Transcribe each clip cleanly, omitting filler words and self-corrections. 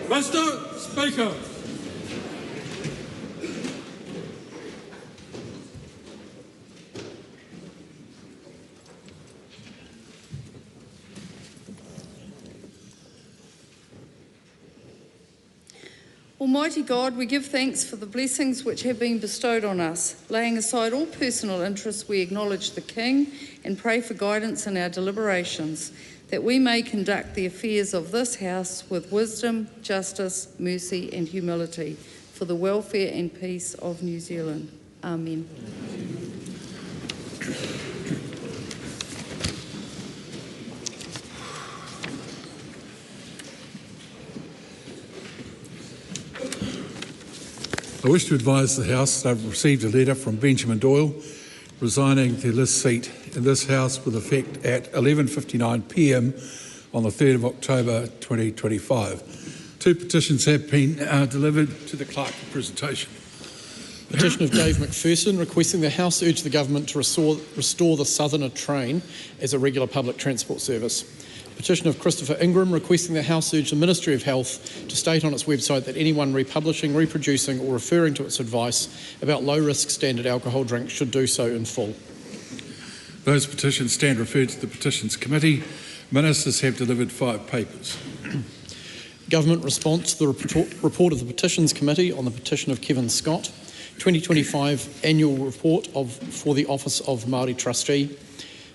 Mr. Speaker. Almighty God, we give thanks for the blessings which have been bestowed on us. Laying aside all personal interests, we acknowledge the King and pray for guidance in our deliberations, that we may conduct the affairs of this House with wisdom, justice, mercy and humility, for the welfare and peace of New Zealand. Amen. I wish to advise the House that I've received a letter from Benjamin Doyle resigning the list seat in this House with effect at 11:59 p.m. on the 3rd of October 2025. Two petitions have been delivered to the clerk for presentation. Petition of Dave McPherson requesting the House urge the Government to restore the Southerner train as a regular public transport service. Petition of Christopher Ingram requesting the House urge the Ministry of Health to state on its website that anyone republishing, reproducing or referring to its advice about low-risk standard alcohol drinks should do so in full. Those petitions stand referred to the Petitions Committee. Ministers have delivered 5 papers. Government response to the report of the Petitions Committee on the petition of Kevin Scott, 2025 annual report for the Office of Māori Trustee,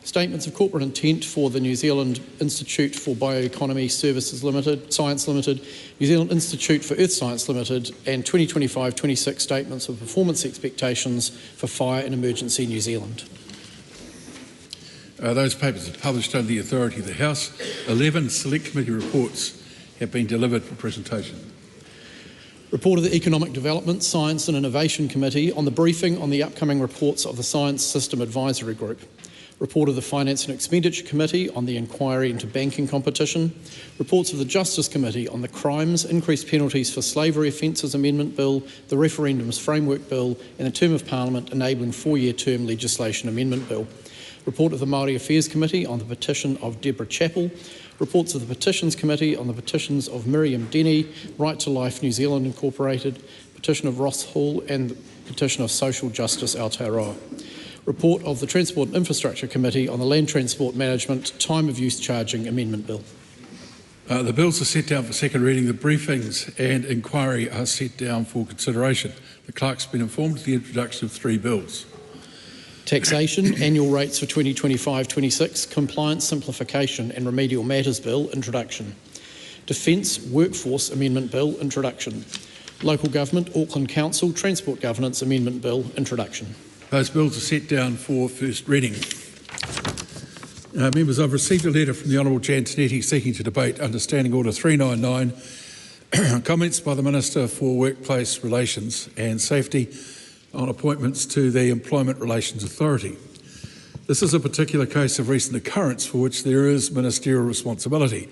statements of corporate intent for the New Zealand Institute for Bioeconomy Services Limited, Science Limited, New Zealand Institute for Earth Science Limited, and 2025-26 statements of performance expectations for Fire and Emergency New Zealand. Those papers are published under the authority of the House. 11 Select Committee reports have been delivered for presentation. Report of the Economic Development, Science and Innovation Committee on the briefing on the upcoming reports of the Science System Advisory Group. Report of the Finance and Expenditure Committee on the inquiry into banking competition. Reports of the Justice Committee on the Crimes, Increased Penalties for Slavery Offences Amendment Bill, the Referendums Framework Bill and the Term of Parliament Enabling 4-Year Term Legislation Amendment Bill. Report of the Māori Affairs Committee on the petition of Deborah Chappell. Reports of the Petitions Committee on the petitions of Miriam Denny, Right to Life New Zealand Incorporated, petition of Ross Hall and the petition of Social Justice Aotearoa. Report of the Transport and Infrastructure Committee on the Land Transport Management Time of Use Charging Amendment Bill. The bills are set down for second reading. The briefings and inquiry are set down for consideration. The clerk's been informed of the introduction of 3 bills. Taxation, Annual Rates for 2025-26, Compliance Simplification and Remedial Matters Bill, Introduction. Defence Workforce Amendment Bill, Introduction. Local Government, Auckland Council, Transport Governance Amendment Bill, Introduction. Those bills are set down for first reading. Members, I've received a letter from the Honourable Jan Tinetti seeking to debate Under Standing Order 399, comments by the Minister for Workplace Relations and Safety on appointments to the Employment Relations Authority. This is a particular case of recent occurrence for which there is ministerial responsibility.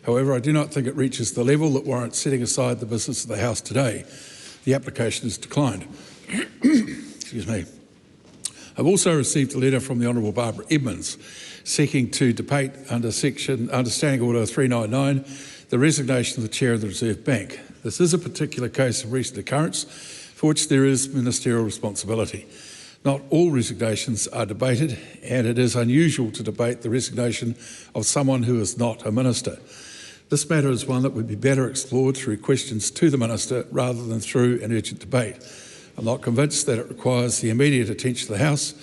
However, I do not think it reaches the level that warrants setting aside the business of the House today. The application is declined. Excuse me. I've also received a letter from the Honourable Barbara Edmonds seeking to debate under Standing Order 399 the resignation of the Chair of the Reserve Bank. This is a particular case of recent occurrence for which there is ministerial responsibility. Not all resignations are debated, and it is unusual to debate the resignation of someone who is not a minister. This matter is one that would be better explored through questions to the Minister rather than through an urgent debate. I'm not convinced that it requires the immediate attention of the House.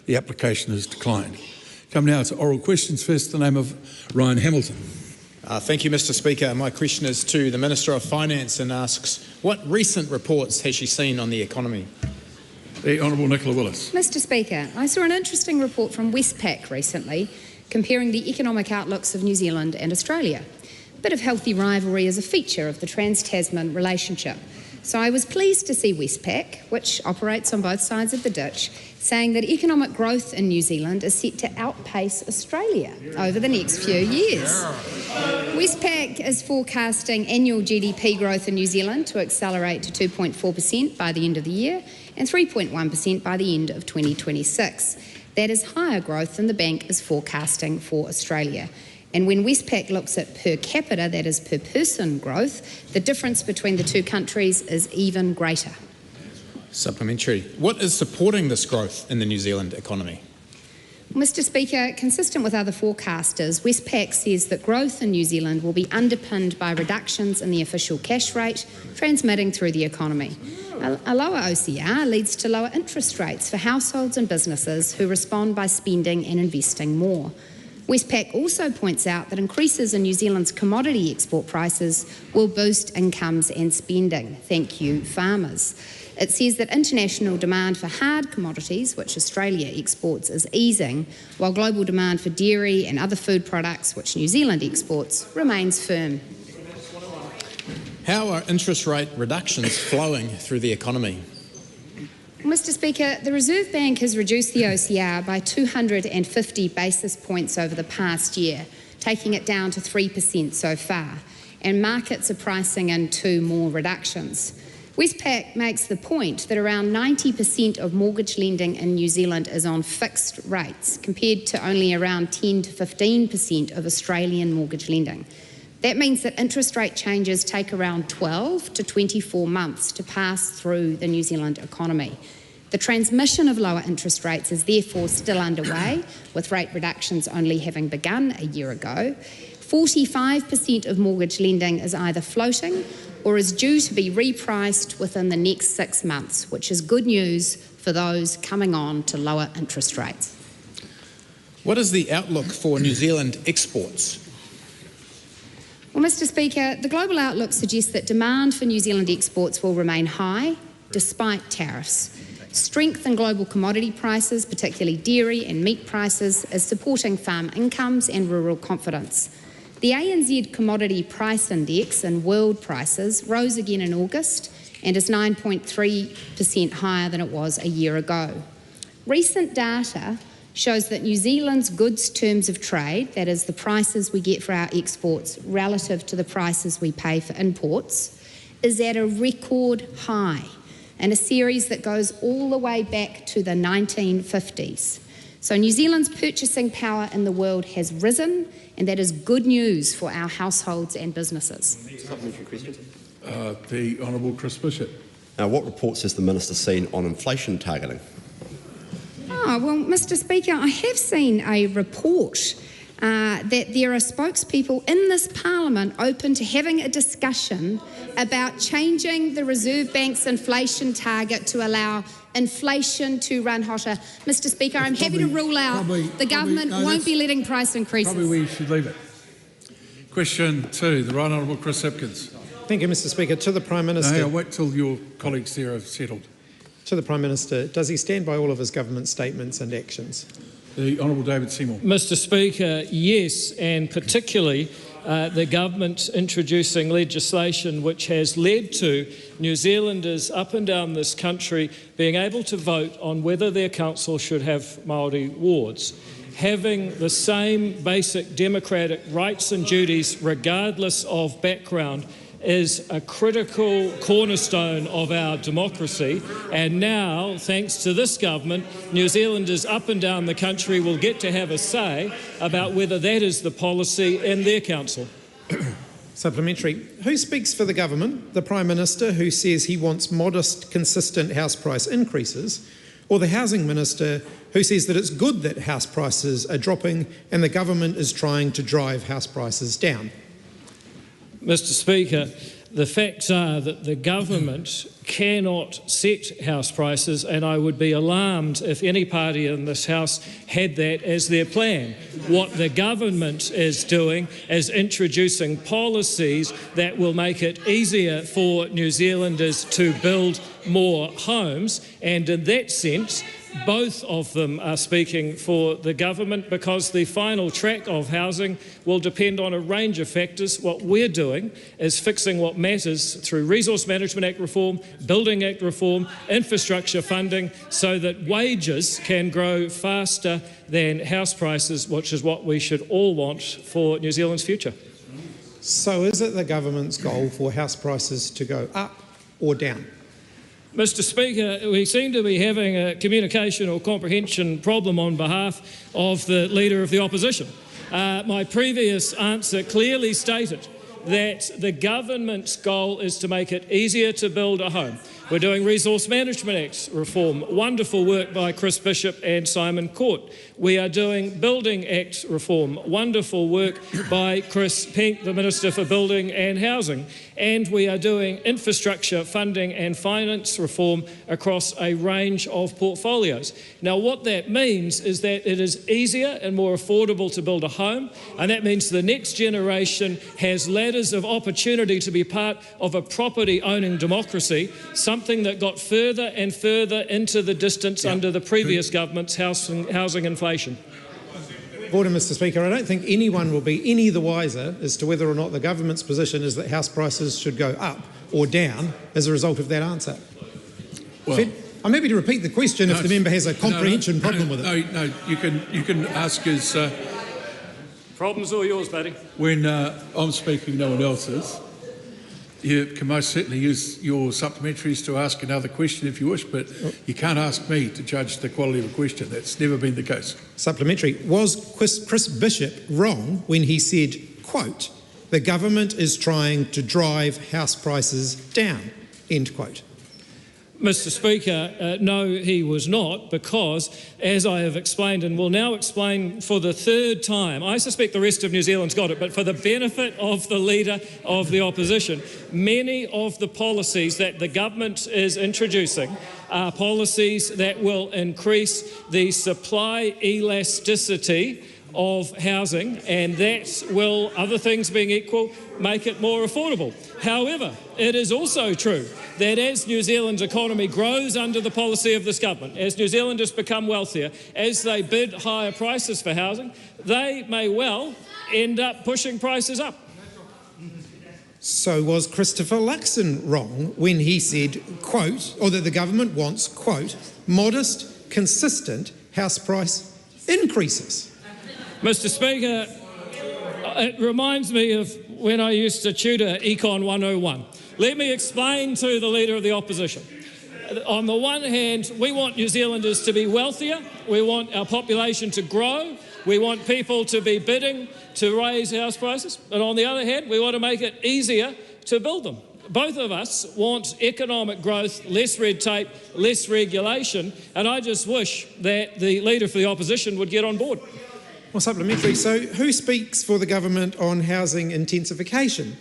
The application is declined. Come now to oral questions. First, the name of Ryan Hamilton. Thank you, Mr. Speaker. My question is to the Minister of Finance and asks, what recent reports has she seen on the economy? The Honourable Nicola Willis. Mr. Speaker, I saw an interesting report from Westpac recently comparing the economic outlooks of New Zealand and Australia. A bit of healthy rivalry is a feature of the Trans-Tasman relationship. So I was pleased to see Westpac, which operates on both sides of the ditch, saying that economic growth in New Zealand is set to outpace Australia over the next few years. Westpac is forecasting annual GDP growth in New Zealand to accelerate to 2.4% by the end of the year and 3.1% by the end of 2026. That is higher growth than the bank is forecasting for Australia. And when Westpac looks at per capita, that is per person growth, the difference between the two countries is even greater. Supplementary. What is supporting this growth in the New Zealand economy? Mr. Speaker, consistent with other forecasters, Westpac says that growth in New Zealand will be underpinned by reductions in the official cash rate, transmitting through the economy. A lower OCR leads to lower interest rates for households and businesses who respond by spending and investing more. Westpac also points out that increases in New Zealand's commodity export prices will boost incomes and spending. Thank you, farmers. It says that international demand for hard commodities, which Australia exports, is easing, while global demand for dairy and other food products, which New Zealand exports, remains firm. How are interest rate reductions flowing through the economy? Mr. Speaker, the Reserve Bank has reduced the OCR by 250 basis points over the past year, taking it down to 3% so far, and markets are pricing in 2 more reductions. Westpac makes the point that around 90% of mortgage lending in New Zealand is on fixed rates, compared to only around 10 to 15% of Australian mortgage lending. That means that interest rate changes take around 12 to 24 months to pass through the New Zealand economy. The transmission of lower interest rates is therefore still underway, with rate reductions only having begun a year ago. 45% of mortgage lending is either floating or is due to be repriced within the next 6 months, which is good news for those coming on to lower interest rates. What is the outlook for New Zealand exports? Well, Mr. Speaker, the global outlook suggests that demand for New Zealand exports will remain high despite tariffs. Strength in global commodity prices, particularly dairy and meat prices, is supporting farm incomes and rural confidence. The ANZ Commodity Price Index and world prices rose again in August and is 9.3% higher than it was a year ago. Recent data shows that New Zealand's goods terms of trade, that is the prices we get for our exports relative to the prices we pay for imports, is at a record high in a series that goes all the way back to the 1950s. So New Zealand's purchasing power in the world has risen, and that is good news for our households and businesses. Supplementary question. The Honourable Chris Bishop. Now, what reports has the Minister seen on inflation targeting? Well, Mr. Speaker, I have seen a report that there are spokespeople in this Parliament open to having a discussion about changing the Reserve Bank's inflation target to allow inflation to run hotter. Mr. Speaker, I'm happy to rule out the government won't be letting price increases. Probably we should leave it. Question 2, the Right Honourable Chris Hipkins. Thank you, Mr. Speaker. To the Prime Minister. I'll wait till your colleagues there have settled. To the Prime Minister, does he stand by all of his government statements and actions? The Honourable David Seymour. Mr. Speaker, yes, and particularly the government introducing legislation which has led to New Zealanders up and down this country being able to vote on whether their council should have Māori wards, having the same basic democratic rights and duties regardless of background is a critical cornerstone of our democracy, and now, thanks to this government, New Zealanders up and down the country will get to have a say about whether that is the policy in their council. Supplementary. Who speaks for the government? The Prime Minister, who says he wants modest, consistent house price increases, or the Housing Minister, who says that it's good that house prices are dropping and the government is trying to drive house prices down? Mr. Speaker, the facts are that the government cannot set house prices, and I would be alarmed if any party in this House had that as their plan. What the government is doing is introducing policies that will make it easier for New Zealanders to build more homes, and in that sense, both of them are speaking for the government, because the final track of housing will depend on a range of factors. What we're doing is fixing what matters through Resource Management Act reform, Building Act reform, infrastructure funding, so that wages can grow faster than house prices, which is what we should all want for New Zealand's future. So is it the government's goal for house prices to go up or down? Mr. Speaker, we seem to be having a communication or comprehension problem on behalf of the Leader of the Opposition. My previous answer clearly stated that the government's goal is to make it easier to build a home. We're doing Resource Management Act reform, wonderful work by Chris Bishop and Simon Court. We are doing Building Act reform, wonderful work by Chris Penk, the Minister for Building and Housing. And we are doing infrastructure funding and finance reform across a range of portfolios. Now, what that means is that it is easier and more affordable to build a home, and that means the next generation has ladders of opportunity to be part of a property-owning democracy, something that got further and further into the distance under the previous government's housing inflation. Order, Mr Speaker. I don't think anyone will be any the wiser as to whether or not the government's position is that house prices should go up or down as a result of that answer. Well, I'm happy to repeat the question if the member has a comprehension problem with it. No, you can ask us. Problem's all yours, buddy. When I'm speaking, no one else is. You can most certainly use your supplementaries to ask another question if you wish, but you can't ask me to judge the quality of a question. That's never been the case. Supplementary. Was Chris Bishop wrong when he said, quote, the government is trying to drive house prices down, end quote? Mr Speaker, no, he was not, because, as I have explained and will now explain for the third time, I suspect the rest of New Zealand's got it, but for the benefit of the Leader of the Opposition, many of the policies that the government is introducing are policies that will increase the supply elasticity of housing, and that will, other things being equal, make it more affordable. However, it is also true that as New Zealand's economy grows under the policy of this government, as New Zealanders become wealthier, as they bid higher prices for housing, they may well end up pushing prices up. So was Christopher Luxon wrong when he said, quote, or that the government wants, quote, modest, consistent house price increases? Mr Speaker, it reminds me of when I used to tutor Econ 101. Let me explain to the Leader of the Opposition. On the one hand, we want New Zealanders to be wealthier, we want our population to grow, we want people to be bidding to raise house prices, and on the other hand, we want to make it easier to build them. Both of us want economic growth, less red tape, less regulation, and I just wish that the Leader for the Opposition would get on board. Well, supplementary. So who speaks for the government on housing intensification?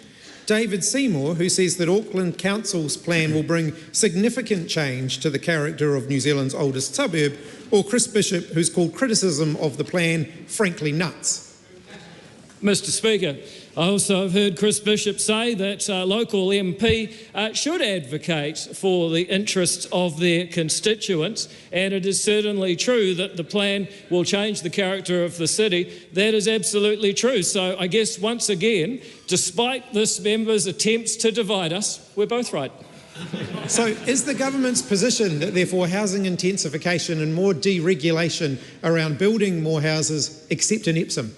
David Seymour, who says that Auckland Council's plan will bring significant change to the character of New Zealand's oldest suburb, or Chris Bishop, who's called criticism of the plan frankly nuts? Mr Speaker, I also have heard Chris Bishop say that local MP should advocate for the interests of their constituents, and it is certainly true that the plan will change the character of the city. That is absolutely true. So I guess once again, despite this member's attempts to divide us, we're both right. So is the government's position that therefore housing intensification and more deregulation around building more houses, except in Epsom?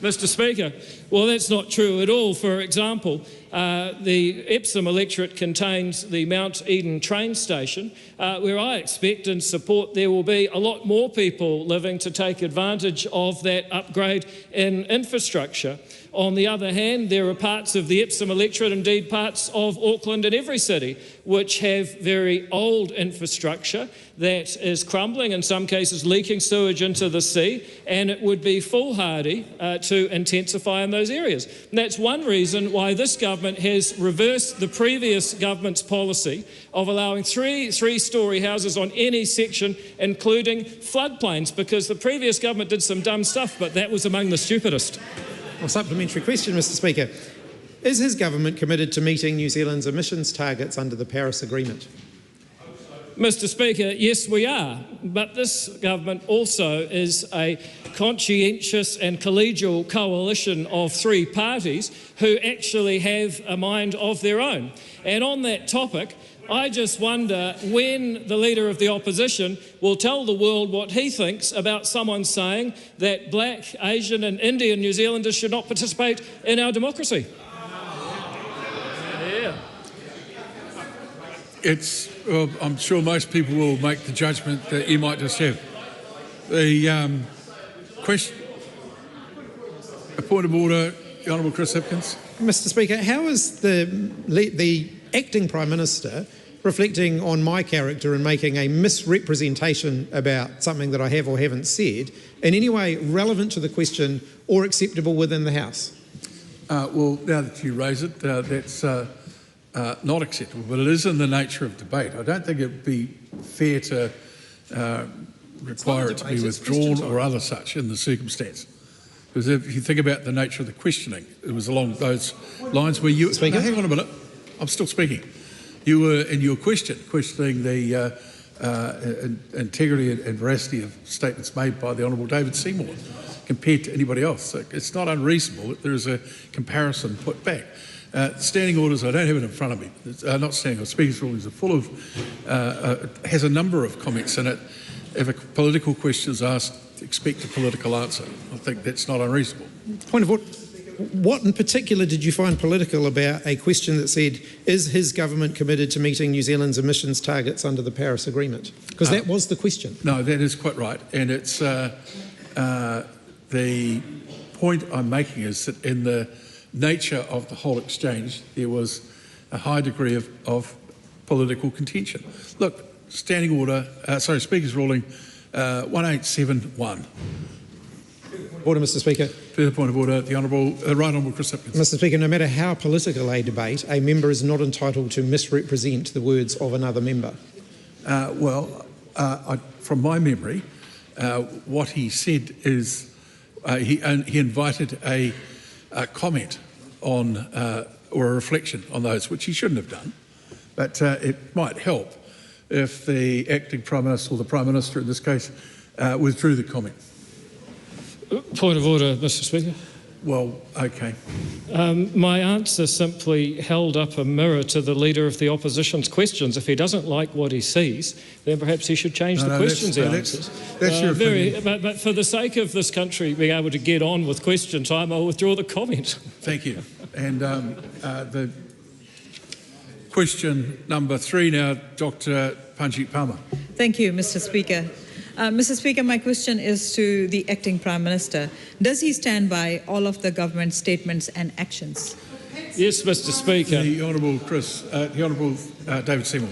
Mr Speaker, well, that's not true at all. For example, the Epsom electorate contains the Mount Eden train station, where I expect and support there will be a lot more people living to take advantage of that upgrade in infrastructure. On the other hand, there are parts of the Epsom electorate, indeed parts of Auckland and every city, which have very old infrastructure that is crumbling, in some cases leaking sewage into the sea, and it would be foolhardy to intensify in those areas. And that's one reason why this government has reversed the previous government's policy of allowing three-storey houses on any section, including floodplains, because the previous government did some dumb stuff, but that was among the stupidest. A supplementary question, Mr Speaker. Is his government committed to meeting New Zealand's emissions targets under the Paris Agreement? Mr Speaker, yes we are, but this government also is a conscientious and collegial coalition of three parties who actually have a mind of their own. And on that topic, I just wonder when the Leader of the Opposition will tell the world what he thinks about someone saying that black, Asian and Indian New Zealanders should not participate in our democracy. Yeah. I'm sure most people will make the judgment that you might just have. The question... A point of order, the Honourable Chris Hipkins. Mr. Speaker, how is the acting Prime Minister reflecting on my character and making a misrepresentation about something that I have or haven't said in any way relevant to the question or acceptable within the House? Well, now that you raise it, that's not acceptable, but it is in the nature of debate. I don't think it would be fair to require it to be withdrawn or other such in the circumstance. Because if you think about the nature of the questioning, it was along those lines where you... Speaker? No, hang on a minute. I'm still speaking. You were, in your questioning the integrity and veracity of statements made by the Honourable David Seymour compared to anybody else. So it's not unreasonable that there is a comparison put back. Standing orders, I don't have it in front of me. Not standing orders, speakers' rulings are full of, has a number of comments in it. If a political question is asked, expect a political answer. I think that's not unreasonable. Point of order. What in particular did you find political about a question that said, is his government committed to meeting New Zealand's emissions targets under the Paris Agreement? Because that was the question. No, that is quite right. And it's the point I'm making is that in the nature of the whole exchange, there was a high degree of political contention. Look, standing order, Speaker's ruling 1871. Order, Mr. Speaker. Further point of order, the Right Honourable Chris Hipkins. Mr. Speaker, no matter how political a debate, a member is not entitled to misrepresent the words of another member. From my memory, what he said is he invited a comment on or a reflection on those, which he shouldn't have done. But it might help if the acting Prime Minister, or the Prime Minister in this case, withdrew the comment. Point of order, Mr. Speaker. Well, okay. My answer simply held up a mirror to the Leader of the Opposition's questions. If he doesn't like what he sees, then perhaps he should change the questions he answers. That's your opinion. But for the sake of this country being able to get on with question time, I'll withdraw the comment. Thank you. And the question number 3 now, Dr. Panjit Palmer. Thank you, Mr. Speaker. Mr. Speaker, my question is to the acting Prime Minister. Does he stand by all of the government statements and actions? Yes, Mr. Speaker. The Honourable David Seymour.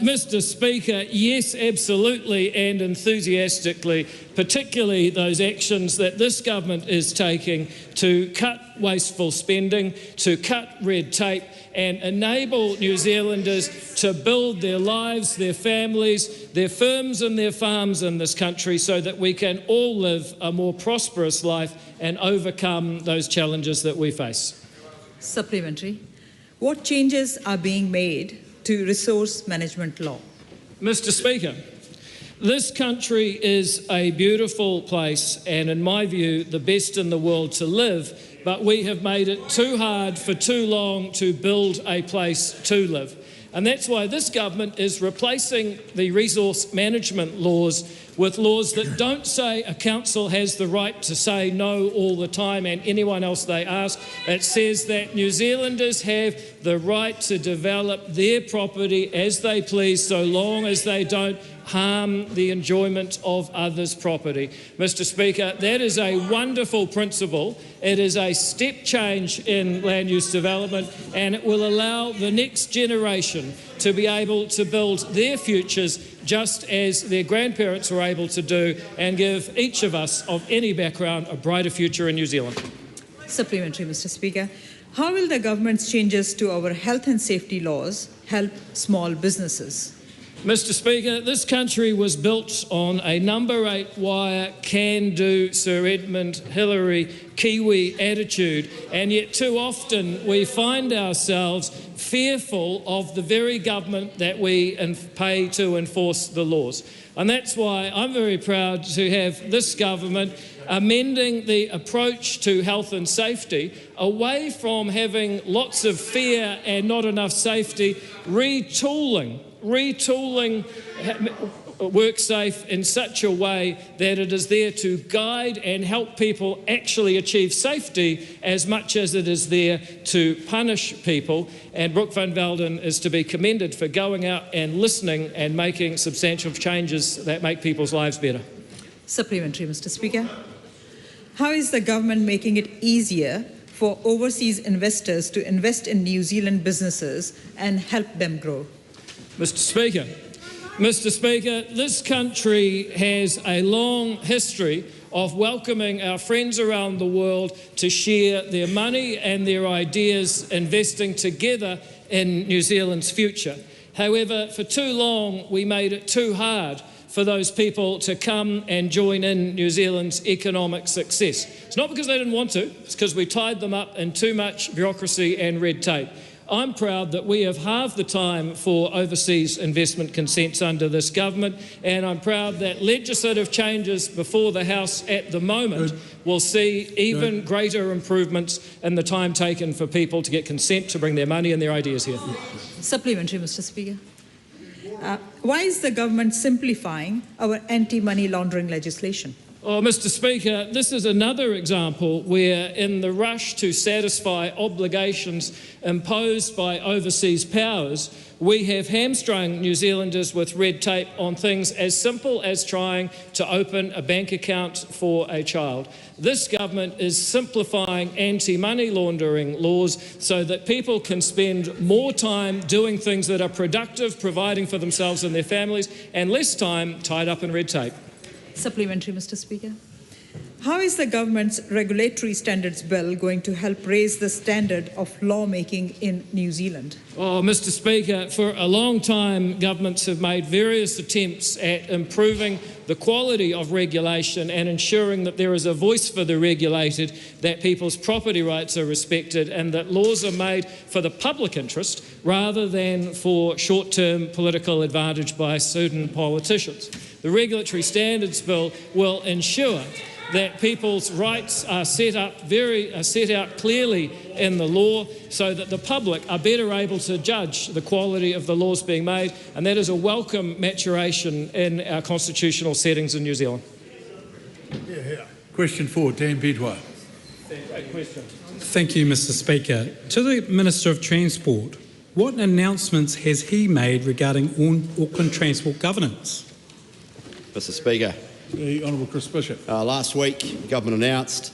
Mr. Speaker, yes, absolutely and enthusiastically, particularly those actions that this government is taking to cut wasteful spending, to cut red tape and enable New Zealanders to build their lives, their families, their firms and their farms in this country so that we can all live a more prosperous life and overcome those challenges that we face. Supplementary. What changes are being made to resource management law? Mr. Speaker, this country is a beautiful place and, in my view, the best in the world to live, but we have made it too hard for too long to build a place to live. And that's why this government is replacing the resource management laws with laws that don't say a council has the right to say no all the time and anyone else they ask. It says that New Zealanders have the right to develop their property as they please so long as they don't harm the enjoyment of others' property. Mr. Speaker, that is a wonderful principle. It is a step change in land use development and it will allow the next generation to be able to build their futures just as their grandparents were able to do and give each of us of any background a brighter future in New Zealand. Supplementary, Mr. Speaker. How will the government's changes to our health and safety laws help small businesses? Mr. Speaker, this country was built on a number 8 wire, can-do, Sir Edmund Hillary, Kiwi attitude, and yet too often we find ourselves fearful of the very government that we pay to enforce the laws. And that's why I'm very proud to have this government amending the approach to health and safety away from having lots of fear and not enough safety, retooling WorkSafe in such a way that it is there to guide and help people actually achieve safety as much as it is there to punish people. And Brooke van Velden is to be commended for going out and listening and making substantial changes that make people's lives better. Supplementary, Mr. Speaker. How is the government making it easier for overseas investors to invest in New Zealand businesses and help them grow? Mr. Speaker, this country has a long history of welcoming our friends around the world to share their money and their ideas, investing together in New Zealand's future. However, for too long, we made it too hard for those people to come and join in New Zealand's economic success. It's not because they didn't want to, it's because we tied them up in too much bureaucracy and red tape. I'm proud that we have halved the time for overseas investment consents under this government, and I'm proud that legislative changes before the House at the moment will see even greater improvements in the time taken for people to get consent to bring their money and their ideas here. Supplementary, Mr. Speaker. Why is the government simplifying our anti-money laundering legislation? Oh, Mr. Speaker, this is another example where, in the rush to satisfy obligations imposed by overseas powers, we have hamstrung New Zealanders with red tape on things as simple as trying to open a bank account for a child. This government is simplifying anti-money laundering laws so that people can spend more time doing things that are productive, providing for themselves and their families, and less time tied up in red tape. Supplementary, Mr. Speaker. How is the government's regulatory standards bill going to help raise the standard of lawmaking in New Zealand? Oh, Mr. Speaker, for a long time, governments have made various attempts at improving the quality of regulation and ensuring that there is a voice for the regulated, that people's property rights are respected, and that laws are made for the public interest rather than for short-term political advantage by certain politicians. The Regulatory Standards Bill will ensure that people's rights are set out clearly in the law so that the public are better able to judge the quality of the laws being made, and that is a welcome maturation in our constitutional settings in New Zealand. Question 4, Dan Bedwar. Thank you, Mr. Speaker. To the Minister of Transport, what announcements has he made regarding Auckland transport governance? Mr. Speaker. The Honourable Chris Bishop. Last week, the government announced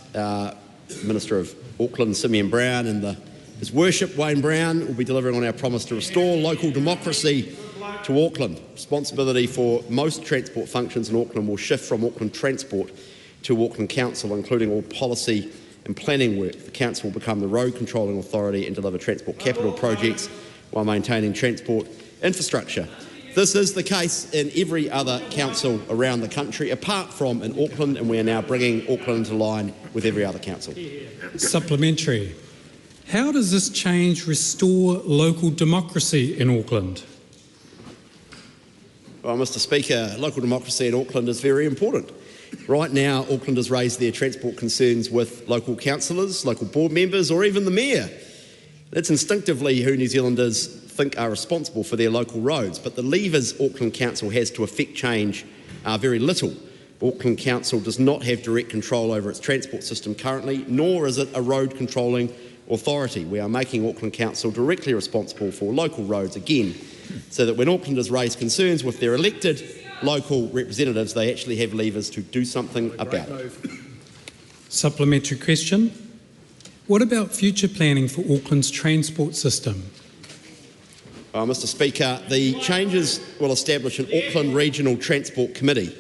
Minister of Auckland, Seymour Brown, and His Worship, Wayne Brown, will be delivering on our promise to restore local democracy to Auckland. Responsibility for most transport functions in Auckland will shift from Auckland Transport to Auckland Council, including all policy and planning work. The Council will become the road controlling authority and deliver transport capital projects while maintaining transport infrastructure. This is the case in every other council around the country, apart from in Auckland, and we are now bringing Auckland into line with every other council. Supplementary. How does this change restore local democracy in Auckland? Well, Mr. Speaker, local democracy in Auckland is very important. Right now, Auckland has raised their transport concerns with local councillors, local board members, or even the mayor. That's instinctively who New Zealanders think are responsible for their local roads, but the levers Auckland Council has to effect change are very little. Auckland Council does not have direct control over its transport system currently, nor is it a road controlling authority. We are making Auckland Council directly responsible for local roads again, so that when Aucklanders raise concerns with their elected local representatives, they actually have levers to do something about it. Supplementary question. What about future planning for Auckland's transport system? Mr. Speaker, the changes will establish an Auckland Regional Transport Committee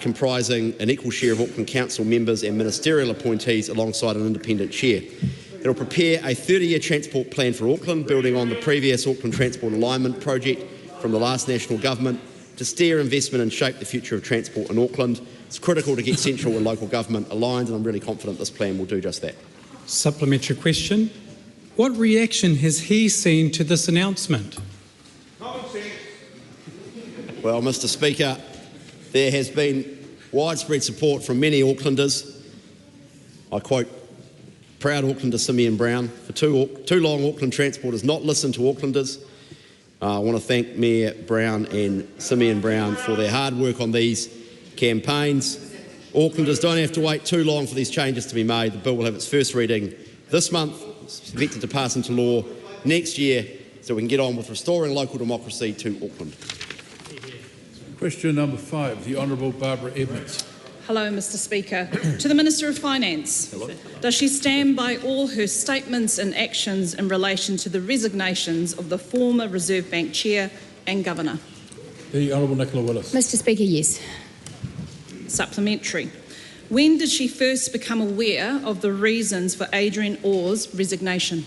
comprising an equal share of Auckland Council members and ministerial appointees alongside an independent chair. It will prepare a 30-year transport plan for Auckland, building on the previous Auckland Transport Alignment project from the last national government to steer investment and shape the future of transport in Auckland. It's critical to get central and local government aligned, and I'm really confident this plan will do just that. Supplementary question. What reaction has he seen to this announcement? Well, Mr. Speaker, there has been widespread support from many Aucklanders. I quote proud Aucklander Seymour Brown. For too long, Auckland Transport has not listened to Aucklanders. I want to thank Mayor Brown and Seymour Brown for their hard work on these campaigns. Aucklanders don't have to wait too long for these changes to be made. The bill will have its first reading this month. It's expected to pass into law next year, so we can get on with restoring local democracy to Auckland. Question number 5, the Honourable Barbara Edmonds. Hello, Mr. Speaker. To the Minister of Finance. Hello. Does she stand by all her statements and actions in relation to the resignations of the former Reserve Bank Chair and Governor? The Honourable Nicola Willis. Mr. Speaker, yes. Supplementary. When did she first become aware of the reasons for Adrian Orr's resignation?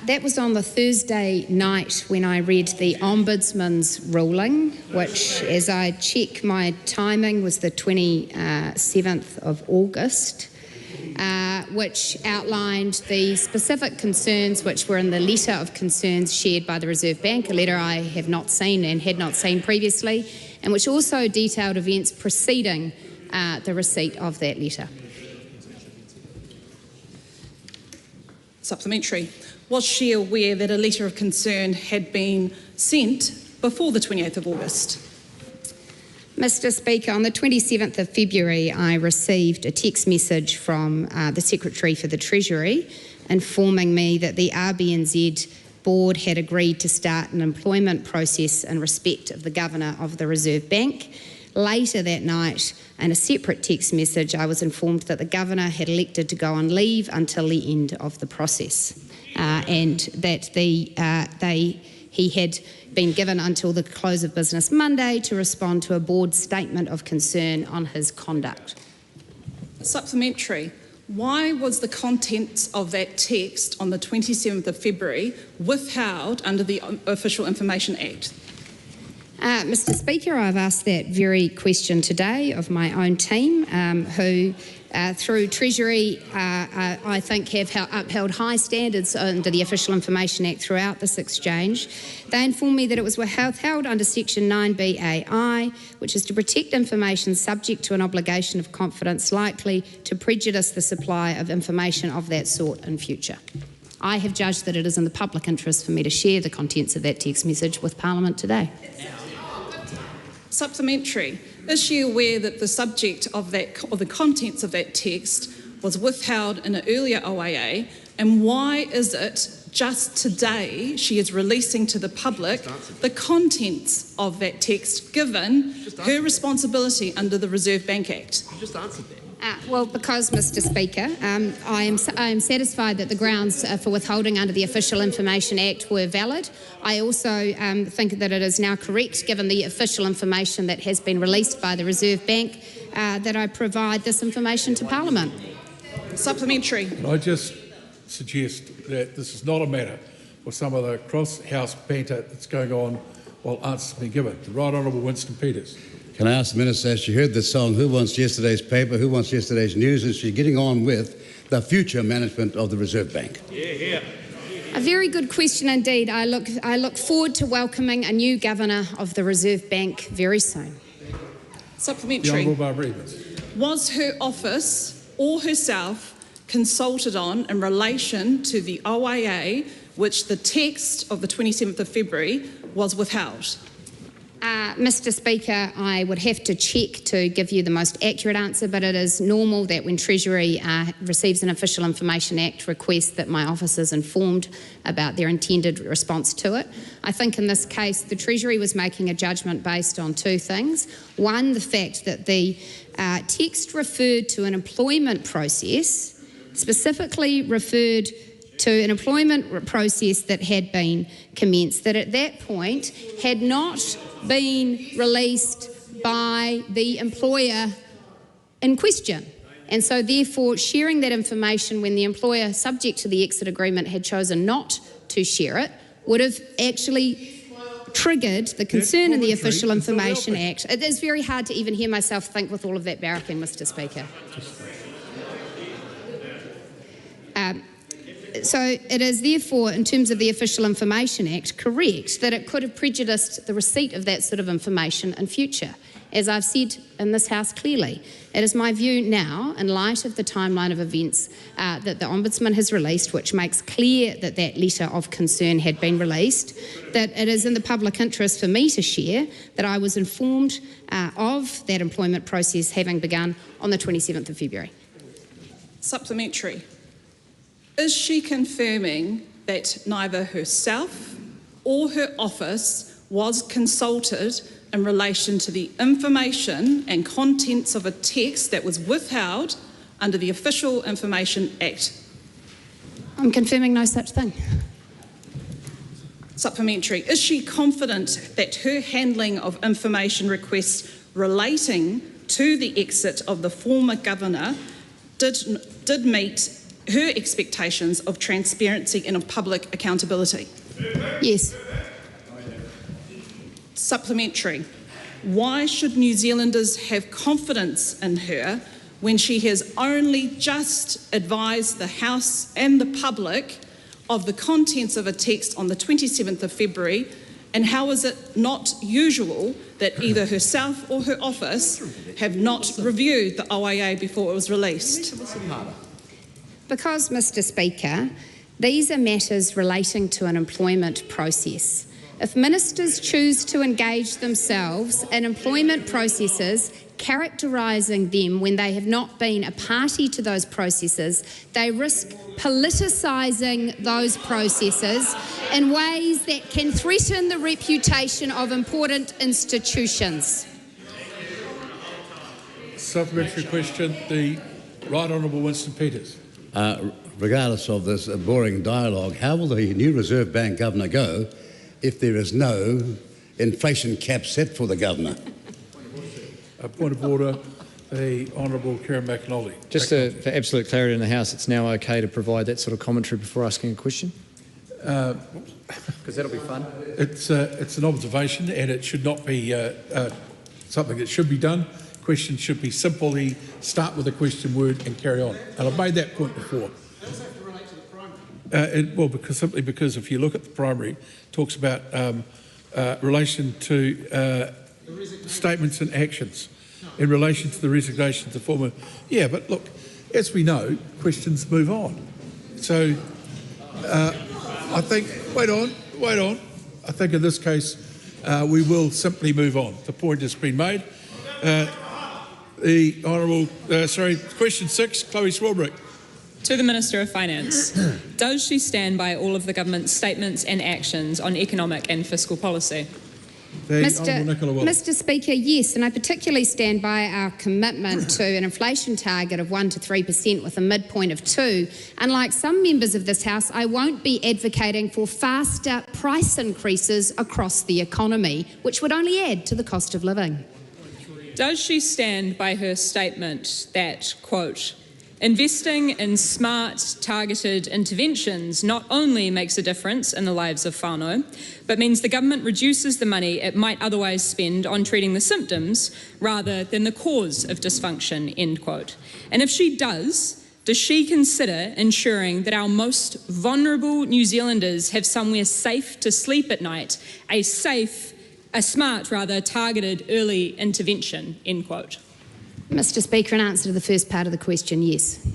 That was on the Thursday night when I read the Ombudsman's ruling, which, as I check my timing, was the 27th of August, which outlined the specific concerns which were in the letter of concerns shared by the Reserve Bank, a letter I have not seen and had not seen previously, and which also detailed events preceding the receipt of that letter. Supplementary. Was she aware that a letter of concern had been sent before the 28th of August? Mr. Speaker, on the 27th of February, I received a text message from the Secretary for the Treasury informing me that the RBNZ board had agreed to start an employment process in respect of the Governor of the Reserve Bank. Later that night, in a separate text message, I was informed that the Governor had elected to go on leave until the end of the process, and that he had been given until the close of business Monday to respond to a board statement of concern on his conduct. Supplementary. Why was the contents of that text on the 27th of February withheld under the Official Information Act? Mr. Speaker, I've asked that very question today of my own team, who, through Treasury, I think have upheld high standards under the Official Information Act throughout this exchange. They informed me that it was withheld under Section 9BAI, which is to protect information subject to an obligation of confidence likely to prejudice the supply of information of that sort in future. I have judged that it is in the public interest for me to share the contents of that text message with Parliament today. Supplementary. Is she aware that the subject of that, or the contents of that text, was withheld in an earlier OIA, and why is it just today she is releasing to the public the contents of that text, given her responsibility under the Reserve Bank Act? You just answered that. Well, because, Mr. Speaker, I am satisfied that the grounds for withholding under the Official Information Act were valid. I also think that it is now correct, given the official information that has been released by the Reserve Bank, that I provide this information to Parliament. Supplementary. Can I just suggest that this is not a matter for some of the cross-house banter that's going on while answers have been given. The Right Honourable Winston Peters. Can I ask the Minister, as she heard the song, who wants yesterday's paper, who wants yesterday's news, is she getting on with the future management of the Reserve Bank? A very good question indeed. I look forward to welcoming a new Governor of the Reserve Bank very soon. Supplementary. The Honourable Barbara Evans. Was her office or herself consulted on in relation to the OIA, which the text of the 27th of February was withheld? Mr. Speaker, I would have to check to give you the most accurate answer, but it is normal that when Treasury receives an Official Information Act request that my office is informed about their intended response to it. I think in this case the Treasury was making a judgment based on two things. One, the fact that the text referred to an employment process, specifically referred to an employment process that had been commenced, that at that point had not been released by the employer in question. And so therefore sharing that information when the employer, subject to the exit agreement, had chosen not to share it, would have actually triggered the concern in the Official Information Act. It is very hard to even hear myself think with all of that barracking, Mr. Speaker. So it is therefore, in terms of the Official Information Act, correct that it could have prejudiced the receipt of that sort of information in future. As I've said in this House clearly, it is my view now, in light of the timeline of events that the Ombudsman has released, which makes clear that that letter of concern had been released, that it is in the public interest for me to share that I was informed of that employment process having begun on the 27th of February. Supplementary. Is she confirming that neither herself or her office was consulted in relation to the information and contents of a text that was withheld under the Official Information Act? I'm confirming no such thing. Supplementary. Is she confident that her handling of information requests relating to the exit of the former governor did meet her expectations of transparency and of public accountability? Yes. Supplementary. Why should New Zealanders have confidence in her when she has only just advised the House and the public of the contents of a text on the 27th of February? And how is it not usual that either herself or her office have not reviewed the OIA before it was released? Because, Mr. Speaker, these are matters relating to an employment process. If ministers choose to engage themselves in employment processes, characterising them when they have not been a party to those processes, they risk politicising those processes in ways that can threaten the reputation of important institutions. Supplementary question, the Right Honourable Winston Peters. Regardless of this boring dialogue, how will the new Reserve Bank Governor go if there is no inflation cap set for the Governor? A point of order, the Honourable Kieran McAnally. Just for absolute clarity in the House, it's now okay to provide that sort of commentary before asking a question? Because that'll be fun. It's an observation and it should not be something that should be done. Questions should be simply start with a question word and carry on. And I've made that point before. Does that relate to the primary? Simply because if you look at the primary, it talks about relation to statements and actions in relation to the resignation of the former. Yeah, but look, as we know, questions move on. So I think, wait on. I think in this case, we will simply move on. The point has been made. The Honourable, question 6, Chloe Swarbrick. To the Minister of Finance, does she stand by all of the government's statements and actions on economic and fiscal policy? Mr. Speaker, yes, and I particularly stand by our commitment to an inflation target of 1 to 3% with a midpoint of 2. Unlike some members of this House, I won't be advocating for faster price increases across the economy, which would only add to the cost of living. Does she stand by her statement that, quote, investing in smart, targeted interventions not only makes a difference in the lives of whānau, but means the government reduces the money it might otherwise spend on treating the symptoms rather than the cause of dysfunction, end quote. And if she does she consider ensuring that our most vulnerable New Zealanders have somewhere safe to sleep at night, a smart, targeted early intervention, end quote? Mr. Speaker, in answer to the first part of the question, yes.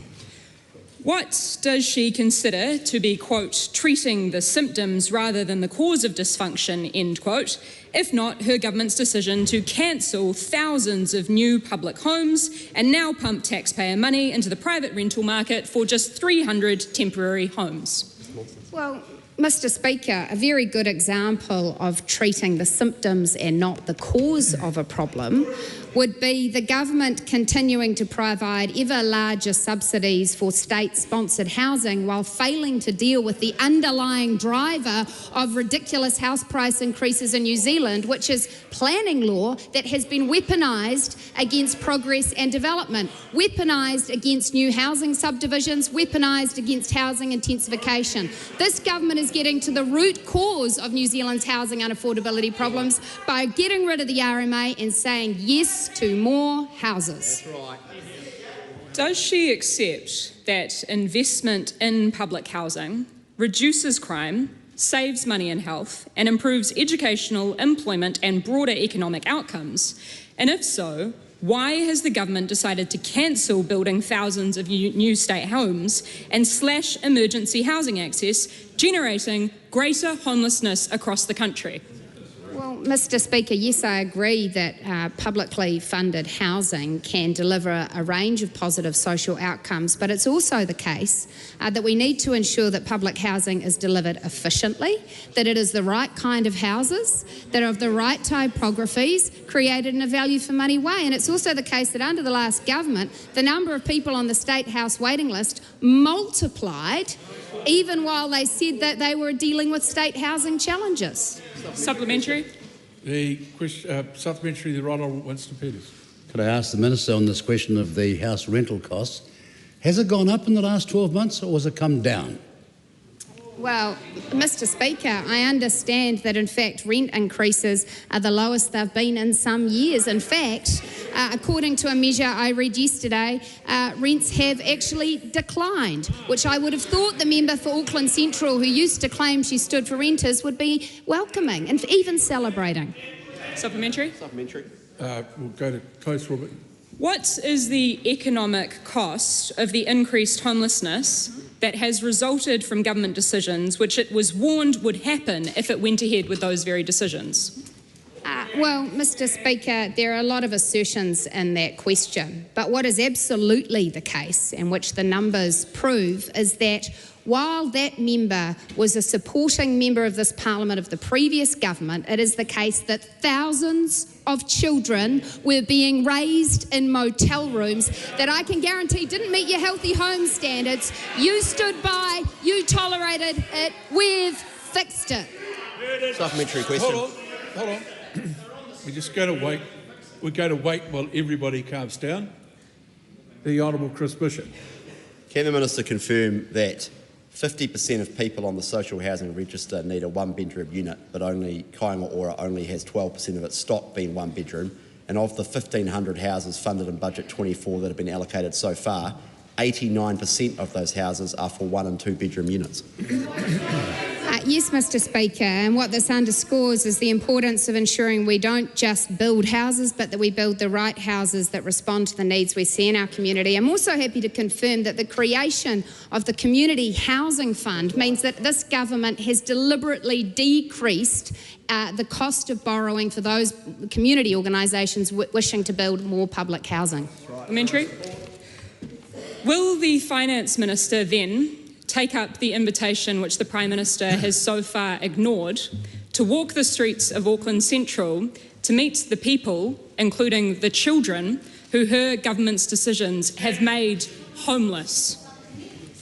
What does she consider to be, quote, treating the symptoms rather than the cause of dysfunction, end quote, if not her government's decision to cancel thousands of new public homes and now pump taxpayer money into the private rental market for just 300 temporary homes? Well, Mr. Speaker, a very good example of treating the symptoms and not the cause of a problem would be the government continuing to provide ever larger subsidies for state-sponsored housing while failing to deal with the underlying driver of ridiculous house price increases in New Zealand, which is planning law that has been weaponised against progress and development, weaponised against new housing subdivisions, weaponised against housing intensification. This government is getting to the root cause of New Zealand's housing unaffordability problems by getting rid of the RMA and saying yes to more houses. That's right. Does she accept that investment in public housing reduces crime, saves money and health, and improves educational, employment and broader economic outcomes? And if so, why has the government decided to cancel building thousands of new state homes and slash emergency housing access, generating greater homelessness across the country? Well, Mr. Speaker, yes, I agree that publicly funded housing can deliver a range of positive social outcomes, but it's also the case that we need to ensure that public housing is delivered efficiently, that it is the right kind of houses, that are of the right typographies, created in a value for money way. And it's also the case that under the last government, the number of people on the State House waiting list multiplied, even while they said that they were dealing with state housing challenges. Supplementary. The question, supplementary, the Right Honourable Winston Peters. Could I ask the Minister on this question of the house rental costs, has it gone up in the last 12 months or has it come down? Well, Mr. Speaker, I understand that in fact rent increases are the lowest they've been in some years. In fact, according to a measure I read yesterday, rents have actually declined, which I would have thought the member for Auckland Central, who used to claim she stood for renters, would be welcoming and even celebrating. Supplementary. Supplementary. We'll go to close, Robert. What is the economic cost of the increased homelessness that has resulted from government decisions which it was warned would happen if it went ahead with those very decisions? Well, Mr. Speaker, there are a lot of assertions in that question, but what is absolutely the case, and which the numbers prove, is that while that member was a supporting member of this Parliament of the previous government, it is the case that thousands of children were being raised in motel rooms that I can guarantee didn't meet your healthy home standards. You stood by, you tolerated it, we've fixed it. Supplementary question. Hold on. We're just going to wait. We're going to wait while everybody calms down. The Honourable Chris Bishop. Can the Minister confirm that 50% of people on the social housing register need a one-bedroom unit, but only Aotearoa only has 12% of its stock being one bedroom, and of the 1,500 houses funded in Budget 24 that have been allocated so far, 89% of those houses are for one and two bedroom units? Yes, Mr. Speaker, and what this underscores is the importance of ensuring we don't just build houses, but that we build the right houses that respond to the needs we see in our community. I'm also happy to confirm that the creation of the Community Housing Fund means that this government has deliberately decreased the cost of borrowing for those community organisations wishing to build more public housing. Supplementary. Will the Finance Minister then take up the invitation which the Prime Minister has so far ignored to walk the streets of Auckland Central to meet the people, including the children, who her government's decisions have made homeless?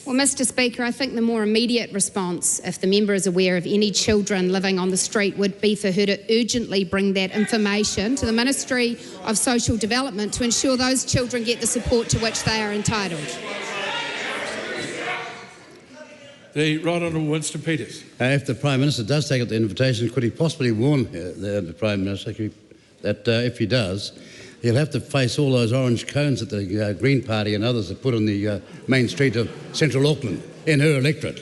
Well, Mr. Speaker, I think the more immediate response, if the member is aware of any children living on the street, would be for her to urgently bring that information to the Ministry of Social Development to ensure those children get the support to which they are entitled. The Right Honourable Winston Peters. If the Prime Minister does take up the invitation, could he possibly warn the Prime Minister that if he does, he'll have to face all those orange cones that the Green Party and others have put on the main street of central Auckland in her electorate?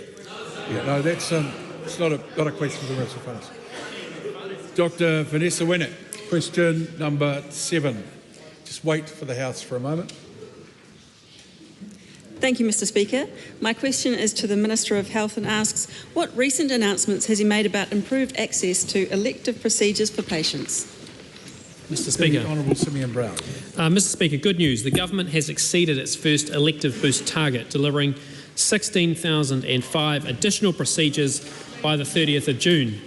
Yeah, no, that's it's not a question for the Minister of Finance. Dr. Vanessa Winnett, question number 7. Just wait for the House for a moment. Thank you, Mr. Speaker. My question is to the Minister of Health and asks, what recent announcements has he made about improved access to elective procedures for patients? Mr. Speaker. Honourable Seymour Brown. Mr. Speaker, good news. The government has exceeded its first elective boost target, delivering 16,005 additional procedures by the 30th of June.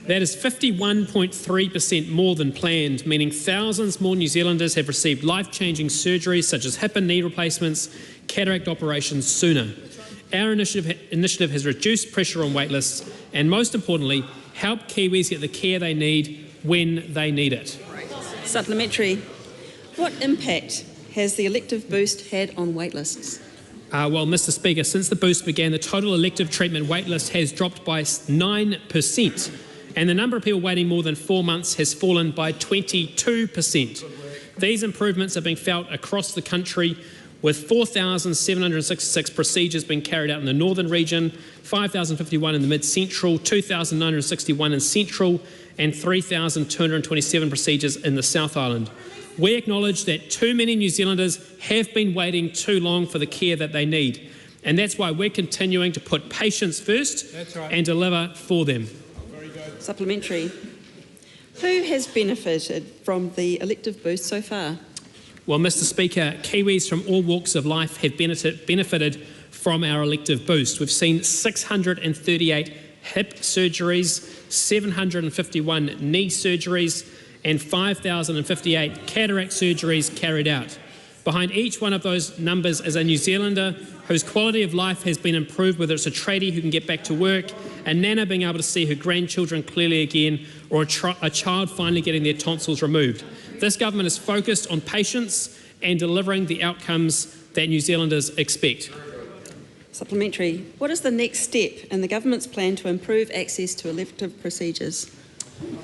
That is 51.3% more than planned, meaning thousands more New Zealanders have received life-changing surgeries such as hip and knee replacements, cataract operations sooner. Our initiative has reduced pressure on waitlists and, most importantly, helped Kiwis get the care they need when they need it. Supplementary. What impact has the elective boost had on waitlists? Well, Mr. Speaker, since the boost began, the total elective treatment waitlist has dropped by 9%, and the number of people waiting more than 4 months has fallen by 22%. These improvements are being felt across the country, with 4,766 procedures being carried out in the northern region, 5,051 in the mid-central, 2,961 in central, and 3,227 procedures in the South Island. We acknowledge that too many New Zealanders have been waiting too long for the care that they need, and that's why we're continuing to put patients first and deliver for them. Supplementary. Who has benefited from the elective boost so far? Well, Mr Speaker, Kiwis from all walks of life have benefited from our elective boost. We've seen 638 hip surgeries, 751 knee surgeries and 5,058 cataract surgeries carried out. Behind each one of those numbers is a New Zealander whose quality of life has been improved, whether it's a tradie who can get back to work, a nana being able to see her grandchildren clearly again, or a child finally getting their tonsils removed. This government is focused on patients and delivering the outcomes that New Zealanders expect. Supplementary. What is the next step in the government's plan to improve access to elective procedures?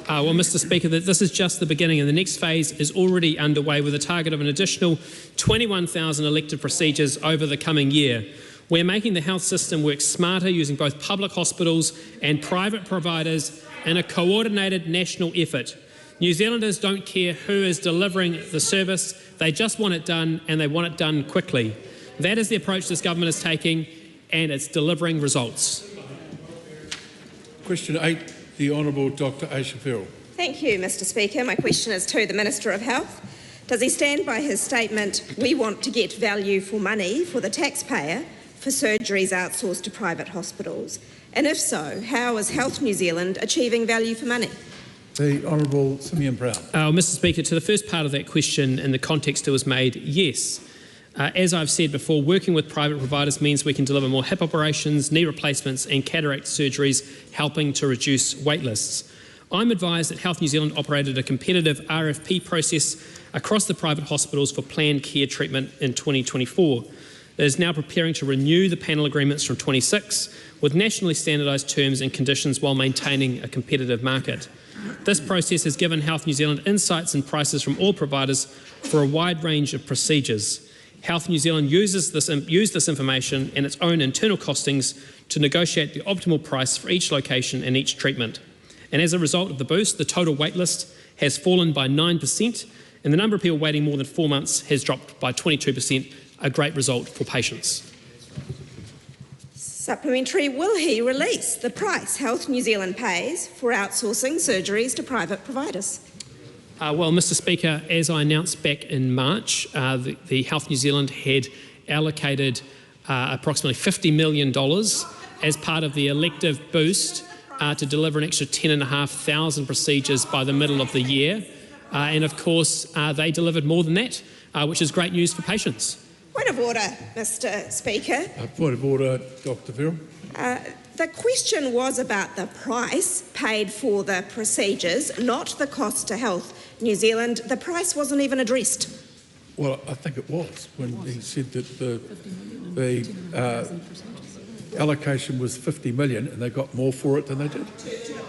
Well, Mr Speaker, this is just the beginning, and the next phase is already underway with a target of an additional 21,000 elective procedures over the coming year. We're making the health system work smarter using both public hospitals and private providers in a coordinated national effort. New Zealanders don't care who is delivering the service, they just want it done, and they want it done quickly. That is the approach this government is taking, and it's delivering results. Question 8, the Honourable Dr Aotearoa. Thank you, Mr Speaker. My question is to the Minister of Health. Does he stand by his statement, we want to get value for money for the taxpayer for surgeries outsourced to private hospitals? And if so, how is Health New Zealand achieving value for money? The Honourable Seymour Brown. Mr Speaker, to the first part of that question, in the context it was made, yes. As I've said before, working with private providers means we can deliver more hip operations, knee replacements and cataract surgeries, helping to reduce wait lists. I'm advised that Health New Zealand operated a competitive RFP process across the private hospitals for planned care treatment in 2024. It is now preparing to renew the panel agreements from 26 with nationally standardised terms and conditions while maintaining a competitive market. This process has given Health New Zealand insights and prices from all providers for a wide range of procedures. Health New Zealand used this information and its own internal costings to negotiate the optimal price for each location and each treatment. And as a result of the boost, the total wait list has fallen by 9% and the number of people waiting more than 4 months has dropped by 22%, a great result for patients. Supplementary, will he release the price Health New Zealand pays for outsourcing surgeries to private providers? Well, Mr Speaker, as I announced back in March, the Health New Zealand had allocated approximately $50 million as part of the elective boost to deliver an extra 10,500 procedures by the middle of the year. And of course, they delivered more than that, which is great news for patients. Point of order, Mr Speaker. Point of order, Dr Farrell. The question was about the price paid for the procedures, not the cost to Health New Zealand. The price wasn't even addressed. Well, I think it was when he said that the allocation was 50 million and they got more for it than they did.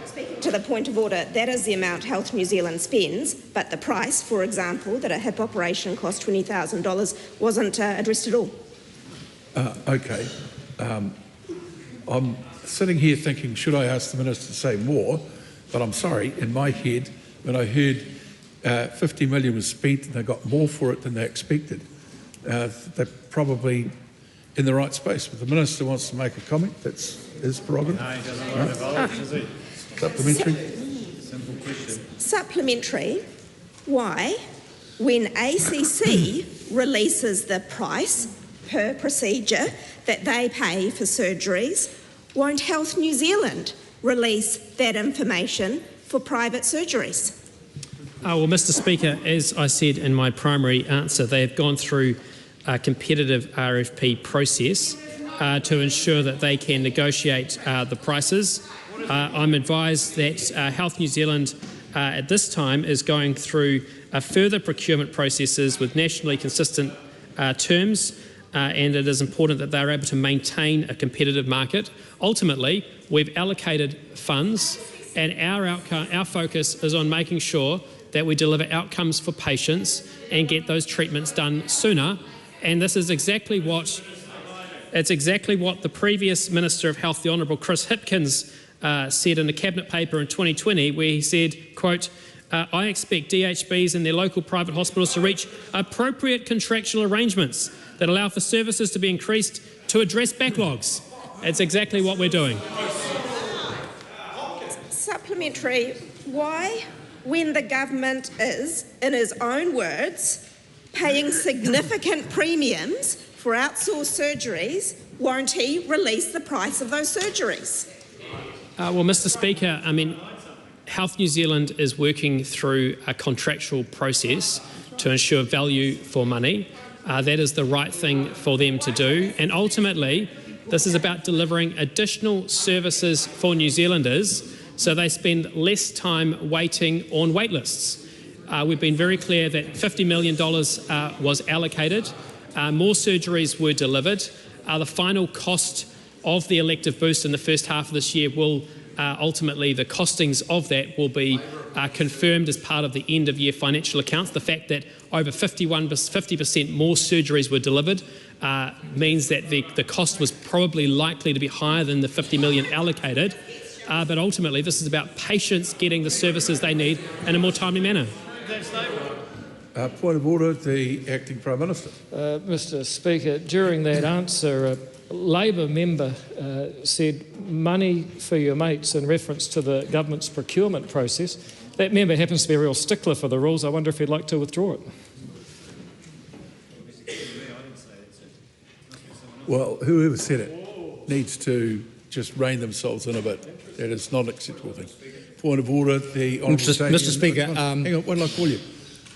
Speaking to the point of order, that is the amount Health New Zealand spends, but the price, for example, that a hip operation cost $20,000 wasn't addressed at all. Okay. I'm sitting here thinking, should I ask the Minister to say more? But I'm sorry, in my head, when I heard 50 million was spent and they got more for it than they expected, they're probably in the right space. But the Minister wants to make a comment, that's his prerogative. No, he doesn't want to vote, does he? Supplementary. Simple question. Supplementary. Why, when ACC releases the price per procedure that they pay for surgeries, won't Health New Zealand release that information for private surgeries? Well, Mr Speaker, as I said in my primary answer, they have gone through a competitive RFP process to ensure that they can negotiate the prices. I'm advised that Health New Zealand at this time is going through further procurement processes with nationally consistent terms, and it is important that they're able to maintain a competitive market. Ultimately, we've allocated funds and our focus is on making sure that we deliver outcomes for patients and get those treatments done sooner. And this is exactly what the previous Minister of Health, the Honourable Chris Hipkins, said in a Cabinet paper in 2020, where he said, quote, I expect DHBs and their local private hospitals to reach appropriate contractual arrangements that allow for services to be increased to address backlogs. It's exactly what we're doing. Supplementary, why when the government is, in his own words, paying significant premiums for outsourced surgeries, won't he release the price of those surgeries? Well, Mr. Speaker, I mean, Health New Zealand is working through a contractual process to ensure value for money. That is the right thing for them to do. And ultimately, this is about delivering additional services for New Zealanders so they spend less time waiting on wait lists. We've been very clear that $50 million was allocated. More surgeries were delivered. The final cost of the elective boost in the first half of this year will ultimately, the costings of that will be confirmed as part of the end of year financial accounts. The fact that over 50% more surgeries were delivered means that the cost was probably likely to be higher than the $50 million allocated. But ultimately, this is about patients getting the services they need in a more timely manner. Point of order, the Acting Prime Minister. Mr. Speaker, during that answer, a Labor member said money for your mates in reference to the government's procurement process. That member happens to be a real stickler for the rules. I wonder if he'd like to withdraw it. Well, whoever said it needs to just rein themselves in a bit. That is not an acceptable thing. Point of order, the Honourable Mr. Speaker. Hang on, what did I call you?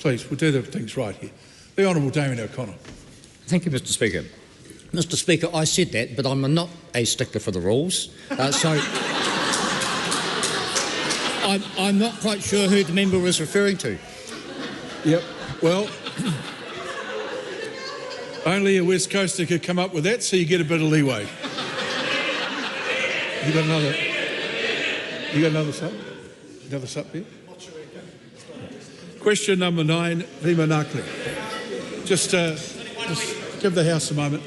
Please, we'll do the things right here. The Honourable Damien O'Connor. Thank you, Mr. Speaker. Mr. Speaker, I said that, but I'm not a stickler for the rules. So I'm not quite sure who the member was referring to. Yep. Well, only a West Coaster could come up with that, so you get a bit of leeway. You got another? You got another sup? Another sup here? Question number 9, Lima Nakli. Just give the House a moment.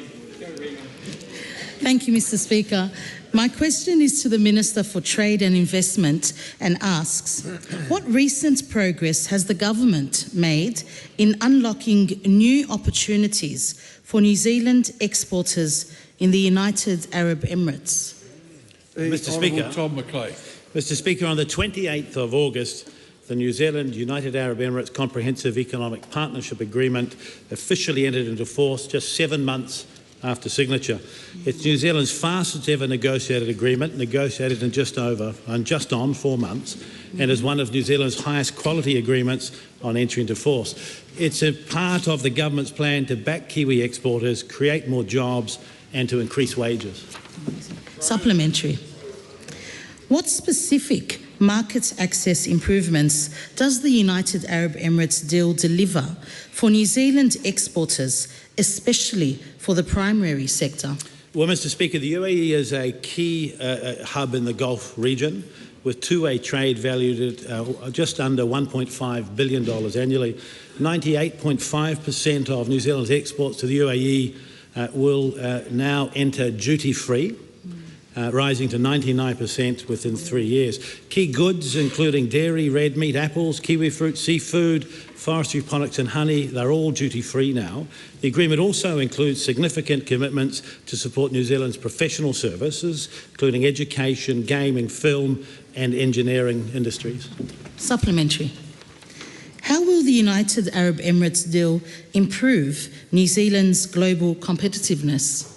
Thank you, Mr. Speaker. My question is to the Minister for Trade and Investment and asks, what recent progress has the government made in unlocking new opportunities for New Zealand exporters in the United Arab Emirates? Mr. Speaker, Tom McClay. Mr. Speaker, on the 28th of August, the New Zealand-United Arab Emirates Comprehensive Economic Partnership Agreement officially entered into force just 7 months after signature. It's New Zealand's fastest ever negotiated agreement, negotiated in just on 4 months, and is one of New Zealand's highest quality agreements on entry into force. It's a part of the government's plan to back Kiwi exporters, create more jobs and to increase wages. Supplementary. What specific market access improvements does the United Arab Emirates deal deliver for New Zealand exporters, especially for the primary sector? Well, Mr. Speaker, the UAE is a key hub in the Gulf region, with two-way trade valued at just under $1.5 billion annually. 98.5% of New Zealand's exports to the UAE will now enter duty-free, rising to 99% within 3 years. Key goods, including dairy, red meat, apples, kiwi fruit, seafood, forestry products and honey, they're all duty-free now. The agreement also includes significant commitments to support New Zealand's professional services, including education, gaming, film and engineering industries. Supplementary. How will the United Arab Emirates deal improve New Zealand's global competitiveness?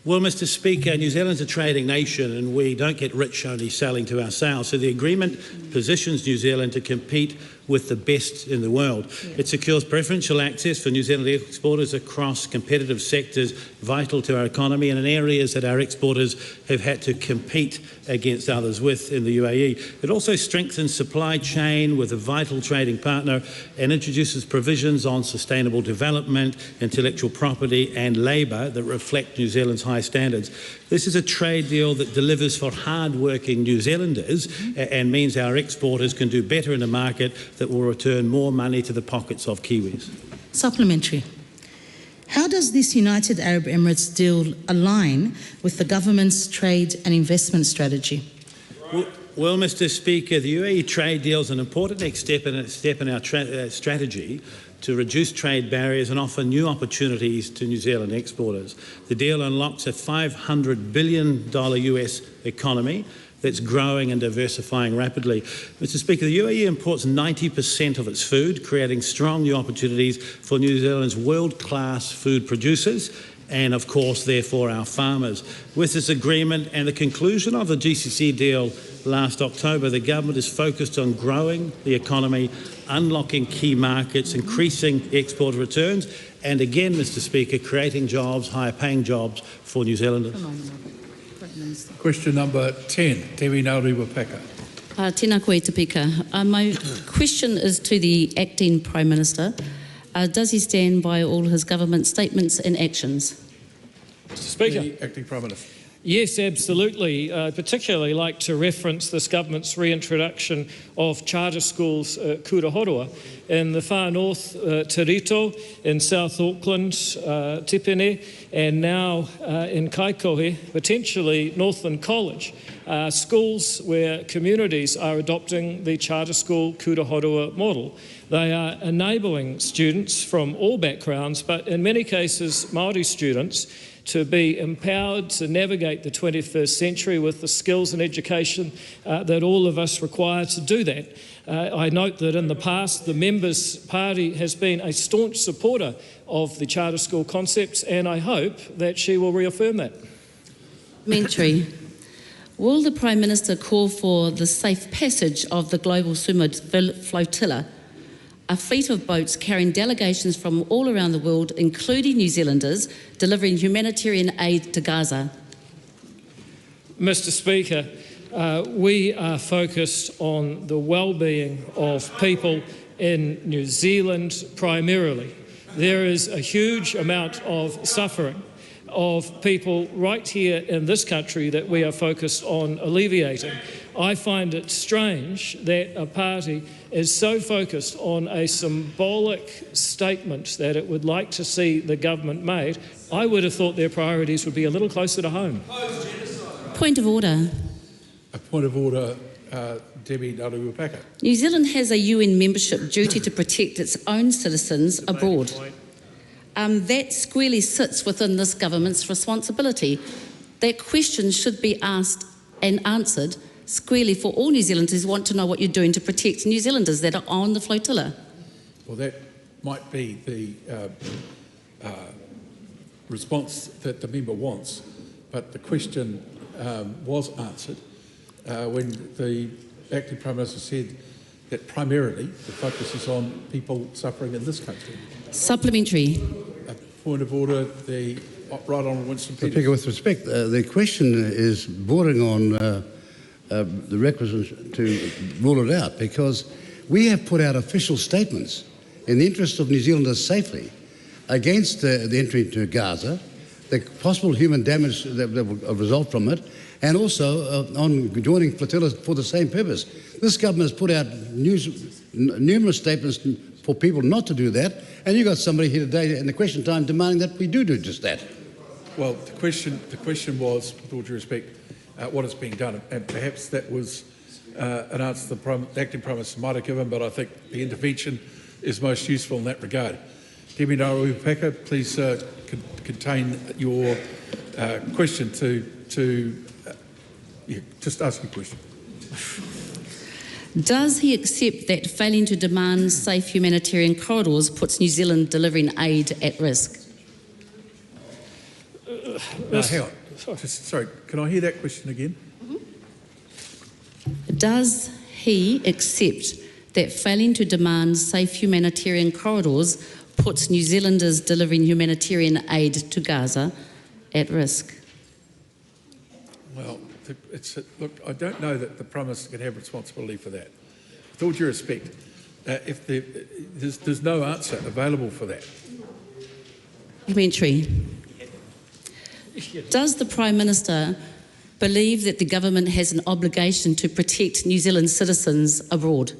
Well, Mr. Speaker, New Zealand's a trading nation and we don't get rich only selling to ourselves. So the agreement positions New Zealand to compete with the best in the world. It secures preferential access for New Zealand exporters across competitive sectors vital to our economy and in areas that our exporters have had to compete against others with in the UAE. It also strengthens supply chain with a vital trading partner and introduces provisions on sustainable development, intellectual property and labour that reflect New Zealand's high standards. This is a trade deal that delivers for hard-working New Zealanders and means our exporters can do better in a market that will return more money to the pockets of Kiwis. Supplementary. How does this United Arab Emirates deal align with the government's trade and investment strategy? Well, Mr. Speaker, the UAE trade deal is an important next step in our strategy to reduce trade barriers and offer new opportunities to New Zealand exporters. The deal unlocks a $500 billion US economy that's growing and diversifying rapidly. Mr. Speaker, the UAE imports 90% of its food, creating strong new opportunities for New Zealand's world-class food producers and, of course, therefore, our farmers. With this agreement and the conclusion of the GCC deal last October, the government is focused on growing the economy, unlocking key markets, increasing export returns, and again, Mr. Speaker, creating jobs, higher-paying jobs for New Zealanders. Question number 10, Debbie Nauru-Wapaka. Tēnā koe te pika. My question is to the acting Prime Minister. Does he stand by all his government statements and actions? Mr. Speaker. The acting Prime Minister. Yes, absolutely. I'd particularly like to reference this government's reintroduction of charter schools, Aotearoa, in the far north, Te Rito, in South Auckland, Tipene, and now in Kaikohe, potentially Northland College, schools where communities are adopting the charter school Aotearoa model. They are enabling students from all backgrounds, but in many cases Māori students, to be empowered to navigate the 21st century with the skills and education that all of us require to do that. I note that in the past the Members' Party has been a staunch supporter of the charter school concepts, and I hope that she will reaffirm that. Parliamentary. Will the Prime Minister call for the safe passage of the global swimmer flotilla, a fleet of boats carrying delegations from all around the world, including New Zealanders, delivering humanitarian aid to Gaza? Mr. Speaker, we are focused on the well-being of people in New Zealand primarily. There is a huge amount of suffering of people right here in this country that we are focused on alleviating. I find it strange that a party is so focused on a symbolic statement that it would like to see the government made. I would have thought their priorities would be a little closer to home. Point of order. A point of order, Debbie Nauru-Wapaka. New Zealand has a UN membership duty to protect its own citizens abroad. That squarely sits within this government's responsibility. That question should be asked and answered squarely for all New Zealanders who want to know what you're doing to protect New Zealanders that are on the flotilla. Well, that might be the response that the member wants, but the question was answered when the acting Prime Minister said that primarily the focus is on people suffering in this country. Supplementary. A point of order, the Right Honourable Winston Peters. Speaker, with respect, the question is bordering on the requisite to rule it out, because we have put out official statements in the interest of New Zealanders safely against the entry to Gaza, the possible human damage that will result from it, and also on joining flotillas for the same purpose. This government has put out numerous statements for people not to do that, and you've got somebody here today in the question time demanding that we do just that. Well, the question was, with all due respect, what is being done, and perhaps that was an answer the acting Prime Minister might have given, but I think the intervention is most useful in that regard. Debbie Nauru-Wapaka, please contain your question to just ask your question. Does he accept that failing to demand safe humanitarian corridors puts New Zealand delivering aid at risk? Hang on. Sorry, can I hear that question again? Does he accept that failing to demand safe humanitarian corridors puts New Zealanders delivering humanitarian aid to Gaza at risk? Well, look, I don't know that the Prime Minister can have responsibility for that. With all due respect, if there's no answer available for that. Supplementary. Does the Prime Minister believe that the government has an obligation to protect New Zealand citizens abroad?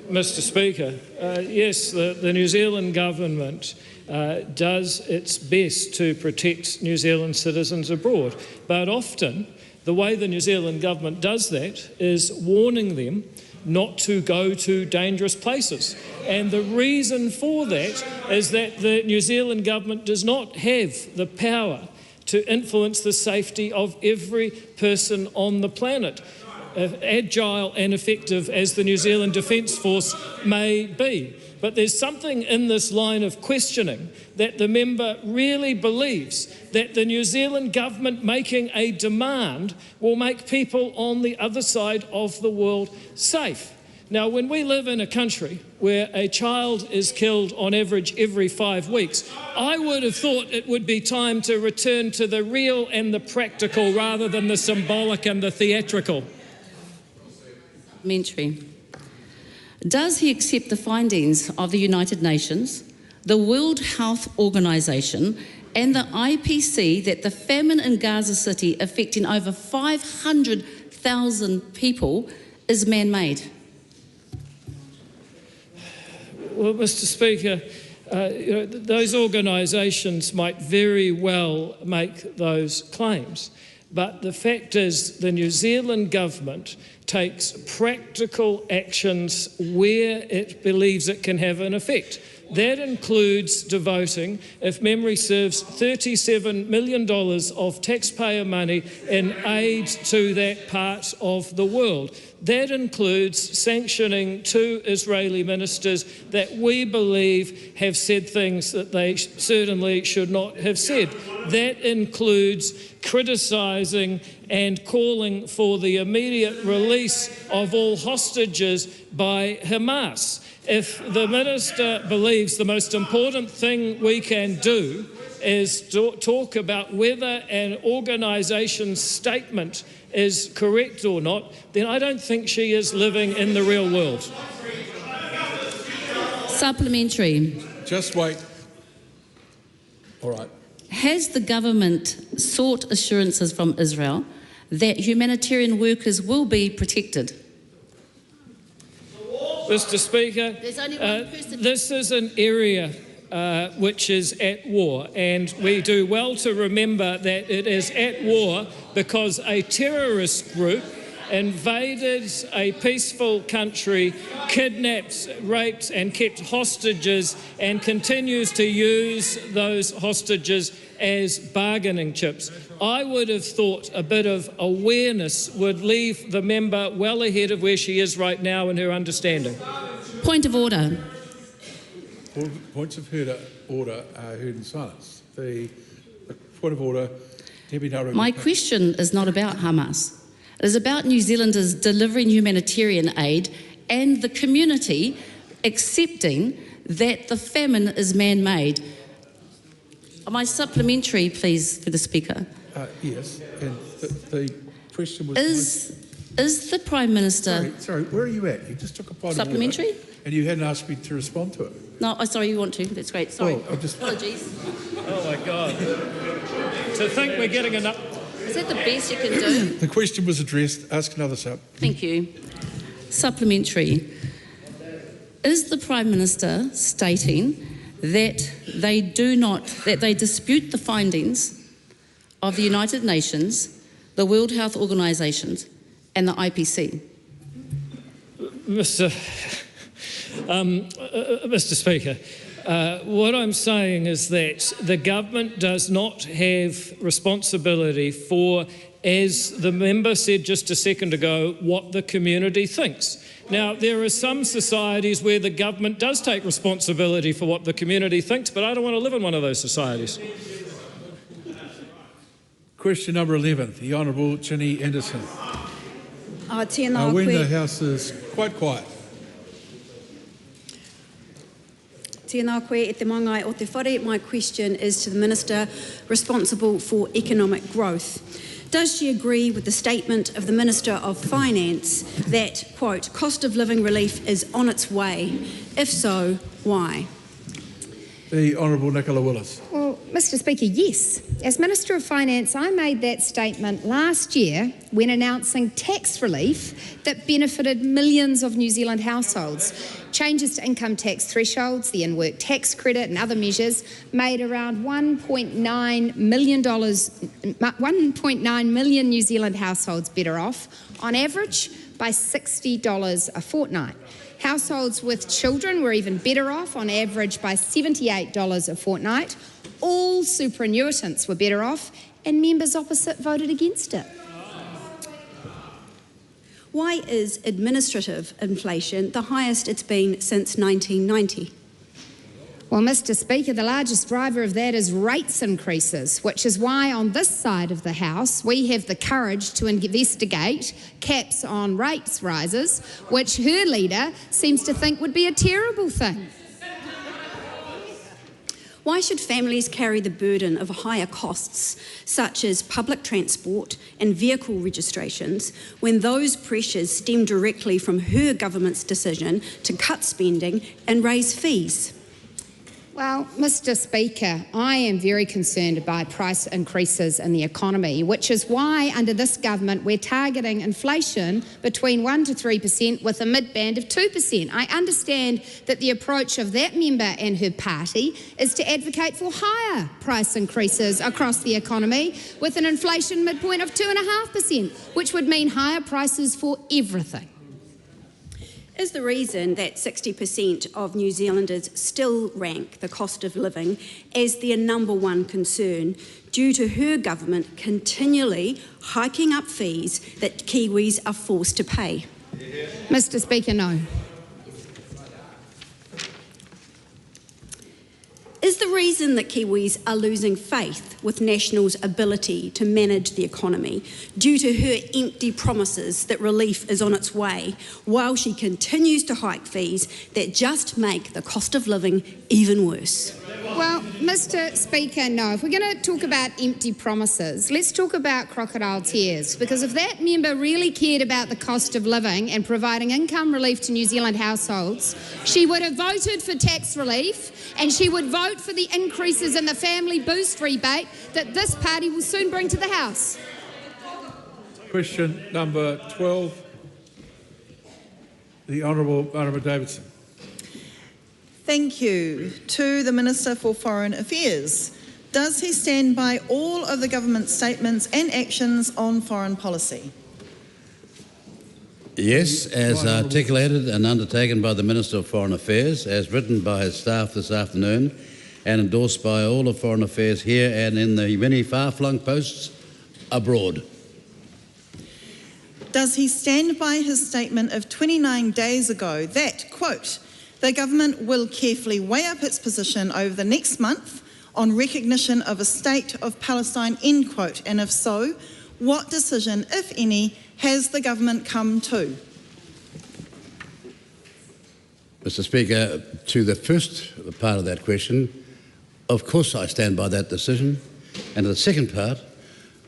Mr. Speaker, yes, the New Zealand government does its best to protect New Zealand citizens abroad, but often the way the New Zealand government does that is warning them not to go to dangerous places. And the reason for that is that the New Zealand government does not have the power to influence the safety of every person on the planet, agile and effective as the New Zealand Defence Force may be. But there's something in this line of questioning that the member really believes that the New Zealand government making a demand will make people on the other side of the world safe. Now, when we live in a country where a child is killed on average every 5 weeks, I would have thought it would be time to return to the real and the practical rather than the symbolic and the theatrical. Does he accept the findings of the United Nations, the World Health Organization and the IPC that the famine in Gaza City affecting over 500,000 people is man-made? Well, Mr. Speaker, those organisations might very well make those claims, but the fact is the New Zealand government takes practical actions where it believes it can have an effect. That includes devoting, if memory serves, $37 million of taxpayer money in aid to that part of the world. That includes sanctioning 2 Israeli ministers that we believe have said things that they certainly should not have said. That includes criticising and calling for the immediate release of all hostages by Hamas. If the minister believes the most important thing we can do is talk about whether an organisation's statement is correct or not, then I don't think she is living in the real world. Supplementary. Just wait. All right. Has the government sought assurances from Israel that humanitarian workers will be protected? Mr. Speaker, this is an area which is at war, and we do well to remember that it is at war because a terrorist group invaded a peaceful country, kidnapped, raped and kept hostages and continues to use those hostages as bargaining chips. I would have thought a bit of awareness would leave the member well ahead of where she is right now in her understanding. Point of order. All points of order are heard in silence. The point of order, Deputy Nauru. My question is not about Hamas. It is about New Zealanders delivering humanitarian aid and the community accepting that the famine is man-made. My supplementary, please, for the Speaker. Yes, and the question was... Is the Prime Minister... Sorry, where are you at? You just took a point supplementary? Of order and you hadn't asked me to respond to it. No, sorry, you want to. That's great. Sorry. Well, Apologies. Oh, my God. To think we're getting enough... Is that the best you can do? The question was addressed. Ask another sub. Thank you. Supplementary. Is the Prime Minister stating that they dispute the findings of the United Nations, the World Health Organization and the IPC? Mr. Speaker, what I'm saying is that the government does not have responsibility for, as the member said just a second ago, what the community thinks. Now, there are some societies where the government does take responsibility for what the community thinks, but I don't want to live in one of those societies. Question number 11, the Honourable Ginny Anderson. Aotearoa When the House is quite quiet. Tēnā koe e te mangai o te whare. My question is to the Minister responsible for economic growth. Does she agree with the statement of the Minister of Finance that, quote, cost of living relief is on its way? If so, why? The Honourable Nicola Willis. Well, Mr. Speaker, yes. As Minister of Finance, I made that statement last year when announcing tax relief that benefited millions of New Zealand households. Changes to income tax thresholds, the in-work tax credit and other measures made around $1.9 million New Zealand households better off, on average by $60 a fortnight. Households with children were even better off, on average by $78 a fortnight. All superannuitants were better off, and members opposite voted against it. Why is administrative inflation the highest it's been since 1990? Well, Mr. Speaker, the largest driver of that is rates increases, which is why on this side of the House we have the courage to investigate caps on rates rises, which her leader seems to think would be a terrible thing. Why should families carry the burden of higher costs, such as public transport and vehicle registrations, when those pressures stem directly from her government's decision to cut spending and raise fees? Well, Mr. Speaker, I am very concerned by price increases in the economy, which is why under this government we're targeting inflation between 1% to 3% with a mid-band of 2%. I understand that the approach of that member and her party is to advocate for higher price increases across the economy with an inflation midpoint of 2.5%, which would mean higher prices for everything. Is the reason that 60% of New Zealanders still rank the cost of living as their number one concern due to her government continually hiking up fees that Kiwis are forced to pay? Mr. Speaker, no. Is the reason that Kiwis are losing faith with National's ability to manage the economy due to her empty promises that relief is on its way, while she continues to hike fees that just make the cost of living even worse? Well, Mr. Speaker, no. If we're going to talk about empty promises, let's talk about crocodile tears, because if that member really cared about the cost of living and providing income relief to New Zealand households, she would have voted for tax relief and she would vote for the increases in the family boost rebate that this party will soon bring to the House. Question number 12, the Honourable Davidson. Thank you. To the Minister for Foreign Affairs. Does he stand by all of the government's statements and actions on foreign policy? Yes, as articulated and undertaken by the Minister of Foreign Affairs, as written by his staff this afternoon, and endorsed by all of Foreign Affairs here and in the many far-flung posts abroad. Does he stand by his statement of 29 days ago that, quote, the government will carefully weigh up its position over the next month on recognition of a state of Palestine, end quote, and if so, what decision, if any, has the government come to? Mr. Speaker, to the first part of that question, of course I stand by that decision. And to the second part,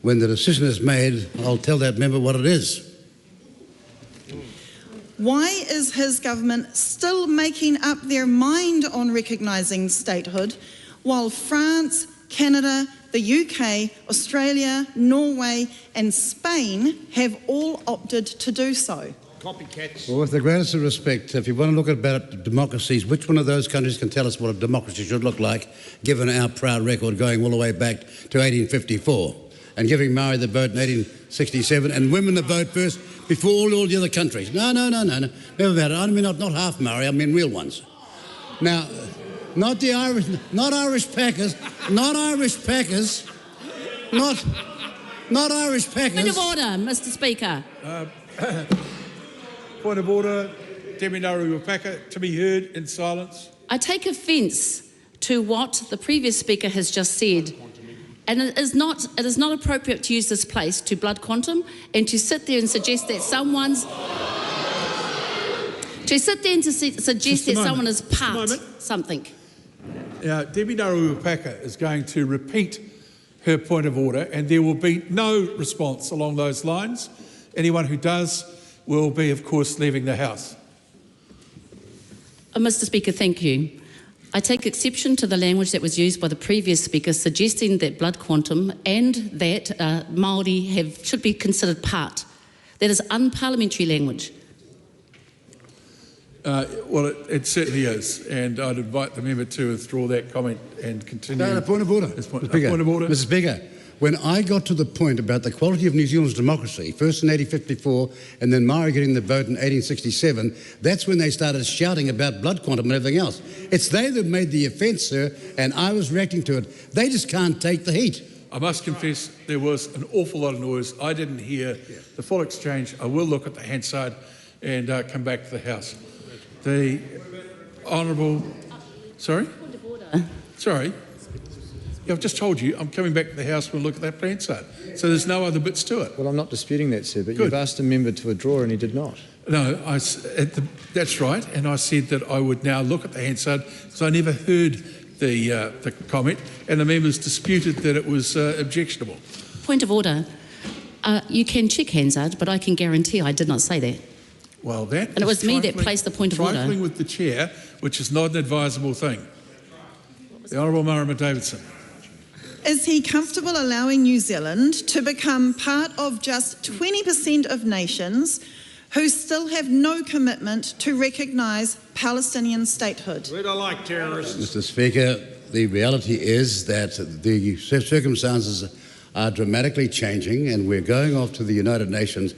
when the decision is made, I'll tell that member what it is. Why is his government still making up their mind on recognising statehood while France, Canada, the UK, Australia, Norway and Spain have all opted to do so? Copycats. Well, with the greatest of respect, if you want to look about democracies, which one of those countries can tell us what a democracy should look like, given our proud record going all the way back to 1854 and giving Maori the vote in 1867 and women the vote first before all the other countries? No. Never about it. I mean, not half Maori, I mean real ones. Now, not the Irish, not Irish Packers, not Irish Packers, not Irish Packers. Point of order, Mr. Speaker. Point of order, Debbie Naruapaka, to be heard in silence. I take offence to what the previous speaker has just said. And it is not appropriate to use this place to blood quantum and to sit there and suggest that someone is part something. Debbie Naruapaka is going to repeat her point of order and there will be no response along those lines. Anyone who does will be, of course, leaving the House. Mr. Speaker, thank you. I take exception to the language that was used by the previous speaker suggesting that blood quantum and that Māori should be considered part. That is unparliamentary language. Well, it certainly is, and I'd invite the member to withdraw that comment and continue. No, point of order. Point of order. Mr. Speaker, when I got to the point about the quality of New Zealand's democracy, first in 1854 and then Maori getting the vote in 1867, that's when they started shouting about blood quantum and everything else. It's they that made the offence, sir, and I was reacting to it. They just can't take the heat. I must confess there was an awful lot of noise. I didn't hear the full exchange. I will look at the Hansard and come back to the House. The Honourable... Sorry? Sorry? Yeah, I've just told you I'm coming back to the House. We'll look at that Hansard. So there's no other bits to it. Well, I'm not disputing that, sir, but Good. you've asked a member to withdraw and he did not. No, that's right, and I said that I would now look at the Hansard because I never heard the comment, and the members disputed that it was objectionable. Point of order. You can check Hansard, but I can guarantee I did not say that. Well, that and it was me that placed the point of order. Trifling with the chair, which is not an advisable thing. The Honourable Marama Davidson. Is he comfortable allowing New Zealand to become part of just 20% of nations who still have no commitment to recognise Palestinian statehood? We don't like terrorists. Mr. Speaker, the reality is that the circumstances are dramatically changing, and we're going off to the United Nations,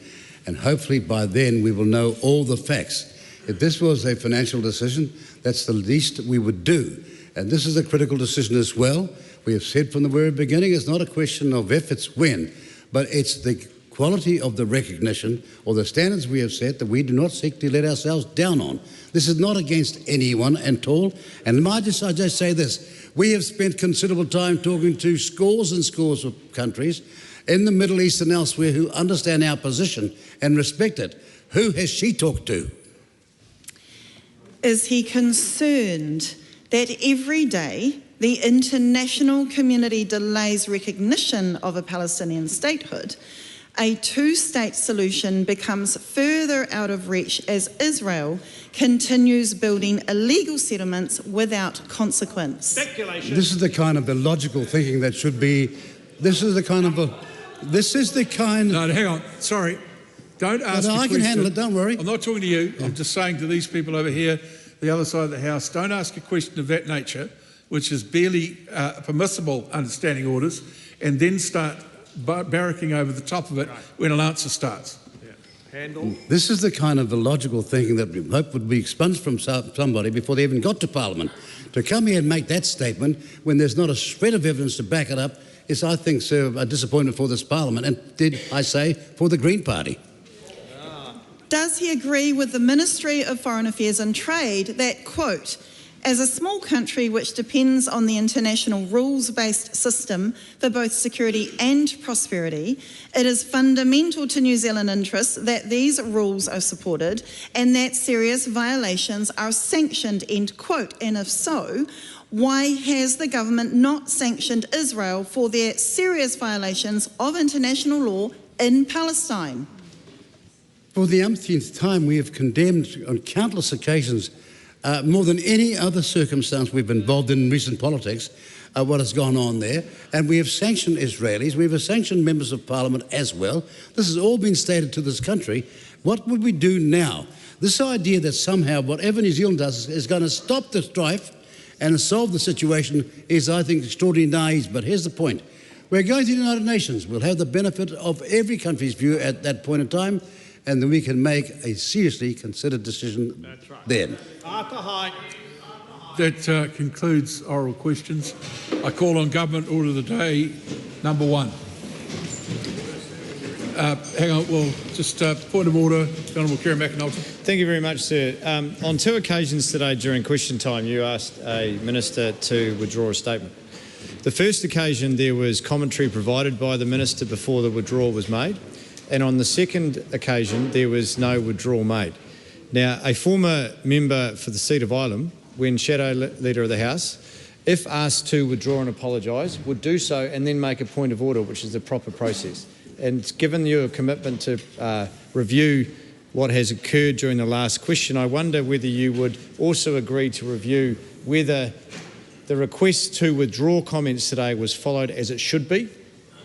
and hopefully by then we will know all the facts. If this was a financial decision, that's the least we would do. And this is a critical decision as well. We have said from the very beginning it's not a question of if, it's when, but it's the quality of the recognition or the standards we have set that we do not seek to let ourselves down on. This is not against anyone at all. And I just say this, we have spent considerable time talking to scores and scores of countries in the Middle East and elsewhere who understand our position and respect it. Who has she talked to? Is he concerned that every day the international community delays recognition of a Palestinian statehood, a two-state solution becomes further out of reach as Israel continues building illegal settlements without consequence? Speculation. This is the kind of illogical thinking that should be. This is the kind. No, hang on. Sorry. Don't ask. No, I can handle it. Don't worry. I'm not talking to you. I'm just saying to these people over here, the other side of the House, don't ask a question of that nature, which is barely permissible under standing orders, and then start barracking over the top of it when an answer starts. This is the kind of illogical thinking that we hope would be expunged from somebody before they even got to Parliament. To come here and make that statement when there's not a shred of evidence to back it up is, I think, sir, a disappointment for this Parliament and, did I say, for the Green Party. Does he agree with the Ministry of Foreign Affairs and Trade that, quote, as a small country which depends on the international rules-based system for both security and prosperity, it is fundamental to New Zealand interests that these rules are supported and that serious violations are sanctioned, end quote, and if so, why has the government not sanctioned Israel for their serious violations of international law in Palestine? For the umpteenth time, we have condemned on countless occasions, more than any other circumstance we've been involved in recent politics, what has gone on there. And we have sanctioned Israelis. We have sanctioned members of Parliament as well. This has all been stated to this country. What would we do now? This idea that somehow whatever New Zealand does is going to stop the strife and solve the situation is, I think, extraordinarily naive. But here's the point. We're going to the United Nations. We'll have the benefit of every country's view at that point in time, and then we can make a seriously considered decision then. That concludes oral questions. I call on Government Order of the Day, number 1. Hang on, well, just point of order, the Honourable Kerry McAnulty. Thank you very much, sir. On 2 occasions today during question time, you asked a minister to withdraw a statement. The first occasion, there was commentary provided by the minister before the withdrawal was made. And on the second occasion, there was no withdrawal made. Now, a former member for the seat of Ilam, when Shadow Leader of the House, if asked to withdraw and apologise, would do so and then make a point of order, which is the proper process. And given your commitment to review what has occurred during the last question, I wonder whether you would also agree to review whether the request to withdraw comments today was followed as it should be.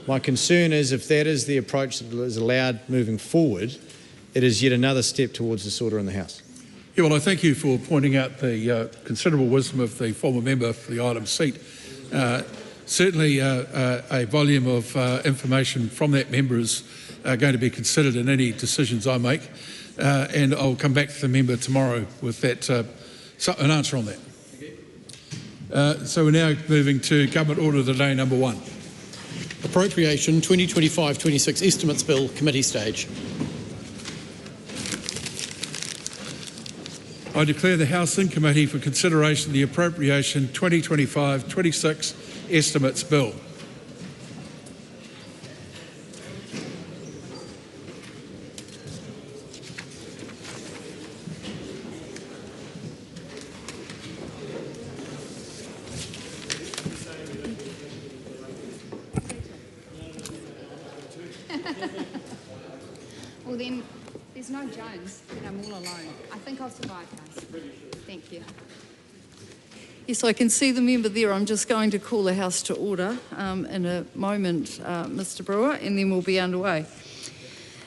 My concern is if that is the approach that is allowed moving forward, it is yet another step towards disorder in the House. Yeah, well, I thank you for pointing out the considerable wisdom of the former member for the Ilam seat. Certainly a volume of information from that member is going to be considered in any decisions I make, and I'll come back to the member tomorrow with that, an answer on that. So we're now moving to Government Order of the Day number 1. Appropriation 2025-26 Estimates Bill Committee stage. I declare the House in committee for consideration the Appropriation 2025-26 Estimates Bill. Well then, there's no Jones, and I'm all alone. I think I'll survive, guys. Thank you. Yes, I can see the member there. I'm just going to call the House to order in a moment, Mr Brewer, and then we'll be underway.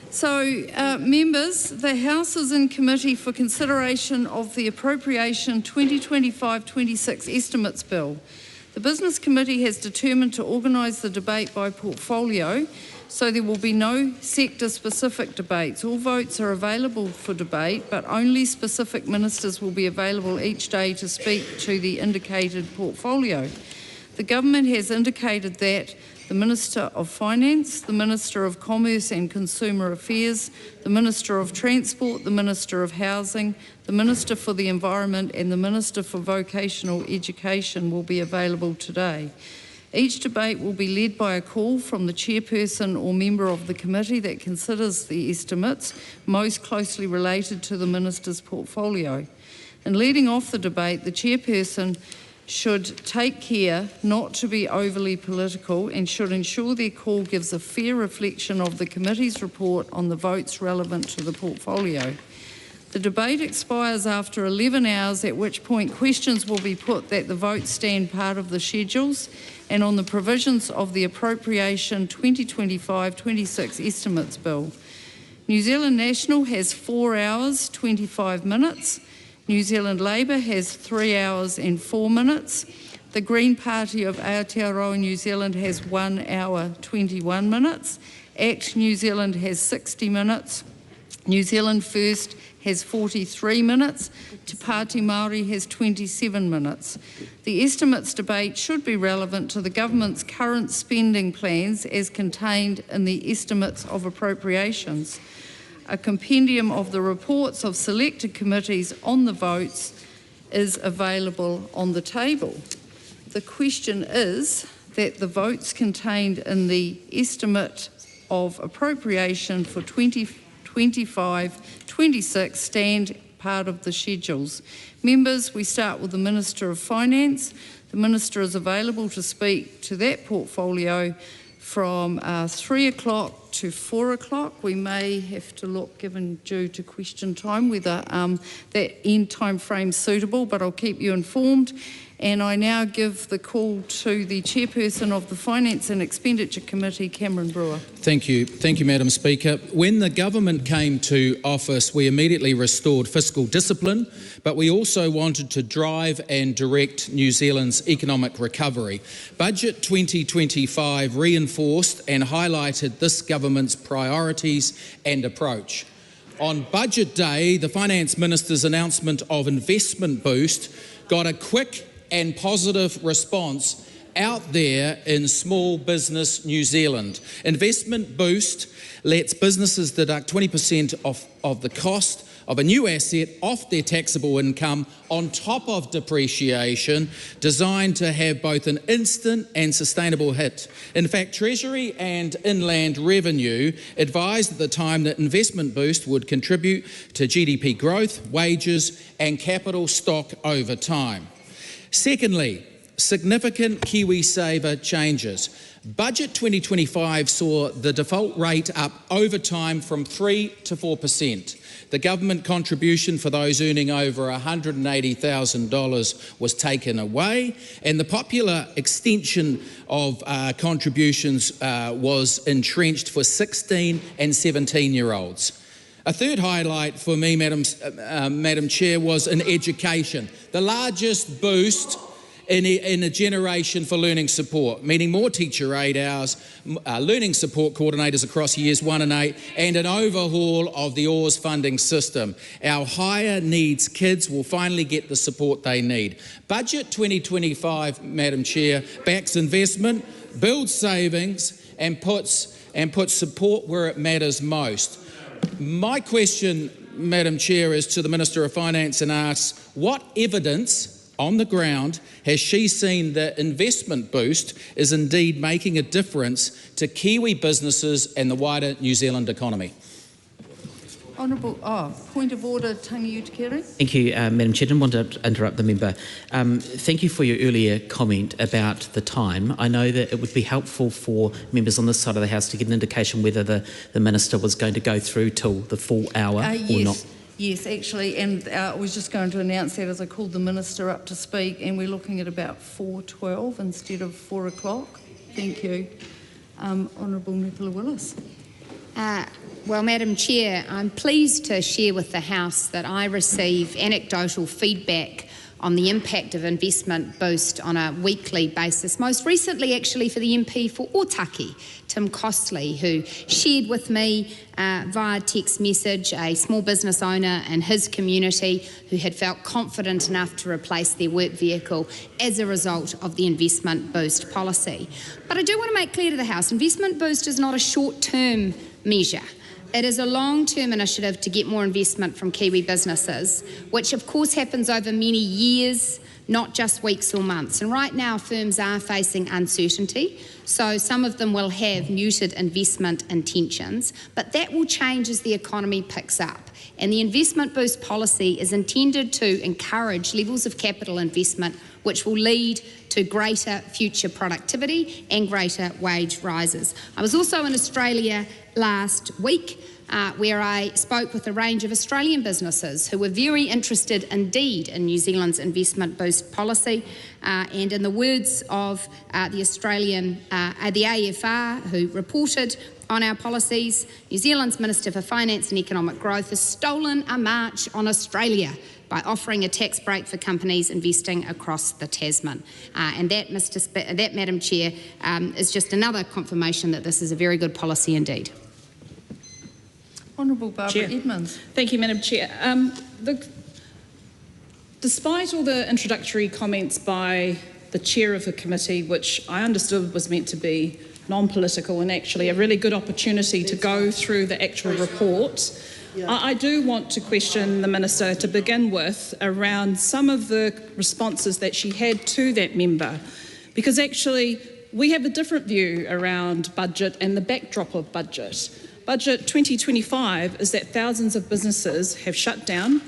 So, members, the House is in committee for consideration of the Appropriation 2025-26 Estimates Bill. The Business Committee has determined to organise the debate by portfolio, so there will be no sector-specific debates. All votes are available for debate, but only specific ministers will be available each day to speak to the indicated portfolio. The Government has indicated that the Minister of Finance, the Minister of Commerce and Consumer Affairs, the Minister of Transport, the Minister of Housing, the Minister for the Environment and the Minister for Vocational Education will be available today. Each debate will be led by a call from the chairperson or member of the committee that considers the estimates most closely related to the minister's portfolio. In leading off the debate, the chairperson should take care not to be overly political and should ensure their call gives a fair reflection of the committee's report on the votes relevant to the portfolio. The debate expires after 11 hours, at which point questions will be put that the votes stand part of the schedules and on the provisions of the Appropriation 2025-26 Estimates Bill. New Zealand National has 4 hours, 25 minutes. New Zealand Labour has 3 hours and 4 minutes. The Green Party of Aotearoa New Zealand has 1 hour, 21 minutes. ACT New Zealand has 60 minutes. New Zealand First has 43 minutes. Te Pāti Māori has 27 minutes. The estimates debate should be relevant to the government's current spending plans as contained in the estimates of appropriations. A compendium of the reports of selected committees on the votes is available on the table. The question is that the votes contained in the estimate of appropriation for 2025-26 stand part of the schedules. Members, we start with the Minister of Finance. The Minister is available to speak to that portfolio from 3 o'clock to 4 o'clock. We may have to look, given due to question time, whether that end time frame is suitable, but I'll keep you informed. And I now give the call to the Chairperson of the Finance and Expenditure Committee, Cameron Brewer. Thank you, Madam Speaker. When the government came to office, we immediately restored fiscal discipline, but we also wanted to drive and direct New Zealand's economic recovery. Budget 2025 reinforced and highlighted this government's priorities and approach. On Budget Day, the Finance Minister's announcement of Investment Boost got a quick and positive response out there in small business New Zealand. Investment Boost lets businesses deduct 20% of the cost of a new asset off their taxable income on top of depreciation, designed to have both an instant and sustainable hit. In fact, Treasury and Inland Revenue advised at the time that Investment Boost would contribute to GDP growth, wages and capital stock over time. Secondly, significant KiwiSaver changes. Budget 2025 saw the default rate up over time from 3 to 4%. The government contribution for those earning over $180,000 was taken away, and the popular extension of contributions was entrenched for 16 and 17-year-olds. A third highlight for me, Madam Chair, was in education. The largest boost in a generation for learning support, meaning more teacher aid hours, learning support coordinators across years 1 and 8, and an overhaul of the OARS funding system. Our higher needs kids will finally get the support they need. Budget 2025, Madam Chair, backs investment, builds savings, and puts support where it matters most. My question, Madam Chair, is to the Minister of Finance and asks, what evidence on the ground has she seen that investment boost is indeed making a difference to Kiwi businesses and the wider New Zealand economy? Honourable, point of order, Tangi Aotearoa. Thank you, Madam Chair. I didn't want to interrupt the member. Thank you for your earlier comment about the time. I know that it would be helpful for members on this side of the House to get an indication whether the Minister was going to go through till the full hour or not. Yes, actually, and I was just going to announce that as I called the Minister up to speak, and we're looking at about 4:12 instead of 4 o'clock. Thank you. Honourable Nicola Willis. Well, Madam Chair, I'm pleased to share with the House that I receive anecdotal feedback on the impact of investment boost on a weekly basis, most recently actually for the MP for Otaki, Tim Costley, who shared with me via text message a small business owner in his community who had felt confident enough to replace their work vehicle as a result of the investment boost policy. But I do want to make clear to the House, investment boost is not a short-term measure. It is a long-term initiative to get more investment from Kiwi businesses, which of course happens over many years, not just weeks or months. And right now firms are facing uncertainty, so some of them will have muted investment intentions, but that will change as the economy picks up. And the investment boost policy is intended to encourage levels of capital investment which will lead to greater future productivity and greater wage rises. I was also in Australia last week where I spoke with a range of Australian businesses who were very interested indeed in New Zealand's investment boost policy, and in the words of the AFR, who reported on our policies, New Zealand's Minister for Finance and Economic Growth has stolen a march on Australia by offering a tax break for companies investing across the Tasman. And that, Madam Chair, is just another confirmation that this is a very good policy indeed. Honourable Barbara Edmonds. Thank you, Madam Chair. Despite all the introductory comments by the chair of the committee, which I understood was meant to be non-political and actually a really good opportunity to go through the actual report, I do want to question the Minister to begin with around some of the responses that she had to that member, because actually we have a different view around budget and the backdrop of budget. Budget 2025 is that thousands of businesses have shut down,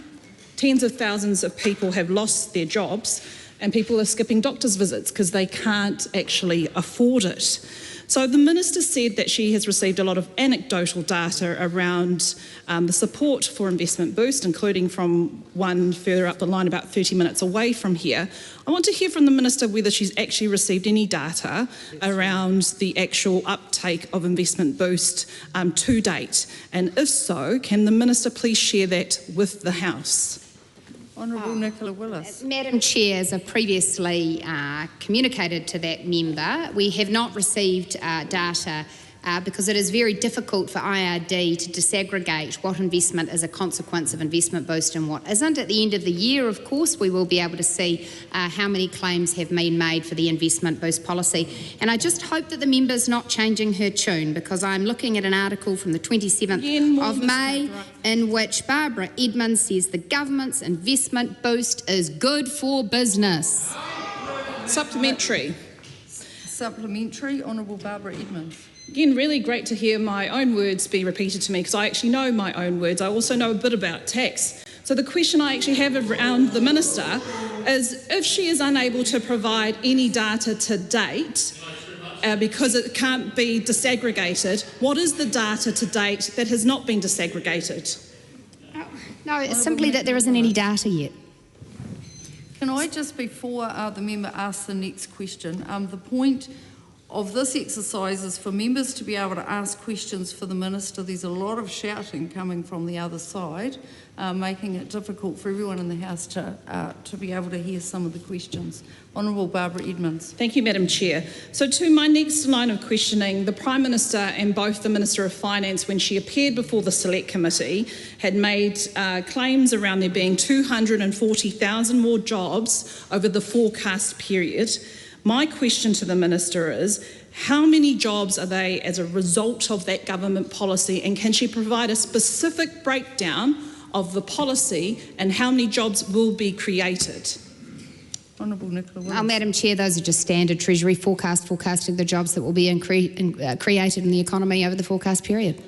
tens of thousands of people have lost their jobs, and people are skipping doctor's visits because they can't actually afford it. So the Minister said that she has received a lot of anecdotal data around the support for investment boost, including from one further up the line about 30 minutes away from here. I want to hear from the Minister whether she's actually received any data around the actual uptake of investment boost to date. And if so, can the Minister please share that with the House? Honourable Nicola Willis. Madam Chair, as I previously communicated to that member, we have not received data because it is very difficult for IRD to disaggregate what investment is a consequence of investment boost and what isn't. At the end of the year, of course, we will be able to see how many claims have been made for the investment boost policy. And I just hope that the member's not changing her tune, because I'm looking at an article from the 27th of May in which Barbara Edmonds says the government's investment boost is good for business. Supplementary. Supplementary. Honourable Barbara Edmonds. Again, really great to hear my own words be repeated to me, because I actually know my own words. I also know a bit about tax. So the question I actually have around the Minister is, if she is unable to provide any data to date, because it can't be disaggregated, what is the data to date that has not been disaggregated? No, it's simply that there isn't any data yet. Can I just, before the member asks the next question, the point of this exercise is for members to be able to ask questions for the Minister. There's a lot of shouting coming from the other side, making it difficult for everyone in the House to be able to hear some of the questions. Honourable Barbara Edmonds. Thank you, Madam Chair. So to my next line of questioning, the Prime Minister and both the Minister of Finance, when she appeared before the Select Committee, had made claims around there being 240,000 more jobs over the forecast period. My question to the Minister is, how many jobs are they as a result of that government policy, and can she provide a specific breakdown of the policy and how many jobs will be created? Honourable Nicola Williams. Madam Chair, those are just standard Treasury forecasting the jobs that will be created in the economy over the forecast period.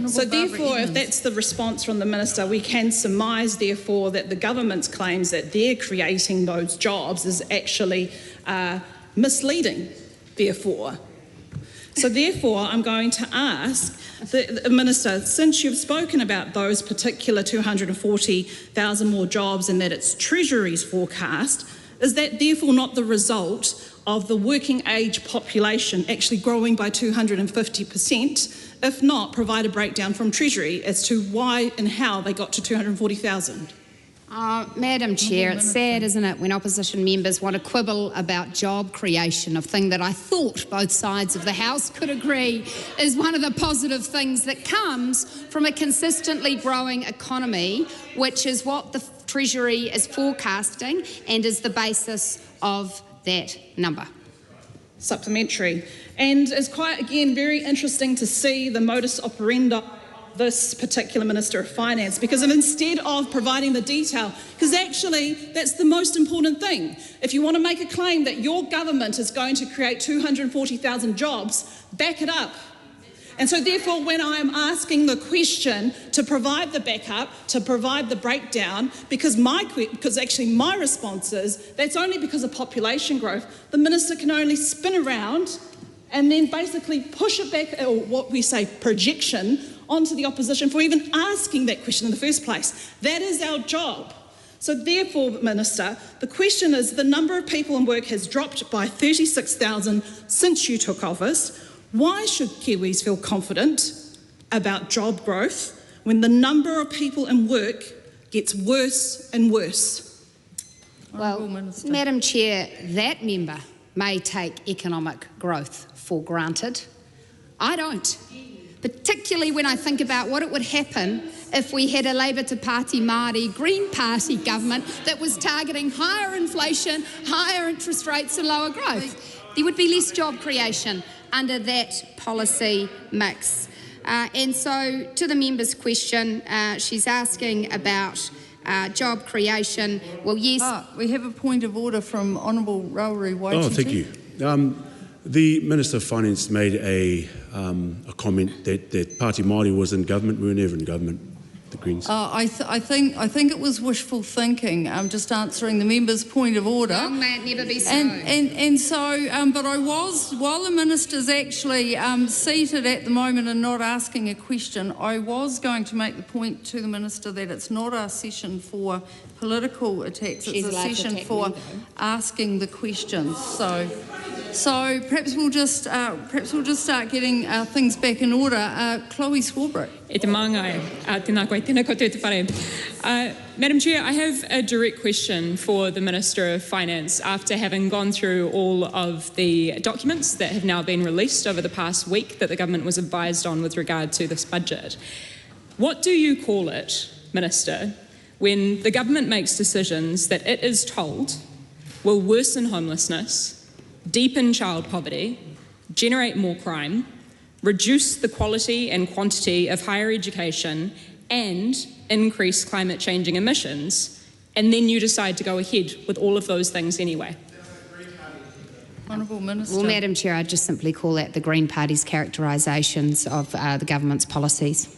So therefore, if that's the response from the Minister, we can surmise, therefore, that the government's claims that they're creating those jobs is actually misleading, therefore. So therefore, I'm going to ask the Minister, since you've spoken about those particular 240,000 more jobs and that it's Treasury's forecast, is that therefore not the result of the working age population actually growing by 250%? If not, provide a breakdown from Treasury as to why and how they got to 240,000. Madam Chair, it's sad, isn't it, when opposition members want to quibble about job creation, a thing that I thought both sides of the House could agree is one of the positive things that comes from a consistently growing economy, which is what the Treasury is forecasting and is the basis of that number. Supplementary. And it's quite, again, very interesting to see the modus operandi this particular Minister of Finance, because instead of providing the detail, because actually that's the most important thing. If you want to make a claim that your government is going to create 240,000 jobs, back it up. And so therefore, when I am asking the question to provide the backup, to provide the breakdown, because actually my response is that's only because of population growth, the Minister can only spin around and then basically push it back, or what we say projection, onto the opposition for even asking that question in the first place. That is our job. So therefore, Minister, the question is, the number of people in work has dropped by 36,000 since you took office. Why should Kiwis feel confident about job growth when the number of people in work gets worse and worse? Well, Madam Chair, that member may take economic growth for granted. I don't. Particularly when I think about what it would happen if we had a Labour Te Pāti Māori Green Party government that was targeting higher inflation, higher interest rates and lower growth. There would be less job creation under that policy mix. And so to the member's question, she's asking about job creation. Well, yes. We have a point of order from Honourable Rauri Waititi. Oh, thank you. The Minister of Finance made a comment that Pāti Māori was in government. We were never in government, the Greens. I think it was wishful thinking. I'm just answering the member's point of order. Long may it never be so. And so, but I was, while the minister's actually seated at the moment and not asking a question, I was going to make the point to the minister that it's not a session for political attacks. It's a session for asking the questions. So perhaps we'll just start getting things back in order. Chloe Swarbrick. Madam Chair, I have a direct question for the Minister of Finance after having gone through all of the documents that have now been released over the past week that the government was advised on with regard to this budget. What do you call it, Minister, when the government makes decisions that it is told will worsen homelessness, deepen child poverty, generate more crime, reduce the quality and quantity of higher education, and increase climate changing emissions, and then you decide to go ahead with all of those things anyway? Honourable Minister. Well, Madam Chair, I'd just simply call that the Green Party's characterisations of the government's policies.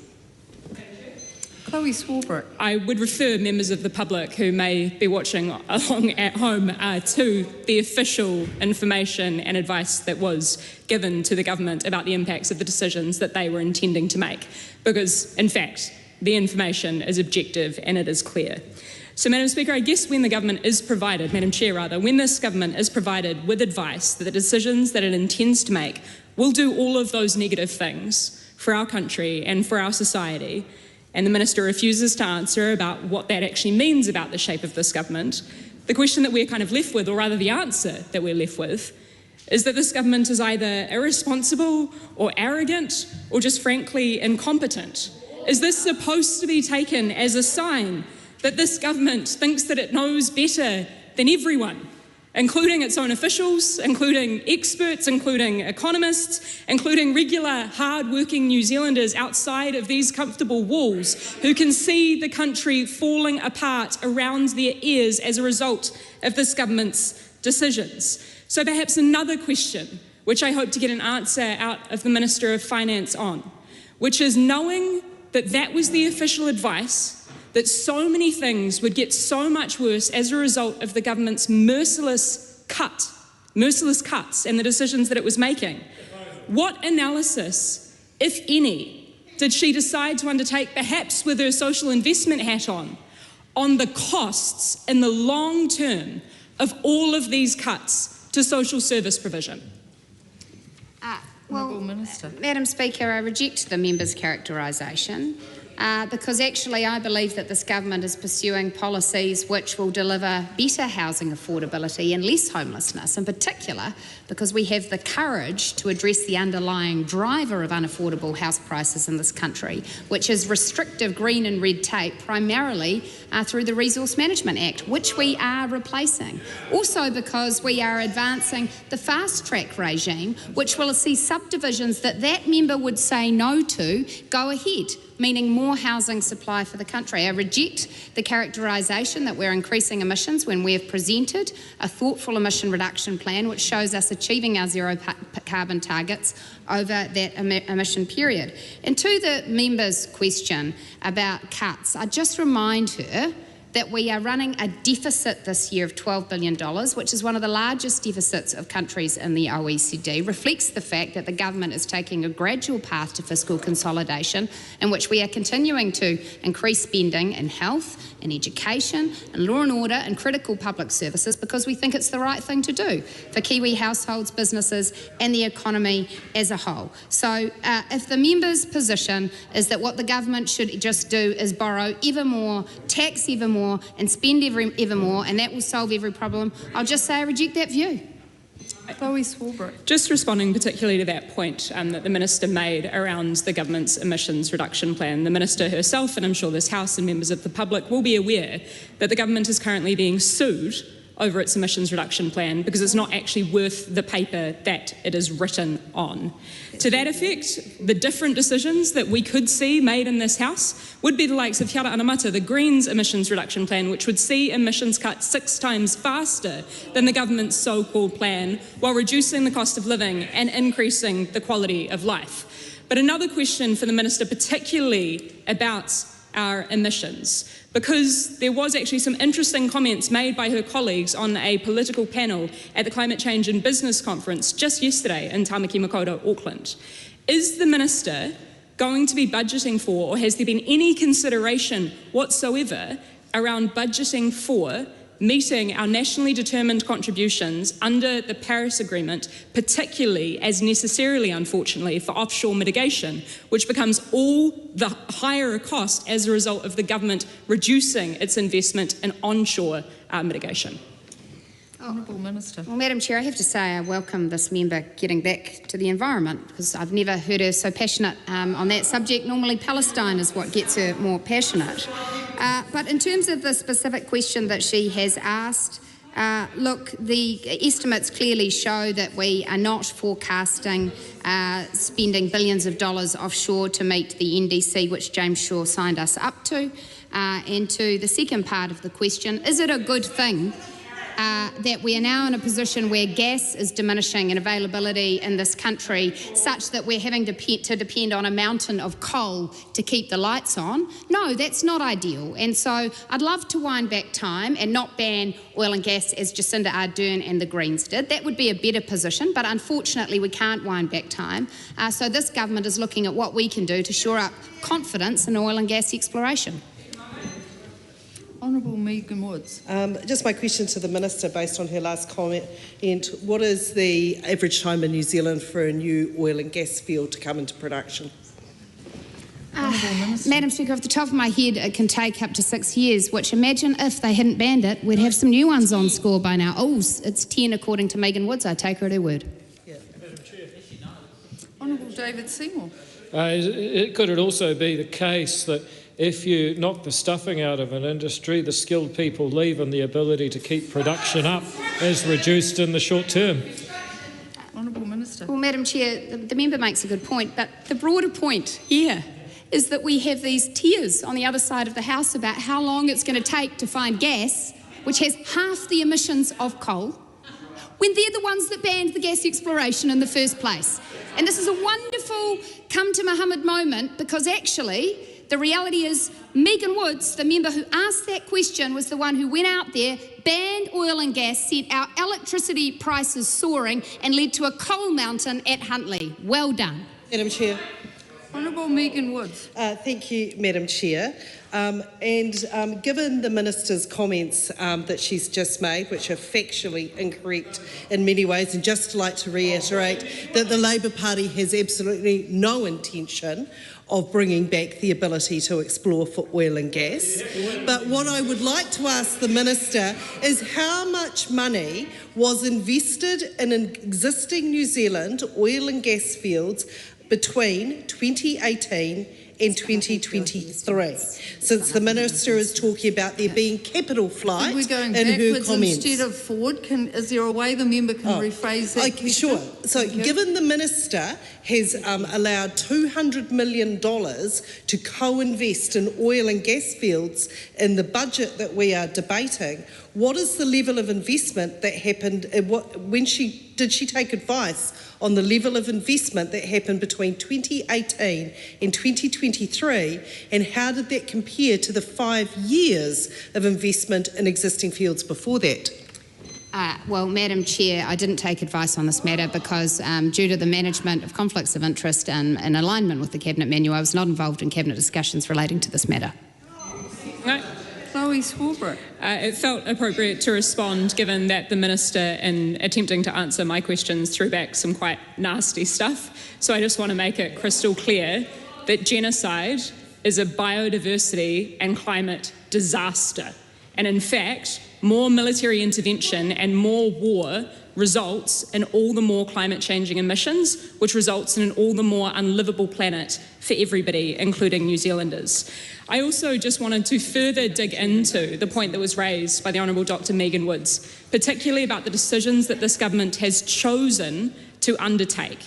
Chloe Swarbrick. I would refer members of the public who may be watching along at home to the official information and advice that was given to the government about the impacts of the decisions that they were intending to make, because, in fact, the information is objective and it is clear. So, Madam Speaker, I guess when the government is provided, Madam Chair rather, when this government is provided with advice that the decisions that it intends to make will do all of those negative things for our country and for our society, and the Minister refuses to answer about what that actually means about the shape of this government, the question that we're kind of left with, or rather the answer that we're left with, is that this government is either irresponsible or arrogant or just frankly incompetent. Is this supposed to be taken as a sign that this government thinks that it knows better than everyone? including its own officials, including experts, including economists, including regular, hard-working New Zealanders outside of these comfortable walls who can see the country falling apart around their ears as a result of this government's decisions. So perhaps another question, which I hope to get an answer out of the Minister of Finance on, which is, knowing that that was the official advice, that so many things would get so much worse as a result of the government's merciless cuts and the decisions that it was making. What analysis, if any, did she decide to undertake, perhaps with her social investment hat on the costs in the long term of all of these cuts to social service provision? Madam Speaker, I reject the member's characterisation. Because actually I believe that this government is pursuing policies which will deliver better housing affordability and less homelessness, in particular because we have the courage to address the underlying driver of unaffordable house prices in this country, which is restrictive green and red tape, primarily through the Resource Management Act, which we are replacing. Also because we are advancing the fast-track regime, which will see subdivisions that member would say no to go ahead, meaning more housing supply for the country. I reject the characterisation that we're increasing emissions when we have presented a thoughtful emission reduction plan which shows us achieving our zero carbon targets over that emission period. And to the member's question about cuts, I just remind her that we are running a deficit this year of $12 billion, which is one of the largest deficits of countries in the OECD, reflects the fact that the government is taking a gradual path to fiscal consolidation in which we are continuing to increase spending in health, in education, in law and order, and critical public services because we think it's the right thing to do for Kiwi households, businesses and the economy as a whole. So if the member's position is that what the government should just do is borrow ever more, tax ever more, and spend ever more, and that will solve every problem, I'll just say I reject that view. Just responding particularly to that point that the Minister made around the government's emissions reduction plan. The Minister herself, and I'm sure this House and members of the public will be aware that the government is currently being sued over its emissions reduction plan because it's not actually worth the paper that it is written on. To that effect, the different decisions that we could see made in this House would be the likes of Te Ara Anamata, the Greens emissions reduction plan, which would see emissions cut 6 times faster than the government's so-called plan, while reducing the cost of living and increasing the quality of life. But another question for the Minister, particularly about our emissions, because there was actually some interesting comments made by her colleagues on a political panel at the Climate Change and Business Conference just yesterday in Tamaki Makaurau, Auckland. Is the Minister going to be budgeting for, or has there been any consideration whatsoever around budgeting for meeting our nationally determined contributions under the Paris Agreement, particularly as necessarily, unfortunately, for offshore mitigation, which becomes all the higher a cost as a result of the government reducing its investment in onshore mitigation? Honourable Minister. Well, Madam Chair, I have to say I welcome this member getting back to the environment because I've never heard her so passionate on that subject. Normally Palestine is what gets her more passionate. But in terms of the specific question that she has asked, look, the estimates clearly show that we are not forecasting spending billions of dollars offshore to meet the NDC, which James Shaw signed us up to. And to the second part of the question, is it a good thing that we are now in a position where gas is diminishing in availability in this country such that we're having to depend on a mountain of coal to keep the lights on? No, that's not ideal. And so I'd love to wind back time and not ban oil and gas as Jacinda Ardern and the Greens did. That would be a better position, but unfortunately we can't wind back time. So this government is looking at what we can do to shore up confidence in oil and gas exploration. Honourable Megan Woods. Just my question to the Minister based on her last comment. And what is the average time in New Zealand for a new oil and gas field to come into production? Madam Speaker, off the top of my head, it can take up to 6 years, which imagine if they hadn't banned it, we'd have some new ones on score by now. Oh, it's 10 according to Megan Woods. I take her at her word. Yeah. Honourable David Seymour. Could it also be the case that if you knock the stuffing out of an industry, the skilled people leave and the ability to keep production up is reduced in the short term. Honourable Minister. Well, Madam Chair, the member makes a good point, but the broader point here is that we have these tiers on the other side of the House about how long it's going to take to find gas, which has half the emissions of coal, when they're the ones that banned the gas exploration in the first place. And this is a wonderful come to Muhammad moment, because actually the reality is Megan Woods, the member who asked that question, was the one who went out there, banned oil and gas, sent our electricity prices soaring and led to a coal mountain at Huntly. Well done. Madam Chair. Honourable Megan Woods. Thank you, Madam Chair. Given the Minister's comments that she's just made, which are factually incorrect in many ways, and just like to reiterate that the Labor Party has absolutely no intention of bringing back the ability to explore for oil and gas. But what I would like to ask the Minister is how much money was invested in existing New Zealand oil and gas fields between 2018 and 2023, since the Minister is talking about there being capital flight We're going in her backwards comments. instead of forward. Is there a way the member can rephrase that question? Sure. So given the Minister has allowed $200 million to co-invest in oil and gas fields in the budget that we are debating, what is the level of investment that happened, did she take advice on the level of investment that happened between 2018 and 2023, and how did that compare to the 5 years of investment in existing fields before that? Well, Madam Chair, I didn't take advice on this matter because due to the management of conflicts of interest and in alignment with the Cabinet Manual, I was not involved in Cabinet discussions relating to this matter. No. Chloe Swarbrick. It felt appropriate to respond, given that the Minister, in attempting to answer my questions, threw back some quite nasty stuff. So I just want to make it crystal clear that genocide is a biodiversity and climate disaster. And in fact, more military intervention and more war results in all the more climate-changing emissions, which results in an all the more unlivable planet for everybody, including New Zealanders. I also just wanted to further dig into the point that was raised by the Honourable Dr. Megan Woods, particularly about the decisions that this government has chosen to undertake.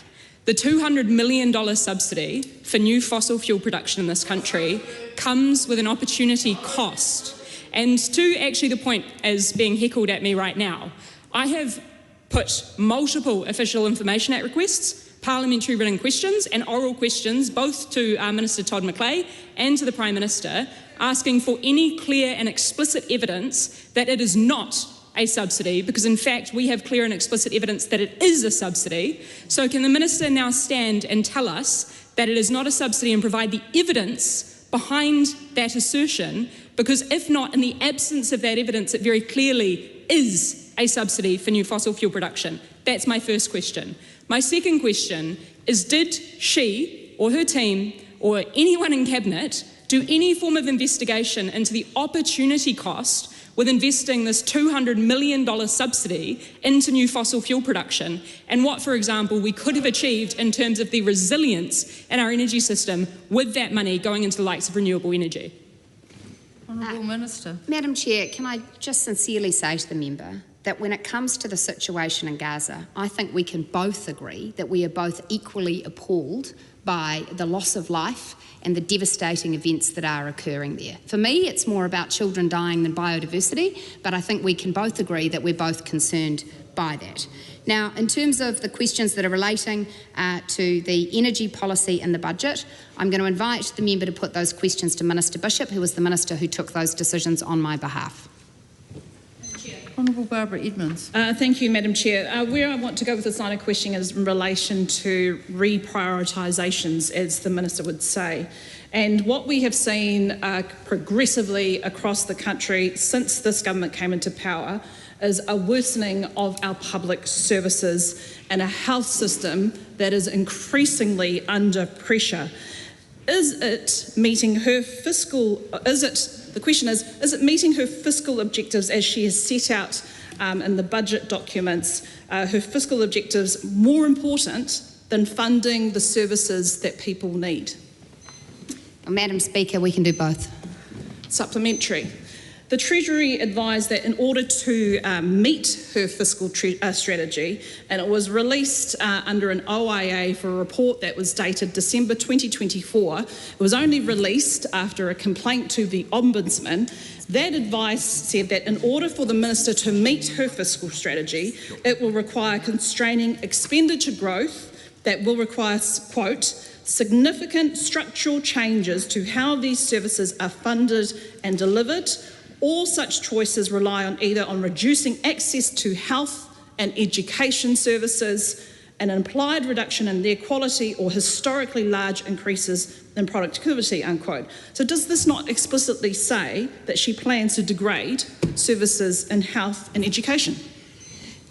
The $200 million subsidy for new fossil fuel production in this country comes with an opportunity cost. And to actually the point as being heckled at me right now, I have put multiple Official Information Act requests, parliamentary written questions and oral questions, both to Minister Todd McClay and to the Prime Minister, asking for any clear and explicit evidence that it is not a subsidy, because in fact we have clear and explicit evidence that it is a subsidy. So can the Minister now stand and tell us that it is not a subsidy and provide the evidence behind that assertion? Because if not, in the absence of that evidence, it very clearly is a subsidy for new fossil fuel production. That's my first question. My second question is, did she or her team or anyone in Cabinet do any form of investigation into the opportunity cost with investing this $200 million subsidy into new fossil fuel production, and what, for example, we could have achieved in terms of the resilience in our energy system with that money going into the likes of renewable energy? Honourable Minister. Madam Chair, can I just sincerely say to the member that when it comes to the situation in Gaza, I think we can both agree that we are both equally appalled by the loss of life and the devastating events that are occurring there. For me, it's more about children dying than biodiversity, but I think we can both agree that we're both concerned by that. Now, in terms of the questions that are relating to the energy policy and the budget, I'm going to invite the member to put those questions to Minister Bishop, who was the Minister who took those decisions on my behalf. Honourable Barbara Edmonds. Thank you, Madam Chair. Where I want to go with this line of questioning is in relation to reprioritisations, as the Minister would say. And what we have seen progressively across the country since this government came into power is a worsening of our public services and a health system that is increasingly under pressure. Is it meeting her fiscal, the question is it meeting her fiscal objectives as she has set out in the budget documents, her fiscal objectives more important than funding the services that people need? Madam Speaker, we can do both. Supplementary. The Treasury advised that in order to meet her fiscal strategy, and it was released under an OIA for a report that was dated December 2024, it was only released after a complaint to the Ombudsman. That advice said that in order for the Minister to meet her fiscal strategy, it will require constraining expenditure growth that will require, quote, significant structural changes to how these services are funded and delivered. All such choices rely on either on reducing access to health and education services, an implied reduction in their quality, or historically large increases in productivity, unquote. So does this not explicitly say that she plans to degrade services in health and education?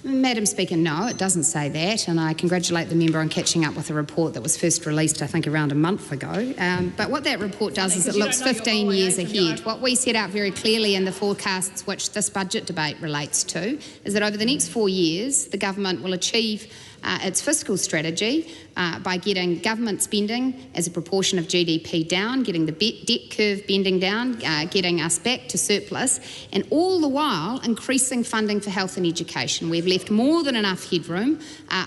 Madam Speaker, no, it doesn't say that, and I congratulate the member on catching up with a report that was first released, I think, around a month ago. But what that report does is it looks 15 years ahead. What we set out very clearly in the forecasts, which this budget debate relates to, is that over the next 4 years, the government will achieve its fiscal strategy by getting government spending as a proportion of GDP down, getting the debt curve bending down, getting us back to surplus, and all the while increasing funding for health and education. We've left more than enough headroom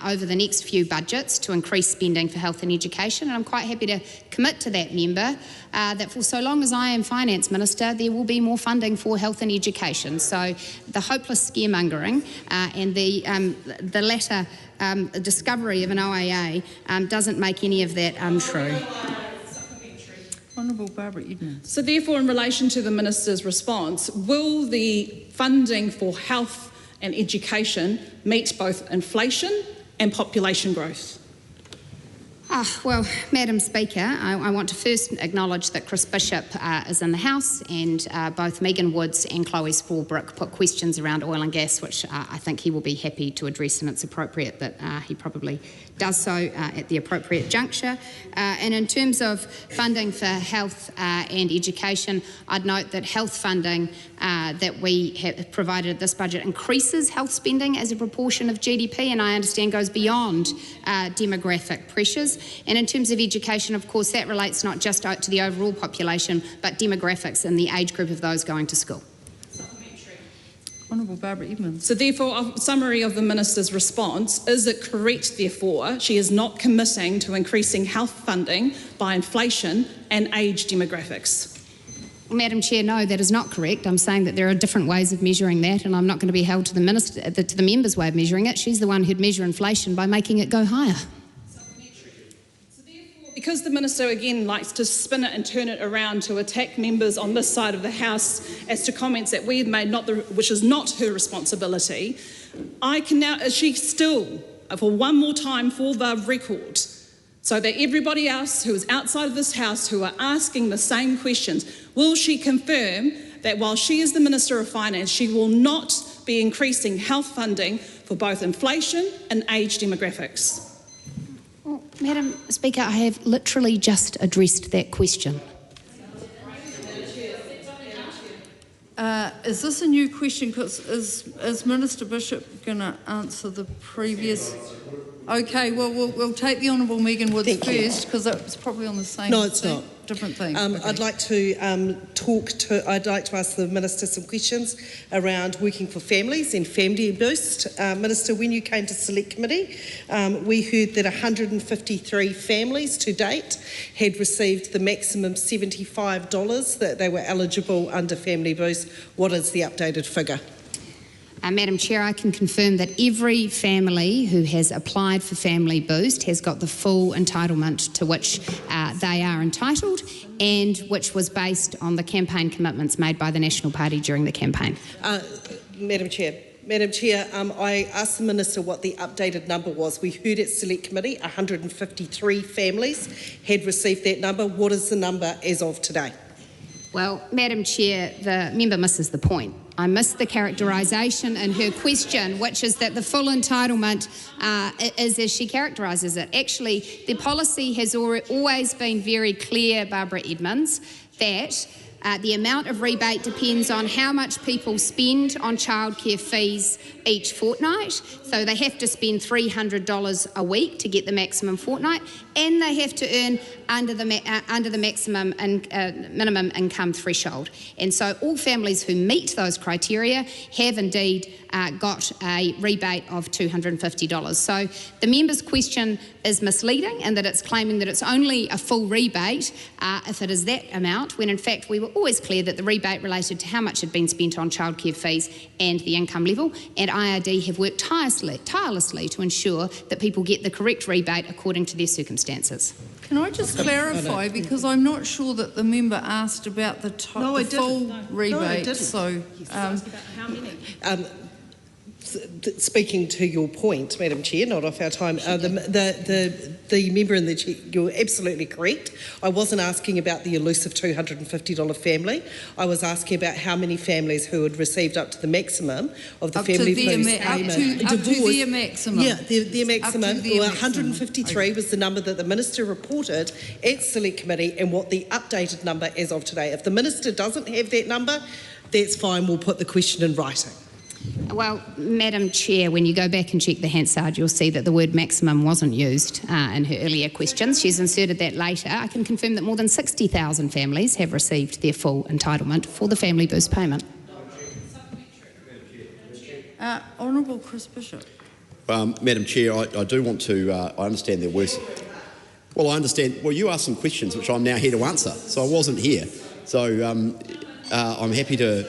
over the next few budgets to increase spending for health and education, and I'm quite happy to commit to that, member, that for so long as I am Finance Minister, there will be more funding for health and education. So the hopeless scaremongering and the latter discovery of an OIA doesn't make any of that untrue. Honourable Barbara Edmonds. So therefore, in relation to the Minister's response, will the funding for health and education meet both inflation and population growth? Well, Madam Speaker, I want to first acknowledge that Chris Bishop is in the House, and both Megan Woods and Chloe Spallbrook put questions around oil and gas, which I think he will be happy to address, and it's appropriate that he probably does so at the appropriate juncture. And in terms of funding for health and education, I'd note that health funding that we have provided at this budget increases health spending as a proportion of GDP, and I understand goes beyond demographic pressures. And in terms of education, of course, that relates not just to the overall population, but demographics and the age group of those going to school. Honourable Barbara Edmonds. So therefore, a summary of the Minister's response, is it correct, therefore, she is not committing to increasing health funding by inflation and age demographics? Madam Chair, no, that is not correct. I'm saying that there are different ways of measuring that, and I'm not going to be held to the member's way of measuring it. She's the one who'd measure inflation by making it go higher. Because the Minister, again, likes to spin it and turn it around to attack members on this side of the House as to comments that we've made, which is not her responsibility, I can now, is she still, for one more time for the record, so that everybody else who is outside of this House who are asking the same questions, will she confirm that while she is the Minister of Finance, she will not be increasing health funding for both inflation and age demographics? Well, Madam Speaker, I have literally just addressed that question. Is this a new question? Because is Minister Bishop going to answer the previous? Okay, well, we'll take the Honourable Megan Woods first, because it's probably on the same. No, it's not. Different thing. Okay. I'd like to ask the Minister some questions around working for families and family boost. Minister, when you came to Select Committee, we heard that 153 families to date had received the maximum $75 that they were eligible under family boost. What is the updated figure? Madam Chair, I can confirm that every family who has applied for Family Boost has got the full entitlement to which they are entitled, and which was based on the campaign commitments made by the National Party during the campaign. Madam Chair, I asked the Minister what the updated number was. We heard at Select Committee 153 families had received that number. What is the number as of today? Well, Madam Chair, the member misses the point. I missed the characterisation in her question, which is that the full entitlement is as she characterises it. Actually, the policy has always been very clear, Barbara Edmonds, that The amount of rebate depends on how much people spend on childcare fees each fortnight. So they have to spend $300 a week to get the maximum fortnight, and they have to earn under the maximum minimum income threshold. And so all families who meet those criteria have indeed got a rebate of $250. So the member's question is misleading, and that it's claiming that it's only a full rebate if it is that amount, when in fact we were always clear that the rebate related to how much had been spent on childcare fees and the income level, and IRD have worked tirelessly to ensure that people get the correct rebate according to their circumstances. Can I just clarify, because I'm not sure that the member asked about the full rebate. So, how many? Speaking to your point, Madam Chair, not off our time, the member in the chair, you're absolutely correct. I wasn't asking about the elusive $250 family. I was asking about how many families who had received up to the maximum of the family boost payment. Up to their maximum. Yeah, their maximum. Their 153 was the number that the Minister reported at Select Committee, and what the updated number as of today. If the Minister doesn't have that number, that's fine, we'll put the question in writing. Well, Madam Chair, when you go back and check the Hansard, you'll see that the word maximum wasn't used in her earlier questions. She's inserted that later. I can confirm that more than 60,000 families have received their full entitlement for the family boost payment. Honourable Chris Bishop. Madam Chair, I do want to, I understand there were... Well, I understand, well, you asked some questions which I'm now here to answer, so I wasn't here. So I'm happy to...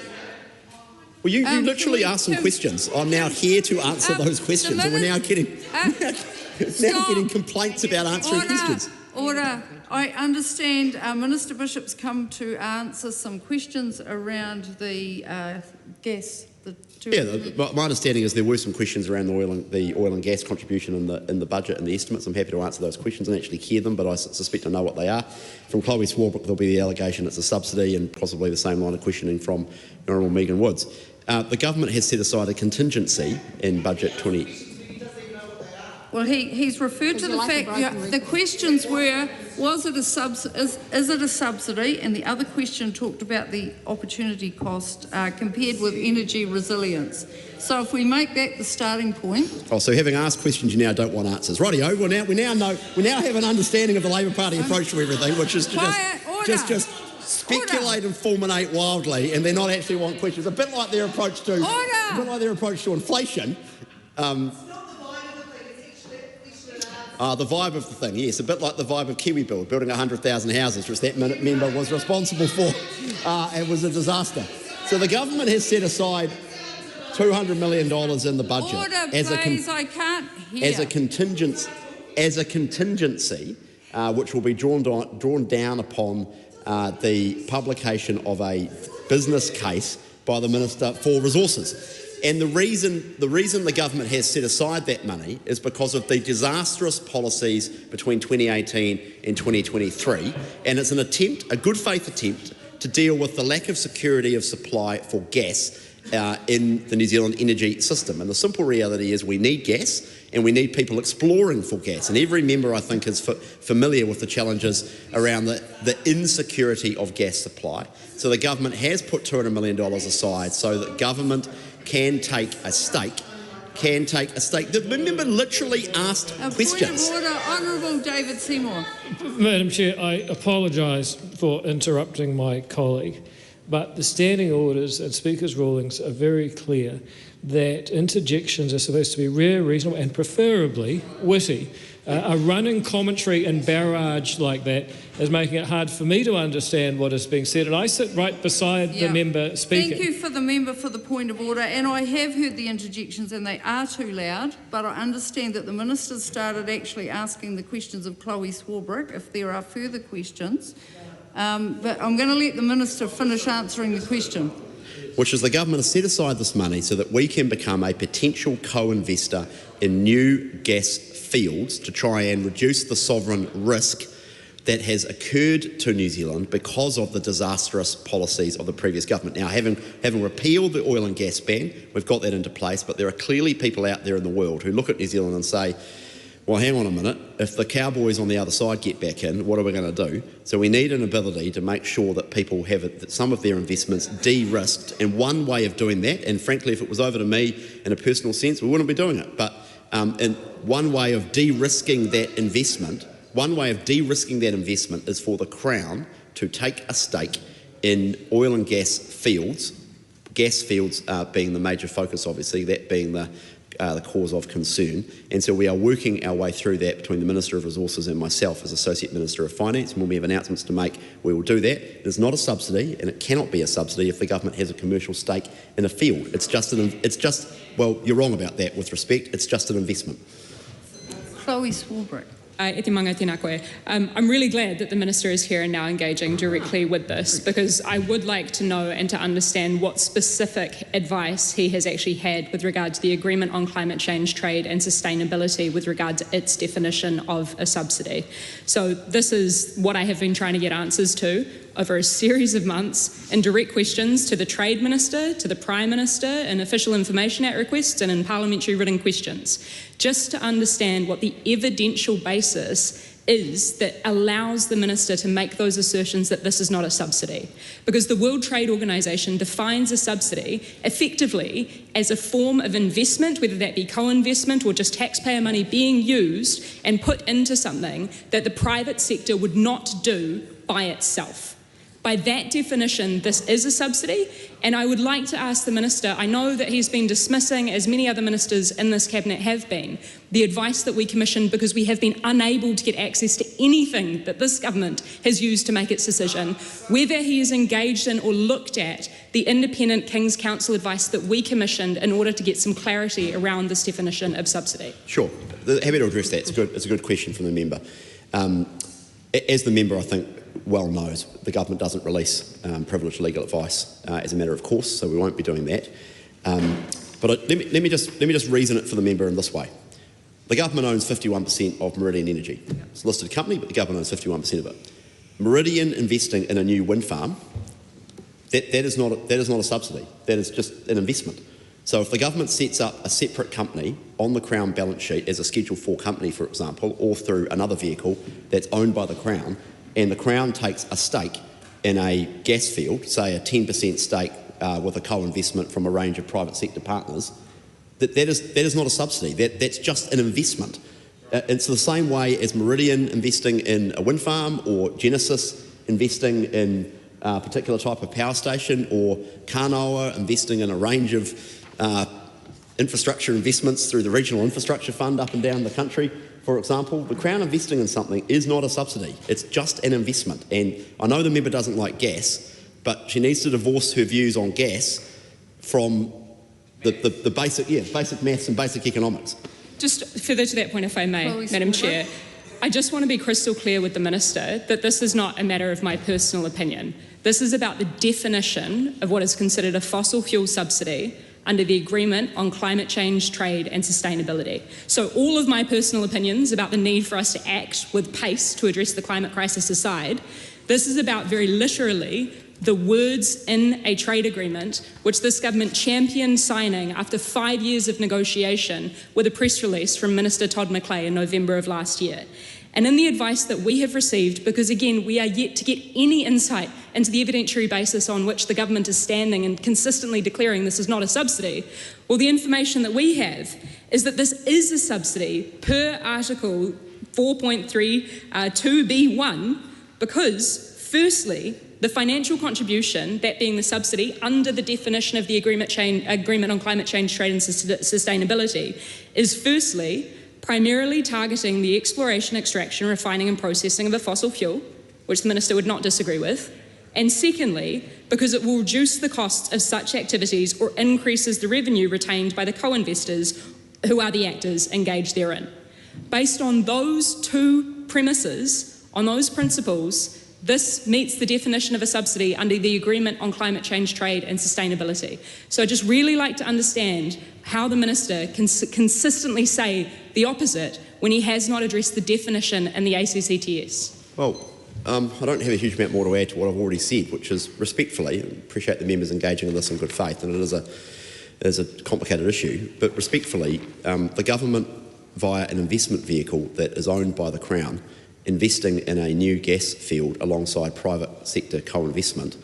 Well, you literally asked some questions. I'm now here to answer those questions, and we're now getting complaints about answering questions. Order. I understand Minister Bishop's come to answer some questions around the gas. My understanding is there were some questions around the oil and gas contribution in the budget and the estimates. I'm happy to answer those questions and actually hear them, but I suspect I know what they are. From Chloe Swarbrick, there'll be the allegation it's a subsidy, and possibly the same line of questioning from Honourable Megan Woods. The government has set aside a contingency in budget 20. Well, he's referred to the fact the questions were, is it a subsidy? And the other question talked about the opportunity cost compared with energy resilience. So if we make that the starting point. Oh, so having asked questions, you now don't want answers. Rightio, we now have an understanding of the Labor Party approach to everything, which is to just speculate and fulminate wildly, and they not actually want questions. A bit like their approach to inflation. The vibe of the thing, yes, a bit like the vibe of Kiwi building 100,000 houses, which that member was responsible for, and was a disaster. So the government has set aside $200 million in the budget as a contingency, which will be drawn down upon the publication of a business case by the Minister for Resources. And the reason the government has set aside that money is because of the disastrous policies between 2018 and 2023, and it's a good faith attempt to deal with the lack of security of supply for gas in the New Zealand energy system. And the simple reality is we need gas, and we need people exploring for gas. And every member, I think, is familiar with the challenges around the insecurity of gas supply. So the government has put $200 million aside so that government can take a stake. The member literally asked questions. Point of order, Honourable David Seymour. Madam Chair, I apologise for interrupting my colleague, but the standing orders and Speaker's rulings are very clear that interjections are supposed to be rare, reasonable and preferably witty. A running commentary and barrage like that is making it hard for me to understand what is being said, and I sit right beside the member speaking. Thank you for the member for the point of order, and I have heard the interjections and they are too loud, but I understand that the Minister started actually asking the questions of Chloe Swarbrick if there are further questions, but I'm going to let the Minister finish answering the question. Which is the government has set aside this money so that we can become a potential co-investor in new gas fields to try and reduce the sovereign risk that has occurred to New Zealand because of the disastrous policies of the previous government. Now, having repealed the oil and gas ban, we've got that into place, but there are clearly people out there in the world who look at New Zealand and say, well, hang on a minute, if the cowboys on the other side get back in, what are we going to do? So we need an ability to make sure that people have some of their investments de-risked, and one way of doing that, and frankly if it was over to me in a personal sense, we wouldn't be doing it, but one way of de-risking that investment is for the Crown to take a stake in oil and gas fields being the major focus, obviously, that being the cause of concern. And so we are working our way through that between the Minister of Resources and myself as Associate Minister of Finance. And when we have announcements to make, we will do that. It is not a subsidy, and it cannot be a subsidy if the government has a commercial stake in a field. Well, you're wrong about that with respect. It's just an investment. Chloe Swarbrick. I'm really glad that the Minister is here and now engaging directly with this, because I would like to know and to understand what specific advice he has actually had with regard to the Agreement on Climate Change, Trade and Sustainability with regard to its definition of a subsidy. So this is what I have been trying to get answers to over a series of months in direct questions to the Trade Minister, to the Prime Minister, in Official Information Act requests and in parliamentary written questions, just to understand what the evidential basis is that allows the Minister to make those assertions that this is not a subsidy. Because the World Trade Organization defines a subsidy effectively as a form of investment, whether that be co-investment or just taxpayer money being used and put into something that the private sector would not do by itself. By that definition, this is a subsidy, and I would like to ask the Minister, I know that he's been dismissing, as many other ministers in this Cabinet have been, the advice that we commissioned because we have been unable to get access to anything that this government has used to make its decision, whether he has engaged in or looked at the independent King's Council advice that we commissioned in order to get some clarity around this definition of subsidy. Sure, happy to address that. It's a good question from the member. As the member, I think, well knows, the government doesn't release privileged legal advice as a matter of course, so we won't be doing that. But let me just reason it for the member in this way. The government owns 51% of Meridian Energy. It's a listed company, but the government owns 51% of it. Meridian investing in a new wind farm, that is not a subsidy. That is just an investment. So if the government sets up a separate company on the Crown balance sheet as a Schedule 4 company, for example, or through another vehicle that's owned by the Crown, and the Crown takes a stake in a gas field, say a 10% stake with a co-investment from a range of private sector partners, that is not a subsidy. That's just an investment. It's the same way as Meridian investing in a wind farm, or Genesis investing in a particular type of power station, or Kanoa investing in a range of infrastructure investments through the Regional Infrastructure Fund up and down the country. For example, the Crown investing in something is not a subsidy. It's just an investment. And I know the member doesn't like gas, but she needs to divorce her views on gas from the basic maths and basic economics. Just further to that point, if I may, Madam Chair, I just want to be crystal clear with the Minister that this is not a matter of my personal opinion. This is about the definition of what is considered a fossil fuel subsidy under the Agreement on Climate Change, Trade and Sustainability. So all of my personal opinions about the need for us to act with pace to address the climate crisis aside, this is about very literally the words in a trade agreement which this government championed signing after 5 years of negotiation with a press release from Minister Todd McClay in November of last year. And in the advice that we have received, because again, we are yet to get any insight into the evidentiary basis on which the government is standing and consistently declaring this is not a subsidy, well, the information that we have is that this is a subsidy per Article 4.32B1 because, firstly, the financial contribution, that being the subsidy under the definition of the Agreement on Climate Change, Trade and Sustainability, is firstly primarily targeting the exploration, extraction, refining and processing of a fossil fuel, which the Minister would not disagree with, and secondly, because it will reduce the costs of such activities or increases the revenue retained by the co-investors who are the actors engaged therein. Based on those two premises, on those principles, this meets the definition of a subsidy under the Agreement on Climate Change, Trade and Sustainability. So I'd just really like to understand how the Minister can consistently say the opposite when he has not addressed the definition in the ACCTS. Well, I don't have a huge amount more to add to what I've already said, which is respectfully, I appreciate the members engaging in this in good faith, and it is a complicated issue, but respectfully, the government via an investment vehicle that is owned by the Crown, investing in a new gas field alongside private sector co-investment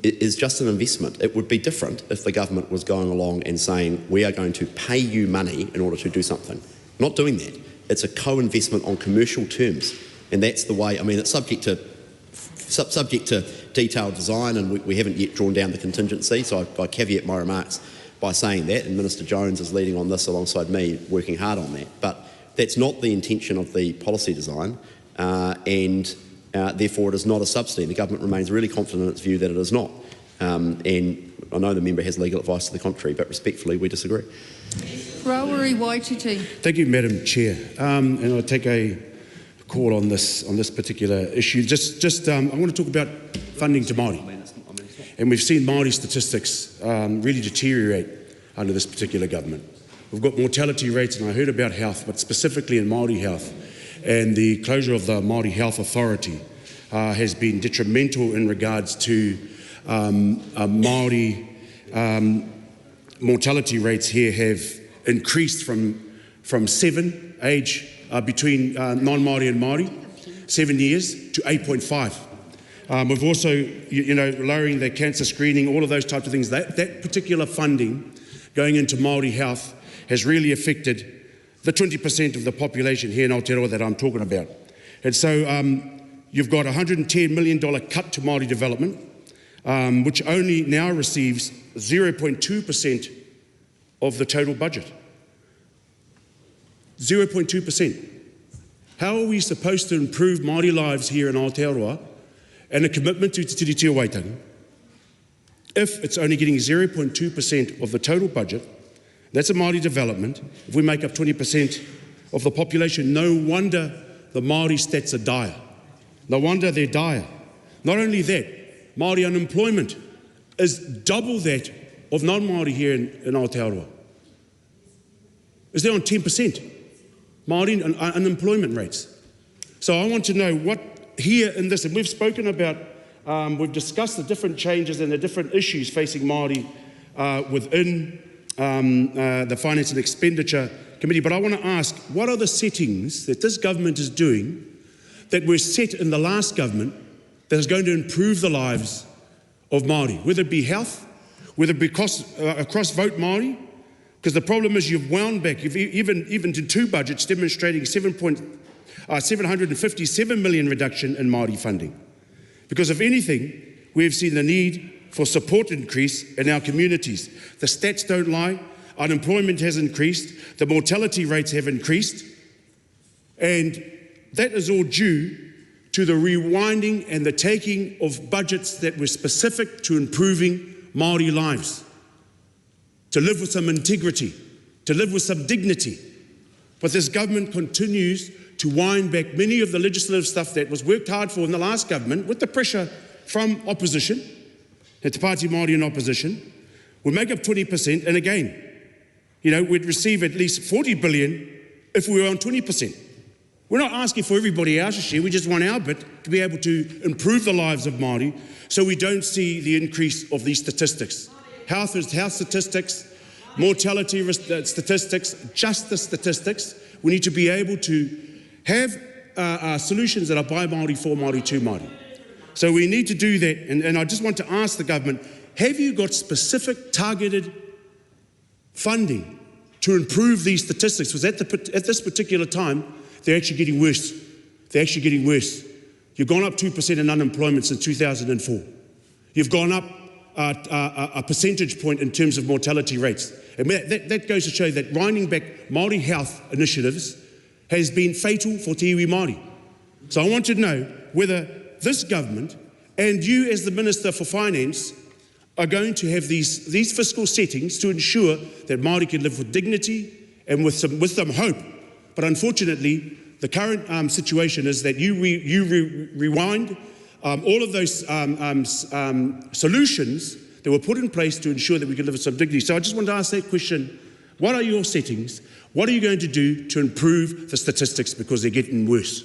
is just an investment. It would be different if the government was going along and saying, we are going to pay you money in order to do something. Not doing that. It's a co-investment on commercial terms. And that's the way, I mean, it's subject to detailed design, and we haven't yet drawn down the contingency, so I caveat my remarks by saying that, and Minister Jones is leading on this alongside me, working hard on that. But that's not the intention of the policy design, and therefore it is not a subsidy. The government remains really confident in its view that it is not. And I know the member has legal advice to the contrary, but respectfully we disagree. Rawiri Waititi. Thank you, Madam Chair. And I take a call on this particular issue. I want to talk about funding to Māori. And we've seen Māori statistics really deteriorate under this particular government. We've got mortality rates, and I heard about health, but specifically in Māori health. And the closure of the Māori Health Authority has been detrimental in regards to Māori mortality rates here have increased from 7 age between non-Māori and Māori, 7 years, to 8.5. We've also, lowering the cancer screening, all of those types of things. That particular funding going into Māori health has really affected the 20% of the population here in Aotearoa that I'm talking about. And so you've got a $110 million cut to Māori development, which only now receives 0.2% of the total budget. 0.2%. How are we supposed to improve Māori lives here in Aotearoa and a commitment to Te Tiriti Waitangi if it's only getting 0.2% of the total budget? That's a Māori development. If we make up 20% of the population, no wonder the Māori stats are dire. No wonder they're dire. Not only that, Māori unemployment is double that of non-Māori here in Aotearoa. Is there on 10%? Māori unemployment rates. So I want to know what here in this, and we've spoken about, we've discussed the different changes and the different issues facing Māori within the Finance and Expenditure Committee, but I want to ask, what are the settings that this government is doing that were set in the last government that is going to improve the lives of Māori, whether it be health, whether it be across vote Māori? Because the problem is you've wound back, you've even to two budgets demonstrating 757 million reduction in Māori funding. Because if anything, we've seen the need for support increase in our communities. The stats don't lie. Unemployment has increased. The mortality rates have increased. And that is all due to the rewinding and the taking of budgets that were specific to improving Māori lives, to live with some integrity, to live with some dignity. But this government continues to wind back many of the legislative stuff that was worked hard for in the last government with the pressure from opposition, the Te Pāti Māori in opposition. We'll make up 20%, and again, we'd receive at least 40 billion if we were on 20%. We're not asking for everybody else's share, we just want our bit to be able to improve the lives of Māori so we don't see the increase of these statistics. Health statistics, mortality statistics, justice statistics. We need to be able to have solutions that are by Māori, for Māori, to Māori. So we need to do that, and I just want to ask the government, have you got specific targeted funding to improve these statistics? Because at this particular time, they're actually getting worse. They're actually getting worse. You've gone up 2% in unemployment since 2004. You've gone up a percentage point in terms of mortality rates. And that goes to show that winding back Māori health initiatives has been fatal for Te iwi Māori. So I want to know whether this government and you as the Minister for Finance are going to have these fiscal settings to ensure that Māori can live with dignity and with some hope. But unfortunately, the current situation is that you rewind all of those solutions that were put in place to ensure that we can live with some dignity. So I just want to ask that question, what are your settings? What are you going to do to improve the statistics, because they're getting worse?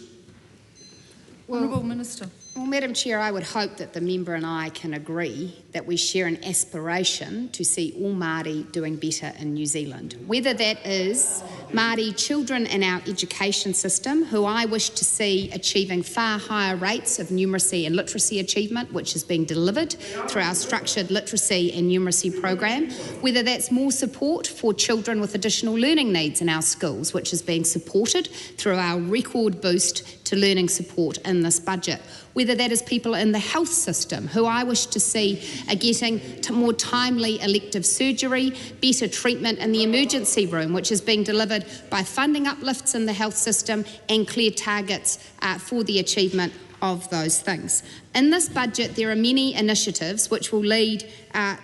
Honourable Minister. Well, Madam Chair, I would hope that the member and I can agree that we share an aspiration to see all Māori doing better in New Zealand. Whether that is Māori children in our education system, who I wish to see achieving far higher rates of numeracy and literacy achievement, which is being delivered through our structured literacy and numeracy program, whether that's more support for children with additional learning needs in our schools, which is being supported through our record boost to learning support in this budget, whether that is people in the health system who I wish to see are getting more timely elective surgery, better treatment in the emergency room, which is being delivered by funding uplifts in the health system and clear targets for the achievement of those things. In this budget, there are many initiatives which will lead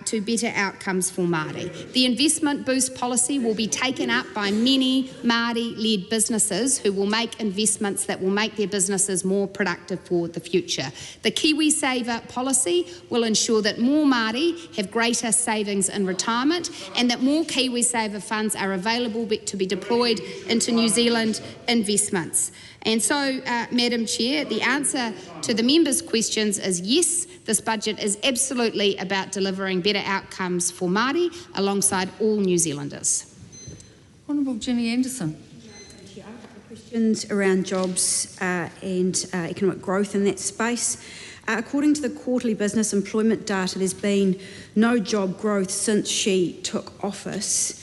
to better outcomes for Māori. The investment boost policy will be taken up by many Māori-led businesses who will make investments that will make their businesses more productive for the future. The KiwiSaver policy will ensure that more Māori have greater savings in retirement and that more KiwiSaver funds are available to be deployed into New Zealand investments. And so, Madam Chair, the answer to the members' questions is yes, this budget is absolutely about delivering better outcomes for Māori alongside all New Zealanders. Honourable Ginny Anderson. Questions around jobs and economic growth in that space. According to the quarterly business employment data, there's been no job growth since she took office.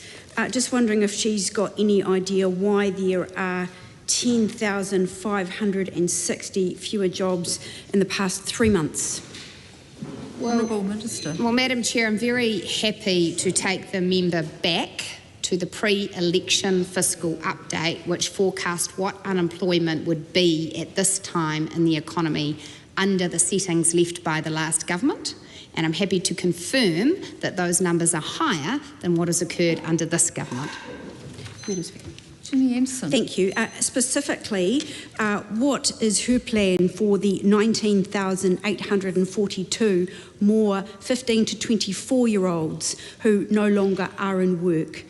Just wondering if she's got any idea why there are 10,560 fewer jobs in the past 3 months. Honourable Minister. Well, Madam Chair, I'm very happy to take the member back to the pre-election fiscal update, which forecast what unemployment would be at this time in the economy under the settings left by the last government. And I'm happy to confirm that those numbers are higher than what has occurred under this government. Madam Speaker. Thank you. Specifically, what is her plan for the 19,842 more 15 to 24-year-olds who no longer are in work?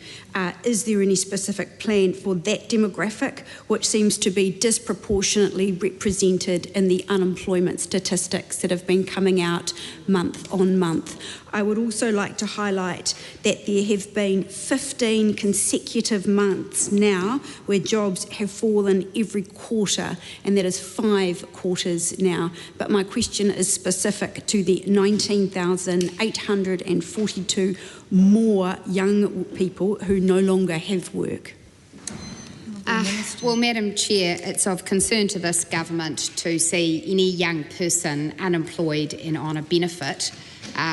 Is there any specific plan for that demographic, which seems to be disproportionately represented in the unemployment statistics that have been coming out month on month? I would also like to highlight that there have been 15 consecutive months now where jobs have fallen every quarter, and that is 5 quarters now. But my question is specific to the 19,842 more young people who no longer have work. Well, Madam Chair, it's of concern to this government to see any young person unemployed and on a benefit,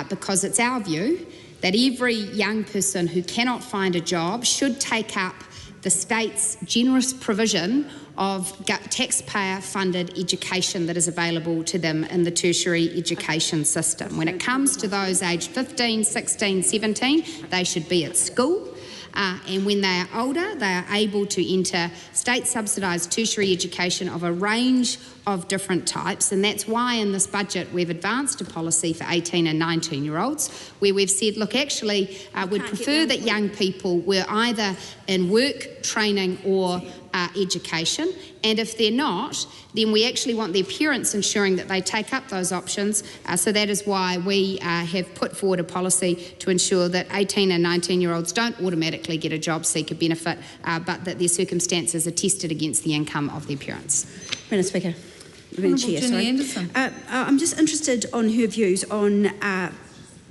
because it's our view that every young person who cannot find a job should take up the state's generous provision of taxpayer-funded education that is available to them in the tertiary education system. When it comes to those aged 15, 16, 17, they should be at school. And when they are older, they are able to enter state-subsidised tertiary education of a range of different types, and that's why in this budget we've advanced a policy for 18 and 19-year-olds where we've said, look, actually we'd prefer that young people were either in work, training or education, and if they're not, then we actually want their parents ensuring that they take up those options. So that is why we have put forward a policy to ensure that 18 and 19-year-olds don't automatically get a job seeker benefit, but that their circumstances are tested against the income of their parents. Madam Speaker. Chair, Anderson. I'm just interested on her views on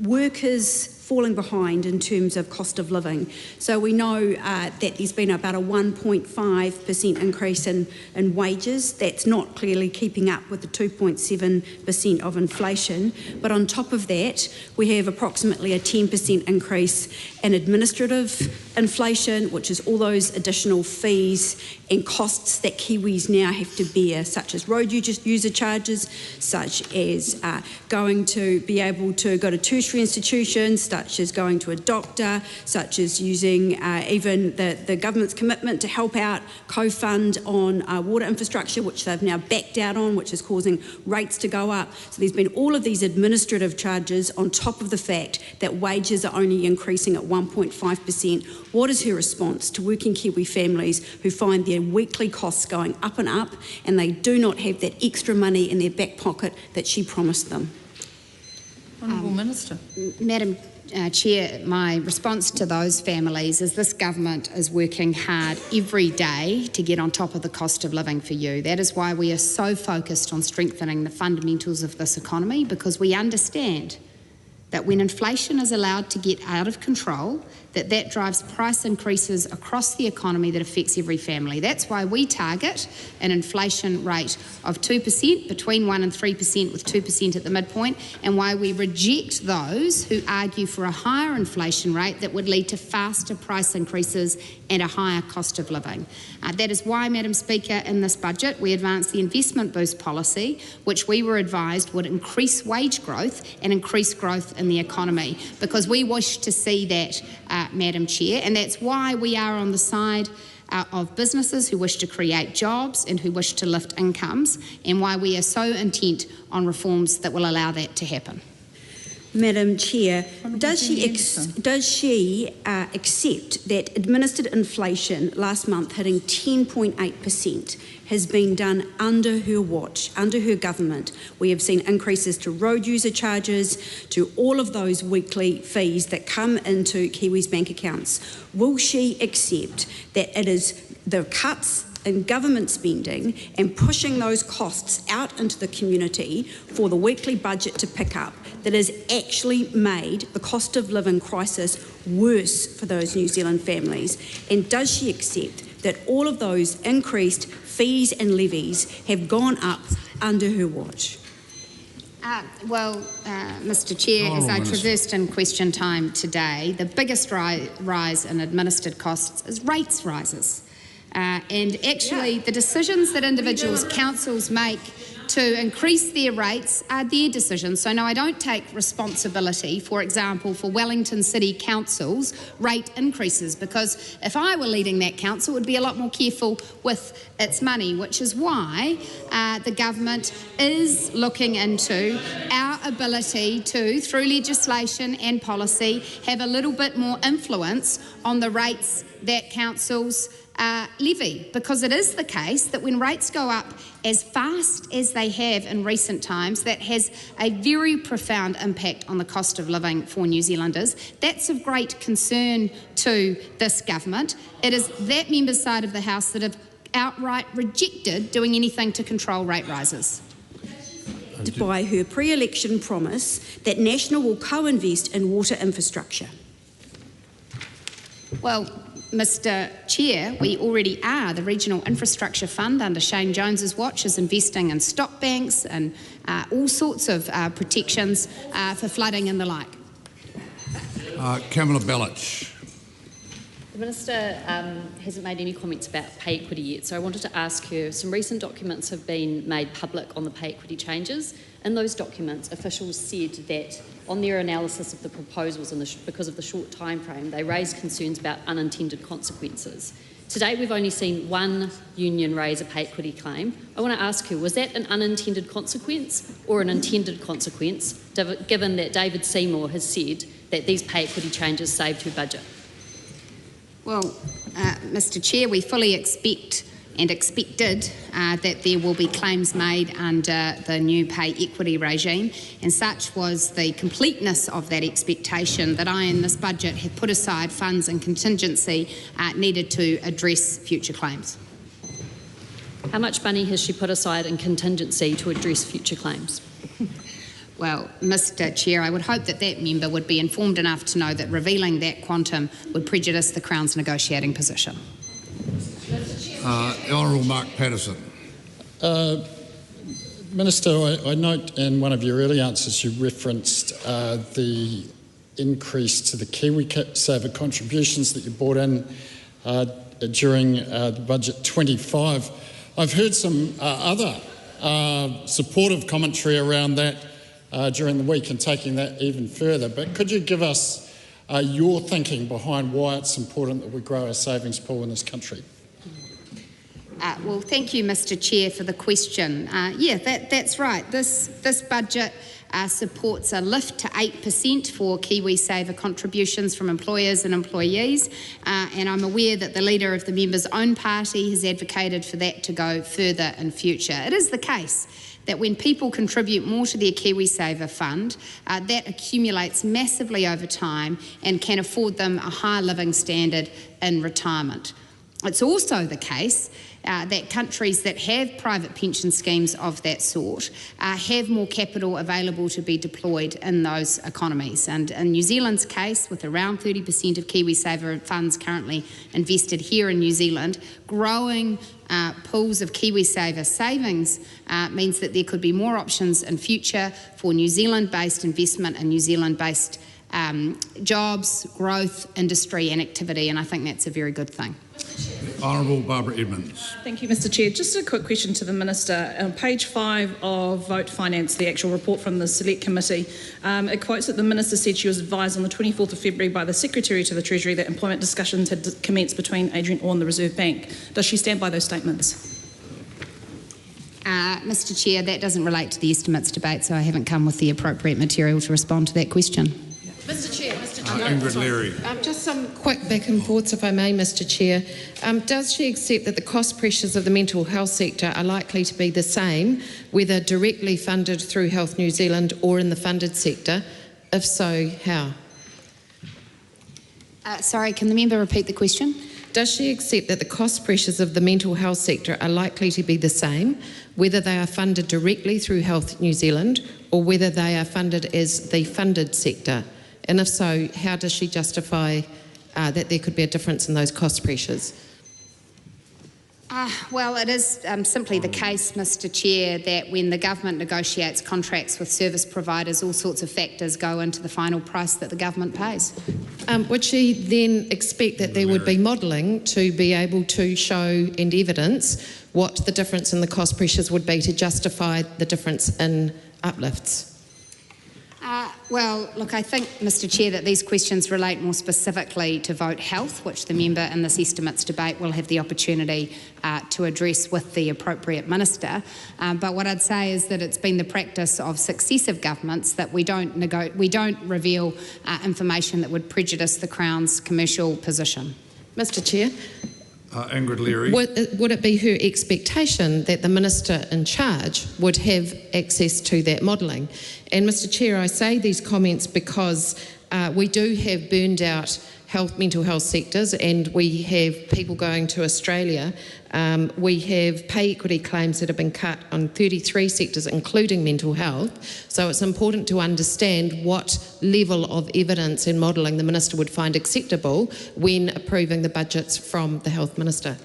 workers falling behind in terms of cost of living. So we know that there's been about a 1.5% increase in wages. That's not clearly keeping up with the 2.7% of inflation. But on top of that, we have approximately a 10% increase in administrative inflation, which is all those additional fees and costs that Kiwis now have to bear, such as road user charges, such as going to be able to go to tertiary institutions, such as going to a doctor, such as using even the government's commitment to help out co-fund on water infrastructure, which they've now backed out on, which is causing rates to go up. So there's been all of these administrative charges on top of the fact that wages are only increasing at 1.5%. What is her response to working Kiwi families who find their weekly costs going up and up, and they do not have that extra money in their back pocket that she promised them? Honourable Minister. Madam Chair, my response to those families is this government is working hard every day to get on top of the cost of living for you. That is why we are so focused on strengthening the fundamentals of this economy, because we understand that when inflation is allowed to get out of control, that drives price increases across the economy that affects every family. That's why we target an inflation rate of 2%, between 1% and 3%, with 2% at the midpoint, and why we reject those who argue for a higher inflation rate that would lead to faster price increases and a higher cost of living. That is why, Madam Speaker, in this budget we advanced the investment boost policy, which we were advised would increase wage growth and increase growth in the economy, because we wish to see that, Madam Chair, and that's why we are on the side of businesses who wish to create jobs and who wish to lift incomes, and why we are so intent on reforms that will allow that to happen. Madam Chair, does she accept that administered inflation last month hitting 10.8% has been done under her watch, under her government? We have seen increases to road user charges, to all of those weekly fees that come into Kiwis' bank accounts. Will she accept that it is the cuts in government spending and pushing those costs out into the community for the weekly budget to pick up that has actually made the cost of living crisis worse for those New Zealand families? And does she accept that all of those increased fees and levies have gone up under her watch? Mr. Chair, as I traversed in question time today, the biggest rise in administered costs is rates rises. The decisions that individuals, councils make to increase their rates are their decisions. So no, I don't take responsibility, for example, for Wellington City Council's rate increases, because if I were leading that council, it would be a lot more careful with its money, which is why the government is looking into our ability to, through legislation and policy, have a little bit more influence on the rates that councils levy, because it is the case that when rates go up as fast as they have in recent times, that has a very profound impact on the cost of living for New Zealanders. That's of great concern to this government. It is that member's side of the House that have outright rejected doing anything to control rate rises. By her pre-election promise that National will co-invest in water infrastructure. Well, Mr. Chair, we already are. The Regional Infrastructure Fund under Shane Jones's watch is investing in stop banks and all sorts of protections for flooding and the like. Kamala Bellich. The Minister hasn't made any comments about pay equity yet, so I wanted to ask her, some recent documents have been made public on the pay equity changes. In those documents, officials said that on their analysis of the proposals and because of the short time frame, they raised concerns about unintended consequences. Today we've only seen one union raise a pay equity claim. I want to ask her, was that an unintended consequence or an intended consequence, given that David Seymour has said that these pay equity changes saved her budget? Well, Mr. Chair, we fully expect and expected that there will be claims made under the new pay equity regime, and such was the completeness of that expectation that I in this budget have put aside funds and contingency needed to address future claims. How much money has she put aside in contingency to address future claims? Well, Mr. Chair, I would hope that that member would be informed enough to know that revealing that quantum would prejudice the Crown's negotiating position. The Honourable Mark Patterson. Minister, I note in one of your early answers you referenced the increase to the KiwiSaver contributions that you brought in during the budget 25. I've heard some other supportive commentary around that during the week and taking that even further, but could you give us your thinking behind why it's important that we grow our savings pool in this country? Well, thank you, Mr. Chair, for the question. That's right. This budget supports a lift to 8% for KiwiSaver contributions from employers and employees, and I'm aware that the leader of the member's own party has advocated for that to go further in future. It is the case that when people contribute more to their KiwiSaver fund, that accumulates massively over time and can afford them a higher living standard in retirement. It's also the case that countries that have private pension schemes of that sort have more capital available to be deployed in those economies. And in New Zealand's case, with around 30% of KiwiSaver funds currently invested here in New Zealand, growing pools of KiwiSaver savings means that there could be more options in future for New Zealand-based investment and New Zealand-based jobs, growth, industry and activity, and I think that's a very good thing. Honourable Barbara Edmonds. Thank you, Mr Chair. Just a quick question to the Minister. On page 5 of Vote Finance, the actual report from the Select Committee, it quotes that the Minister said she was advised on the 24th of February by the Secretary to the Treasury that employment discussions had commenced between Adrian Orr and the Reserve Bank. Does she stand by those statements? Mr Chair, that doesn't relate to the estimates debate, so I haven't come with the appropriate material to respond to that question. Mr Chair, Ingrid Leary. just some quick back and forths, if I may, Mr Chair. Does she accept that the cost pressures of the mental health sector are likely to be the same, whether directly funded through Health New Zealand or in the funded sector? If so, how? Sorry, can the member repeat the question? Does she accept that the cost pressures of the mental health sector are likely to be the same, whether they are funded directly through Health New Zealand or whether they are funded as the funded sector? And if so, how does she justify that there could be a difference in those cost pressures? Well, it is simply the case, Mr Chair, that when the government negotiates contracts with service providers, all sorts of factors go into the final price that the government pays. Would she then expect that there would be modelling to be able to show and evidence what the difference in the cost pressures would be to justify the difference in uplifts? Well, look, I think, Mr Chair, that these questions relate more specifically to Vote Health, which the member in this estimates debate will have the opportunity to address with the appropriate minister. But what I'd say is that it's been the practice of successive governments that we don't reveal information that would prejudice the Crown's commercial position. Mr Chair. Ingrid Leary. Would it be her expectation that the Minister in charge would have access to that modelling? And Mr Chair, I say these comments because we do have burned out mental health sectors, and we have people going to Australia. We have pay equity claims that have been cut on 33 sectors, including mental health. So it's important to understand what level of evidence and modelling the Minister would find acceptable when approving the budgets from the Health Minister.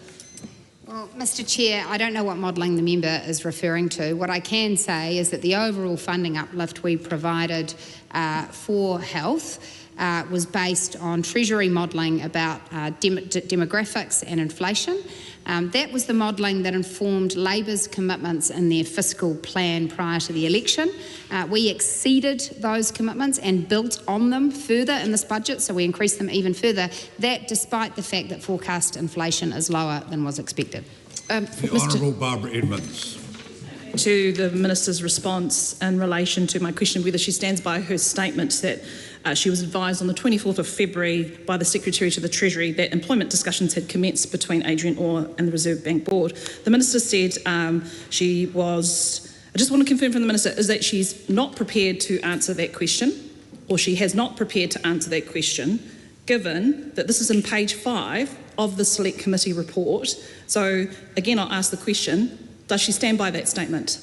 Well, Mr Chair, I don't know what modelling the member is referring to. What I can say is that the overall funding uplift we provided for health was based on Treasury modelling about demographics and inflation. That was the modelling that informed Labor's commitments in their fiscal plan prior to the election. We exceeded those commitments and built on them further in this budget, so we increased them even further, that despite the fact that forecast inflation is lower than was expected. The Honourable Barbara Edmonds. To the Minister's response in relation to my question whether she stands by her statement that she was advised on the 24th of February by the Secretary to the Treasury that employment discussions had commenced between Adrian Orr and the Reserve Bank Board. The Minister said she was, I just want to confirm from the Minister, is that she's not prepared to answer that question, or she has not prepared to answer that question, given that this is in page 5 of the Select Committee report. So again, I'll ask the question, does she stand by that statement?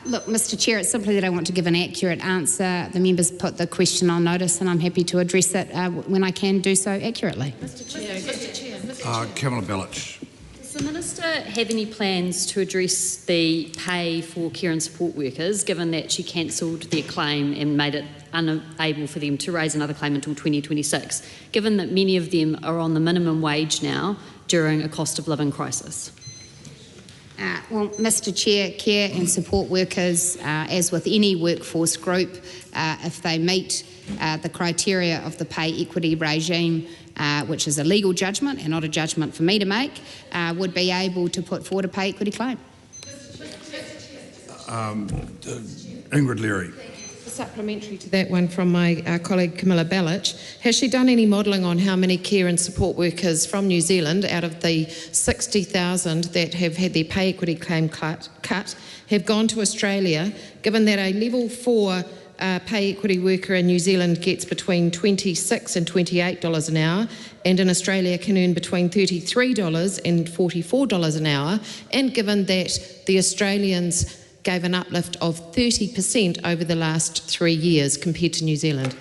Look, Mr Chair, it's simply that I want to give an accurate answer. The members put the question on notice and I'm happy to address it when I can do so accurately. Mr Chair. Kamala Belich. Does the Minister have any plans to address the pay for care and support workers, given that she cancelled their claim and made it unable for them to raise another claim until 2026, given that many of them are on the minimum wage now during a cost of living crisis? Well, Mr Chair, care and support workers, as with any workforce group, if they meet the criteria of the pay equity regime, which is a legal judgment and not a judgment for me to make, would be able to put forward a pay equity claim. Ingrid Leary. Supplementary to that one from my colleague Camilla Bellich, has she done any modelling on how many care and support workers from New Zealand out of the 60,000 that have had their pay equity claim cut have gone to Australia, given that a level 4 pay equity worker in New Zealand gets between $26 and $28 an hour, and in Australia can earn between $33 and $44 an hour, and given that the Australians gave an uplift of 30% over the last 3 years compared to New Zealand?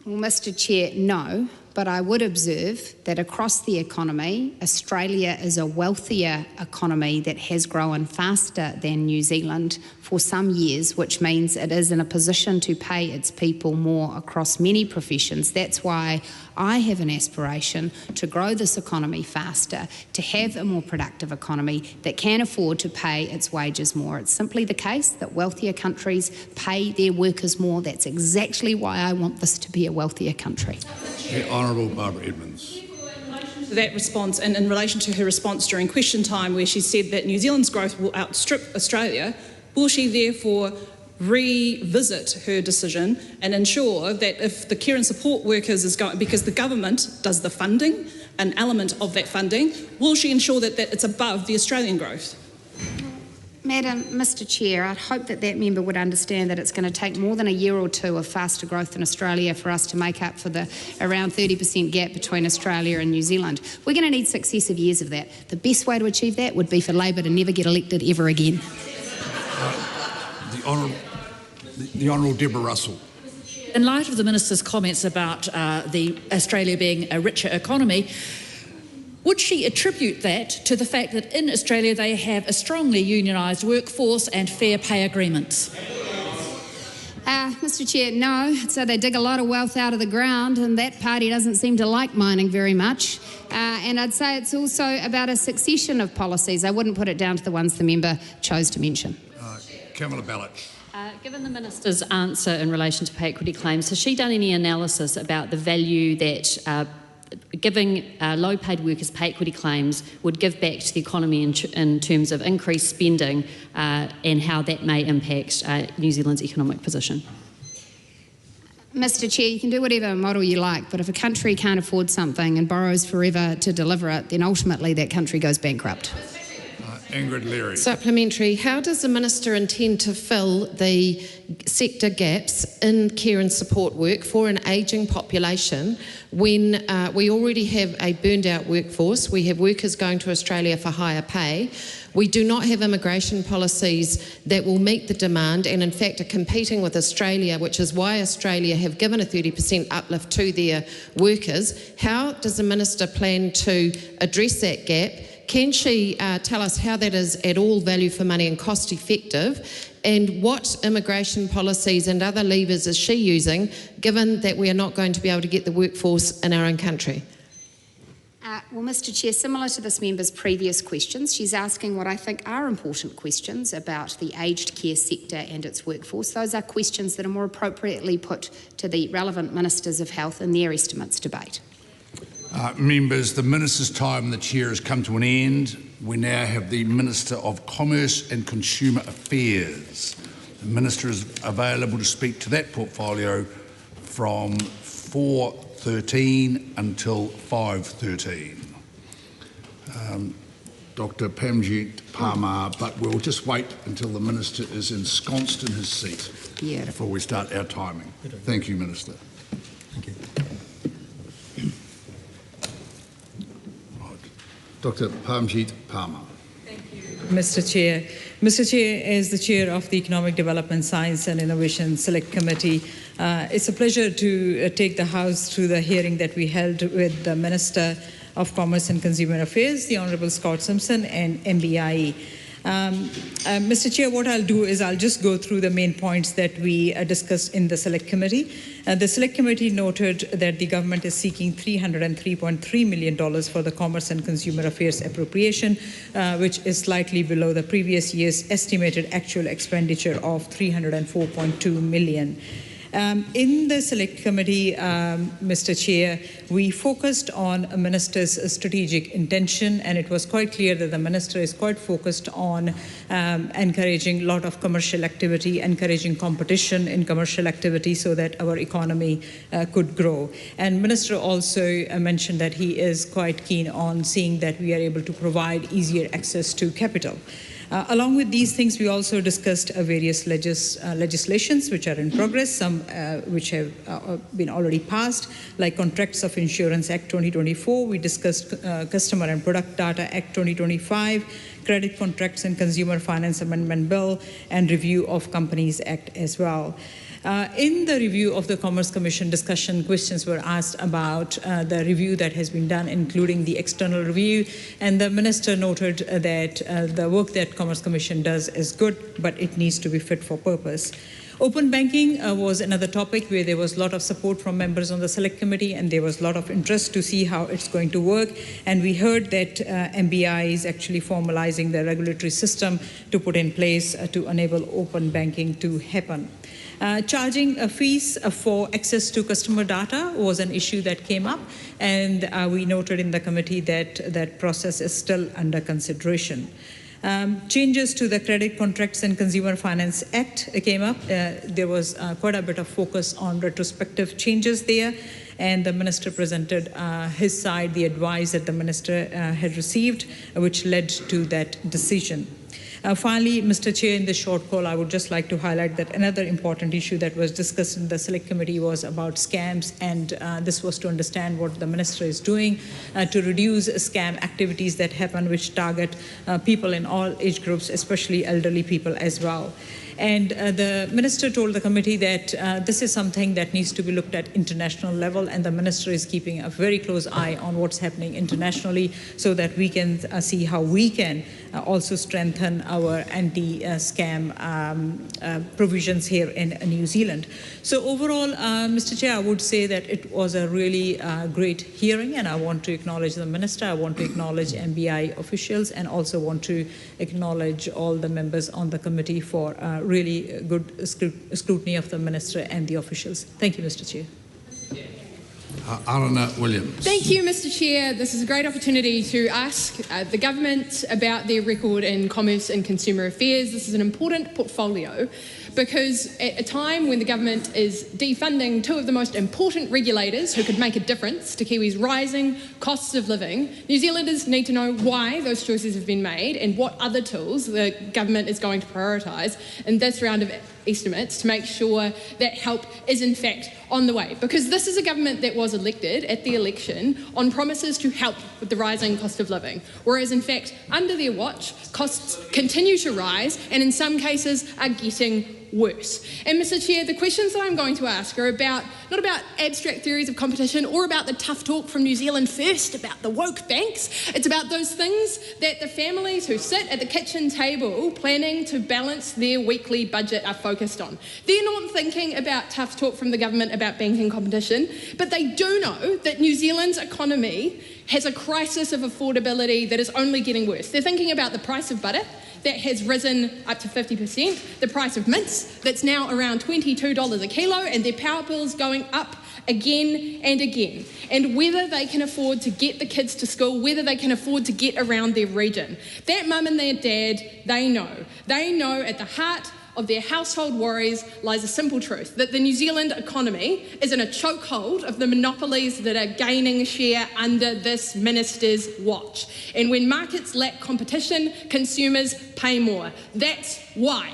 Well, Mr. Chair, no, but I would observe that across the economy, Australia is a wealthier economy that has grown faster than New Zealand for some years, which means it is in a position to pay its people more across many professions. That's why I have an aspiration to grow this economy faster, to have a more productive economy that can afford to pay its wages more. It's simply the case that wealthier countries pay their workers more. That's exactly why I want this to be a wealthier country. The Honourable Barbara Edmonds. That response, and in relation to her response during question time where she said that New Zealand's growth will outstrip Australia, will she therefore revisit her decision and ensure that if the care and support workers is going, because the government does the funding, an element of that funding, will she ensure that it's above the Australian growth? Madam, Mr. Chair, I'd hope that that member would understand that it's going to take more than a year or two of faster growth in Australia for us to make up for the around 30% gap between Australia and New Zealand. We're going to need successive years of that. The best way to achieve that would be for Labor to never get elected ever again. The Honourable Deborah Russell. In light of the Minister's comments about the Australia being a richer economy, would she attribute that to the fact that in Australia they have a strongly unionised workforce and fair pay agreements? Mr. Chair, no. So they dig a lot of wealth out of the ground, and that party doesn't seem to like mining very much. And I'd say it's also about a succession of policies. I wouldn't put it down to the ones the member chose to mention. Camilla Bellich. Given the Minister's answer in relation to pay equity claims, has she done any analysis about the value that giving low-paid workers pay equity claims would give back to the economy in terms of increased spending and how that may impact New Zealand's economic position? Mr. Chair, you can do whatever model you like, but if a country can't afford something and borrows forever to deliver it, then ultimately that country goes bankrupt. Ingrid Leary. Supplementary. How does the Minister intend to fill the sector gaps in care and support work for an ageing population when we already have a burned out workforce, we have workers going to Australia for higher pay, we do not have immigration policies that will meet the demand and in fact are competing with Australia, which is why Australia have given a 30% uplift to their workers? How does the Minister plan to address that gap? Can she tell us how that is at all value for money and cost effective, and what immigration policies and other levers is she using, given that we are not going to be able to get the workforce in our own country? Well, Mr. Chair, similar to this member's previous questions, she's asking what I think are important questions about the aged care sector and its workforce. Those are questions that are more appropriately put to the relevant Ministers of Health in their estimates debate. Members, the Minister's time in the chair has come to an end. We now have the Minister of Commerce and Consumer Affairs. The Minister is available to speak to that portfolio from 4:13 until 5:13. Dr. Pamjit Parmar, but we'll just wait until the Minister is ensconced in his seat before we start our timing. Thank you, Minister. Thank you. Dr. Pamjit Parmar. Mr. Chair. Mr. Chair, as the Chair of the Economic Development, Science and Innovation Select Committee, it's a pleasure to take the House through the hearing that we held with the Minister of Commerce and Consumer Affairs, the Honourable Scott Simpson, and MBIE. Mr. Chair, what I'll do is I'll just go through the main points that we discussed in the Select Committee. The Select Committee noted that the government is seeking $303.3 million for the Commerce and Consumer Affairs appropriation, which is slightly below the previous year's estimated actual expenditure of $304.2 million. In the Select Committee, Mr. Chair, we focused on a minister's strategic intention, and it was quite clear that the minister is quite focused on encouraging a lot of commercial activity, encouraging competition in commercial activity so that our economy could grow. And Minister also mentioned that he is quite keen on seeing that we are able to provide easier access to capital. Along with these things, we also discussed various legislations which are in progress, some which have been already passed, like Contracts of Insurance Act 2024. We discussed Customer and Product Data Act 2025, Credit Contracts and Consumer Finance Amendment Bill, and Review of Companies Act as well. In the review of the Commerce Commission discussion, questions were asked about the review that has been done, including the external review, and the Minister noted that the work that Commerce Commission does is good, but it needs to be fit for purpose. Open banking was another topic where there was a lot of support from members on the Select Committee, and there was a lot of interest to see how it's going to work. And we heard that MBI is actually formalizing the regulatory system to put in place to enable open banking to happen. Charging fees for access to customer data was an issue that came up, and we noted in the committee that that process is still under consideration. Changes to the Credit Contracts and Consumer Finance Act came up. There was quite a bit of focus on retrospective changes there, and the minister presented his side, the advice that the minister had received, which led to that decision. Finally, Mr. Chair, in this short call, I would just like to highlight that another important issue that was discussed in the Select Committee was about scams, and this was to understand what the minister is doing to reduce scam activities that happen, which target people in all age groups, especially elderly people as well. And the minister told the committee that this is something that needs to be looked at international level, and the minister is keeping a very close eye on what's happening internationally so that we can see how we can also strengthen our anti-scam provisions here in New Zealand. So overall, Mr. Chair, I would say that it was a really great hearing, and I want to acknowledge the minister, I want to acknowledge MBI officials, and also want to acknowledge all the members on the committee for really good scrutiny of the minister and the officials. Thank you, Mr. Chair. Arana Williams. Thank you, Mr. Chair. This is a great opportunity to ask the government about their record in commerce and consumer affairs. This is an important portfolio because at a time when the government is defunding two of the most important regulators who could make a difference to Kiwis' rising costs of living, New Zealanders need to know why those choices have been made and what other tools the government is going to prioritise in this round of estimates to make sure that help is in fact on the way. Because this is a government that was elected at the election on promises to help with the rising cost of living, whereas in fact under their watch costs continue to rise and in some cases are getting worse. And Mr. Chair, the questions that I'm going to ask are about not about abstract theories of competition or about the tough talk from New Zealand First about the woke banks. It's about those things that the families who sit at the kitchen table planning to balance their weekly budget are focused on. They're not thinking about tough talk from the government about banking competition, but they do know that New Zealand's economy has a crisis of affordability that is only getting worse. They're thinking about the price of butter that has risen up to 50%, the price of mince that's now around $22 a kilo, and their power bills going up again and again, and whether they can afford to get the kids to school, whether they can afford to get around their region. That mum and their dad, they know. They know at the heart of their household worries lies a simple truth, that the New Zealand economy is in a chokehold of the monopolies that are gaining share under this minister's watch. And when markets lack competition, consumers pay more. That's why.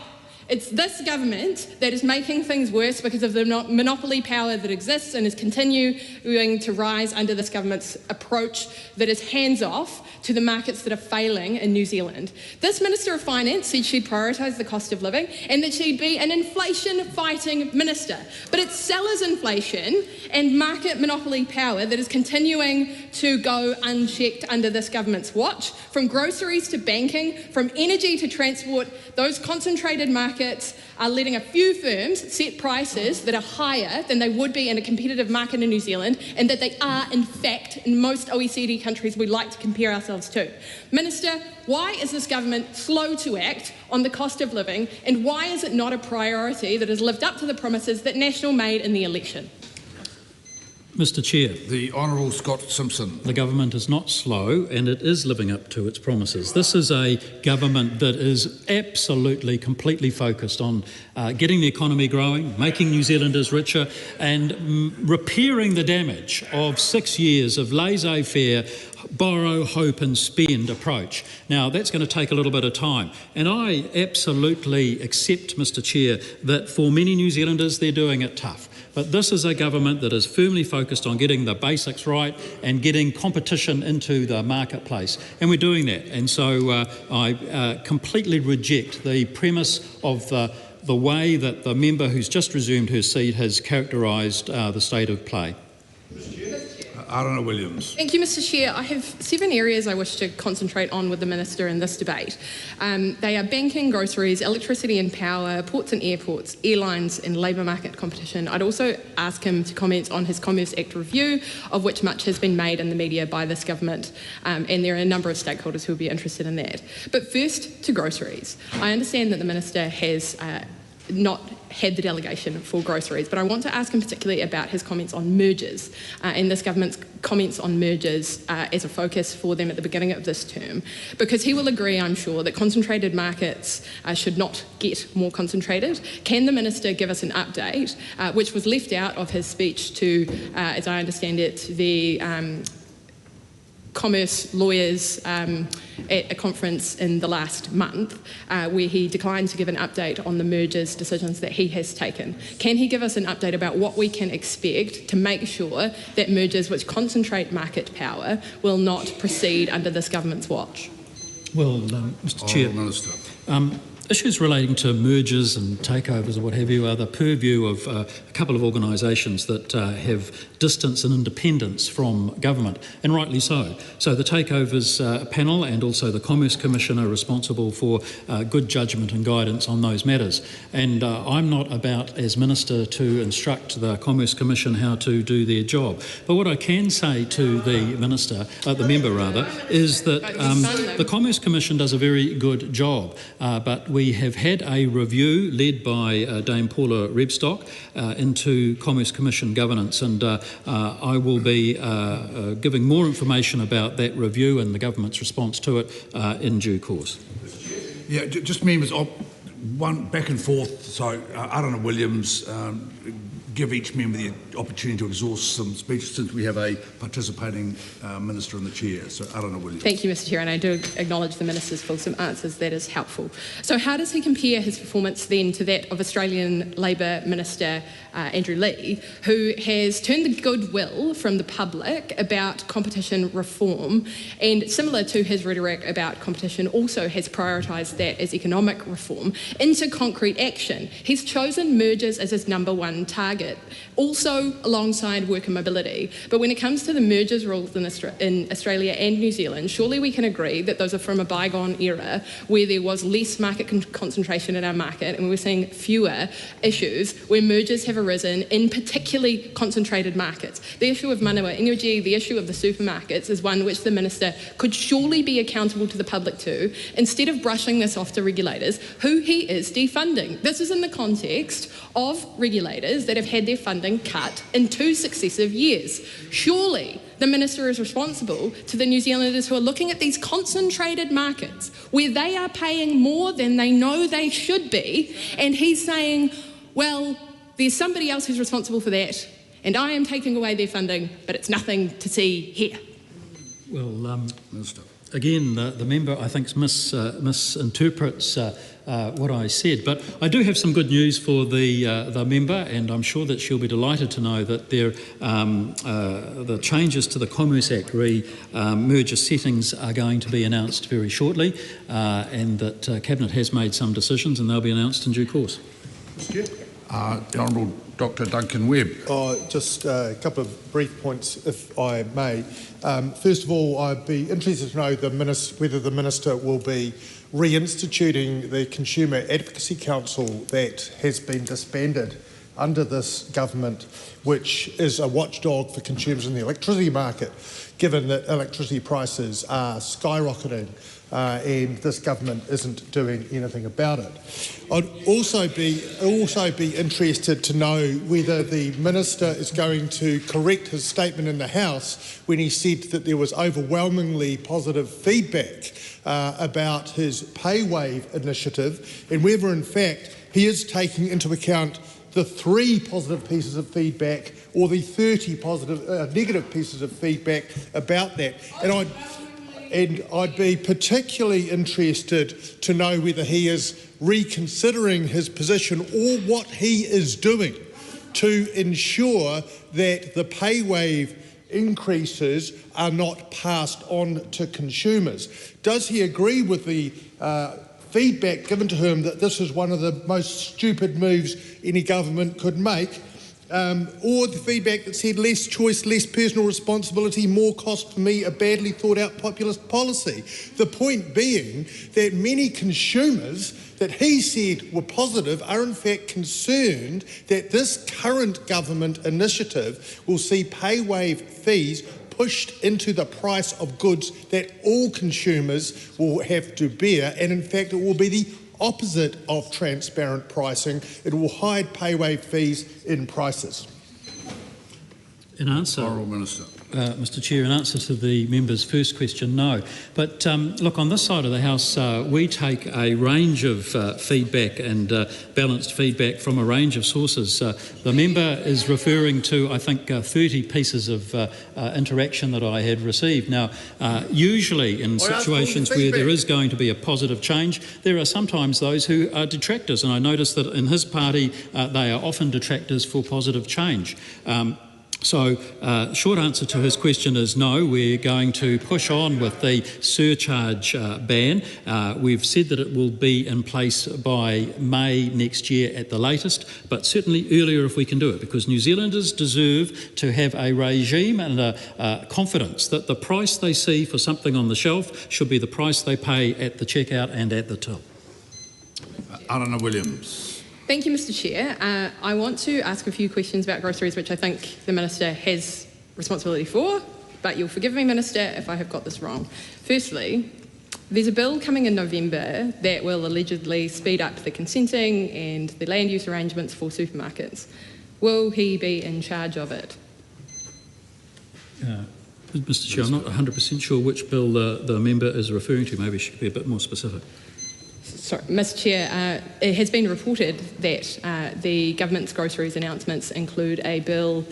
It's this government that is making things worse because of the monopoly power that exists and is continuing to rise under this government's approach that is hands-off to the markets that are failing in New Zealand. This Minister of Finance said she'd prioritise the cost of living and that she'd be an inflation-fighting minister. But it's sellers' inflation and market monopoly power that is continuing to go unchecked under this government's watch. From groceries to banking, from energy to transport, those concentrated markets markets are letting a few firms set prices that are higher than they would be in a competitive market in New Zealand, and that they are, in fact, in most OECD countries we like to compare ourselves to. Minister, why is this government slow to act on the cost of living, and why is it not a priority that has lived up to the promises that National made in the election? Mr Chair. The Honourable Scott Simpson. The government is not slow, and it is living up to its promises. This is a government that is absolutely, completely focused on getting the economy growing, making New Zealanders richer, and repairing the damage of 6 years of laissez-faire, borrow, hope and spend approach. Now, that's going to take a little bit of time, and I absolutely accept, Mr Chair, that for many New Zealanders they're doing it tough. But this is a government that is firmly focused on getting the basics right and getting competition into the marketplace, and we're doing that. And so I completely reject the premise of the way that the member who's just resumed her seat has characterised the state of play. Aotearoa Williams. Thank you, Mr Chair. I have 7 areas I wish to concentrate on with the Minister in this debate. They are banking, groceries, electricity and power, ports and airports, airlines and labour market competition. I'd also ask him to comment on his Commerce Act review, of which much has been made in the media by this government, and there are a number of stakeholders who will be interested in that. But first, to groceries. I understand that the Minister has not had the delegation for groceries, but I want to ask him particularly about his comments on mergers and this government's comments on mergers as a focus for them at the beginning of this term, because he will agree, I'm sure, that concentrated markets should not get more concentrated. Can the Minister give us an update, which was left out of his speech to, as I understand it, the commerce lawyers at a conference in the last month, where he declined to give an update on the mergers decisions that he has taken. Can he give us an update about what we can expect to make sure that mergers which concentrate market power will not proceed under this government's watch? Well, Mr Chair, Minister. Issues relating to mergers and takeovers or what have you are the purview of a couple of organisations that have distance and independence from government, and rightly so. So the Takeovers panel and also the Commerce Commission are responsible for good judgment and guidance on those matters. And I'm not about, as Minister, to instruct the Commerce Commission how to do their job. But what I can say to the Minister, the member rather, is that the Commerce Commission does a very good job, but we have had a review led by Dame Paula Rebstock into Commerce Commission governance, and I will be giving more information about that review and the government's response to it in due course. Yeah, just members, one back and forth. So Aotearoa Williams, give each member the opportunity to exhaust some speeches since we have a participating Minister in the chair. So Aotearoa Williams. Thank you, Mr Chair, and I do acknowledge the Minister's fulsome answers. That is helpful. So how does he compare his performance then to that of Australian Labor Minister Andrew Leigh, who has turned the goodwill from the public about competition reform, and similar to his rhetoric about competition, also has prioritised that as economic reform into concrete action? He's chosen mergers as his #1 target, also alongside worker mobility. But when it comes to the mergers rules in Australia and New Zealand, surely we can agree that those are from a bygone era where there was less market concentration in our market, and we're seeing fewer issues where mergers have arisen in particularly concentrated markets. The issue of Manawa Energy, the issue of the supermarkets, is one which the Minister could surely be accountable to the public to, instead of brushing this off to regulators, who he is defunding. This is in the context of regulators that have had their funding cut in 2 successive years. Surely the Minister is responsible to the New Zealanders who are looking at these concentrated markets where they are paying more than they know they should be, and he's saying, well, there's somebody else who's responsible for that, and I am taking away their funding, but it's nothing to see here. Well, again, the member, I think, misinterprets what I said, but I do have some good news for the member, and I'm sure that she'll be delighted to know that the changes to the Commerce Act merger settings are going to be announced very shortly, and that Cabinet has made some decisions, and they'll be announced in due course. The Honourable Dr. Duncan Webb. Just a couple of brief points, if I may. First of all, I'd be interested to know whether the Minister will be reinstituting the Consumer Advocacy Council that has been disbanded under this government, which is a watchdog for consumers in the electricity market, given that electricity prices are skyrocketing and this government isn't doing anything about it. I'd also be interested to know whether the Minister is going to correct his statement in the House when he said that there was overwhelmingly positive feedback about his pay wave initiative, and whether in fact he is taking into account the 3 positive pieces of feedback or the 30 negative pieces of feedback about that. And I'd be particularly interested to know whether he is reconsidering his position or what he is doing to ensure that the pay wave increases are not passed on to consumers. Does he agree with the feedback given to him that this is one of the most stupid moves any government could make, or the feedback that said less choice, less personal responsibility, more cost for me, a badly thought out populist policy? The point being that many consumers that he said were positive are in fact concerned that this current government initiative will see pay wave fees pushed into the price of goods that all consumers will have to bear, and in fact it will be the opposite of transparent pricing. It will hide pay wave fees in prices. In answer, Honourable Minister. Mr Chair, in answer to the member's first question, no. But look, on this side of the House, we take a range of feedback and balanced feedback from a range of sources. The member is referring to, I think, 30 pieces of interaction that I had received. Now, usually in situations where there is going to be a positive change, there are sometimes those who are detractors, and I notice that in his party they are often detractors for positive change. So, short answer to his question is no, we're going to push on with the surcharge ban. We've said that it will be in place by May next year at the latest, but certainly earlier if we can do it, because New Zealanders deserve to have a regime and a confidence that the price they see for something on the shelf should be the price they pay at the checkout and at the till. Arana Williams. Thank you, Mr Chair. I want to ask a few questions about groceries, which I think the Minister has responsibility for, but you'll forgive me, Minister, if I have got this wrong. Firstly, there's a bill coming in November that will allegedly speed up the consenting and the land use arrangements for supermarkets. Will he be in charge of it? Mr Chair, I'm not 100% sure which bill the member is referring to. Maybe she could be a bit more specific. Sorry, Mr Chair, it has been reported that the government's groceries announcements include a bill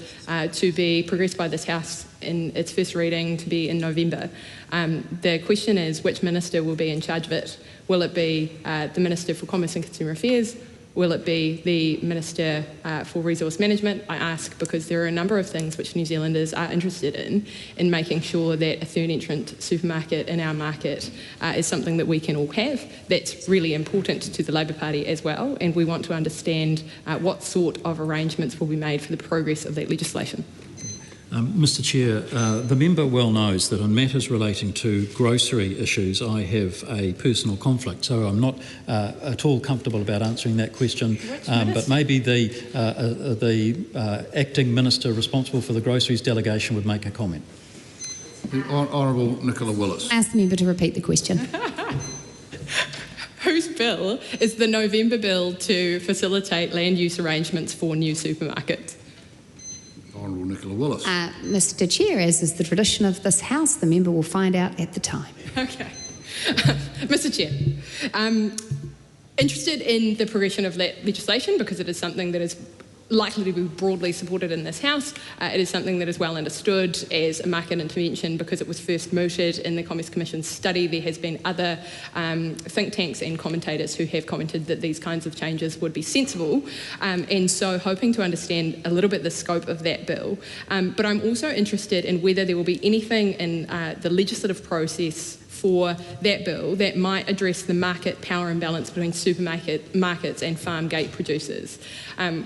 to be progressed by this House in its first reading to be in November. The question is which minister will be in charge of it. Will it be the Minister for Commerce and Consumer Affairs? Will it be the Minister for Resource Management? I ask because there are a number of things which New Zealanders are interested in making sure that a third entrant supermarket in our market is something that we can all have. That's really important to the Labour Party as well, and we want to understand what sort of arrangements will be made for the progress of that legislation. Mr Chair, the member well knows that on matters relating to grocery issues I have a personal conflict, so I'm not at all comfortable about answering that question, but maybe the acting minister responsible for the groceries delegation would make a comment. The Honourable Nicola Willis. Ask the member to repeat the question. Whose bill is the November bill to facilitate land use arrangements for new supermarkets? Honourable Nicola Willis. Mr Chair, as is the tradition of this House, the member will find out at the time. Okay. Mr Chair, interested in the progression of that legislation because it is something that is likely to be broadly supported in this House. It is something that is well understood as a market intervention because it was first mooted in the Commerce Commission's study. There has been other think tanks and commentators who have commented that these kinds of changes would be sensible, and so hoping to understand a little bit the scope of that bill. But I'm also interested in whether there will be anything in the legislative process for that bill that might address the market power imbalance between markets and farm gate producers.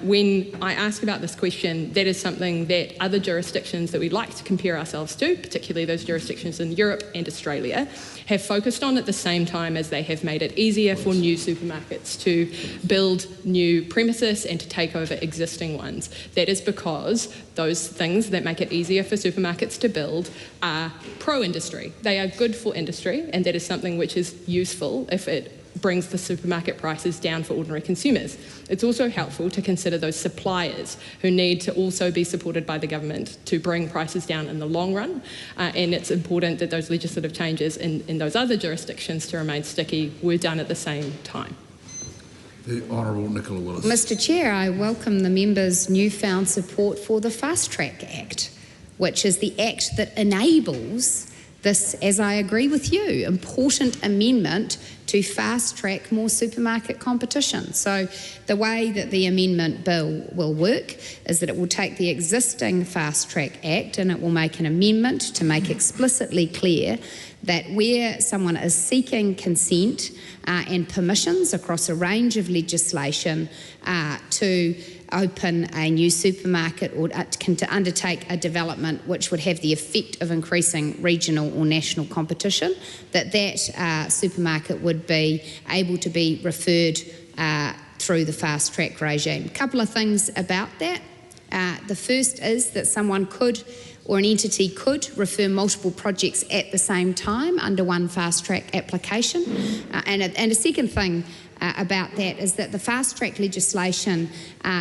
When I ask about this question, that is something that other jurisdictions that we'd like to compare ourselves to, particularly those jurisdictions in Europe and Australia, have focused on at the same time as they have made it easier for new supermarkets to build new premises and to take over existing ones. That is because those things that make it easier for supermarkets to build are pro-industry. They are good for industry, and that is something which is useful if it brings the supermarket prices down for ordinary consumers. It's also helpful to consider those suppliers who need to also be supported by the government to bring prices down in the long run, and it's important that those legislative changes in those other jurisdictions to remain sticky were done at the same time. The Honourable Nicola Willis. Mr Chair, I welcome the member's newfound support for the Fast Track Act, which is the act that enables this, as I agree with you, important amendment to fast-track more supermarket competition. So the way that the amendment bill will work is that it will take the existing Fast Track Act and it will make an amendment to make explicitly clear that where someone is seeking consent and permissions across a range of legislation to open a new supermarket or to undertake a development which would have the effect of increasing regional or national competition, that supermarket would be able to be referred through the fast track regime. A couple of things about that. The first is that someone could, or an entity could, refer multiple projects at the same time under one fast track application. And a second thing about that is that the fast track legislation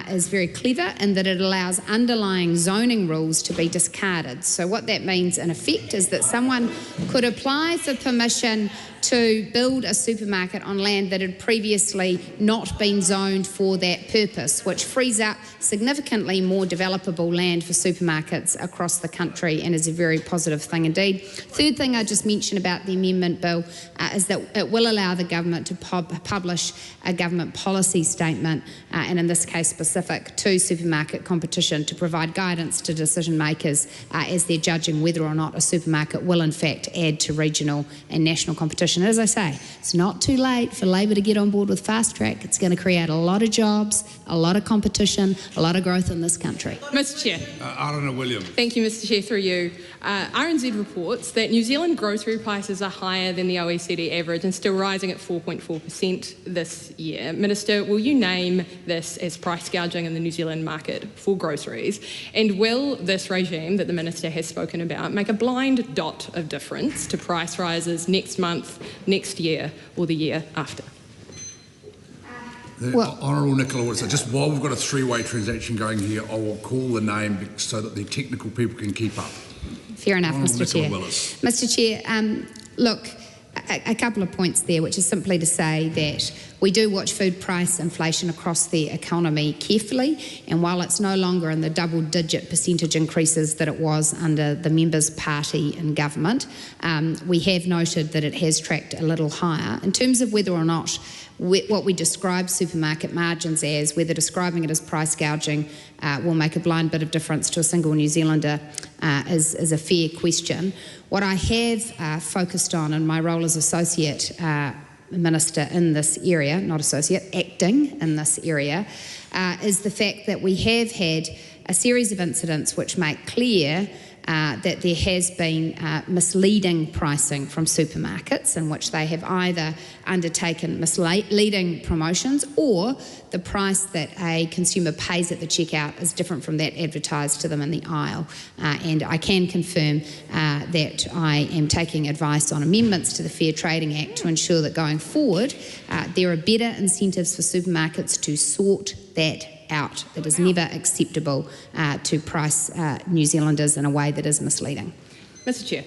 is very clever in that it allows underlying zoning rules to be discarded. So what that means in effect is that someone could apply for permission to build a supermarket on land that had previously not been zoned for that purpose, which frees up significantly more developable land for supermarkets across the country and is a very positive thing indeed. Third thing I just mentioned about the amendment bill is that it will allow the government to publish a government policy statement, and in this case specific to supermarket competition, to provide guidance to decision makers as they're judging whether or not a supermarket will in fact add to regional and national competition. As I say, it's not too late for Labor to get on board with fast track. It's going to create a lot of jobs, a lot of competition, a lot of growth in this country. Mr Chair. Arana William. Thank you, Mr Chair, through you. RNZ reports that New Zealand grocery prices are higher than the OECD average and still rising at 4.4% this year. Minister, will you name this as price gouging in the New Zealand market for groceries? And will this regime that the Minister has spoken about make a blind dot of difference to price rises next month, next year or the year after? Honourable Nicola Willis, just while we've got a three-way transaction going here, I will call the name so that the technical people can keep up. Fair enough, Honourable Mr Chair. Willis. Mr Chair, look, a couple of points there, which is simply to say that we do watch food price inflation across the economy carefully, and while it's no longer in the double-digit percentage increases that it was under the member's party in government, we have noted that it has tracked a little higher. In terms of whether or not what we describe supermarket margins as, whether describing it as price gouging will make a blind bit of difference to a single New Zealander is a fair question. What I have focused on in my role as Associate Minister in this area, not associate, acting in this area, is the fact that we have had a series of incidents which make clear that there has been misleading pricing from supermarkets in which they have either undertaken misleading promotions or the price that a consumer pays at the checkout is different from that advertised to them in the aisle. And I can confirm that I am taking advice on amendments to the Fair Trading Act to ensure that going forward there are better incentives for supermarkets to sort that out. It is never acceptable to price New Zealanders in a way that is misleading. Mr Chair.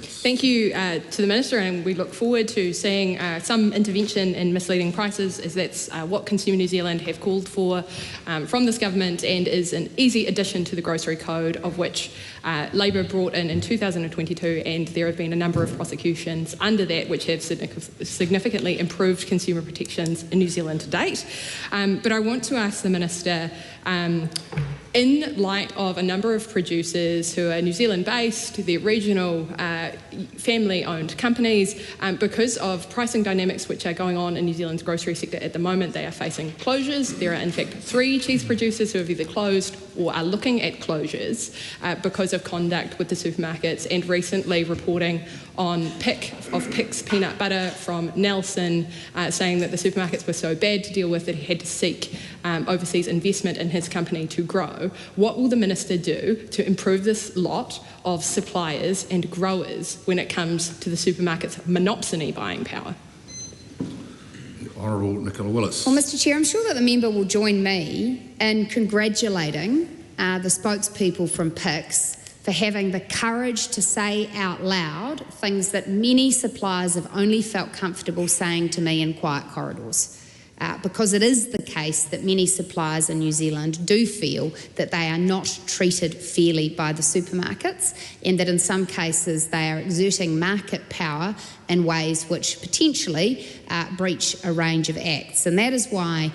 Thank you to the Minister, and we look forward to seeing some intervention in misleading prices, as that's what Consumer New Zealand have called for from this government, and is an easy addition to the grocery code, of which Labor brought in 2022, and there have been a number of prosecutions under that which have significantly improved consumer protections in New Zealand to date. But I want to ask the Minister, In light of a number of producers who are New Zealand based, they're regional family owned companies, because of pricing dynamics which are going on in New Zealand's grocery sector at the moment, they are facing closures. There are in fact 3 cheese producers who have either closed or are looking at closures because of conduct with the supermarkets, and recently reporting on Pick's peanut butter from Nelson, saying that the supermarkets were so bad to deal with that he had to seek overseas investment in his company to grow. What will the Minister do to improve this lot of suppliers and growers when it comes to the supermarket's monopsony buying power? Honourable Nicola Willis. Well, Mr Chair, I'm sure that the member will join me in congratulating the spokespeople from Pick's for having the courage to say out loud things that many suppliers have only felt comfortable saying to me in quiet corridors. Because it is the case that many suppliers in New Zealand do feel that they are not treated fairly by the supermarkets, and that in some cases they are exerting market power in ways which potentially breach a range of acts. And that is why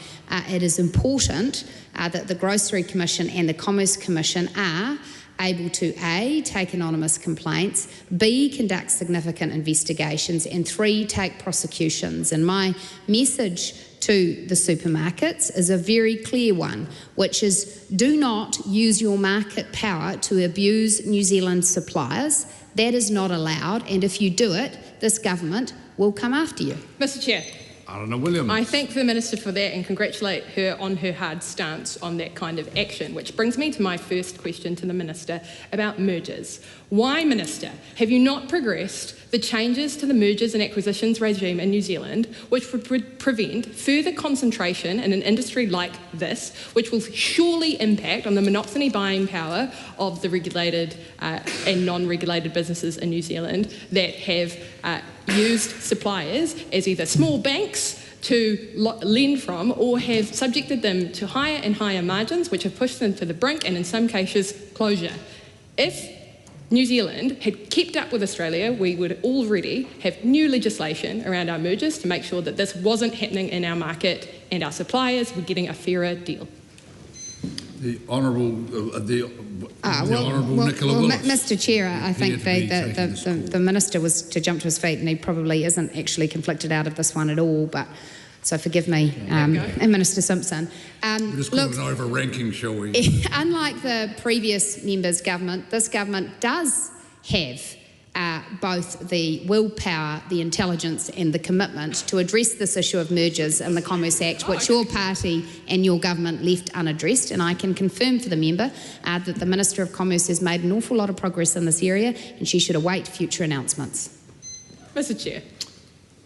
it is important that the Grocery Commission and the Commerce Commission are able to A, take anonymous complaints, B, conduct significant investigations, and 3, take prosecutions. And my message to the supermarkets is a very clear one, which is do not use your market power to abuse New Zealand suppliers. That is not allowed, and if you do it, this government will come after you. Mr Chair. Arana Williams. I thank the Minister for that and congratulate her on her hard stance on that kind of action, which brings me to my first question to the Minister about mergers. Why, Minister, have you not progressed the changes to the mergers and acquisitions regime in New Zealand, which would prevent further concentration in an industry like this, which will surely impact on the monopsony buying power of the regulated and non-regulated businesses in New Zealand that have used suppliers as either small banks to lend from, or have subjected them to higher and higher margins, which have pushed them to the brink and in some cases closure? If New Zealand had kept up with Australia, we would already have new legislation around our mergers to make sure that this wasn't happening in our market and our suppliers were getting a fairer deal. The Honourable Nicola Willis. Mr Chair, I think the Minister was to jump to his feet, and he probably isn't actually conflicted out of this one at all, but so forgive me, Minister Simpson. We'll just call it an over-ranking, shall we? Unlike the previous member's government, this government does have both the willpower, the intelligence and the commitment to address this issue of mergers in the Commerce Act, which your party and your government left unaddressed. And I can confirm for the member that the Minister of Commerce has made an awful lot of progress in this area, and she should await future announcements. Mr Chair.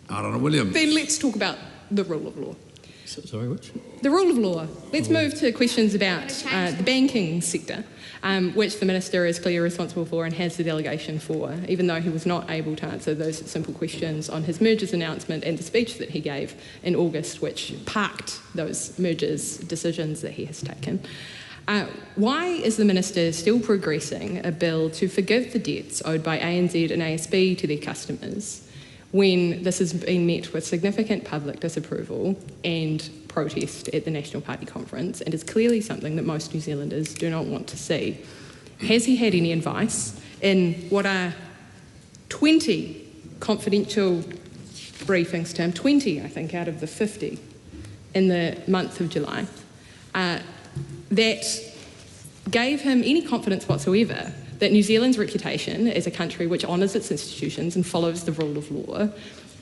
Arana Williams. Then let's talk about the rule of law. Sorry, which? The rule of law. Let's move to questions about the banking sector, which the Minister is clearly responsible for and has the delegation for, even though he was not able to answer those simple questions on his mergers announcement and the speech that he gave in August, which parked those mergers decisions that he has taken. Why is the Minister still progressing a bill to forgive the debts owed by ANZ and ASB to their customers when this has been met with significant public disapproval and protest at the National Party conference, and is clearly something that most New Zealanders do not want to see? Has he had any advice in what are 20 confidential briefings to him, 20 I think out of the 50 in the month of July, that gave him any confidence whatsoever that New Zealand's reputation as a country which honours its institutions and follows the rule of law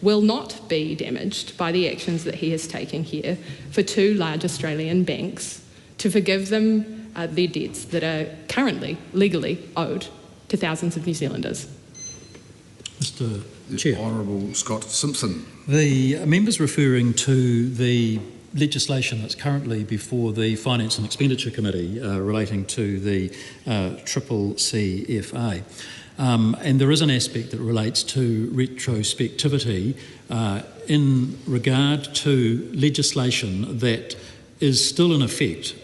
will not be damaged by the actions that he has taken here for 2 large Australian banks to forgive them their debts that are currently legally owed to thousands of New Zealanders? Mr Chair. Honourable Scott Simpson. The member's referring to the legislation that's currently before the Finance and Expenditure Committee relating to the CCCFA. And there is an aspect that relates to retrospectivity in regard to legislation that is still in effect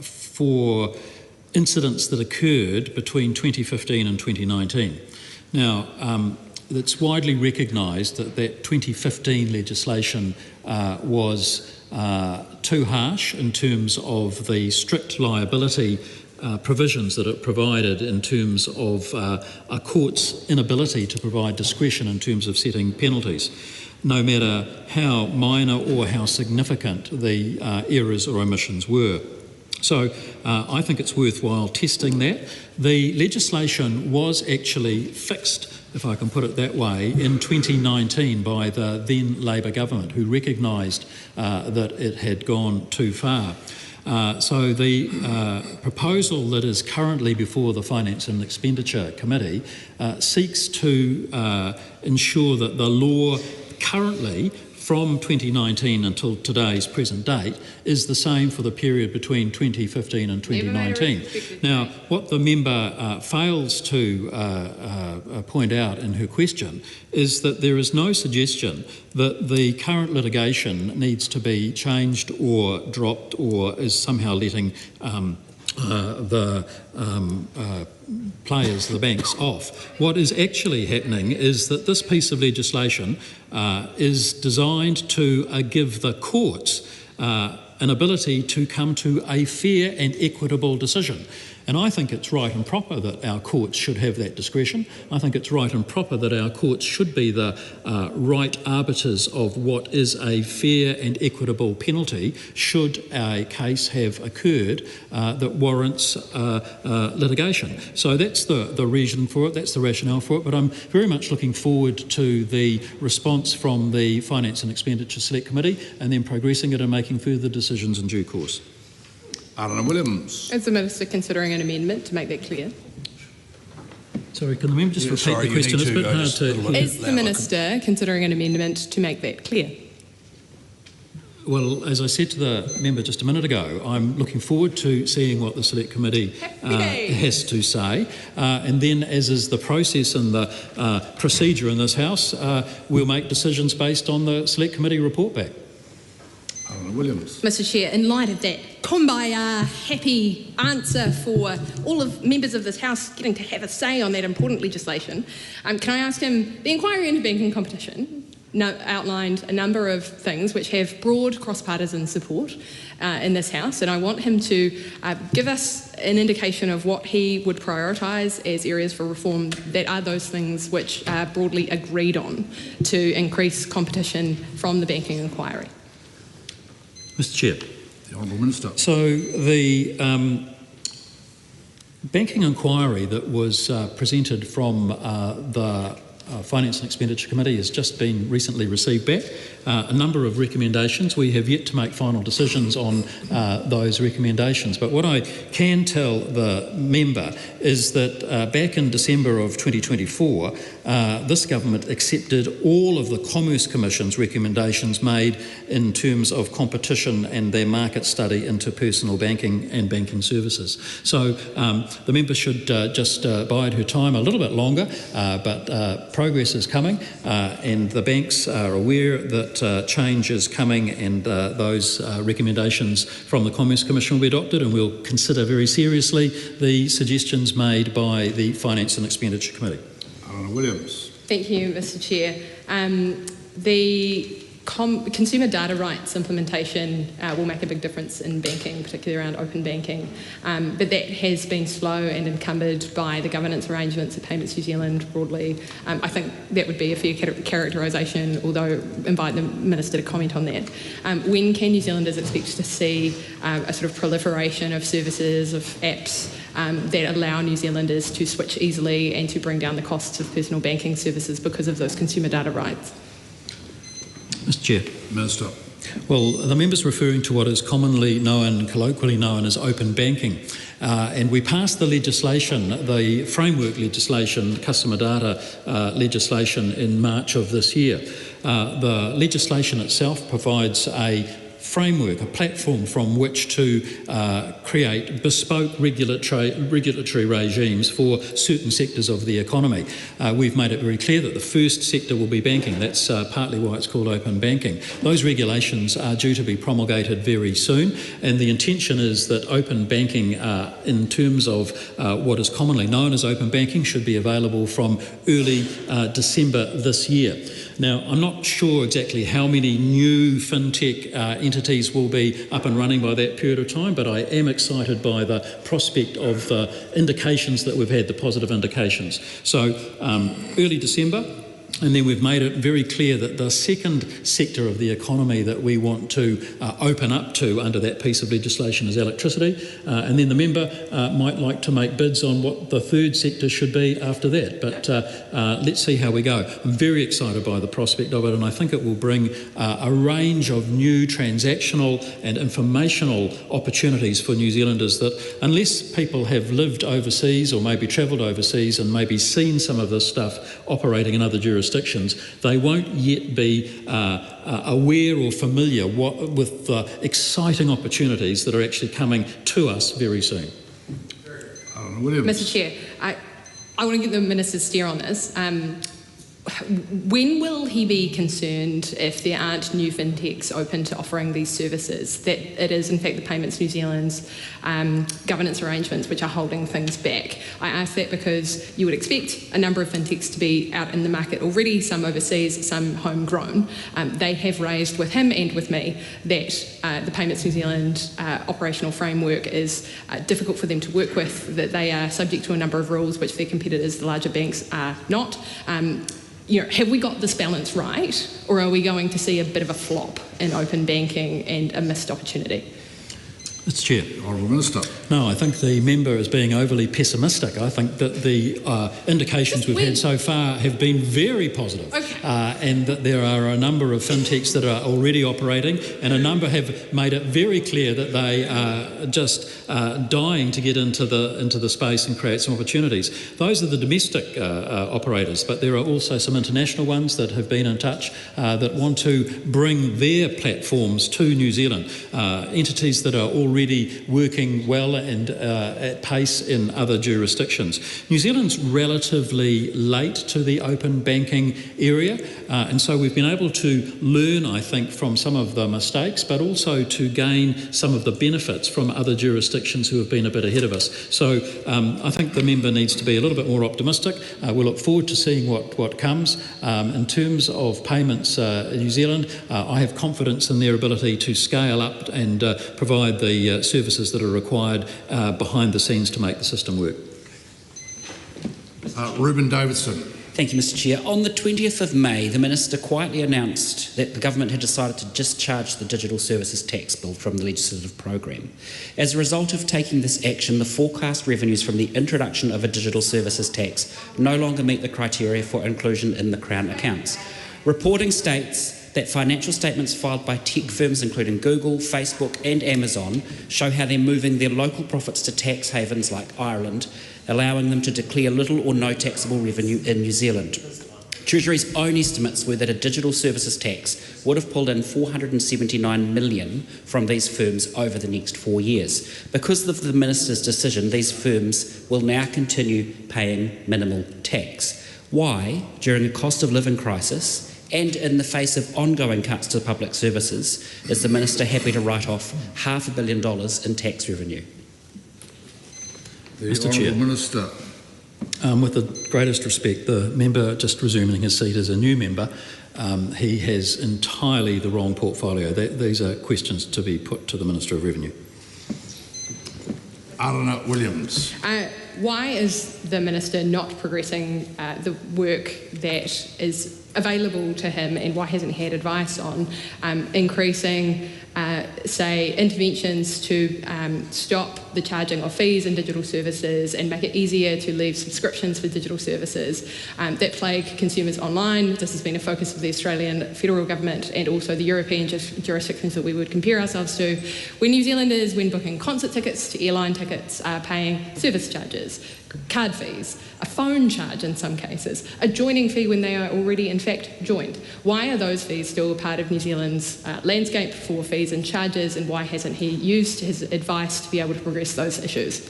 for incidents that occurred between 2015 and 2019. Now, it's widely recognised that that 2015 legislation was too harsh in terms of the strict liability provisions that it provided in terms of a court's inability to provide discretion in terms of setting penalties, no matter how minor or how significant the errors or omissions were. So I think it's worthwhile testing that. The legislation was actually fixed, if I can put it that way, in 2019 by the then Labor government, who recognised that it had gone too far. So the proposal that is currently before the Finance and Expenditure Committee seeks to ensure that the law currently from 2019 until today's present date is the same for the period between 2015 and 2019. Now, what the member fails to point out in her question is that there is no suggestion that the current litigation needs to be changed or dropped or is somehow letting the players, the banks, off. What is actually happening is that this piece of legislation is designed to give the courts an ability to come to a fair and equitable decision. And I think it's right and proper that our courts should have that discretion. I think it's right and proper that our courts should be the right arbiters of what is a fair and equitable penalty should a case have occurred that warrants litigation. So that's the reason for it, that's the rationale for it, but I'm very much looking forward to the response from the Finance and Expenditure Select Committee and then progressing it and making further decisions in due course. Arana Williams. Is the Minister considering an amendment to make that clear? Sorry, can the member just repeat the question? It's a bit hard to... Is the Minister considering an amendment to make that clear? Well, as I said to the member just a minute ago, I'm looking forward to seeing what the Select Committee has to say. And then, as is the process and the procedure in this House, we'll make decisions based on the Select Committee report back. Williams. Mr. Chair, in light of that kumbaya happy answer for all of members of this House getting to have a say on that important legislation, can I ask him, the inquiry into banking competition outlined a number of things which have broad cross-partisan support in this House, and I want him to give us an indication of what he would prioritise as areas for reform that are those things which are broadly agreed on to increase competition from the banking inquiry. Mr. Chair. The Honourable Minister. So the banking inquiry that was presented from the Finance and Expenditure Committee has just been recently received back. A number of recommendations. We have yet to make final decisions on those recommendations, but what I can tell the member is that back in December of 2024, this government accepted all of the Commerce Commission's recommendations made in terms of competition and their market study into personal banking and banking services. So the member should just bide her time a little bit longer, but progress is coming and the banks are aware that change is coming and those recommendations from the Commerce Commission will be adopted, and we'll consider very seriously the suggestions made by the Finance and Expenditure Committee. Arana Williams. Thank you, Mr. Chair. The consumer data rights implementation will make a big difference in banking, particularly around open banking, but that has been slow and encumbered by the governance arrangements of Payments New Zealand broadly. I think that would be a fair characterisation, although invite the Minister to comment on that. When can New Zealanders expect to see a sort of proliferation of services, of apps that allow New Zealanders to switch easily and to bring down the costs of personal banking services because of those consumer data rights? Mr. Chair. Minister. Well, the member's referring to what is commonly known, colloquially known as open banking. And we passed the legislation, the framework legislation, customer data legislation in March of this year. The legislation itself provides a framework, a platform from which to create bespoke regulatory regimes for certain sectors of the economy. We've made it very clear that the first sector will be banking. That's partly why it's called open banking. Those regulations are due to be promulgated very soon, and the intention is that open banking, in terms of what is commonly known as open banking, should be available from early December this year. Now, I'm not sure exactly how many new fintech entities will be up and running by that period of time, but I am excited by the prospect of the indications that we've had, the positive indications. So early December, and then we've made it very clear that the second sector of the economy that we want to open up to under that piece of legislation is electricity, and then the member might like to make bids on what the third sector should be after that, but let's see how we go. I'm very excited by the prospect of it, and I think it will bring a range of new transactional and informational opportunities for New Zealanders that, unless people have lived overseas or maybe travelled overseas and maybe seen some of this stuff operating in other jurisdictions, they won't yet be aware or familiar with the exciting opportunities that are actually coming to us very soon. Mr. Chair, I want to get the Minister's steer on this. When will he be concerned if there aren't new fintechs open to offering these services, that it is in fact the Payments New Zealand's governance arrangements which are holding things back? I ask that because you would expect a number of fintechs to be out in the market already, some overseas, some homegrown. They have raised with him and with me that the Payments New Zealand operational framework is difficult for them to work with, that they are subject to a number of rules which their competitors, the larger banks, are not. Have we got this balance right, or are we going to see a bit of a flop in open banking and a missed opportunity? Mr. Chair. Honourable Minister. No, I think the member is being overly pessimistic. I think that the indications we've had so far have been very positive, and that there are a number of fintechs that are already operating, and a number have made it very clear that they are just dying to get into the space and create some opportunities. Those are the domestic operators, but there are also some international ones that have been in touch that want to bring their platforms to New Zealand, entities that are already working well and at pace in other jurisdictions. New Zealand's relatively late to the open banking area, and so we've been able to learn, I think, from some of the mistakes, but also to gain some of the benefits from other jurisdictions who have been a bit ahead of us. So I think the member needs to be a little bit more optimistic. We look forward to seeing what comes. In terms of Payments New Zealand, I have confidence in their ability to scale up and provide the services that are required behind the scenes to make the system work. Reuben Davidson. Thank you, Mr. Chair. On the 20th of May, the Minister quietly announced that the government had decided to discharge the Digital Services Tax Bill from the legislative programme. As a result of taking this action, the forecast revenues from the introduction of a digital services tax no longer meet the criteria for inclusion in the Crown accounts. Reporting states that financial statements filed by tech firms including Google, Facebook and Amazon show how they're moving their local profits to tax havens like Ireland, allowing them to declare little or no taxable revenue in New Zealand. Treasury's own estimates were that a digital services tax would have pulled in $479 million from these firms over the next 4 years. Because of the Minister's decision, these firms will now continue paying minimal tax. Why, during a cost of living crisis, and in the face of ongoing cuts to public services, is the Minister happy to write off $500 million in tax revenue? Mr. Chair. Minister. With the greatest respect, the member just resuming his seat as a new member, he has entirely the wrong portfolio. These are questions to be put to the Minister of Revenue. Arana Williams. Why is the Minister not progressing the work that is available to him, and why hasn't he had advice on increasing, say, interventions to stop the charging of fees in digital services and make it easier to leave subscriptions for digital services that plague consumers online? This has been a focus of the Australian federal government and also the European jurisdictions that we would compare ourselves to, where New Zealanders, when booking concert tickets to airline tickets, are paying service charges, card fees, a phone charge in some cases, a joining fee when they are already in fact joined. Why are those fees still a part of New Zealand's landscape for fees fees and charges, and why hasn't he used his advice to be able to progress those issues?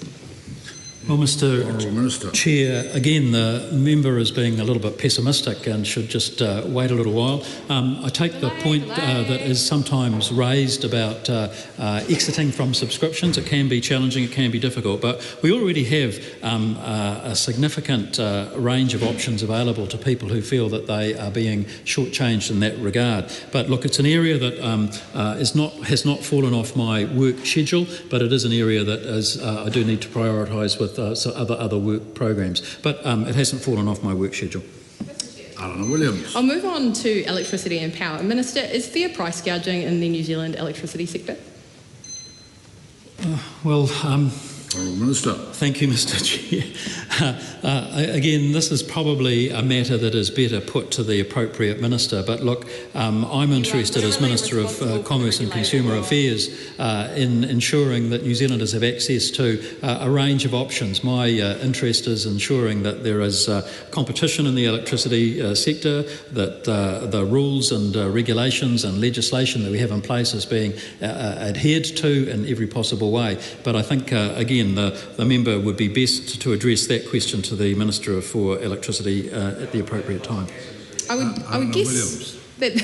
Well, Mr. Chair, again, the member is being a little bit pessimistic and should just wait a little while. I take the point that is sometimes raised about exiting from subscriptions. It can be challenging, it can be difficult, but we already have a significant range of options available to people who feel that they are being shortchanged in that regard. But look, it's an area that has not fallen off my work schedule, but it is an area that I do need to prioritise with other work programs, but it hasn't fallen off my work schedule. Williams. I'll move on to electricity and power. Minister, is fair price gouging in the New Zealand electricity sector? Minister. Thank you, Mr. Chair. Again, this is probably a matter that is better put to the appropriate minister, but look, I'm interested as Minister of Commerce and Consumer Affairs in ensuring that New Zealanders have access to a range of options. My interest is ensuring that there is competition in the electricity sector, that the rules and regulations and legislation that we have in place is being adhered to in every possible way. But I think, again, the member would be best to address that question to the Minister for Electricity at the appropriate time. I would guess that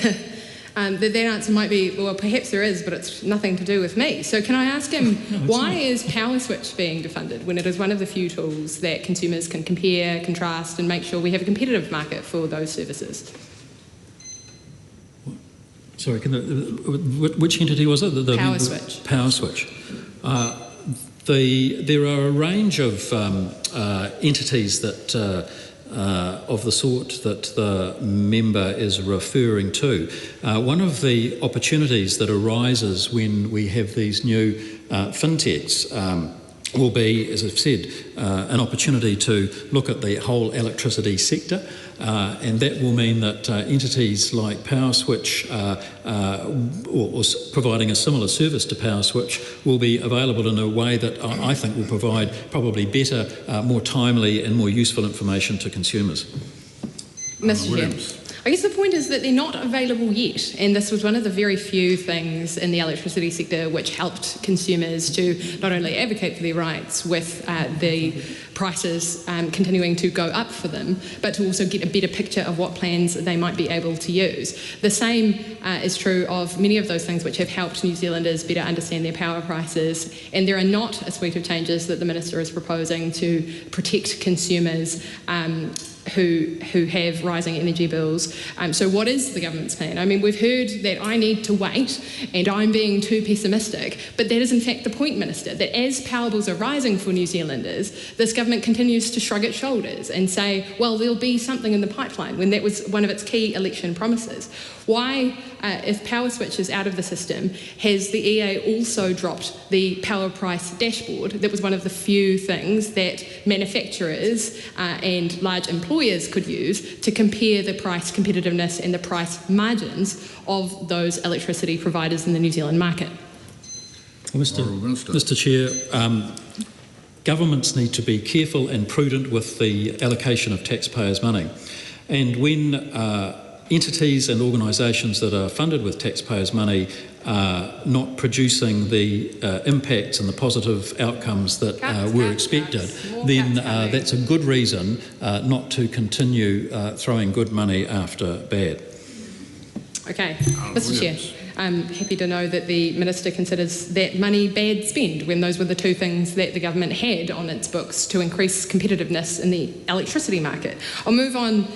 that answer might be, well, perhaps there is, but it's nothing to do with me. So can I ask him, why is Power Switch being defunded when it is one of the few tools that consumers can compare, contrast and make sure we have a competitive market for those services? Sorry, which entity was it? Power Switch. Power Switch. There are a range of entities that of the sort that the member is referring to. One of the opportunities that arises when we have these new fintechs will be, as I've said, an opportunity to look at the whole electricity sector, and that will mean that entities like Power Switch or providing a similar service to Power Switch will be available in a way that I think will provide probably better, more timely and more useful information to consumers. Mr. Chair. I guess the point is that they're not available yet, and this was one of the very few things in the electricity sector which helped consumers to not only advocate for their rights with the prices continuing to go up for them, but to also get a better picture of what plans they might be able to use. The same is true of many of those things which have helped New Zealanders better understand their power prices, and there are not a suite of changes that the Minister is proposing to protect consumers who have rising energy bills. So what is the government's plan? I mean, we've heard that I need to wait and I'm being too pessimistic, but that is in fact the point, Minister, that as power bills are rising for New Zealanders, this government continues to shrug its shoulders and say, well, there'll be something in the pipeline, when that was one of its key election promises. Why, if Power Switch is out of the system, has the EA also dropped the power price dashboard? That was one of the few things that manufacturers and large employers could use to compare the price competitiveness and the price margins of those electricity providers in the New Zealand market. Well, Mr. Chair, governments need to be careful and prudent with the allocation of taxpayers' money. And when entities and organisations that are funded with taxpayers' money are not producing the impacts and the positive outcomes that were expected, then that's a good reason not to continue throwing good money after bad. Okay, Mr. Chair. I'm happy to know that the Minister considers that money bad spend, when those were the two things that the government had on its books to increase competitiveness in the electricity market. I'll move on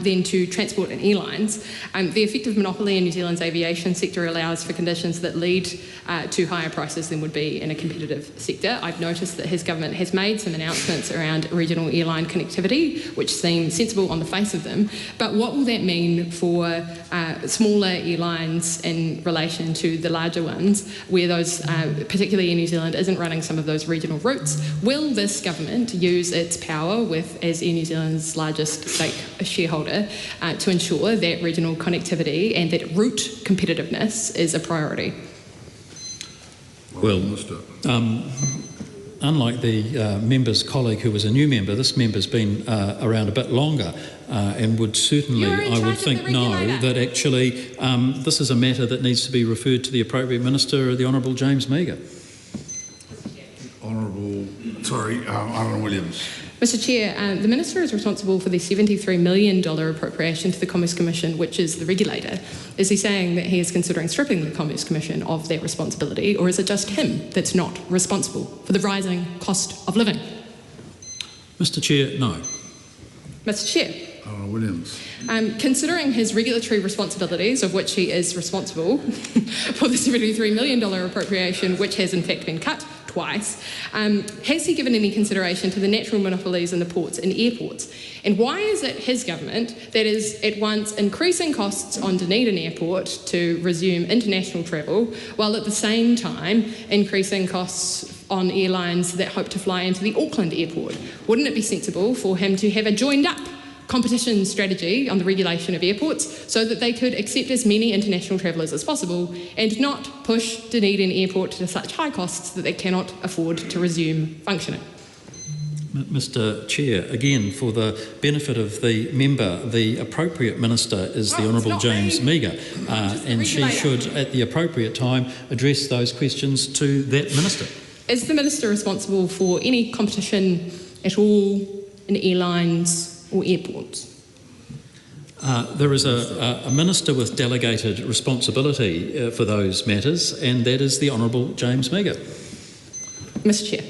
then to transport and airlines. The effective monopoly in New Zealand's aviation sector allows for conditions that lead to higher prices than would be in a competitive sector. I've noticed that his government has made some announcements around regional airline connectivity, which seem sensible on the face of them, but what will that mean for smaller airlines in relation to the larger ones, where those, particularly in New Zealand, isn't running some of those regional routes? Will this government use its power as Air New Zealand's largest stake shareholder to ensure that regional connectivity and that route competitiveness is a priority? Well, unlike the member's colleague who was a new member, this member's been around a bit longer. and would certainly, I would think, know that actually this is a matter that needs to be referred to the appropriate Minister, the Honourable James Meagher. Alan Williams. Mr Chair, the Minister is responsible for the $73 million appropriation to the Commerce Commission, which is the regulator. Is he saying that he is considering stripping the Commerce Commission of that responsibility, or is it just him that's not responsible for the rising cost of living? Mr Chair, no. Mr Chair. Williams. Considering his regulatory responsibilities, of which he is responsible for the $73 million appropriation, which has in fact been cut twice, has he given any consideration to the natural monopolies in the ports and airports? And why is it his government that is at once increasing costs on Dunedin Airport to resume international travel, while at the same time increasing costs on airlines that hope to fly into the Auckland Airport? Wouldn't it be sensible for him to have a joined-up competition strategy on the regulation of airports so that they could accept as many international travellers as possible and not push Dunedin Airport to such high costs that they cannot afford to resume functioning? Mr Chair, again, for the benefit of the member, the appropriate Minister is the Honourable James Meagher, and she should, at the appropriate time, address those questions to that Minister. Is the Minister responsible for any competition at all in airlines or airports? There is a Minister with delegated responsibility for those matters, and that is the Honourable James Meagher. Mr Chair,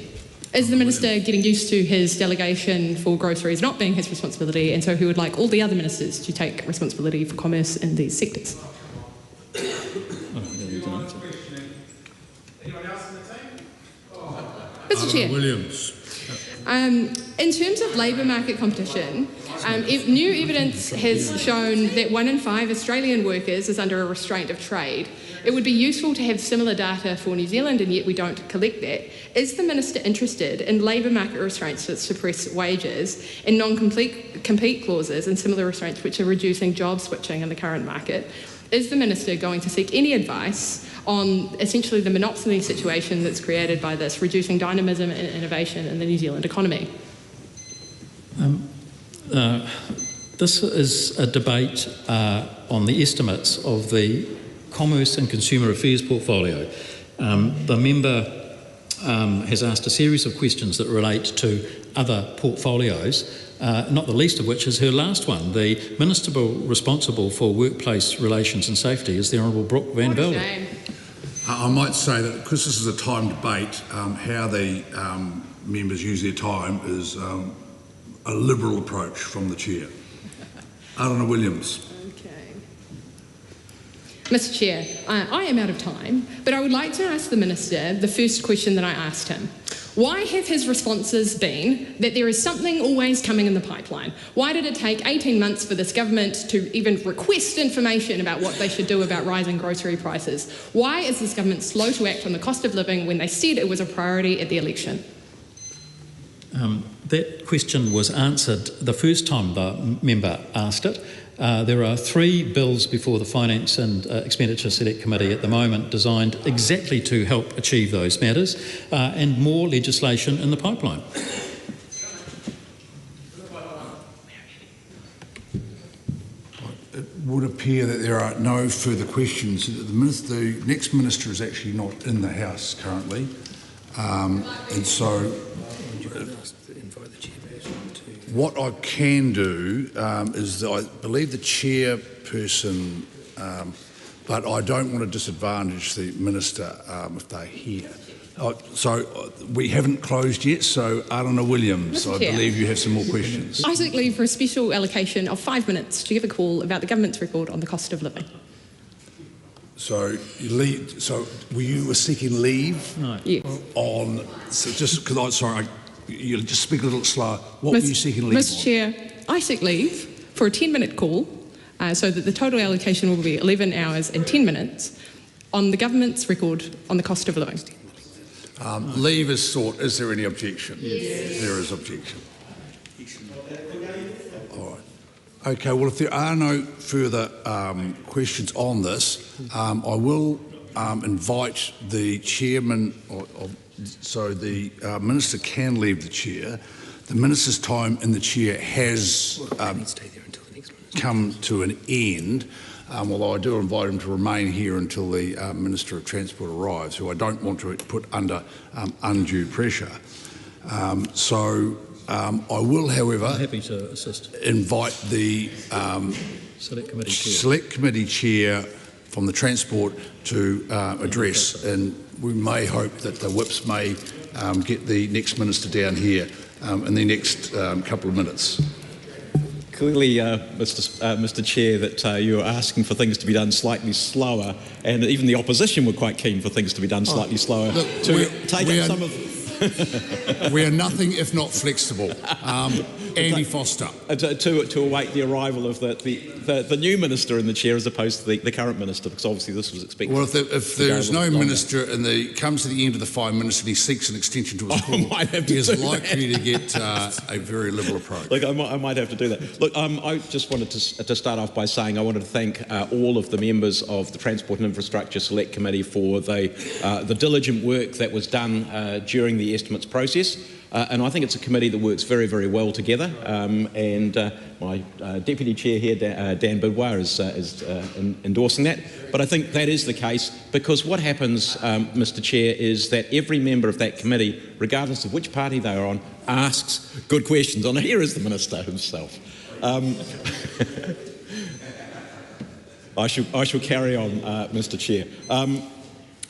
is the Minister getting used to his delegation for groceries not being his responsibility, and so he would like all the other ministers to take responsibility for commerce in these sectors? Mr Chair. Williams. In terms of labour market competition, new evidence has shown that 1 in 5 Australian workers is under a restraint of trade. It would be useful to have similar data for New Zealand, and yet we don't collect that. Is the Minister interested in labour market restraints that suppress wages and non-compete clauses and similar restraints which are reducing job switching in the current market? Is the Minister going to seek any advice on essentially the monopoly situation that's created by this, reducing dynamism and innovation in the New Zealand economy? This is a debate on the estimates of the Commerce and Consumer Affairs portfolio. The member has asked a series of questions that relate to other portfolios, not the least of which is her last one. The Minister responsible for workplace relations and safety is the Honourable Brooke Van Velden. I might say that because this is a time debate, how the members use their time is a liberal approach from the Chair. Alana Williams. Mr Chair, I am out of time, but I would like to ask the Minister the first question that I asked him. Why have his responses been that there is something always coming in the pipeline? Why did it take 18 months for this government to even request information about what they should do about rising grocery prices? Why is this government slow to act on the cost of living when they said it was a priority at the election? That question was answered the first time the member asked it. There are 3 bills before the Finance and Expenditure Select Committee at the moment designed exactly to help achieve those matters, and more legislation in the pipeline. It would appear that there are no further questions. The next Minister is actually not in the House currently, and so what I can do is I believe the chairperson, but I don't want to disadvantage the Minister if they're here. So we haven't closed yet, so Alana Williams, I believe you have some more questions. I seek leave for a special allocation of 5 minutes to give a call about the government's record on the cost of living. So were you seeking leave? No. Yes. On, so just because you'll just speak a little slower. What were you seeking leave on? Mr Chair, I seek leave for a 10-minute call so that the total allocation will be 11 hours and 10 minutes on the government's record on the cost of living. Leave is sought. Is there any objection? Yes. There is objection. All right. Okay, well, if there are no further questions on this, I will invite the chairman so the Minister can leave the chair. The Minister's time in the chair has... stay there until come to an end, although I do invite him to remain here until the Minister of Transport arrives, who I don't want to put under undue pressure. I will, however, I'm happy to assist. Invite the Select Committee Chair from the Transport to address, and we may hope that the whips may get the next Minister down here in the next couple of minutes. Clearly, Mr. Chair, that you're asking for things to be done slightly slower, and even the opposition were quite keen for things to be done slightly slower. Look, to take up some of. We are nothing if not flexible. Andy Foster. To await the arrival of the new minister in the chair as opposed to the current minister, because obviously this was expected. Well, if there is no minister and comes to the end of the 5 minutes and he seeks an extension to his call, he is likely to get a very liberal approach. Look, I might have to do that. Look, I just wanted to start off by saying I wanted to thank all of the members of the Transport and Infrastructure Select Committee for the diligent work that was done during the estimates process. And I think it's a committee that works very, very well together. And my Deputy Chair here, Dan Bidwar, is endorsing that. But I think that is the case because what happens, Mr. Chair, is that every member of that committee, regardless of which party they are on, asks good questions. And here is the Minister himself. I shall carry on, Mr. Chair.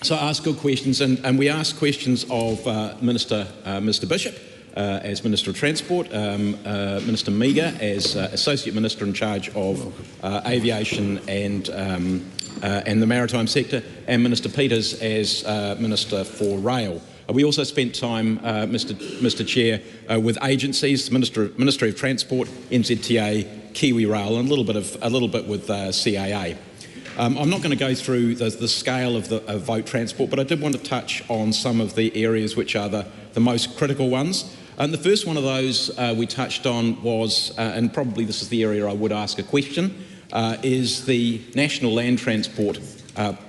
So I ask good questions, and we ask questions of Mr. Bishop as Minister of Transport, Minister Meagher as Associate Minister in charge of Aviation and the Maritime Sector, and Minister Peters as Minister for Rail. We also spent time, Mr. Chair, with agencies, the Ministry of Transport, NZTA, Kiwi Rail, and a little bit with CAA. I'm not going to go through the scale of vote transport, but I did want to touch on some of the areas which are the most critical ones. And the first one of those we touched on was, and probably this is the area I would ask a question, is the National Land Transport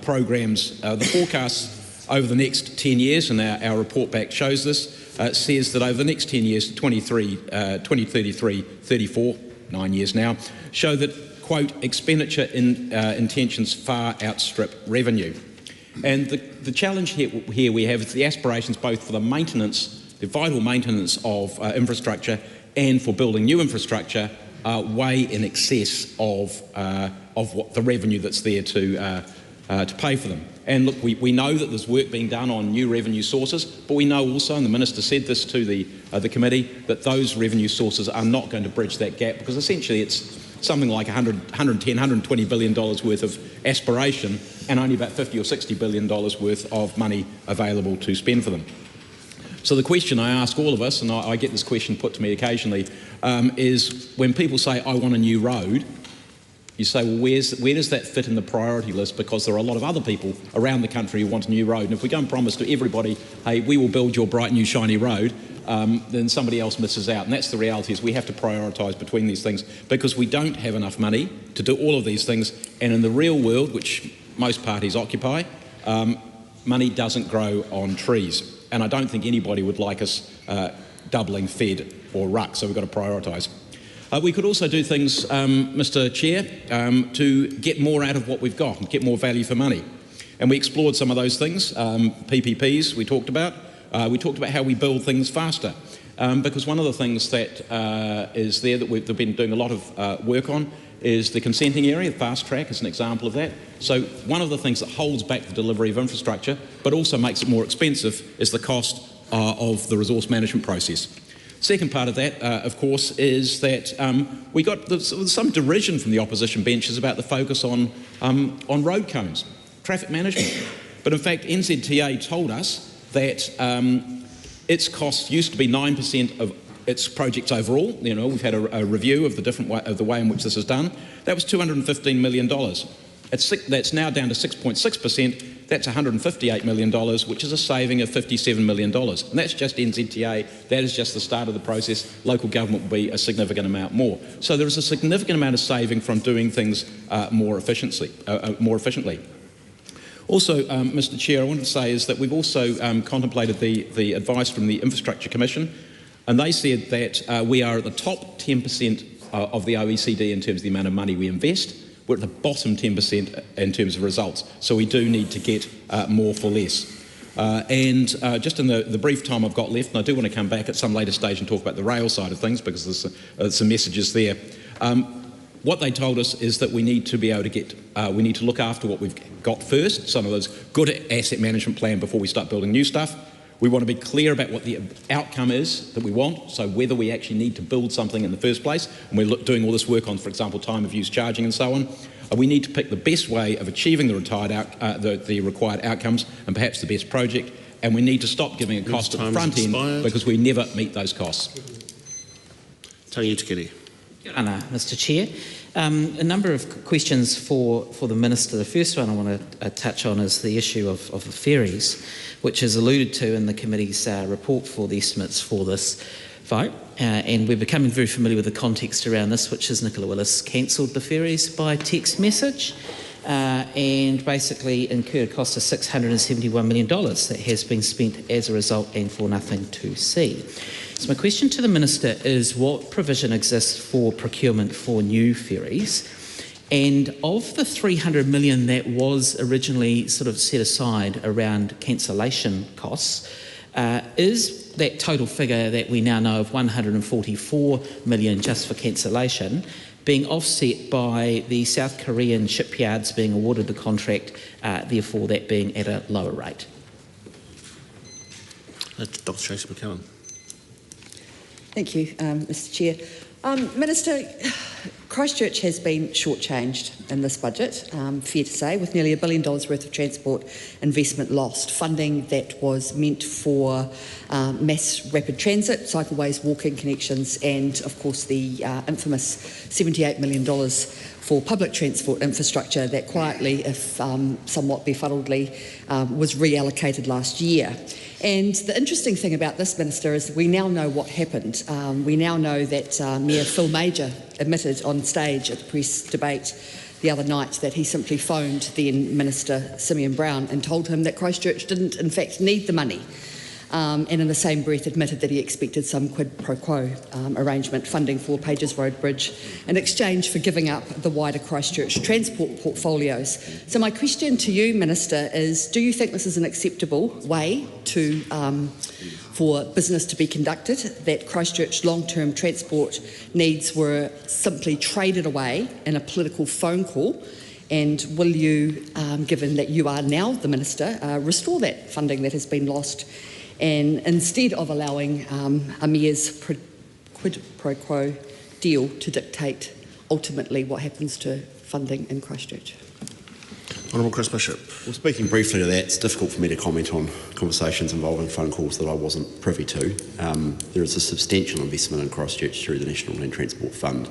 programs. The forecasts over the next 10 years, and our report back shows this, says that over the next 10 years, 2033, 34, 9 years now, show that quote, expenditure intentions far outstrip revenue. And the challenge here we have is the aspirations both for the maintenance, the vital maintenance of infrastructure and for building new infrastructure are way in excess of what the revenue that's there to pay for them. And look, we know that there's work being done on new revenue sources, but we know also, and the Minister said this to the committee, that those revenue sources are not going to bridge that gap because essentially it's something like $110, $120 billion worth of aspiration and only about $50 or $60 billion worth of money available to spend for them. So the question I ask all of us, and I get this question put to me occasionally, is when people say, I want a new road, you say, well, where does that fit in the priority list? Because there are a lot of other people around the country who want a new road. And if we go and promise to everybody, hey, we will build your bright new shiny road, then somebody else misses out. And that's the reality, is we have to prioritise between these things because we don't have enough money to do all of these things. And in the real world, which most parties occupy, money doesn't grow on trees. And I don't think anybody would like us doubling FED or RUC, so we've got to prioritise. We could also do things, Mr. Chair, to get more out of what we've got and get more value for money. And we explored some of those things. PPPs we talked about. We talked about how we build things faster. Because one of the things that is there that we've been doing a lot of work on is the consenting area. Fast track is an example of that. So one of the things that holds back the delivery of infrastructure but also makes it more expensive is the cost of the resource management process. Second part of that, of course, is that we got some derision from the opposition benches about the focus on road cones, traffic management. But in fact, NZTA told us that its costs used to be 9% of its projects overall. You know, we've had a review of the way in which this is done. That was $215 million. That's now down to 6.6%. That's $158 million, which is a saving of $57 million. And that's just NZTA. That is just the start of the process. Local government will be a significant amount more. So there is a significant amount of saving from doing things more efficiently. Also, Mr. Chair, I wanted to say is that we've also contemplated the advice from the Infrastructure Commission, and they said that we are at the top 10% of the OECD in terms of the amount of money we invest. We're at the bottom 10% in terms of results, so we do need to get more for less. Just in the brief time I've got left, and I do want to come back at some later stage and talk about the rail side of things because there's some messages there. What they told us is that we need to be able to get, we need to look after what we've got first, some of those good asset management plan before we start building new stuff. We want to be clear about what the outcome is that we want, so whether we actually need to build something in the first place, and we're doing all this work on, for example, time of use charging and so on. We need to pick the best way of achieving the required outcomes and perhaps the best project, and we need to stop giving a cost at the front end because we never meet those costs. Tony Utikere. Mr. Chair. A number of questions for the Minister. The first one I want to touch on is the issue of the ferries, which is alluded to in the committee's report for the estimates for this vote. And we're becoming very familiar with the context around this, which is Nicola Willis cancelled the ferries by text message and basically incurred a cost of $671 million that has been spent as a result and for nothing to see. So my question to the Minister is what provision exists for procurement for new ferries? And of the $300 million that was originally sort of set aside around cancellation costs, is that total figure that we now know of $144 million just for cancellation being offset by the South Korean shipyards being awarded the contract, therefore that being at a lower rate? Dr. Tracy McCallum. Thank you, Mr. Chair. Minister, Christchurch has been shortchanged in this budget, fair to say, with nearly $1 billion worth of transport investment lost, funding that was meant for mass rapid transit, cycleways, walking connections, and of course the infamous $78 million for public transport infrastructure that quietly, if somewhat befuddledly, was reallocated last year. And the interesting thing about this, Minister, is we now know what happened. We now know that Mayor Phil Major admitted on stage at the press debate the other night that he simply phoned then Minister Simeon Brown and told him that Christchurch didn't in fact need the money. And in the same breath admitted that he expected some quid pro quo arrangement funding for Pages Road Bridge in exchange for giving up the wider Christchurch transport portfolios. So my question to you, Minister, is do you think this is an acceptable way to for business to be conducted, that Christchurch long-term transport needs were simply traded away in a political phone call? And will you, given that you are now the Minister, restore that funding that has been lost, and instead of allowing a mayor's quid pro quo deal to dictate ultimately what happens to funding in Christchurch? Honourable Chris Bishop. Well, speaking briefly to that, it's difficult for me to comment on conversations involving phone calls that I wasn't privy to. There is a substantial investment in Christchurch through the National Land Transport Fund,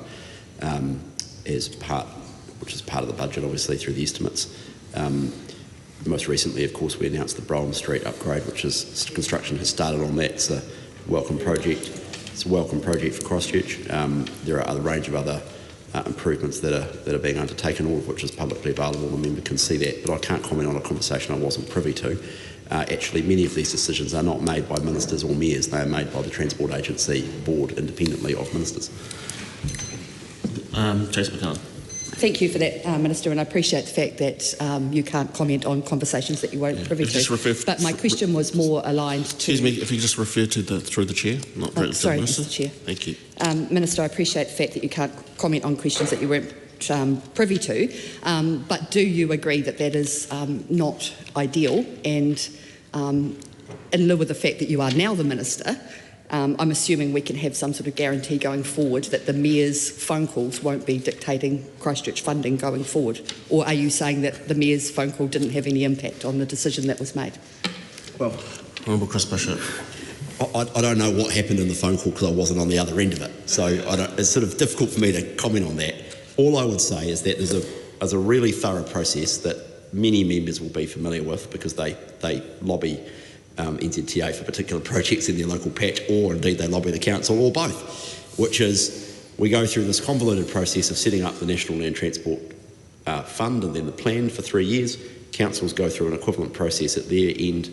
which is part of the budget, obviously, through the estimates. Most recently, of course, we announced the Brown Street upgrade, which is construction has started on that. It's a welcome project. It's a welcome project for Christchurch. There are a range of other improvements that are being undertaken, all of which is publicly available. The member can see that, but I can't comment on a conversation I wasn't privy to. Actually, many of these decisions are not made by ministers or mayors. They are made by the Transport Agency Board independently of ministers. Jason McCallum. Thank you for that, Minister, and I appreciate the fact that you can't comment on conversations that you weren't privy to. But my question was more aligned to... Excuse me, if you just refer to through the Chair, not sorry, Minister. Mr. Chair. Thank you. Minister, I appreciate the fact that you can't comment on questions that you weren't privy to, but do you agree that that is not ideal? And in lieu of the fact that you are now the Minister, I'm assuming we can have some sort of guarantee going forward that the Mayor's phone calls won't be dictating Christchurch funding going forward? Or are you saying that the Mayor's phone call didn't have any impact on the decision that was made? Well, Honourable Chris Bishop. I don't know what happened in the phone call because I wasn't on the other end of it. So it's sort of difficult for me to comment on that. All I would say is that there's a really thorough process that many members will be familiar with because they lobby NZTA for particular projects in their local patch, or indeed they lobby the council, or both, which is we go through this convoluted process of setting up the National Land Transport Fund and then the plan for 3 years. Councils go through an equivalent process at their end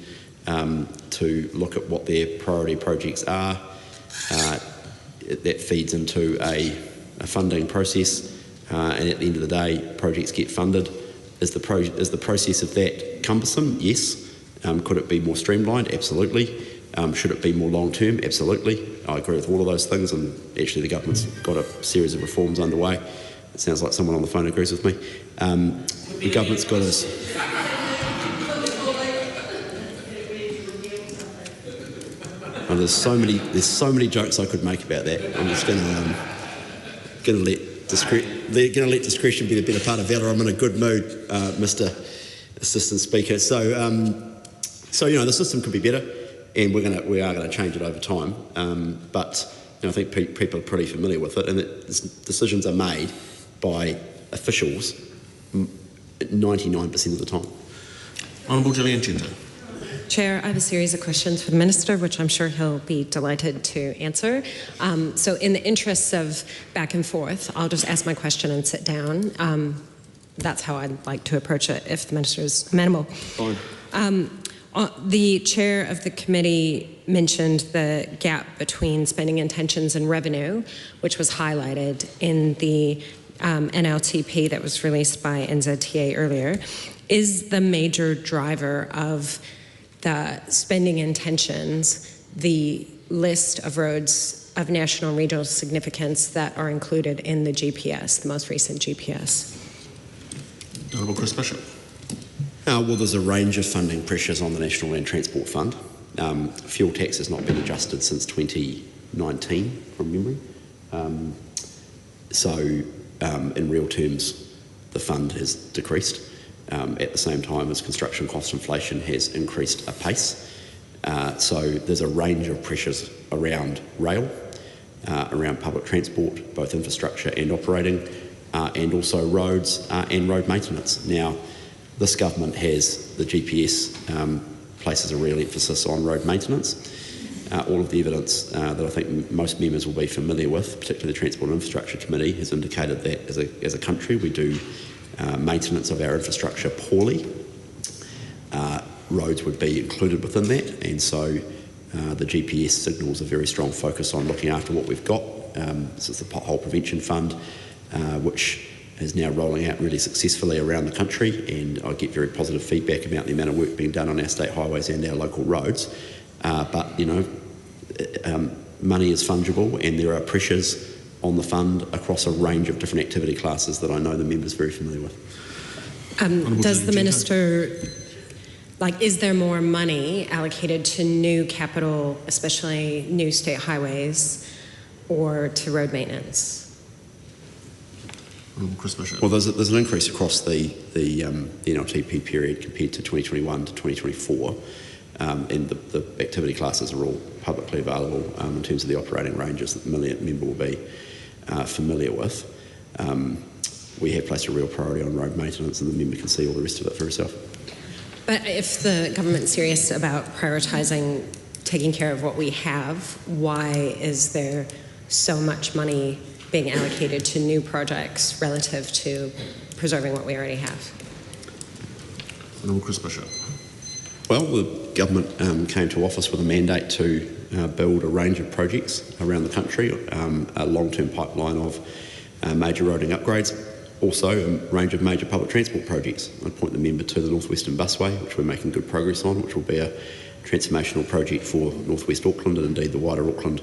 to look at what their priority projects are. That feeds into funding process, and at the end of the day, projects get funded. Is the process of that cumbersome? Yes. Could it be more streamlined? Absolutely. Should it be more long-term? Absolutely. I agree with all of those things, and actually the government's got a series of reforms underway. It sounds like someone on the phone agrees with me. The government's got us. Oh, there's so many jokes I could make about that. I'm just going to let discretion be the better part of valour. I'm in a good mood, Mr. Assistant Speaker. So the system could be better, and we are going to change it over time. But I think people are pretty familiar with it, and decisions are made by officials 99% of the time. Honourable Gillian Tinto. Chair, I have a series of questions for the Minister, which I'm sure he'll be delighted to answer. So in the interests of back and forth, I'll just ask my question and sit down. That's how I'd like to approach it if the Minister is amenable. Fine. The chair of the committee mentioned the gap between spending intentions and revenue, which was highlighted in the NLTP that was released by NZTA earlier. Is the major driver of the spending intentions the list of roads of national and regional significance that are included in the GPS, the most recent GPS? Honourable Chris Bishop. Well, there's a range of funding pressures on the National Land Transport Fund. Fuel tax has not been adjusted since 2019, from memory. In real terms, the fund has decreased. At the same time as construction cost inflation has increased apace. So there's a range of pressures around rail, around public transport, both infrastructure and operating, and also roads and road maintenance. Now, this government has, the GPS places a real emphasis on road maintenance. All of the evidence that I think most members will be familiar with, particularly the Transport and Infrastructure Committee, has indicated that as a country we do maintenance of our infrastructure poorly. Roads would be included within that, and so the GPS signals a very strong focus on looking after what we've got. This is the Pothole Prevention Fund, which is now rolling out really successfully around the country, and I get very positive feedback about the amount of work being done on our state highways and our local roads. But money is fungible, and there are pressures on the fund across a range of different activity classes that I know the member's very familiar with. Does the Minister, is there more money allocated to new capital, especially new state highways, or to road maintenance? Chris Bishop. Well, there's an increase across the NLTP period compared to 2021 to 2024, and the activity classes are all publicly available in terms of the operating ranges that the member will be familiar with. We have placed a real priority on road maintenance, and the member can see all the rest of it for herself. But if the government's serious about prioritising taking care of what we have, why is there so much money being allocated to new projects relative to preserving what we already have? Honourable Chris Bishop. Well, the government came to office with a mandate to build a range of projects around the country, a long-term pipeline of major roading upgrades, also a range of major public transport projects. I'd point the member to the North Western Busway, which we're making good progress on, which will be a transformational project for North West Auckland and indeed the wider Auckland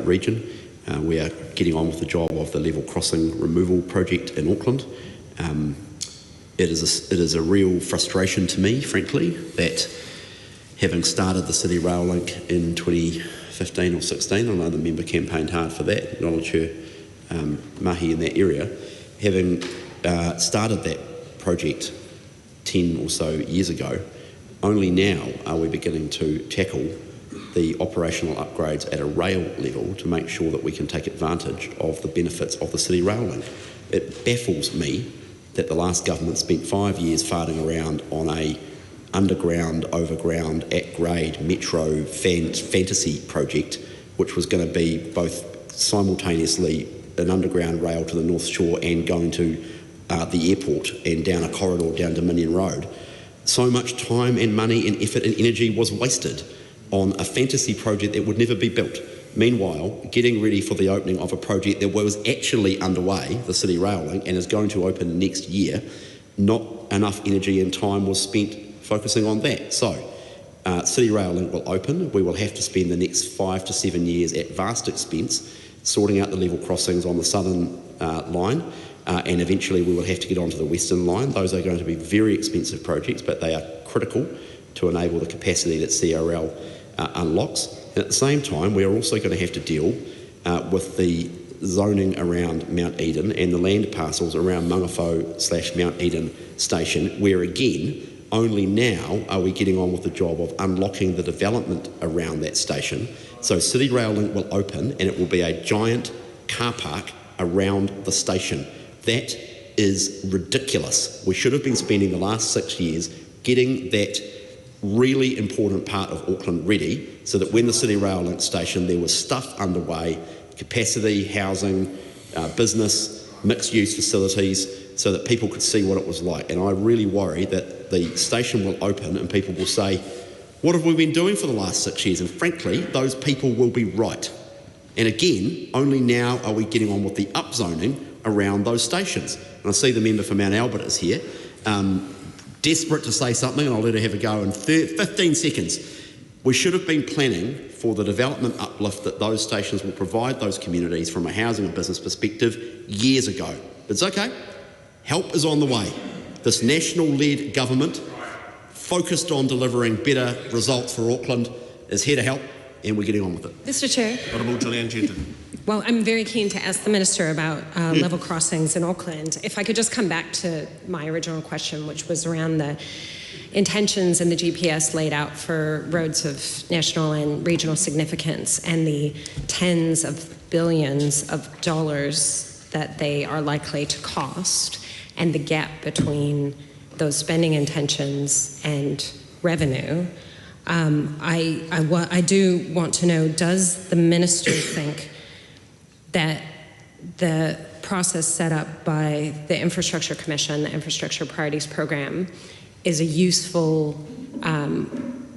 region. We are getting on with the job of the level crossing removal project in Auckland. It is a real frustration to me, frankly, that having started the City Rail Link in 2015 or 16, I know the member campaigned hard for that, acknowledge her mahi in that area, having started that project 10 or so years ago, only now are we beginning to tackle the operational upgrades at a rail level to make sure that we can take advantage of the benefits of the City Rail Link. It baffles me that the last government spent 5 years farting around on a underground, overground, at-grade metro fantasy project, which was going to be both simultaneously an underground rail to the North Shore and going to the airport and down a corridor down Dominion Road. So much time and money and effort and energy was wasted on a fantasy project that would never be built. Meanwhile, getting ready for the opening of a project that was actually underway, the City Rail Link, and is going to open next year, not enough energy and time was spent focusing on that. So, City Rail Link will open. We will have to spend the next 5 to 7 years at vast expense sorting out the level crossings on the southern line, and eventually we will have to get onto the western line. Those are going to be very expensive projects, but they are critical to enable the capacity that CRL unlocks. And at the same time, we are also going to have to deal with the zoning around Mount Eden and the land parcels around Mangawhau/Mount Eden station, where again, only now are we getting on with the job of unlocking the development around that station. So City Rail Link will open and it will be a giant car park around the station. That is ridiculous. We should have been spending the last 6 years getting that really important part of Auckland ready so that when the City Rail Link station, there was stuff underway, capacity, housing, business, mixed-use facilities, so that people could see what it was like. And I really worry that the station will open and people will say, what have we been doing for the last 6 years? And frankly, those people will be right. And again, only now are we getting on with the upzoning around those stations. And I see the member for Mount Albert is here, desperate to say something, and I'll let her have a go in 15 seconds. We should have been planning for the development uplift that those stations will provide those communities from a housing and business perspective years ago. But it's okay. Help is on the way. This national-led government, focused on delivering better results for Auckland, is here to help, and we're getting on with it. Mr. Chair. Honourable Gillian Jensen. Well, I'm very keen to ask the Minister about level crossings in Auckland. If I could just come back to my original question, which was around the intentions and the GPS laid out for roads of national and regional significance and the tens of billions of dollars that they are likely to cost, and the gap between those spending intentions and revenue. I do want to know, does the Minister think that the process set up by the Infrastructure Commission, the Infrastructure Priorities Program, is a useful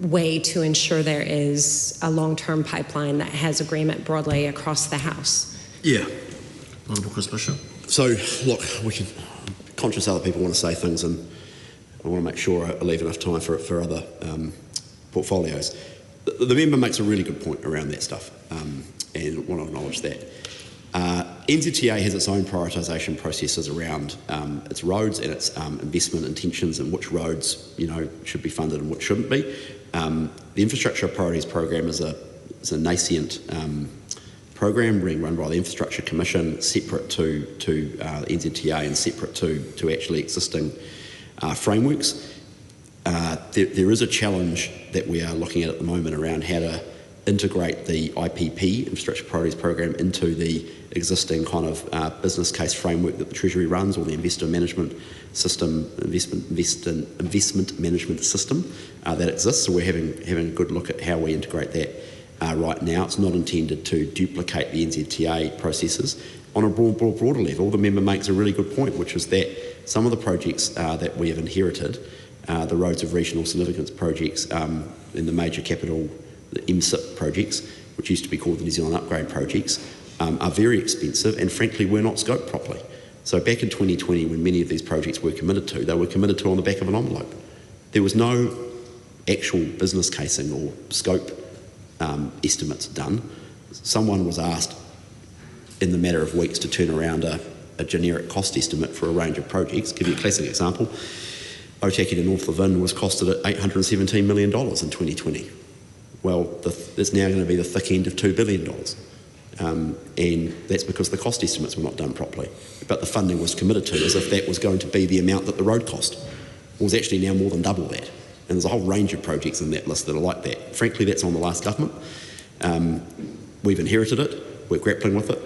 way to ensure there is a long-term pipeline that has agreement broadly across the House? Yeah. Honourable Chris Bishop. So, look, we can, conscious other people want to say things, and I want to make sure I leave enough time for other portfolios. The member makes a really good point around that stuff, and I want to acknowledge that. NZTA has its own prioritisation processes around its roads and its investment intentions and which roads, should be funded and which shouldn't be. The Infrastructure Priorities Program is a nascent program being run by the Infrastructure Commission, separate to NZTA and separate to actually existing frameworks. There is a challenge that we are looking at the moment around how to integrate the IPP, Infrastructure Priorities Program, into the existing kind of business case framework that the Treasury runs, or the investment management system that exists. So we're having a good look at how we integrate that right now. It's not intended to duplicate the NZTA processes. On a broader level, the member makes a really good point, which is that some of the projects that we have inherited, the roads of regional significance projects in the major capital, the MSIP projects, which used to be called the New Zealand Upgrade projects, are very expensive and frankly were not scoped properly. So back in 2020, when many of these projects were committed to, they were committed to on the back of an envelope. There was no actual business casing or scope estimates done. Someone was asked in the matter of weeks to turn around a generic cost estimate for a range of projects. Give you a classic example. Aotearoa to North Levin was costed at $817 million in 2020. Well, it's now going to be the thick end of $2 billion. And that's because the cost estimates were not done properly. But the funding was committed to as if that was going to be the amount that the road cost. It was actually now more than double that. And there's a whole range of projects in that list that are like that. Frankly, that's on the last government. We've inherited it. We're grappling with it.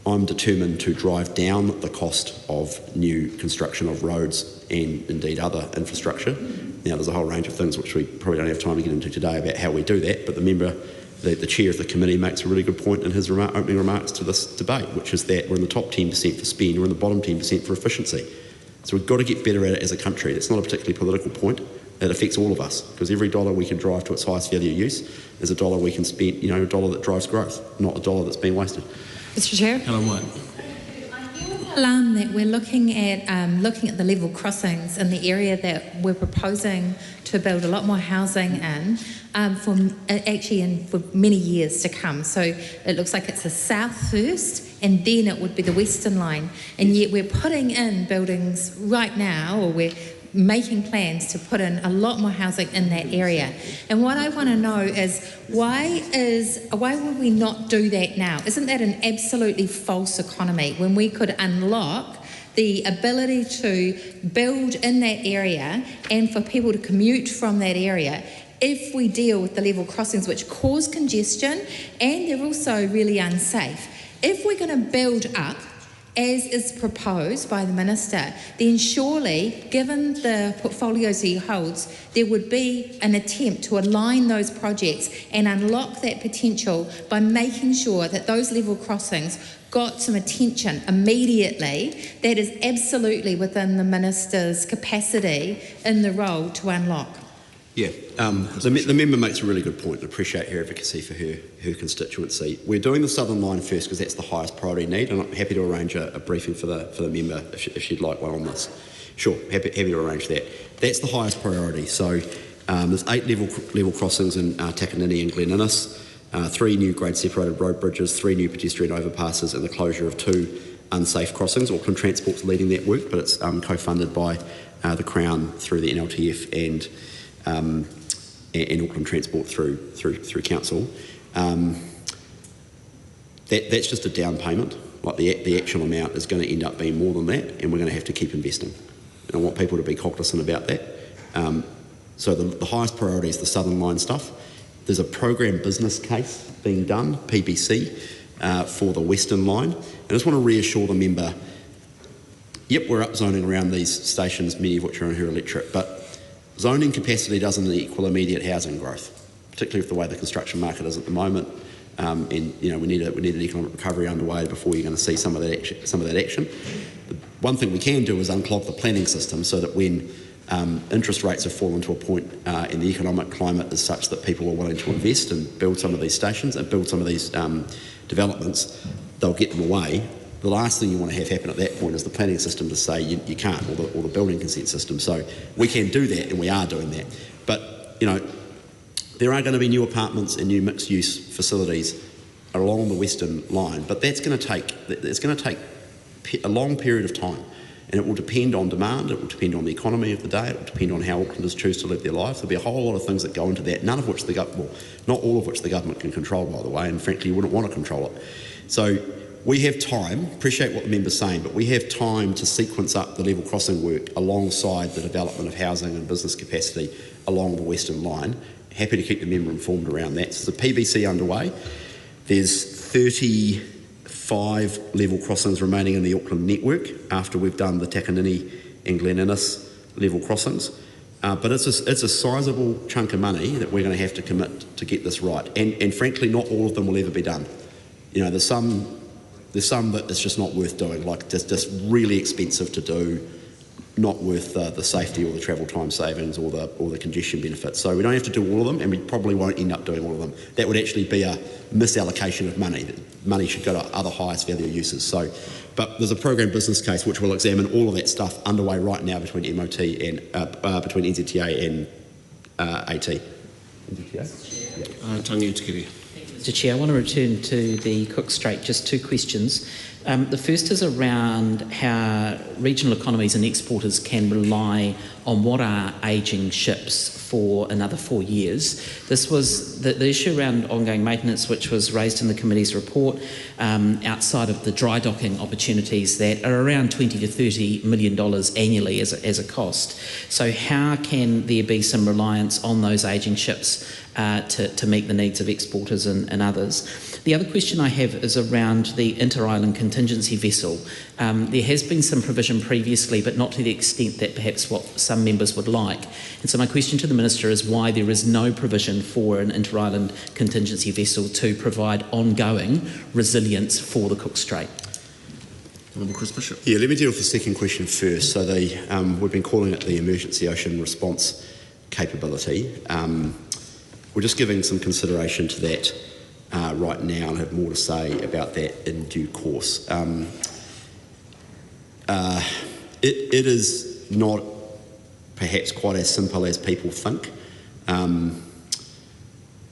I'm determined to drive down the cost of new construction of roads and indeed other infrastructure. Now, there's a whole range of things which we probably don't have time to get into today about how we do that, but the member, the chair of the committee, makes a really good point in his opening remarks to this debate, which is that we're in the top 10% for spend, we're in the bottom 10% for efficiency. So we've got to get better at it as a country. It's not a particularly political point. it affects all of us, because every dollar we can drive to its highest value use is a dollar we can spend, a dollar that drives growth, not a dollar that's been wasted. Mr Chair. Helen White. Alarm that we're looking at the level crossings in the area that we're proposing to build a lot more housing in for many years to come. So it looks like it's the south first, and then it would be the western line, and yet we're putting in buildings right now, or we're making plans to put in a lot more housing in that area. And what I want to know is why would we not do that now? Isn't that an absolutely false economy when we could unlock the ability to build in that area and for people to commute from that area if we deal with the level crossings, which cause congestion and they're also really unsafe? If we're going to build up as is proposed by the Minister, then surely, given the portfolios he holds, there would be an attempt to align those projects and unlock that potential by making sure that those level crossings got some attention immediately. That is absolutely within the Minister's capacity in the role to unlock. Yeah, the member makes a really good point. I appreciate her advocacy for her constituency. We're doing the Southern Line first because that's the highest priority need, and I'm happy to arrange a briefing for the member if she'd like one on this. Sure, happy to arrange that. That's the highest priority. So there's 8 level crossings in Takanini and Glen Innes, 3 new grade separated road bridges, 3 new pedestrian overpasses, and the closure of 2 unsafe crossings. Auckland Transport's leading that work, but it's co-funded by the Crown through the NLTF and Auckland Transport through Council. That's just a down payment. Like the actual amount is going to end up being more than that, and we're going to have to keep investing. And I want people to be cognizant about that. So the highest priority is the Southern Line stuff. There's a program business case being done, PBC, for the Western Line. I just want to reassure the member, yep, we're upzoning around these stations, many of which are in her electorate, but zoning capacity doesn't equal immediate housing growth, particularly with the way the construction market is at the moment. And we need an economic recovery underway before you're going to see some of that action. The one thing we can do is unclog the planning system so that when interest rates have fallen to a point and the economic climate is such that people are willing to invest and build some of these stations and build some of these developments, they'll get them away. The last thing you want to have happen at that point is the planning system to say you can't, or the building consent system. So we can do that, and we are doing that. But, there are going to be new apartments and new mixed-use facilities along the Western Line, but it's going to take a long period of time, and it will depend on demand, it will depend on the economy of the day, it will depend on how Aucklanders choose to live their lives. There'll be a whole lot of things that go into that, none of which not all of which the government can control, by the way, and frankly you wouldn't want to control it. So we have time, appreciate what the member's saying, but we have time to sequence up the level crossing work alongside the development of housing and business capacity along the Western Line. Happy to keep the member informed around that. So there's a PBC underway. There's 35 level crossings remaining in the Auckland network after we've done the Takanini and Glen Innes level crossings. But it's a sizable chunk of money that we're going to have to commit to get this right. And frankly, not all of them will ever be done. There's some that it's just not worth doing, like just really expensive to do, not worth the safety or the travel time savings or the congestion benefits. So we don't have to do all of them, and we probably won't end up doing all of them. That would actually be a misallocation of money. Money should go to other highest value uses. But there's a program business case which will examine all of that stuff underway right now between MOT and between NZTA and AT. NZTA? Tangi Utikiri. Mr Chair, I want to return to the Cook Strait. Just 2 questions. The first is around how regional economies and exporters can rely on what are ageing ships for another 4 years. This was the issue around ongoing maintenance, which was raised in the committee's report, outside of the dry docking opportunities that are around $20 to $30 million annually as a cost. So how can there be some reliance on those ageing ships to meet the needs of exporters and others? The other question I have is around the inter-island contingency vessel. There has been some provision previously, but not to the extent that perhaps what some members would like. And so my question to the Minister is why there is no provision for an inter-island contingency vessel to provide ongoing resilience for the Cook Strait. Chris Bishop. Yeah, let me deal with the second question first. So we've been calling it the Emergency Ocean Response capability. We're just giving some consideration to that right now and have more to say about that in due course. It is not perhaps quite as simple as people think.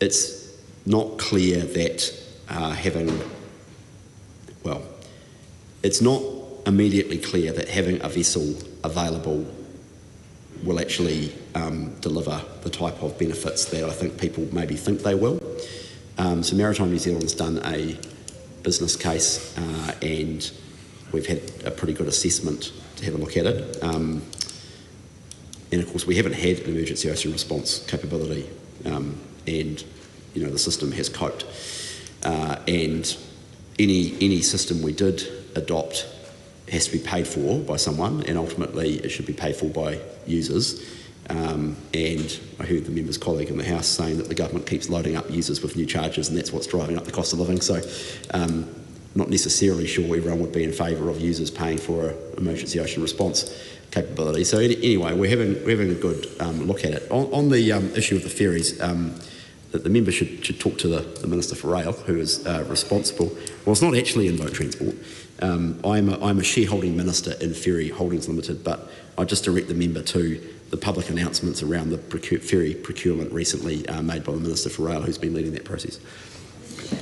It's not clear that it's not immediately clear that having a vessel available will actually deliver the type of benefits that I think people maybe think they will. So Maritime New Zealand's done a business case and we've had a pretty good assessment to have a look at it. And of course we haven't had an emergency ocean response capability and the system has coped. And any system we did adopt has to be paid for by someone, and ultimately it should be paid for by users. And I heard the member's colleague in the House saying that the government keeps loading up users with new charges and that's what's driving up the cost of living. So not necessarily sure everyone would be in favour of users paying for an emergency ocean response capability. So anyway, we're having a good look at it. On the issue of the ferries, that the member should talk to the Minister for Rail, who is responsible. Well, it's not actually in boat transport. I'm a shareholding minister in Ferry Holdings Limited, but I just direct the member to the public announcements around the ferry procurement recently made by the Minister for Rail, who's been leading that process.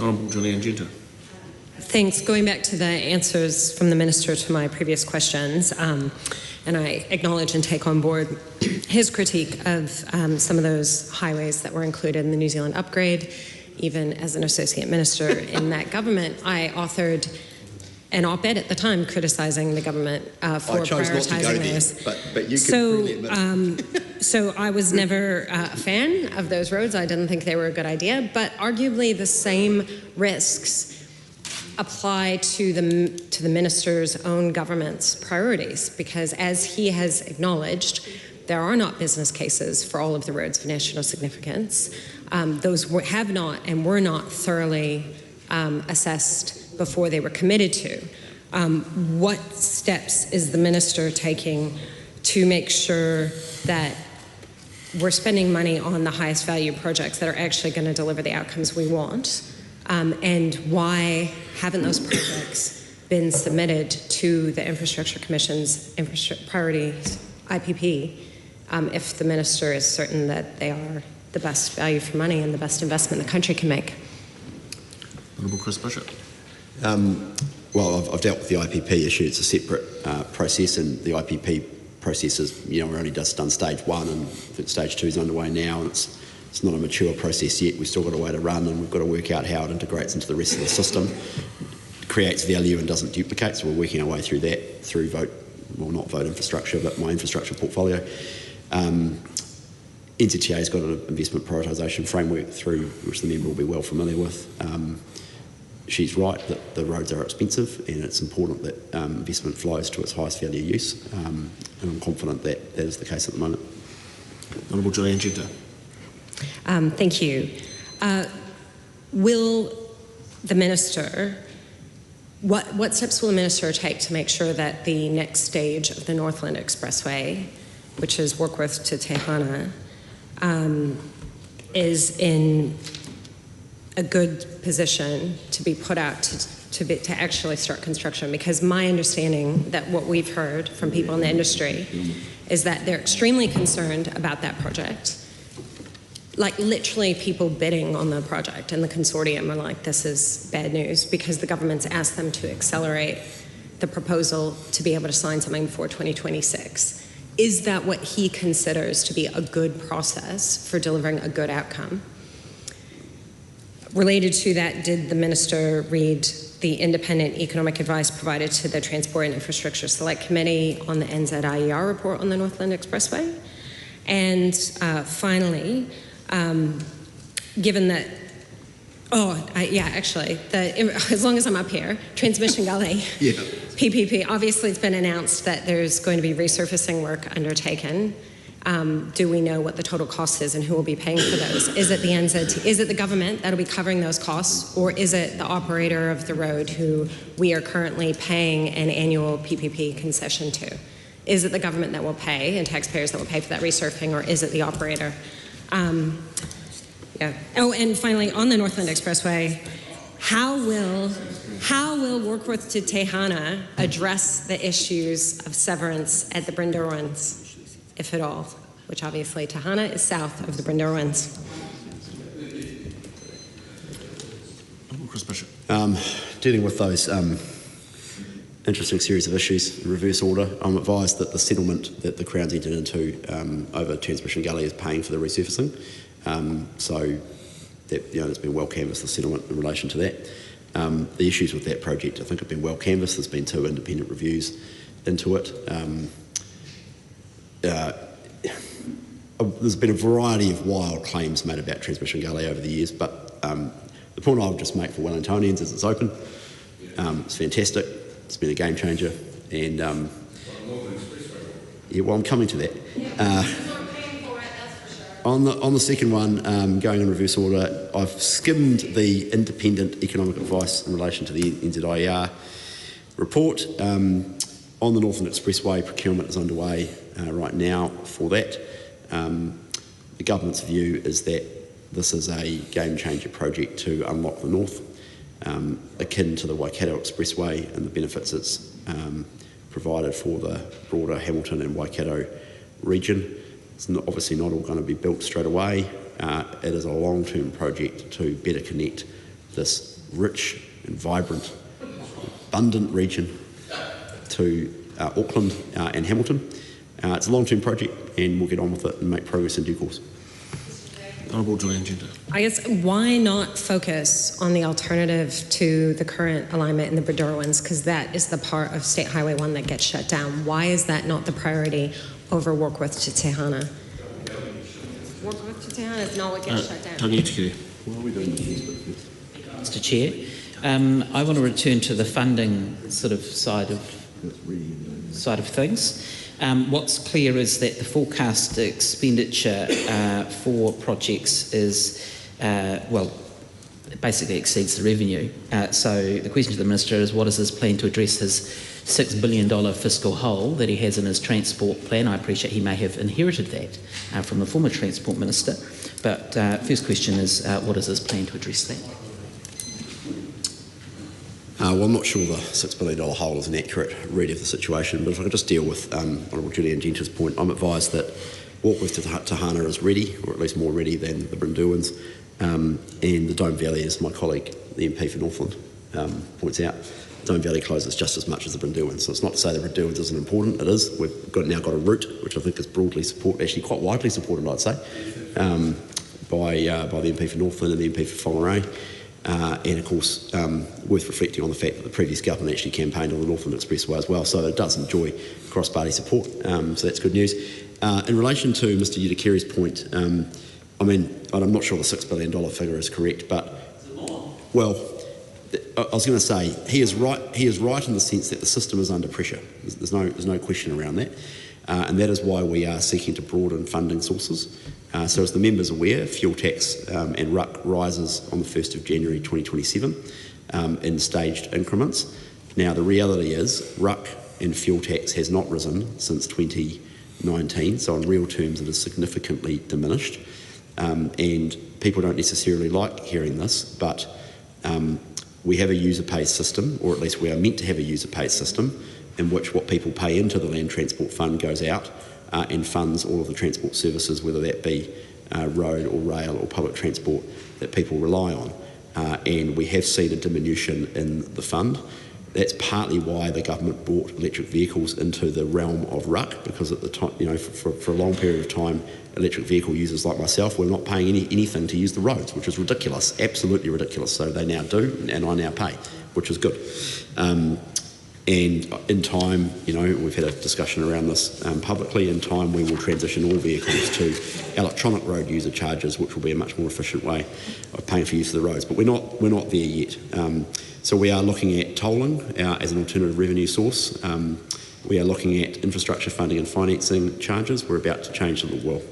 Honourable Julianne Genter. Thanks. Going back to the answers from the Minister to my previous questions, and I acknowledge and take on board his critique of some of those highways that were included in the New Zealand upgrade. Even as an associate minister in that government, I authored an op-ed at the time criticising the government for prioritising those. But you can So I was never a fan of those roads. I didn't think they were a good idea, but arguably the same risks apply to the minister's own government's priorities, because as he has acknowledged, there are not business cases for all of the roads of national significance. Those have not and were not thoroughly assessed before they were committed to. What steps is the minister taking to make sure that we're spending money on the highest value projects that are actually going to deliver the outcomes we want? And why haven't those projects been submitted to the Infrastructure Commission's priorities, IPP, if the minister is certain that they are the best value for money and the best investment the country can make? Honourable Chris Bishop. Well, I've dealt with the IPP issue. It's a separate process, and the IPP process is, we're only just done stage 1, and stage 2 is underway now, and it's not a mature process yet. We've still got a way to run, and we've got to work out how it integrates into the rest of the system, creates value and doesn't duplicate. So we're working our way through that, through not vote infrastructure, but my infrastructure portfolio. NZTA's got an investment prioritisation framework through which the member will be well familiar with. She's right that the roads are expensive, and it's important that investment flows to its highest value use, and I'm confident that that is the case at the moment. Honourable Julianne Genter. Thank you. Will the minister, what steps will the minister take to make sure that the next stage of the Northland Expressway, which is Warkworth to Te Hana, is in a good position to be put out to actually start construction? Because my understanding that what we've heard from people in the industry is that they're extremely concerned about that project. Like literally people bidding on the project and the consortium are like, this is bad news, because the government's asked them to accelerate the proposal to be able to sign something before 2026. Is that what he considers to be a good process for delivering a good outcome? Related to that, did the minister read the independent economic advice provided to the Transport and Infrastructure Select Committee on the NZIER report on the Northland Expressway? And finally, given that, as long as I'm up here, Transmission Gully, PPP, obviously it's been announced that there's going to be resurfacing work undertaken. Do we know what the total cost is and who will be paying for those? Is it the NZT? Is it the government that will be covering those costs, or is it the operator of the road who we are currently paying an annual PPP concession to? Is it the government that will pay and taxpayers that will pay for that resurfacing, or is it the operator? Yeah. Oh, and finally, on the Northland Expressway, how will Warkworth to Tehana address the issues of severance at the Brynderwyns, if at all? Which obviously Tehana is south of the Brynderwyns. Chris Bishop. Dealing with those interesting series of issues in reverse order, I'm advised that the settlement that the Crown's entered into over Transmission Gully is paying for the resurfacing. So that, it's been well canvassed, the settlement in relation to that. The issues with that project, I think, have been well canvassed. There's been 2 independent reviews into it. There's been a variety of wild claims made about Transmission Gully over the years, but the point I would just make for Wellingtonians is it's open. It's fantastic. It's been a game changer, and yeah, well, I'm coming to that. On the second one, going in reverse order, I've skimmed the independent economic advice in relation to the NZIER report. On the Northland Expressway, procurement is underway right now for that. The government's view is that this is a game changer project to unlock the north, akin to the Waikato Expressway and the benefits it's provided for the broader Hamilton and Waikato region. It's obviously not all going to be built straight away. It is a long-term project to better connect this rich and vibrant, abundant region to Auckland and Hamilton. It's a long-term project, and we'll get on with it and make progress in due course. Honourable Julian Genter. I guess, why not focus on the alternative to the current alignment in the Brynderwyns, because that is the part of State Highway 1 that gets shut down? Why is that not the priority over Warkworth to Tehana? Warkworth to Tehana is not what gets shut down. What are we doing? Mr. Chair, I want to return to the funding sort of side of things. What's clear is that the forecast expenditure for projects is, it basically exceeds the revenue. So the question to the Minister is, what is his plan to address his $6 billion fiscal hole that he has in his transport plan? I appreciate he may have inherited that from the former Transport Minister. But first question is, what is his plan to address that? Well, I'm not sure the $6 billion hole is an accurate read of the situation, but if I could just deal with Honourable Julian Genter's point, I'm advised that Warkworth to Tehana is ready, or at least more ready than the Brynderwyns, and the Dome Valley, as my colleague, the MP for Northland, points out, Dome Valley closes just as much as the Brynderwyns. So it's not to say the Brynderwyns isn't important, it is. We've now got a route, which I think is broadly supported, actually quite widely supported, I'd say, by the MP for Northland and the MP for Whangarei. And of course, worth reflecting on the fact that the previous government actually campaigned on the Northland Expressway as well, so it does enjoy cross-party support, so that's good news. In relation to Mr Aotearoa's point, I'm not sure the $6 billion figure is correct, but, well, I was going to say, he is right in the sense that the system is under pressure. There's no question around that. And that is why we are seeking to broaden funding sources. So as the member's aware, fuel tax and RUC rises on the 1st of January 2027 in staged increments. Now the reality is RUC and fuel tax has not risen since 2019, so in real terms it is significantly diminished. And people don't necessarily like hearing this, but we have a user-pays system, or at least we are meant to have a user-pays system, in which what people pay into the Land Transport Fund goes out and funds all of the transport services, whether that be road or rail or public transport that people rely on. And we have seen a diminution in the fund. That's partly why the government brought electric vehicles into the realm of RUC, because at the time, for a long period of time, electric vehicle users like myself were not paying anything to use the roads, which is ridiculous, absolutely ridiculous. So they now do, and I now pay, which is good. And in time, we've had a discussion around this publicly. In time, we will transition all vehicles to electronic road user charges, which will be a much more efficient way of paying for use of the roads. But we're not there yet. So we are looking at tolling as an alternative revenue source. We are looking at infrastructure funding and financing charges. We're about to change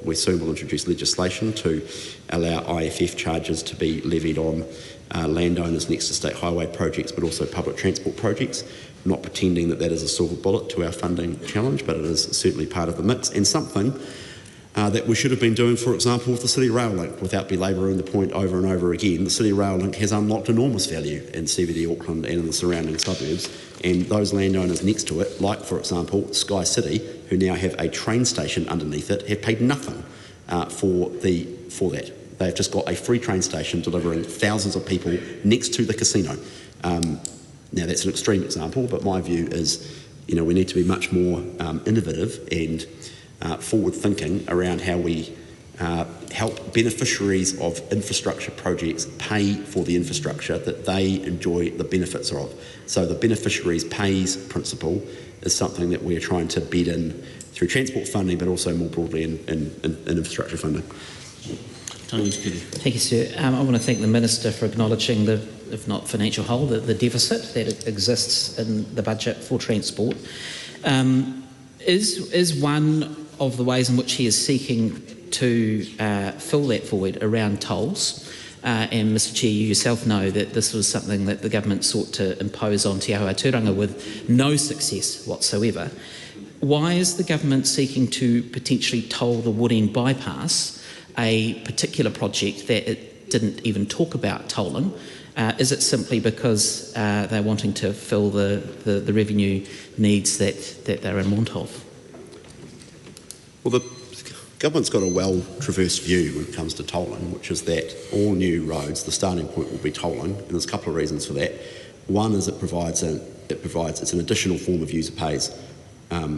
we soon will introduce legislation to allow IFF charges to be levied on landowners next to state highway projects, but also public transport projects. not pretending that that is a silver bullet to our funding challenge, but it is certainly part of the mix, and something that we should have been doing, for example, with the City Rail Link. Without belabouring the point over and over again, the City Rail Link has unlocked enormous value in CBD Auckland and in the surrounding suburbs, and those landowners next to it, like, for example, Sky City, who now have a train station underneath it, have paid nothing for that. They've just got a free train station delivering thousands of people next to the casino. Now, that's an extreme example, but my view is, we need to be much more innovative and forward-thinking around how we help beneficiaries of infrastructure projects pay for the infrastructure that they enjoy the benefits of. So the beneficiaries pays principle is something that we're trying to bed in through transport funding, but also more broadly in infrastructure funding. Thank you, sir. I want to thank the Minister for acknowledging the, if not financial hole, the deficit that exists in the budget for transport. Is one of the ways in which he is seeking to fill that void around tolls? And Mr Chair, you yourself know that this was something that the government sought to impose on Te Aotearoa with no success whatsoever. Why is the government seeking to potentially toll the Wood End bypass, a particular project that it didn't even talk about tolling? Is it simply because they're wanting to fill the revenue needs that they're in want of? Well, the government's got a well-traversed view when it comes to tolling, which is that all new roads, the starting point will be tolling, and there's a couple of reasons for that. One is it's an additional form of user pays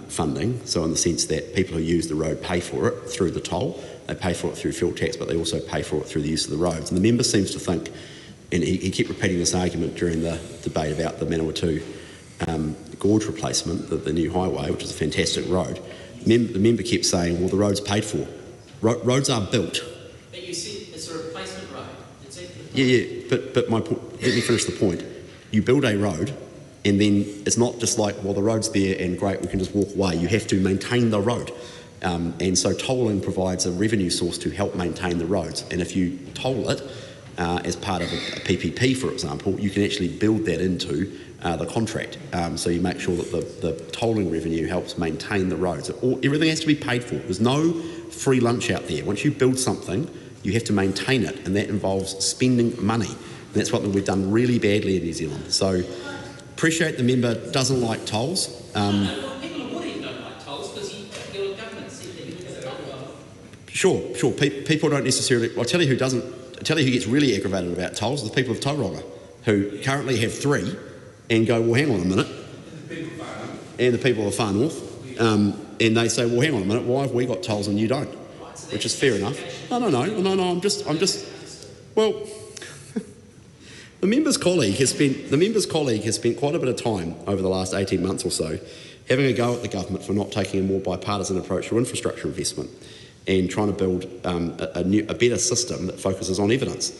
funding, so in the sense that people who use the road pay for it through the toll. They pay for it through fuel tax, but they also pay for it through the use of the roads. And the member seems to think, and he kept repeating this argument during the debate about the Manawatu gorge replacement, the new highway, which is a fantastic road. The member kept saying, well, the road's paid for. Roads are built. But you said it's a replacement road. But my point, let me finish the point. You build a road, and then it's not just like, well, the road's there and great, we can just walk away. You have to maintain the road. And so tolling provides a revenue source to help maintain the roads. And if you toll it as part of a PPP, for example, you can actually build that into the contract. So you make sure that the tolling revenue helps maintain the roads. Everything has to be paid for. There's no free lunch out there. Once you build something, you have to maintain it, and that involves spending money. And that's something we've done really badly in New Zealand. So appreciate the member doesn't like tolls. Sure. People don't necessarily. I'll tell you who doesn't. I'll tell you who gets really aggravated about tolls. The people of Tauranga, who currently have 3, and go, well, hang on a minute. And the people of far north, and they say, well, hang on a minute. Why have we got tolls and you don't? Which is fair enough. No. I'm just. Well, the member's colleague has spent quite a bit of time over the last 18 months or so having a go at the government for not taking a more bipartisan approach to infrastructure investment, and trying to build a better system that focuses on evidence.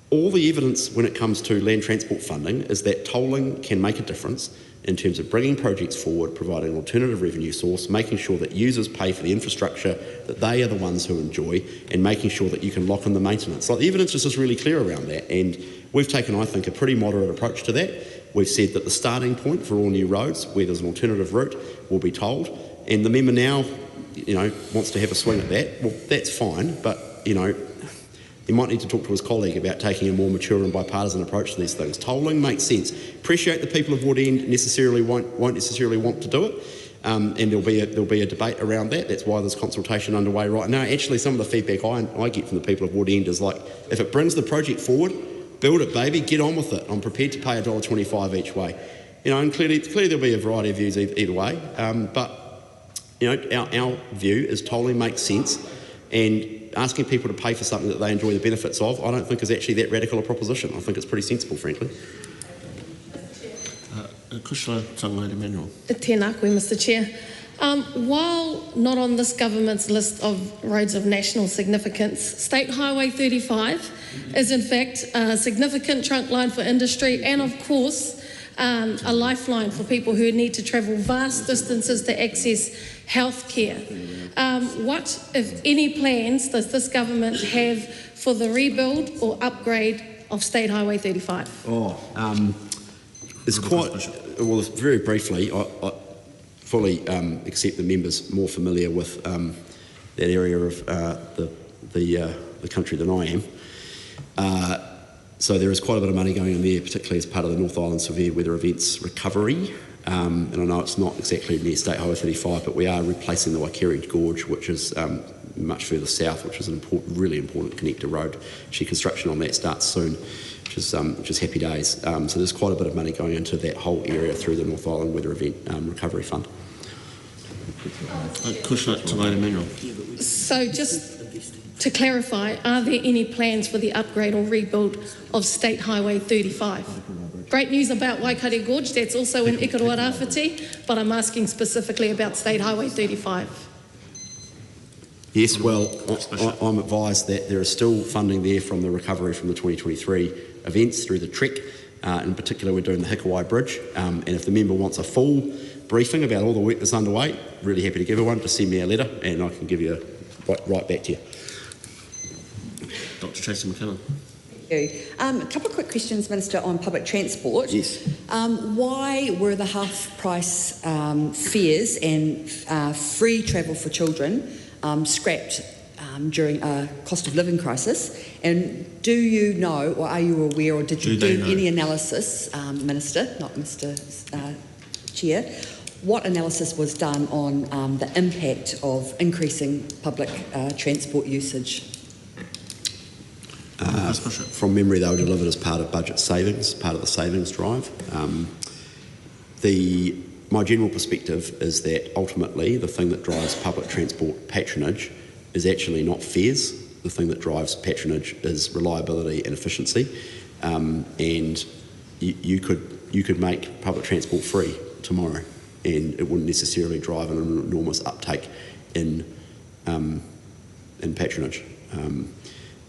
All the evidence when it comes to land transport funding is that tolling can make a difference in terms of bringing projects forward, providing an alternative revenue source, making sure that users pay for the infrastructure that they are the ones who enjoy, and making sure that you can lock in the maintenance. Like, the evidence is just really clear around that, and we've taken, I think, a pretty moderate approach to that. We've said that the starting point for all new roads, where there's an alternative route, will be tolled, and the member now wants to have a swing at that. Well, that's fine, but, he might need to talk to his colleague about taking a more mature and bipartisan approach to these things. Tolling makes sense. Appreciate the people of Wood End won't necessarily want to do it, and there'll be a debate around that. That's why there's consultation underway right now. Actually, some of the feedback I get from the people of Wood End is like, if it brings the project forward, build it, baby, get on with it. I'm prepared to pay $1.25 each way. And clearly there'll be a variety of views either way, but our view is tolling makes sense, and asking people to pay for something that they enjoy the benefits of, I don't think is actually that radical a proposition. I think it's pretty sensible, frankly. Christopher Luxon. Tēnā koe, Mr Chair. While not on this government's list of roads of national significance, State Highway 35 is in fact a significant trunk line for industry, and of course a lifeline for people who need to travel vast distances to access health care. What, if any, plans does this government have for the rebuild or upgrade of State Highway 35? It's quite, well, very briefly, I fully accept the members more familiar with that area of the country than I am. So there is quite a bit of money going in there, particularly as part of the North Island Severe Weather Events recovery. And I know it's not exactly near State Highway 35, but we are replacing the Waikere Gorge, which is much further south, which is an really important connector road. Actually, construction on that starts soon, which is happy days. So there's quite a bit of money going into that whole area through the North Island Weather Event Recovery Fund. So just to clarify, are there any plans for the upgrade or rebuild of State Highway 35? Great news about Waikare Gorge, that's also in Ikaroa Rāwhiti, but I'm asking specifically about State Highway 35. Yes, well, I'm advised that there is still funding there from the recovery from the 2023 events through the trek. In particular, we're doing the Hikawai Bridge, and if the member wants a full briefing about all the work that's underway, really happy to give her one. Just send me a letter and I can give you right back to you. Dr. Tracy McKinnon. Thank you. A couple of quick questions, Minister, on public transport. Yes. Why were the half-price fares and free travel for children scrapped during a cost of living crisis? And do you know, or are you aware, or did you do any analysis, Minister, not Mr. Chair, what analysis was done on the impact of increasing public transport usage? From memory, they were delivered as part of budget savings, part of the savings drive. My general perspective is that ultimately the thing that drives public transport patronage is actually not fares. The thing that drives patronage is reliability and efficiency. And you could make public transport free tomorrow, and it wouldn't necessarily drive an enormous uptake in patronage.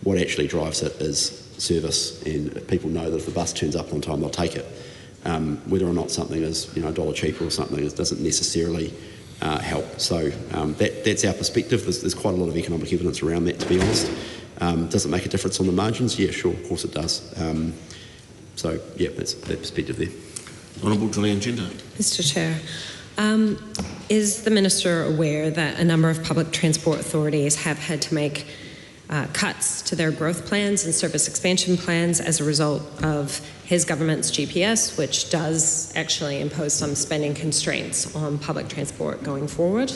What actually drives it is service, and if people know that if the bus turns up on time, they'll take it. Whether or not something is $1 cheaper or something, it doesn't necessarily help. So that's our perspective. There's quite a lot of economic evidence around that, to be honest. Does it make a difference on the margins? Yeah, sure, of course it does. So yeah, that's that perspective there. Honourable Julian Gender. Mr. Chair, is the Minister aware that a number of public transport authorities have had to make cuts to their growth plans and service expansion plans as a result of his government's GPS, which does actually impose some spending constraints on public transport going forward?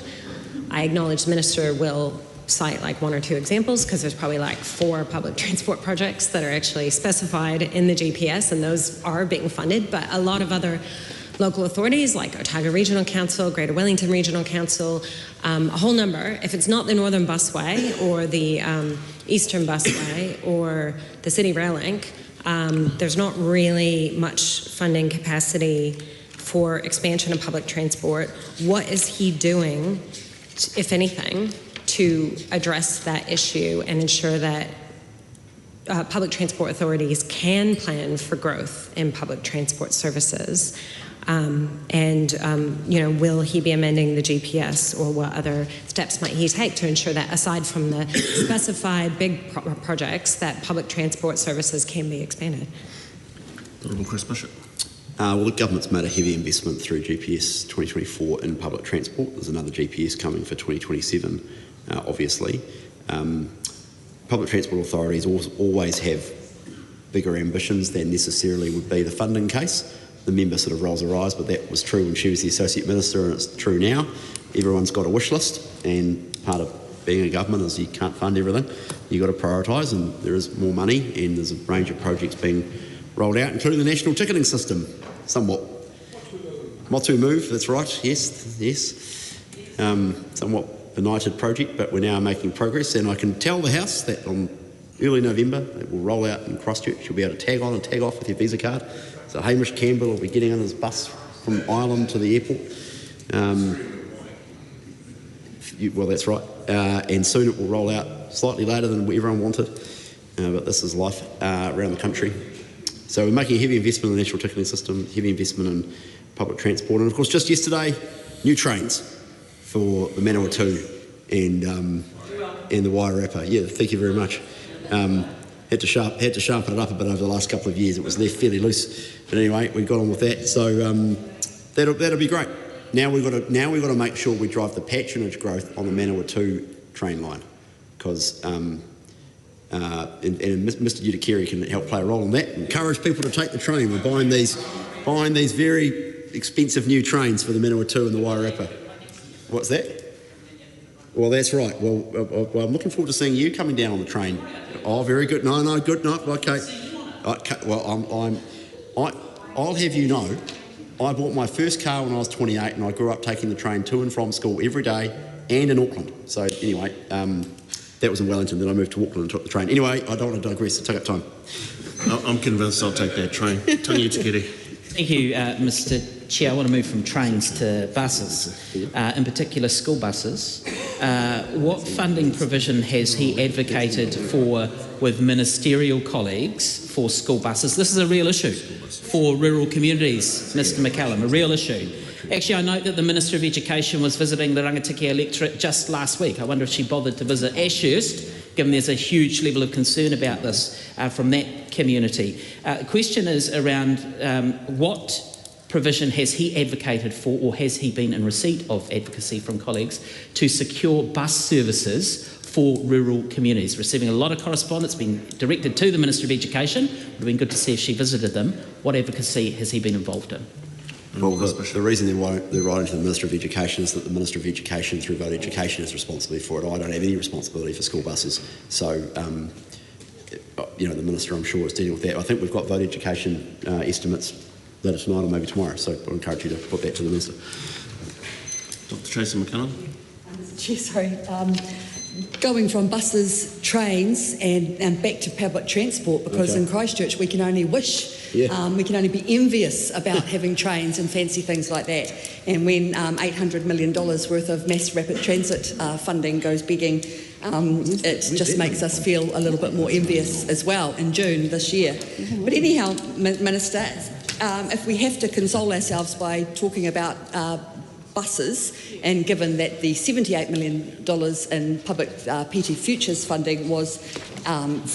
I acknowledge the Minister will cite like one or two examples, because there's probably like 4 public transport projects that are actually specified in the GPS, and those are being funded, but a lot of other local authorities like Otago Regional Council, Greater Wellington Regional Council, a whole number. If it's not the Northern Busway or the Eastern Busway or the City Rail Link, there's not really much funding capacity for expansion of public transport. What is he doing, if anything, to address that issue and ensure that public transport authorities can plan for growth in public transport services? Will he be amending the GPS, or what other steps might he take to ensure that, aside from the specified big projects, that public transport services can be expanded? Honourable Chris Bishop. Well, the government's made a heavy investment through GPS 2024 in public transport. There's another GPS coming for 2027, obviously. Public transport authorities always have bigger ambitions than necessarily would be the funding case. The member sort of rolls her eyes, but that was true when she was the Associate Minister, and it's true now. Everyone's got a wish list, and part of being a government is you can't fund everything. You've got to prioritise, and there is more money, and there's a range of projects being rolled out, including the national ticketing system. Somewhat. Motu move, that's right, yes. Somewhat benighted project, but we're now making progress, and I can tell the House that on early November it will roll out in Christchurch. You'll be able to tag on and tag off with your Visa card. So Hamish Campbell will be getting on his bus from Ireland to the airport. Well, that's right. And soon it will roll out slightly later than everyone wanted. But this is life around the country. So we're making a heavy investment in the national ticketing system, heavy investment in public transport. And of course, just yesterday, new trains for the Manawatu and the Wairarapa. Yeah, thank you very much. had to sharpen it up a bit over the last couple of years. It was left fairly loose, but anyway, we got on with that. So that'll be great. Now we've got to make sure we drive the patronage growth on the Manawatu train line, because and Mr. Aotearoa can help play a role in that. Encourage people to take the train. We're buying these very expensive new trains for the Manawatu and the Wairarapa. What's that? Well, that's right. Well, I'm looking forward to seeing you coming down on the train. Oh, very good. No, good. No, okay. Well, I'll have you know, I bought my first car when I was 28, and I grew up taking the train to and from school every day, and in Auckland. So anyway, that was in Wellington. Then I moved to Auckland and took the train. Anyway, I don't want to digress. Take up time. I'm convinced I'll take that train. Tangi Tikere. Thank you, Mr. Chair. I want to move from trains to buses, in particular school buses. What funding provision has he advocated for with ministerial colleagues for school buses? This is a real issue for rural communities, Mr. McCallum, a real issue. Actually, I note that the Minister of Education was visiting the Rangitikei electorate just last week. I wonder if she bothered to visit Ashurst, given there's a huge level of concern about this from that community. The question is around what provision has he advocated for, or has he been in receipt of advocacy from colleagues to secure bus services for rural communities? Receiving a lot of correspondence being directed to the Minister of Education. It would have been good to see if she visited them. What advocacy has he been involved in? Well, the reason they're writing to the Minister of Education is that the Minister of Education, through Vote Education, is responsible for it. I don't have any responsibility for school buses. So, the Minister, I'm sure, is dealing with that. I think we've got Vote Education estimates later tonight or maybe tomorrow, so I'll encourage you to put that to the Minister. Dr. Tracy McCallum. Chair, sorry. Going from buses, trains and back to public transport, because in Christchurch we can only wish, we can only be envious about having trains and fancy things like that. And when $800 million worth of mass rapid transit funding goes begging, it just makes us feel a little bit more envious as well in June this year. But anyhow, Minister, if we have to console ourselves by talking about buses, and given that the $78 million in public PT Futures funding was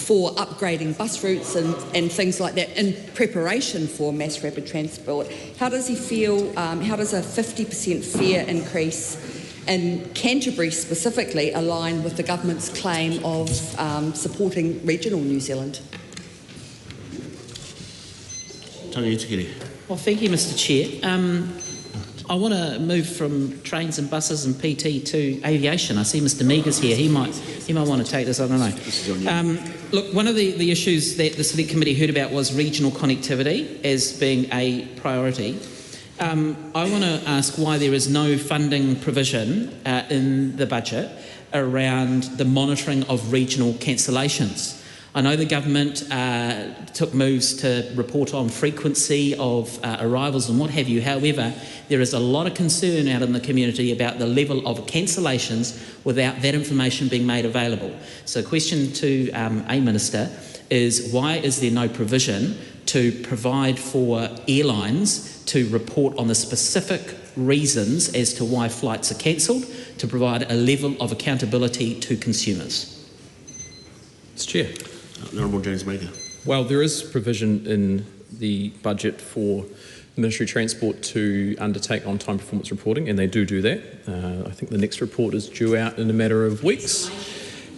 for upgrading bus routes and things like that in preparation for mass rapid transport, how does he feel, how does a 50% fare increase in Canterbury specifically align with the government's claim of supporting regional New Zealand? Tangi Tikere. Well, thank you, Mr. Chair. I want to move from trains and buses and PT to aviation. I see Mr. Meagher's here. He might want to take this. I don't know. Look, one of the issues that the Select Committee heard about was regional connectivity as being a priority. I want to ask why there is no funding provision in the budget around the monitoring of regional cancellations. I know the government took moves to report on frequency of arrivals and what have you. However, there is a lot of concern out in the community about the level of cancellations without that information being made available. So the question to a minister is, why is there no provision to provide for airlines to report on the specific reasons as to why flights are cancelled, to provide a level of accountability to consumers? Mr. Chair. Honourable James Maker. Well, there is provision in the budget for the Ministry of Transport to undertake on-time performance reporting, and they do that. I think the next report is due out in a matter of weeks.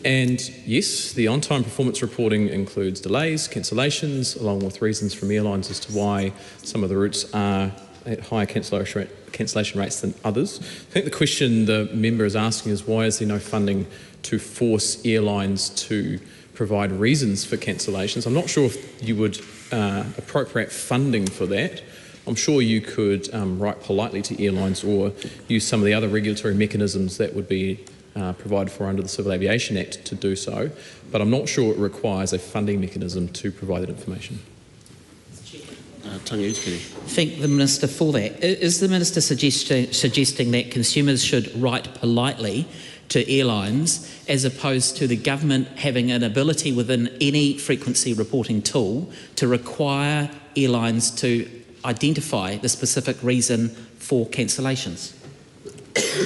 And yes, the on-time performance reporting includes delays, cancellations, along with reasons from airlines as to why some of the routes are at higher cancellation rates than others. I think the question the member is asking is, why is there no funding to force airlines to provide reasons for cancellations? I'm not sure if you would appropriate funding for that. I'm sure you could write politely to airlines or use some of the other regulatory mechanisms that would be provided for under the Civil Aviation Act to do so, but I'm not sure it requires a funding mechanism to provide that information. Thank the Minister for that. Is the Minister suggesting that consumers should write politely to airlines as opposed to the government having an ability within any frequency reporting tool to require airlines to identify the specific reason for cancellations?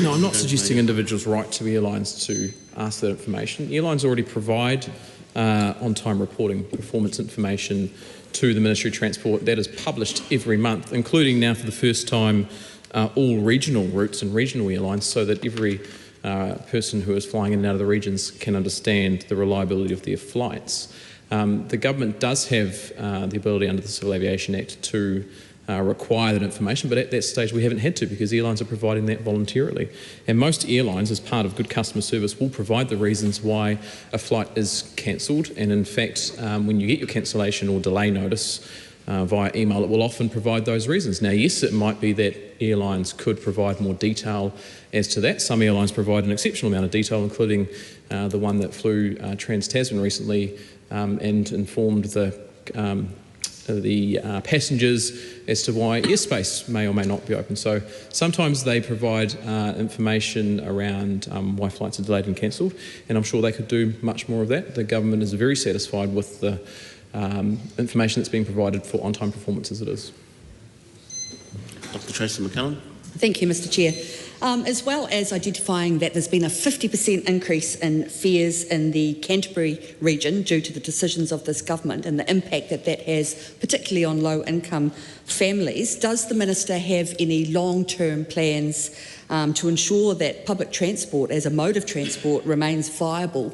No, I'm not suggesting individuals write to airlines to ask that information. Airlines already provide on-time reporting performance information to the Ministry of Transport. That is published every month, including now for the first time all regional routes and regional airlines, so that every person who is flying in and out of the regions can understand the reliability of their flights. The government does have the ability under the Civil Aviation Act to require that information, but at that stage we haven't had to, because airlines are providing that voluntarily. And most airlines, as part of good customer service, will provide the reasons why a flight is cancelled. And in fact, when you get your cancellation or delay notice via email, it will often provide those reasons. Now, yes, it might be that airlines could provide more detail as to that. Some airlines provide an exceptional amount of detail, including the one that flew Trans-Tasman recently and informed the passengers as to why airspace may or may not be open. So sometimes they provide information around why flights are delayed and cancelled, and I'm sure they could do much more of that. The government is very satisfied with the information that's being provided for on-time performance as it is. Dr. Tracy McCallum. Thank you, Mr. Chair. As well as identifying that there's been a 50% increase in fares in the Canterbury region due to the decisions of this government and the impact that that has, particularly on low-income families, does the Minister have any long-term plans to ensure that public transport as a mode of transport remains viable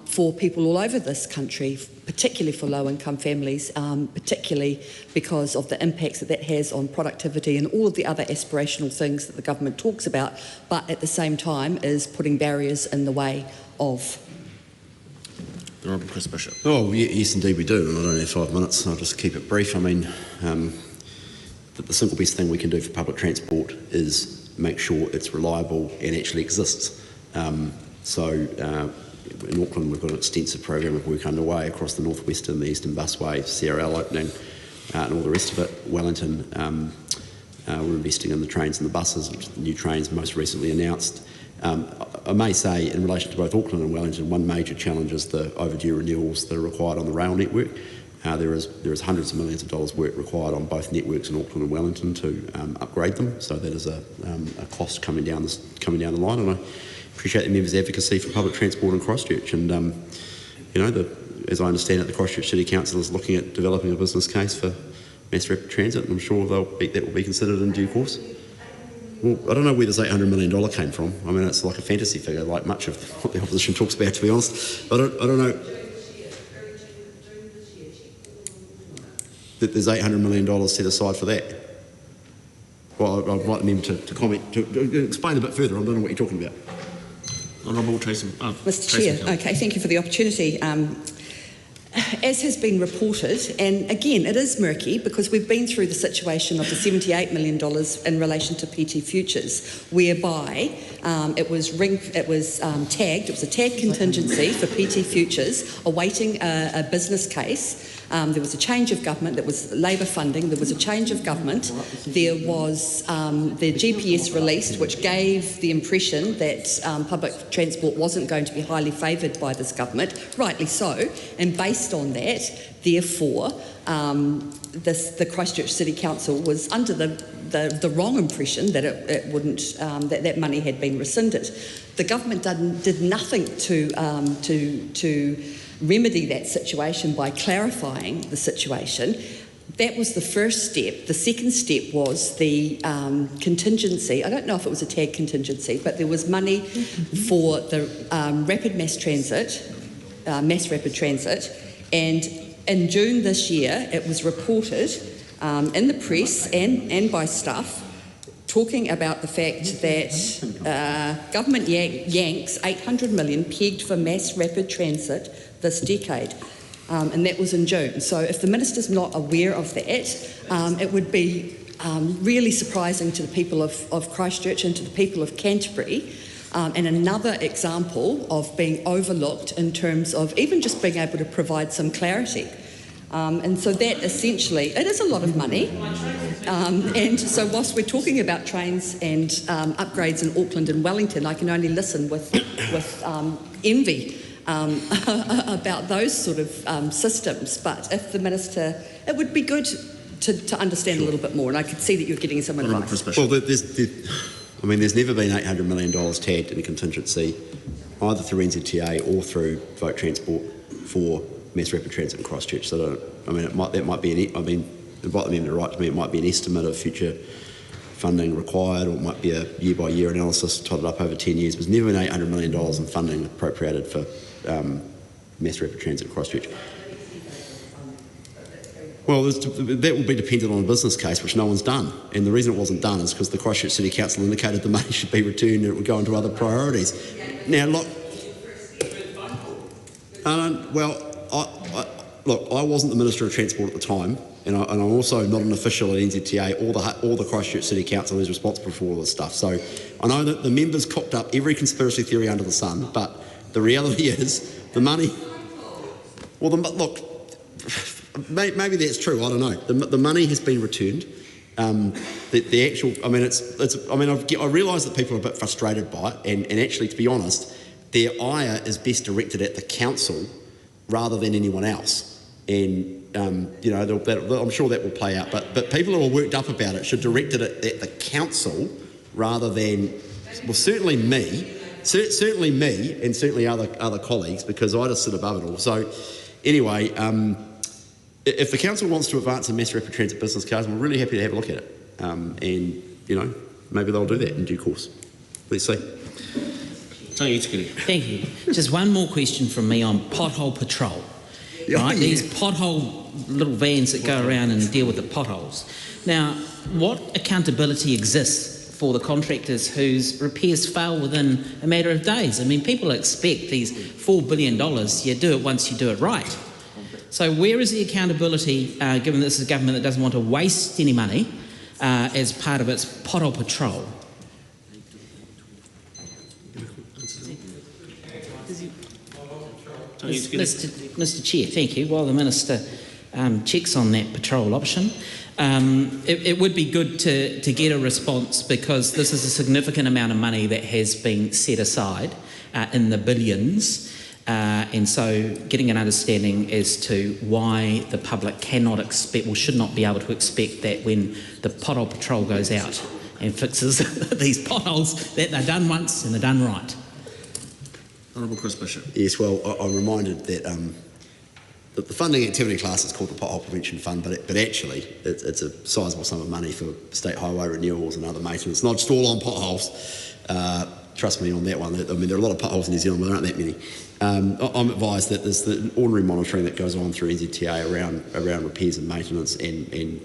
for people all over this country, particularly for low-income families, particularly because of the impacts that that has on productivity and all of the other aspirational things that the government talks about, but at the same time is putting barriers in the way of? The Honourable Chris Bishop. Oh, yes, indeed we do, and I don't have 5 minutes, I'll just keep it brief. I mean, the single best thing we can do for public transport is make sure it's reliable and actually exists. In Auckland, we've got an extensive program of work underway across the northwestern, the eastern busway, CRL opening, and all the rest of it. Wellington, we're investing in the trains and the buses, which the new trains most recently announced. I may say, in relation to both Auckland and Wellington, one major challenge is the overdue renewals that are required on the rail network. There is hundreds of millions of dollars work required on both networks in Auckland and Wellington to upgrade them. So that is a cost coming down the line, and I appreciate the members' advocacy for public transport in Christchurch. And as I understand it, the Christchurch City Council is looking at developing a business case for mass rapid transit, and I'm sure that will be considered in due course. Well, I don't know where this $800 million came from. I mean, it's like a fantasy figure, like much of what the opposition talks about, to be honest. I don't know that there's $800 million set aside for that. Well, I'd like the member to comment, to explain a bit further. I don't know what you're talking about. Honourable Tracy. Mr. Chair, okay, thank you for the opportunity. As has been reported, and again, it is murky because we've been through the situation of the $78 million in relation to PT Futures, whereby it was tagged. It was a tagged contingency for PT Futures, awaiting a business case. There was a change of government. There was Labor funding. There was a change of government. There was the GPS released, which gave the impression that public transport wasn't going to be highly favoured by this government, rightly so. And based on that, therefore, the Christchurch City Council was under the wrong impression that it wouldn't that money had been rescinded. The government did nothing to remedy that situation by clarifying the situation. That was the first step. The second step was the contingency. I don't know if it was a tag contingency, but there was money for the mass rapid transit, and in June this year it was reported in the press and by staff talking about the fact that government yanks $800 million pegged for mass rapid transit this decade, and that was in June. So if the Minister's not aware of that, it would be really surprising to the people of Christchurch and to the people of Canterbury, and another example of being overlooked in terms of even just being able to provide some clarity. And so that essentially, it is a lot of money. And so whilst we're talking about trains and upgrades in Auckland and Wellington, I can only listen with envy about those sort of systems. But if the Minister, it would be good to understand a little bit more, and I could see that you're getting some advice. Well, there's never been $800 million tagged in a contingency, either through NZTA or through vote transport for mass rapid transit in Christchurch. So that might be invite the member to write to me. It might be an estimate of future funding required, or it might be a year-by-year analysis totted up over 10 years. There's never been $800 million in funding appropriated for mass rapid transit in Christchurch. Well, that will be dependent on a business case, which no one's done. And the reason it wasn't done is because the Christchurch City Council indicated the money should be returned and it would go into other priorities. Now, look, I wasn't the Minister of Transport at the time, and I'm also not an official at NZTA or the Christchurch City Council who's responsible for all this stuff. So I know that the members cooked up every conspiracy theory under the sun, but the reality is the money... Well, look, maybe that's true, I don't know. The money has been returned. The actual... I realise that people are a bit frustrated by it, and actually, to be honest, their ire is best directed at the council rather than anyone else. And, I'm sure that will play out. But people who are worked up about it should direct it at the council rather than, well, certainly me, and certainly other colleagues, because I just sit above it all. So, anyway, if the council wants to advance a mass rapid transit business case, we're really happy to have a look at it. And, maybe they'll do that in due course. Let's see. Thank you. Just one more question from me on pothole patrol. Right? These pothole little vans that go around and deal with the potholes. Now, what accountability exists for the contractors whose repairs fail within a matter of days? I mean, people expect these $4 billion, you do it once you do it right. So where is the accountability, given this is a government that doesn't want to waste any money as part of its pothole patrol? Mr. Chair, thank you. While the Minister checks on that patrol option, it would be good to get a response, because this is a significant amount of money that has been set aside in the billions, and so getting an understanding as to why the public cannot expect, or should not be able to expect, that when the pothole patrol goes out and fixes these potholes, that they're done once and they're done right. Honourable Chris Bishop. Yes, well, I'm reminded that the funding activity class is called the Pothole Prevention Fund, but actually it's a sizable sum of money for state highway renewals and other maintenance, not just all on potholes. Trust me on that one. I mean, there are a lot of potholes in New Zealand, but there aren't that many. I'm advised that there's the ordinary monitoring that goes on through NZTA around repairs and maintenance and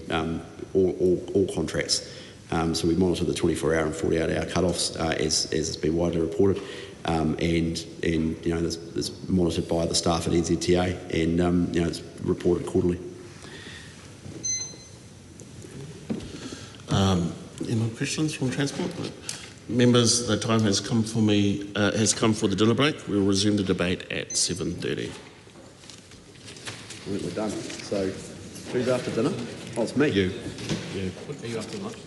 all contracts. So we monitor the 24-hour and 48-hour cut-offs as has been widely reported. And it's monitored by the staff at NZTA, and it's reported quarterly. Any more questions from Transport? Members, the time has come for the dinner break. We will resume the debate at 7:30. I think we're done. So, who's after dinner? Oh, it's me. You. Are you after lunch?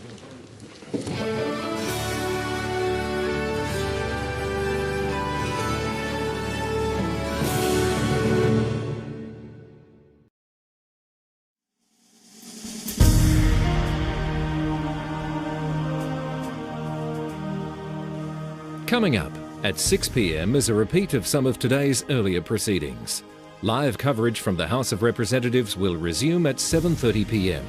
Coming up at 6 p.m. is a repeat of some of today's earlier proceedings. Live coverage from the House of Representatives will resume at 7:30 p.m.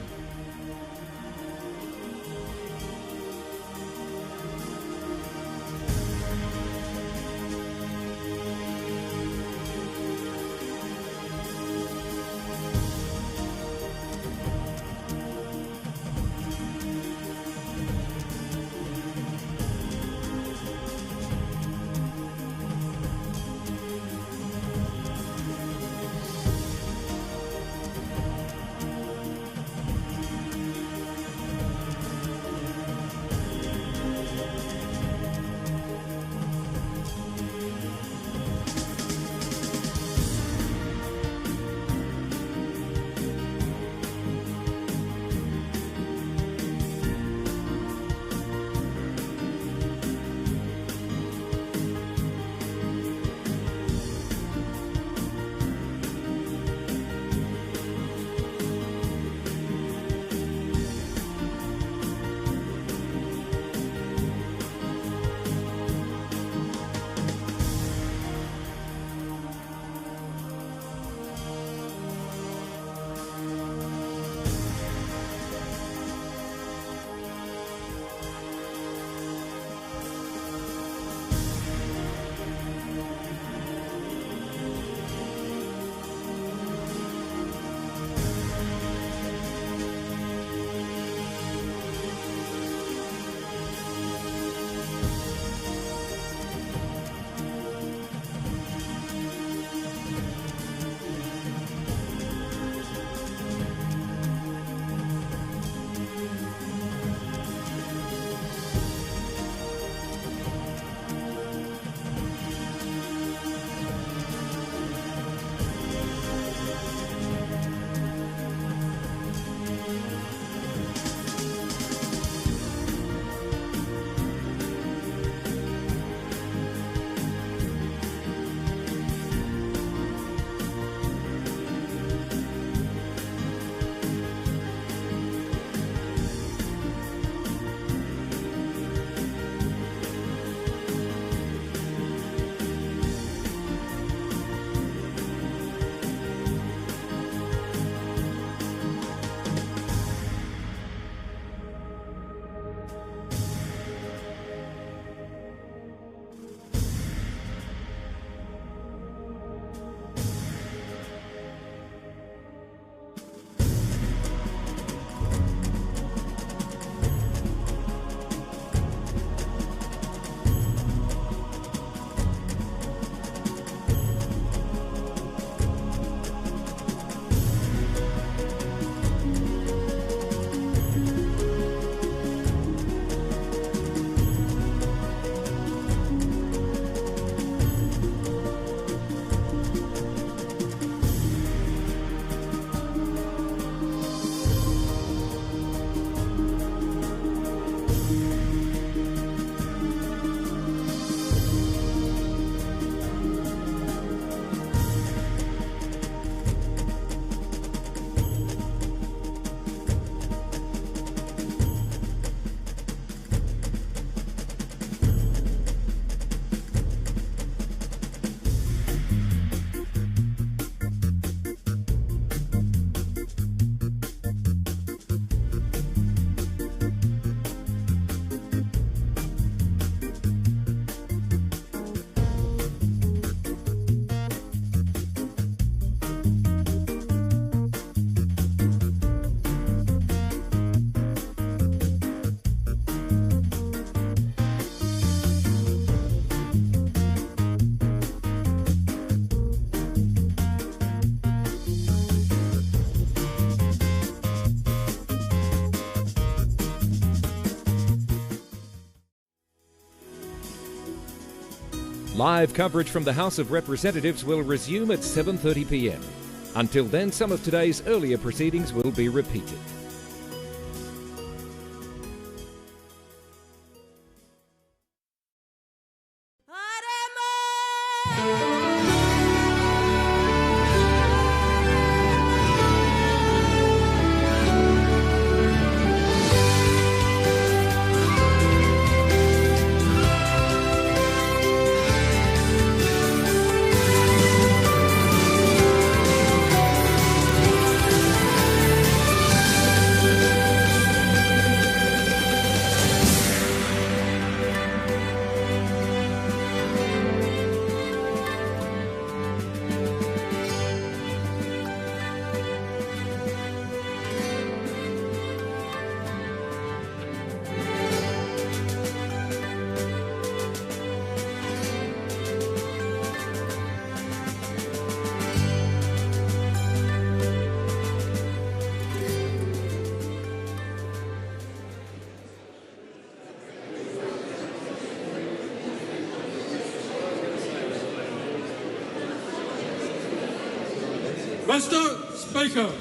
Live coverage from the House of Representatives will resume at 7:30 p.m. Until then, some of today's earlier proceedings will be repeated. Mr. Speaker.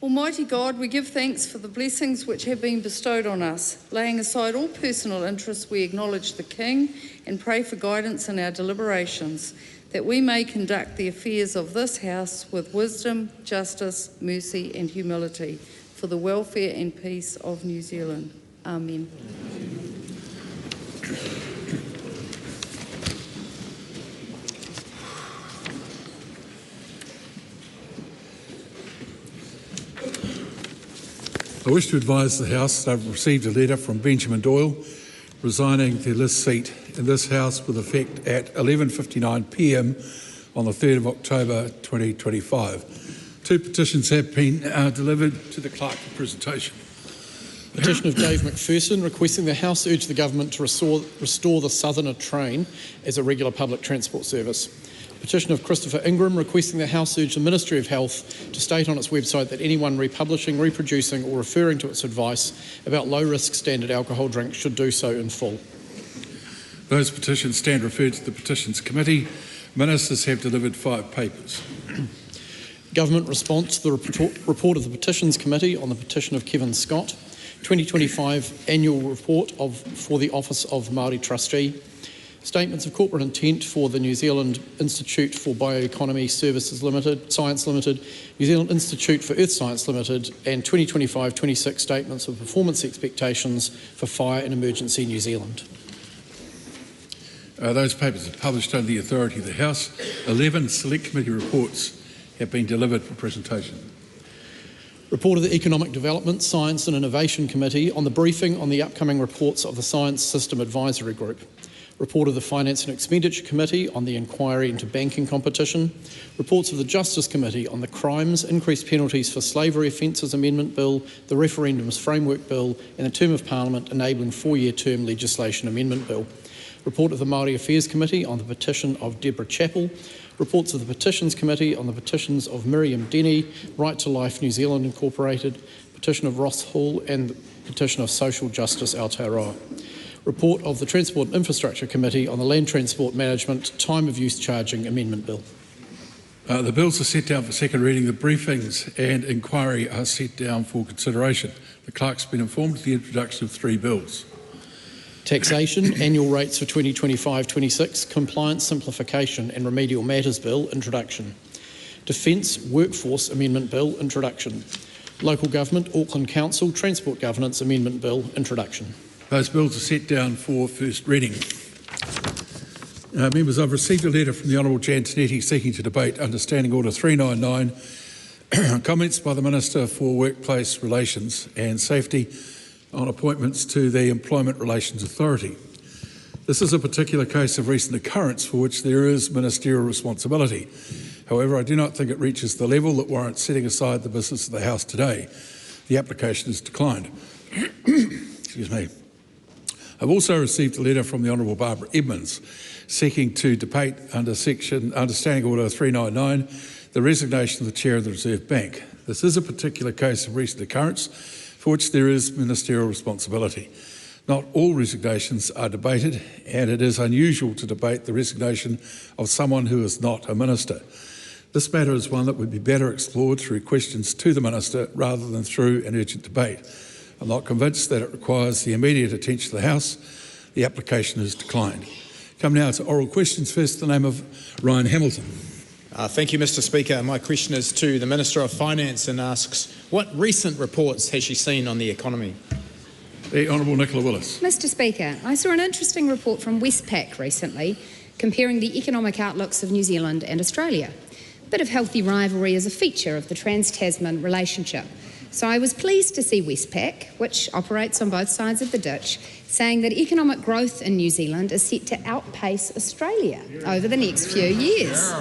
Almighty God, we give thanks for the blessings which have been bestowed on us. Laying aside all personal interests, we acknowledge the King and pray for guidance in our deliberations, that we may conduct the affairs of this House with wisdom, justice, mercy and humility for the welfare and peace of New Zealand. Amen. I wish to advise the House that I've received a letter from Benjamin Doyle resigning their list seat in this House with effect at 11:59 p.m. on the 3rd of October 2025. Two petitions have been delivered to the clerk for presentation. Petition of Dave McPherson requesting the House urge the Government to restore the Southerner train as a regular public transport service. Petition of Christopher Ingram requesting the House urge the Ministry of Health to state on its website that anyone republishing, reproducing or referring to its advice about low-risk standard alcohol drinks should do so in full. Those petitions stand referred to the Petitions Committee. Ministers have delivered 5 papers. Government response to the report of the Petitions Committee on the petition of Kevin Scott, 2025 annual report for the Office of Māori Trustee, statements of corporate intent for the New Zealand Institute for Bioeconomy Services Limited, Science Limited, New Zealand Institute for Earth Science Limited, and 2025-26 statements of performance expectations for Fire and Emergency New Zealand. Those papers are published under the authority of the House. 11 Select Committee reports have been delivered for presentation. Report of the Economic Development, Science and Innovation Committee on the briefing on the upcoming reports of the Science System Advisory Group. Report of the Finance and Expenditure Committee on the inquiry into banking competition. Reports of the Justice Committee on the Crimes, Increased Penalties for Slavery Offences Amendment Bill, the Referendums Framework Bill and the Term of Parliament Enabling 4-Year Term Legislation Amendment Bill. Report of the Māori Affairs Committee on the petition of Deborah Chappell. Reports of the Petitions Committee on the petitions of Miriam Denny, Right to Life New Zealand Incorporated, petition of Ross Hall and the petition of Social Justice Aotearoa. Report of the Transport and Infrastructure Committee on the Land Transport Management Time of Use Charging Amendment Bill. The bills are set down for second reading. The briefings and inquiry are set down for consideration. The clerk's been informed of the introduction of 3 bills. Taxation, Annual Rates for 2025-26, Compliance Simplification and Remedial Matters Bill, Introduction. Defence Workforce Amendment Bill, Introduction. Local Government, Auckland Council, Transport Governance Amendment Bill, Introduction. Those bills are set down for first reading. Members, I've received a letter from the Honourable Jan Tinetti seeking to debate Under Standing Order 399, comments by the Minister for Workplace Relations and Safety on appointments to the Employment Relations Authority. This is a particular case of recent occurrence for which there is ministerial responsibility. However, I do not think it reaches the level that warrants setting aside the business of the House today. The application is declined. Excuse me. I've also received a letter from the Honourable Barbara Edmonds seeking to debate under Standing Order 399 the resignation of the Chair of the Reserve Bank. This is a particular case of recent occurrence for which there is ministerial responsibility. Not all resignations are debated, and it is unusual to debate the resignation of someone who is not a minister. This matter is one that would be better explored through questions to the Minister rather than through an urgent debate. I'm not convinced that it requires the immediate attention of the House. The application is declined. Come now to oral questions. First, the name of Ryan Hamilton. Thank you, Mr. Speaker. My question is to the Minister of Finance and asks, what recent reports has she seen on the economy? The Honourable Nicola Willis. Mr. Speaker, I saw an interesting report from Westpac recently comparing the economic outlooks of New Zealand and Australia. A bit of healthy rivalry is a feature of the trans-Tasman relationship. So I was pleased to see Westpac, which operates on both sides of the ditch, saying that economic growth in New Zealand is set to outpace Australia over the next few years.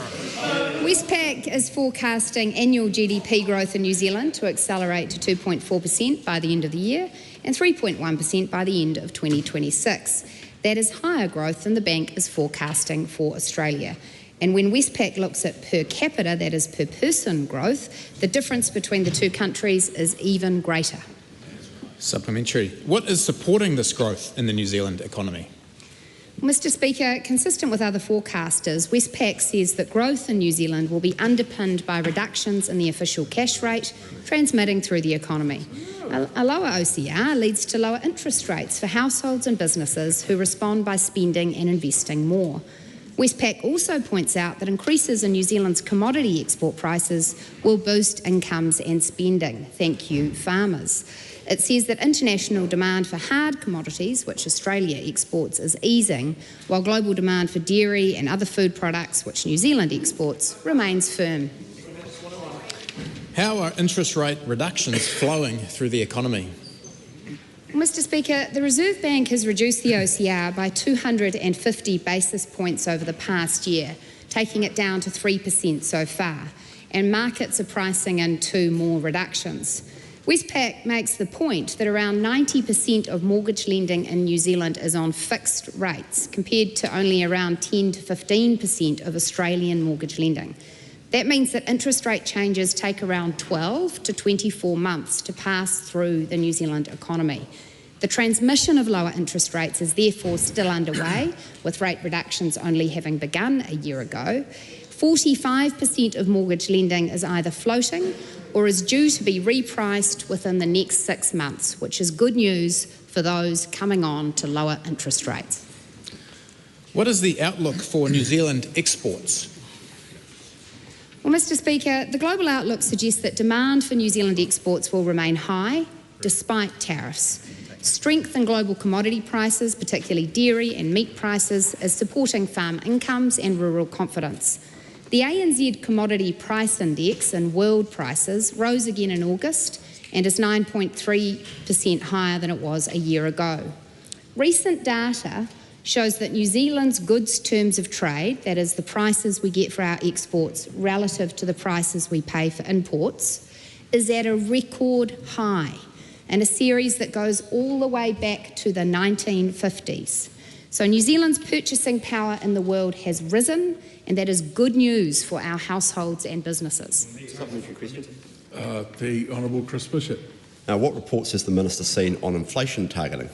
Westpac is forecasting annual GDP growth in New Zealand to accelerate to 2.4% by the end of the year and 3.1% by the end of 2026. That is higher growth than the bank is forecasting for Australia. And when Westpac looks at per capita, that is per person growth, the difference between the two countries is even greater. Supplementary. What is supporting this growth in the New Zealand economy? Mr. Speaker, consistent with other forecasters, Westpac says that growth in New Zealand will be underpinned by reductions in the official cash rate, transmitting through the economy. A lower OCR leads to lower interest rates for households and businesses who respond by spending and investing more. Westpac also points out that increases in New Zealand's commodity export prices will boost incomes and spending. Thank you, farmers. It says that international demand for hard commodities, which Australia exports, is easing, while global demand for dairy and other food products, which New Zealand exports, remains firm. How are interest rate reductions flowing through the economy? Mr. Speaker, the Reserve Bank has reduced the OCR by 250 basis points over the past year, taking it down to 3% so far, and markets are pricing in 2 more reductions. Westpac makes the point that around 90% of mortgage lending in New Zealand is on fixed rates, compared to only around 10 to 15% of Australian mortgage lending. That means that interest rate changes take around 12 to 24 months to pass through the New Zealand economy. The transmission of lower interest rates is therefore still underway, with rate reductions only having begun a year ago. 45% of mortgage lending is either floating or is due to be repriced within the next 6 months, which is good news for those coming on to lower interest rates. What is the outlook for New Zealand exports? Well, Mr. Speaker, the global outlook suggests that demand for New Zealand exports will remain high despite tariffs. Strength in global commodity prices, particularly dairy and meat prices, is supporting farm incomes and rural confidence. The ANZ Commodity Price Index and world prices rose again in August and is 9.3% higher than it was a year ago. Recent data shows that New Zealand's goods terms of trade, that is the prices we get for our exports relative to the prices we pay for imports, is at a record high in a series that goes all the way back to the 1950s. So New Zealand's purchasing power in the world has risen, and that is good news for our households and businesses. Supplementary question. The Honourable Chris Bishop. Now, what reports has the Minister seen on inflation targeting?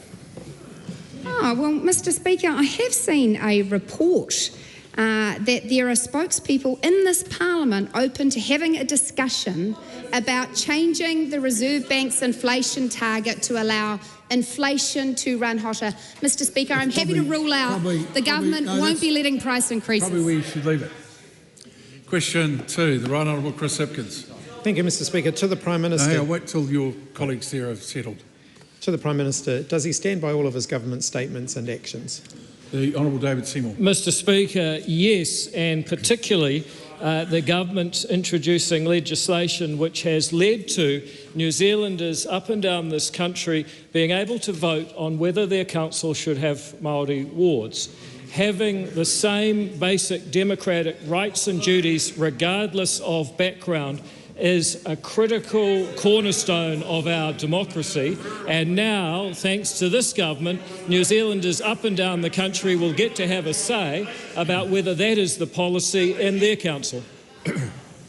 Well, Mr. Speaker, I have seen a report that there are spokespeople in this Parliament open to having a discussion about changing the Reserve Bank's inflation target to allow inflation to run hotter. Mr. Speaker, I'm happy to rule out the government won't be letting price increases. Probably we should leave it. Question 2, the Right Honourable Chris Hipkins. Thank you, Mr. Speaker. To the Prime Minister. I'll wait till your colleagues there have settled. To the Prime Minister, does he stand by all of his government statements and actions? The Honourable David Seymour. Mr. Speaker, yes, and particularly the government introducing legislation which has led to New Zealanders up and down this country being able to vote on whether their council should have Māori wards, having the same basic democratic rights and duties regardless of background is a critical cornerstone of our democracy, and now, thanks to this government, New Zealanders up and down the country will get to have a say about whether that is the policy in their council.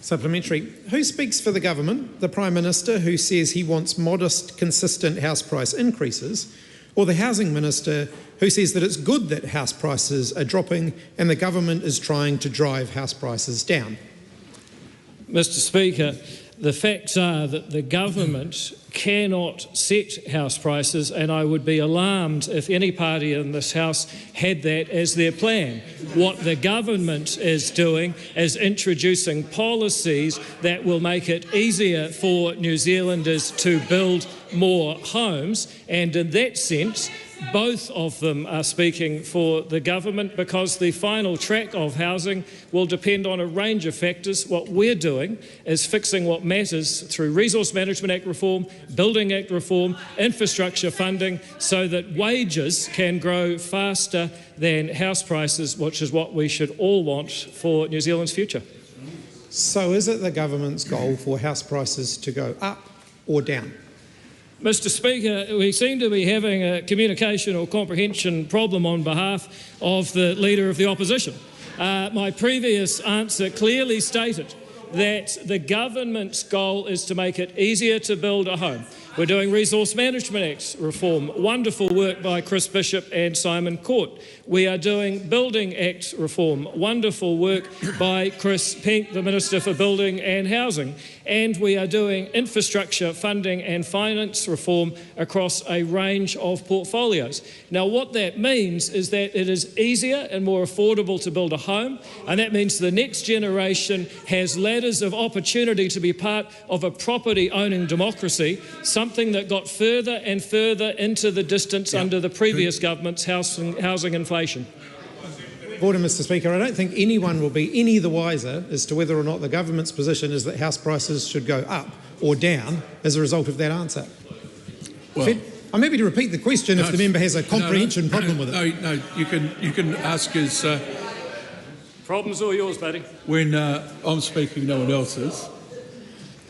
Supplementary. Who speaks for the government? The Prime Minister, who says he wants modest, consistent house price increases, or the Housing Minister, who says that it's good that house prices are dropping and the government is trying to drive house prices down? Mr. Speaker, the facts are that the government cannot set house prices, and I would be alarmed if any party in this House had that as their plan. What the government is doing is introducing policies that will make it easier for New Zealanders to build more homes, and in that sense, both of them are speaking for the government, because the final track of housing will depend on a range of factors. What we're doing is fixing what matters through Resource Management Act reform, Building Act reform, infrastructure funding, so that wages can grow faster than house prices, which is what we should all want for New Zealand's future. So is it the government's goal for house prices to go up or down? Mr. Speaker, we seem to be having a communication or comprehension problem on behalf of the Leader of the Opposition. My previous answer clearly stated that the government's goal is to make it easier to build a home. We're doing Resource Management Act reform, wonderful work by Chris Bishop and Simon Court. We are doing Building Act reform, wonderful work by Chris Pink, the Minister for Building and Housing. And we are doing infrastructure funding and finance reform across a range of portfolios. Now, what that means is that it is easier and more affordable to build a home, and that means the next generation has ladders of opportunity to be part of a property-owning democracy, something that got further and further into the distance under the previous government's housing inflation. Order, Mr. Speaker. I don't think anyone will be any the wiser as to whether or not the government's position is that house prices should go up or down as a result of that answer. Well, I'm happy to repeat the question if the member has a comprehension problem with it. No, you can ask his... Problem's all yours, buddy. When I'm speaking, no one else is.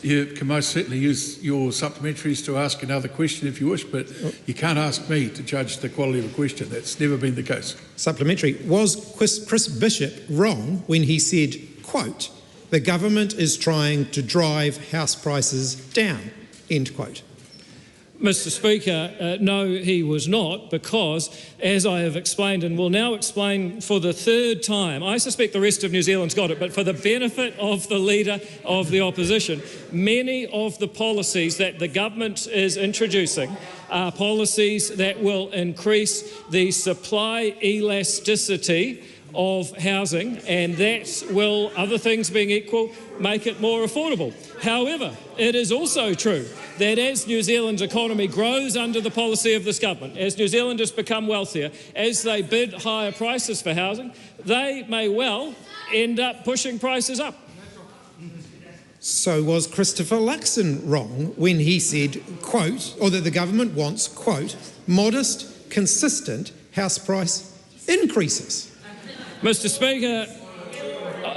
You can most certainly use your supplementaries to ask another question if you wish, but you can't ask me to judge the quality of a question. That's never been the case. Supplementary. Was Chris Bishop wrong when he said, quote, the government is trying to drive house prices down, end quote? Mr. Speaker, no, he was not, because, as I have explained and will now explain for the third time, I suspect the rest of New Zealand's got it, but for the benefit of the Leader of the Opposition, many of the policies that the government is introducing are policies that will increase the supply elasticity of housing, and that will, other things being equal, make it more affordable. However, it is also true that as New Zealand's economy grows under the policy of this government, as New Zealanders become wealthier, as they bid higher prices for housing, they may well end up pushing prices up. So was Christopher Luxon wrong when he said, quote, or that the government wants, quote, modest, consistent house price increases? Mr. Speaker,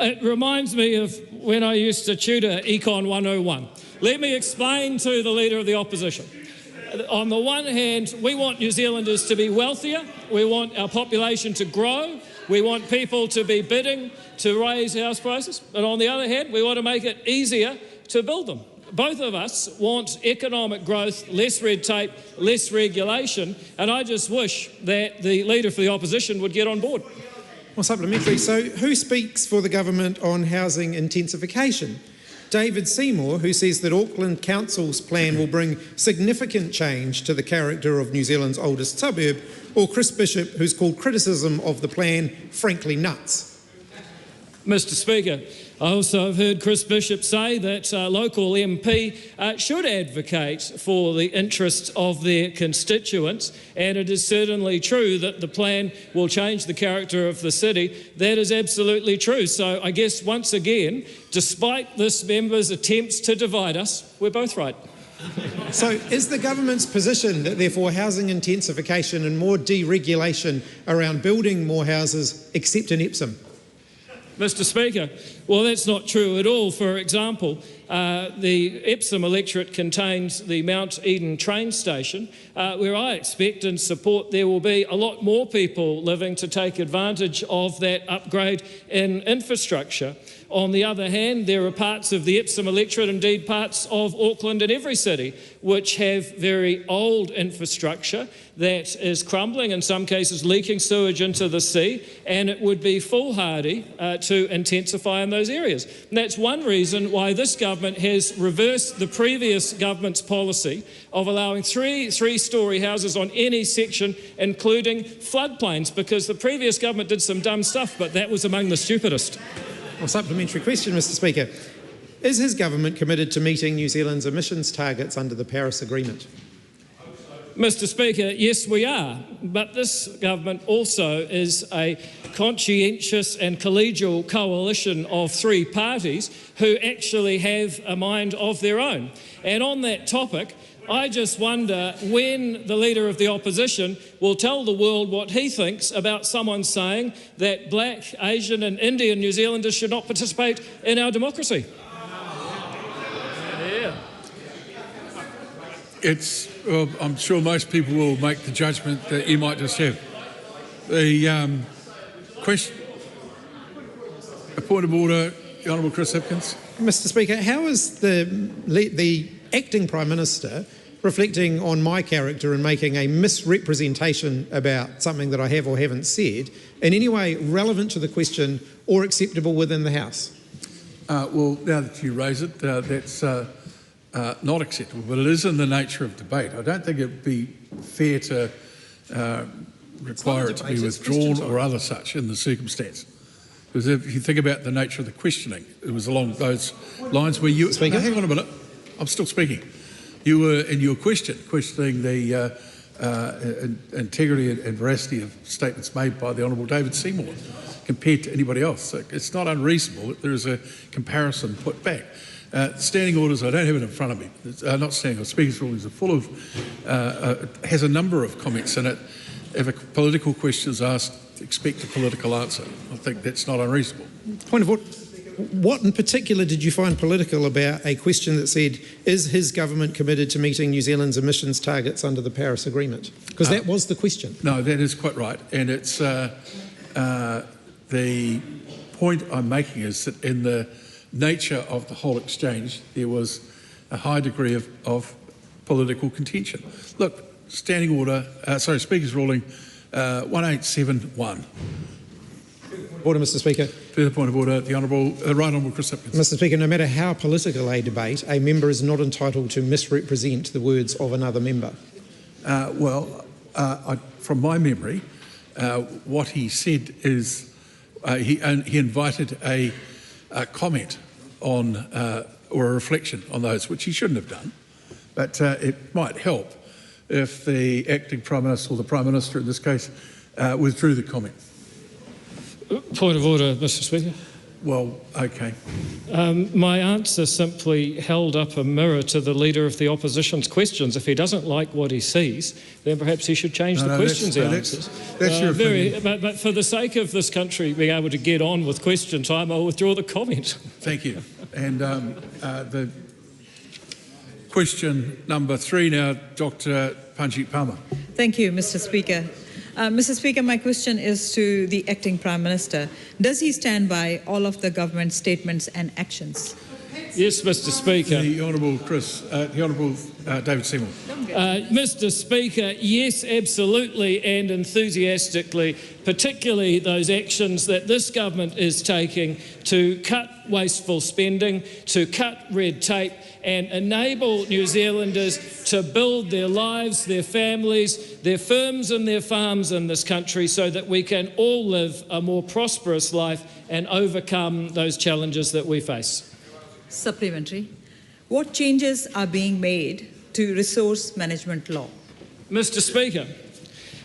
it reminds me of when I used to tutor Econ 101. Let me explain to the Leader of the Opposition. On the one hand, we want New Zealanders to be wealthier, we want our population to grow, we want people to be bidding to raise house prices, and on the other hand, we want to make it easier to build them. Both of us want economic growth, less red tape, less regulation, and I just wish that the Leader for the Opposition would get on board. Well, supplementary. So who speaks for the government on housing intensification? David Seymour, who says that Auckland Council's plan will bring significant change to the character of New Zealand's oldest suburb, or Chris Bishop, who's called criticism of the plan frankly nuts? Mr. Speaker, I also have heard Chris Bishop say that local MP should advocate for the interests of their constituents, and it is certainly true that the plan will change the character of the city. That is absolutely true. So I guess once again, despite this member's attempts to divide us, we're both right. So is the government's position that therefore housing intensification and more deregulation around building more houses except in Epsom? Mr. Speaker, well, that's not true at all. For example, The Epsom electorate contains the Mount Eden train station, where I expect and support there will be a lot more people living to take advantage of that upgrade in infrastructure. On the other hand, there are parts of the Epsom electorate, indeed parts of Auckland and every city, which have very old infrastructure that is crumbling, in some cases leaking sewage into the sea, and it would be foolhardy to intensify in those areas. And that's one reason why this government has reversed the previous government's policy of allowing three-storey houses on any section, including floodplains, because the previous government did some dumb stuff, but that was among the stupidest. A supplementary question, Mr Speaker. Is his government committed to meeting New Zealand's emissions targets under the Paris Agreement? Mr Speaker, yes we are, but this government also is a conscientious and collegial coalition of three parties who actually have a mind of their own. And on that topic, I just wonder when the Leader of the Opposition will tell the world what he thinks about someone saying that black, Asian and Indian New Zealanders should not participate in our democracy. Yeah. Well, I'm sure most people will make the judgment that you might just have. The question, a point of order, the Honourable Chris Hipkins. Mr Speaker, how is the acting Prime Minister reflecting on my character and making a misrepresentation about something that I have or haven't said in any way relevant to the question or acceptable within the House? Well, now that you raise it, that's not acceptable, but it is in the nature of debate. I don't think it would be fair to require it to be withdrawn or other such in the circumstance. Because if you think about the nature of the questioning, it was along those lines where you... Speaker? No, hang on a minute. I'm still speaking. You were, in your questioning the integrity and veracity of statements made by the Honourable David Seymour compared to anybody else. So it's not unreasonable that there is a comparison put back. Standing orders, I don't have it in front of me. Not standing orders, speakers' rulings are full of, has a number of comments in it. If a political question is asked, expect a political answer. I think that's not unreasonable. Point of order. What in particular did you find political about a question that said, is his government committed to meeting New Zealand's emissions targets under the Paris Agreement? Because that was the question. No, that is quite right. And it's the point I'm making is that in the nature of the whole exchange, there was a high degree of political contention. Look, standing order, speaker's ruling 1871. Order, Mr Speaker. Further point of order, the Right Honourable Chris Hipkins. Mr Speaker, no matter how political a debate, a member is not entitled to misrepresent the words of another member. From my memory, what he said is he invited a comment on or a reflection on those, which he shouldn't have done. But it might help if the acting Prime Minister, or the Prime Minister in this case, withdrew the comment. Point of order, Mr Speaker. Well, okay. My answer simply held up a mirror to the Leader of the Opposition's questions. If he doesn't like what he sees, then perhaps he should change the questions he answers. That's your opinion. But for the sake of this country being able to get on with question time, I'll withdraw the comment. Thank you. And the question number 3 now, Dr. Panjit Palmer. Thank you, Mr Speaker. Mr Speaker, my question is to the Acting Prime Minister. Does he stand by all of the government statements and actions? Yes, Mr Speaker. The Honourable David Seymour. Mr Speaker, yes, absolutely and enthusiastically, particularly those actions that this government is taking to cut wasteful spending, to cut red tape and enable New Zealanders to build their lives, their families, their firms and their farms in this country so that we can all live a more prosperous life and overcome those challenges that we face. Supplementary. What changes are being made to resource management law? Mr Speaker,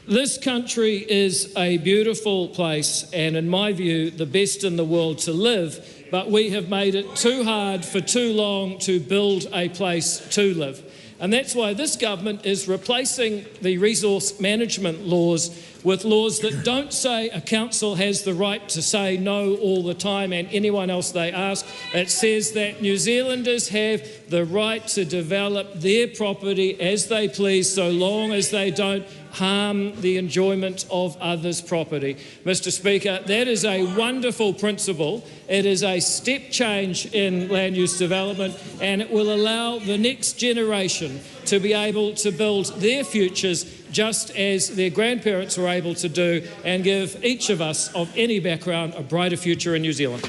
this country is a beautiful place and, in my view, the best in the world to live but we have made it too hard for too long to build a place to live. And that's why this government is replacing the resource management laws with laws that don't say a council has the right to say no all the time and anyone else they ask. It says that New Zealanders have the right to develop their property as they please so long as they don't harm the enjoyment of others' property. Mr. Speaker, that is a wonderful principle. It is a step change in land use development, and it will allow the next generation to be able to build their futures just as their grandparents were able to do, and give each of us of any background a brighter future in New Zealand.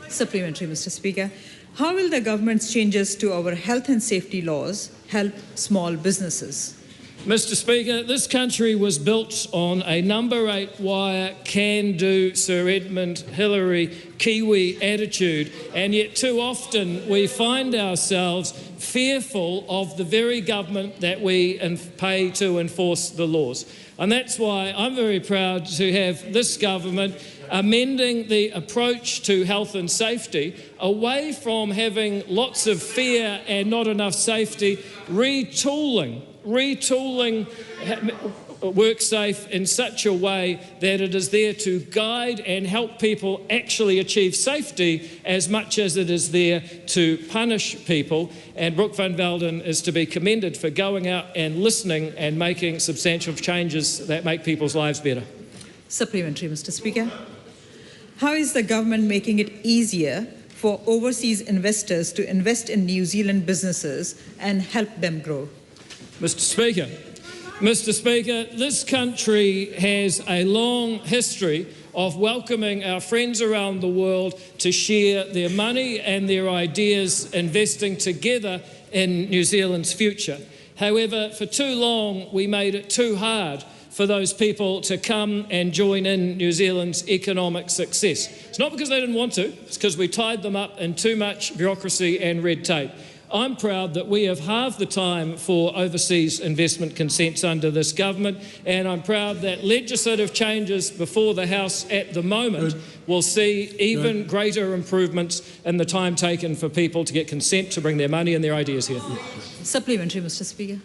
Supplementary, Mr. Speaker. How will the government's changes to our health and safety laws help small businesses? Mr. Speaker, this country was built on a number 8 wire, can-do, Sir Edmund Hillary, Kiwi attitude, and yet too often we find ourselves fearful of the very government that we pay to enforce the laws. And that's why I'm very proud to have this government amending the approach to health and safety away from having lots of fear and not enough safety, retooling WorkSafe in such a way that it is there to guide and help people actually achieve safety as much as it is there to punish people. And Brooke van Velden is to be commended for going out and listening and making substantial changes that make people's lives better. Supplementary, Mr. Speaker. How is the government making it easier for overseas investors to invest in New Zealand businesses and help them grow? Mr. Speaker, this country has a long history of welcoming our friends around the world to share their money and their ideas, investing together in New Zealand's future. However, for too long, we made it too hard for those people to come and join in New Zealand's economic success. It's not because they didn't want to, it's because we tied them up in too much bureaucracy and red tape. I'm proud that we have halved the time for overseas investment consents under this government, and I'm proud that legislative changes before the House at the moment will see even greater improvements in the time taken for people to get consent to bring their money and their ideas here. Supplementary, Mr. Speaker.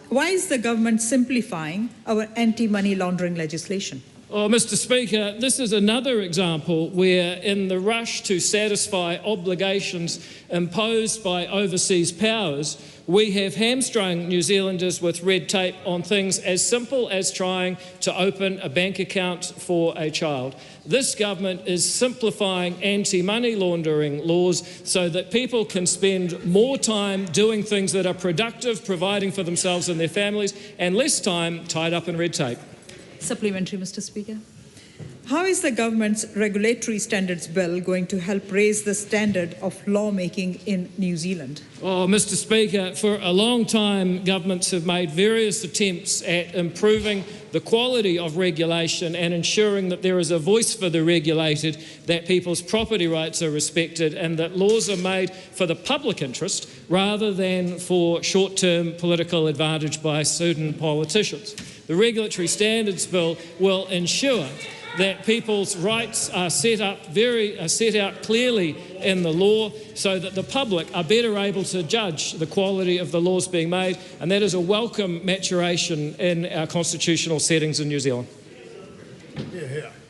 Why is the government simplifying our anti-money laundering legislation? Oh, Mr. Speaker, this is another example where, in the rush to satisfy obligations imposed by overseas powers, we have hamstrung New Zealanders with red tape on things as simple as trying to open a bank account for a child. This government is simplifying anti-money laundering laws so that people can spend more time doing things that are productive, providing for themselves and their families, and less time tied up in red tape. Supplementary, Mr. Speaker. How is the government's regulatory standards bill going to help raise the standard of lawmaking in New Zealand? Oh, Mr. Speaker, for a long time, governments have made various attempts at improving the quality of regulation and ensuring that there is a voice for the regulated, that people's property rights are respected, and that laws are made for the public interest rather than for short-term political advantage by certain politicians. The Regulatory Standards Bill will ensure that people's rights are set out clearly in the law so that the public are better able to judge the quality of the laws being made, and that is a welcome maturation in our constitutional settings in New Zealand.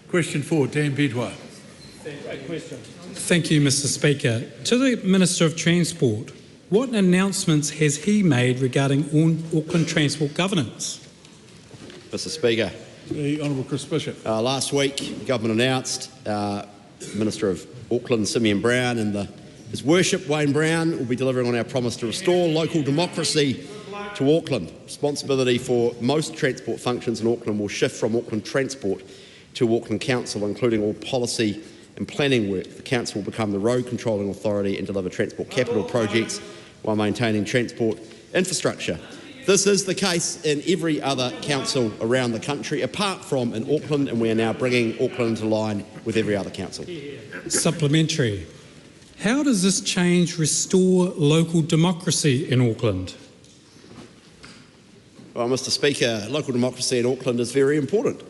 Question 4, Dan Bedwar. Thank you, Mr. Speaker. To the Minister of Transport, what announcements has he made regarding Auckland Transport governance? Mr. Speaker. The Honourable Chris Bishop. Last week, the government announced Minister of Auckland, Seymour Brown, and His Worship, Wayne Brown, will be delivering on our promise to restore local democracy to Auckland. Responsibility for most transport functions in Auckland will shift from Auckland Transport to Auckland Council, including all policy and planning work. The Council will become the road controlling authority and deliver transport capital projects while maintaining transport infrastructure. This is the case in every other council around the country, apart from in Auckland, and we are now bringing Auckland into line with every other council. Supplementary. How does this change restore local democracy in Auckland? Well, Mr. Speaker, local democracy in Auckland is very important.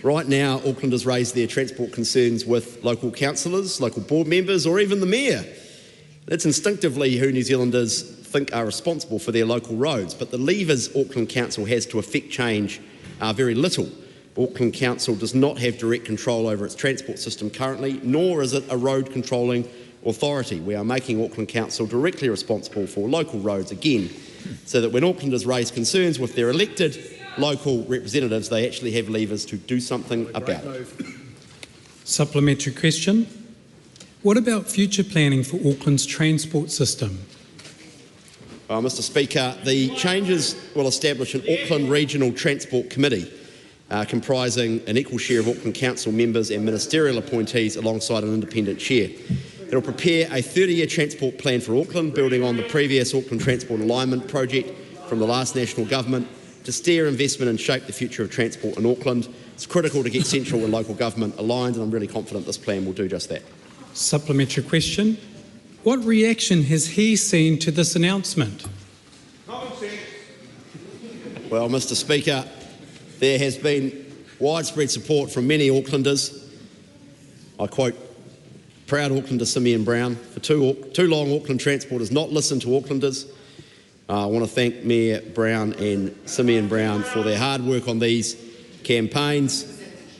Right now, Aucklanders raise their transport concerns with local councillors, local board members, or even the mayor. That's instinctively who New Zealanders think are responsible for their local roads, but the levers Auckland Council has to effect change are very little. Auckland Council does not have direct control over its transport system currently, nor is it a road controlling authority. We are making Auckland Council directly responsible for local roads again, so that when Aucklanders raise concerns with their elected local representatives, they actually have levers to do something about it. Supplementary question. What about future planning for Auckland's transport system? Mr Speaker, the changes will establish an Auckland Regional Transport Committee comprising an equal share of Auckland Council members and ministerial appointees alongside an independent chair. It will prepare a 30-year transport plan for Auckland, building on the previous Auckland Transport Alignment Project from the last national government to steer investment and shape the future of transport in Auckland. It's critical to get central and local government aligned, and I'm really confident this plan will do just that. Supplementary question. What reaction has he seen to this announcement? Well, Mr Speaker, there has been widespread support from many Aucklanders. I quote proud Aucklander Seymour Brown, "For too long Auckland Transport has not listened to Aucklanders." I want to thank Mayor Brown and Seymour Brown for their hard work on these campaigns.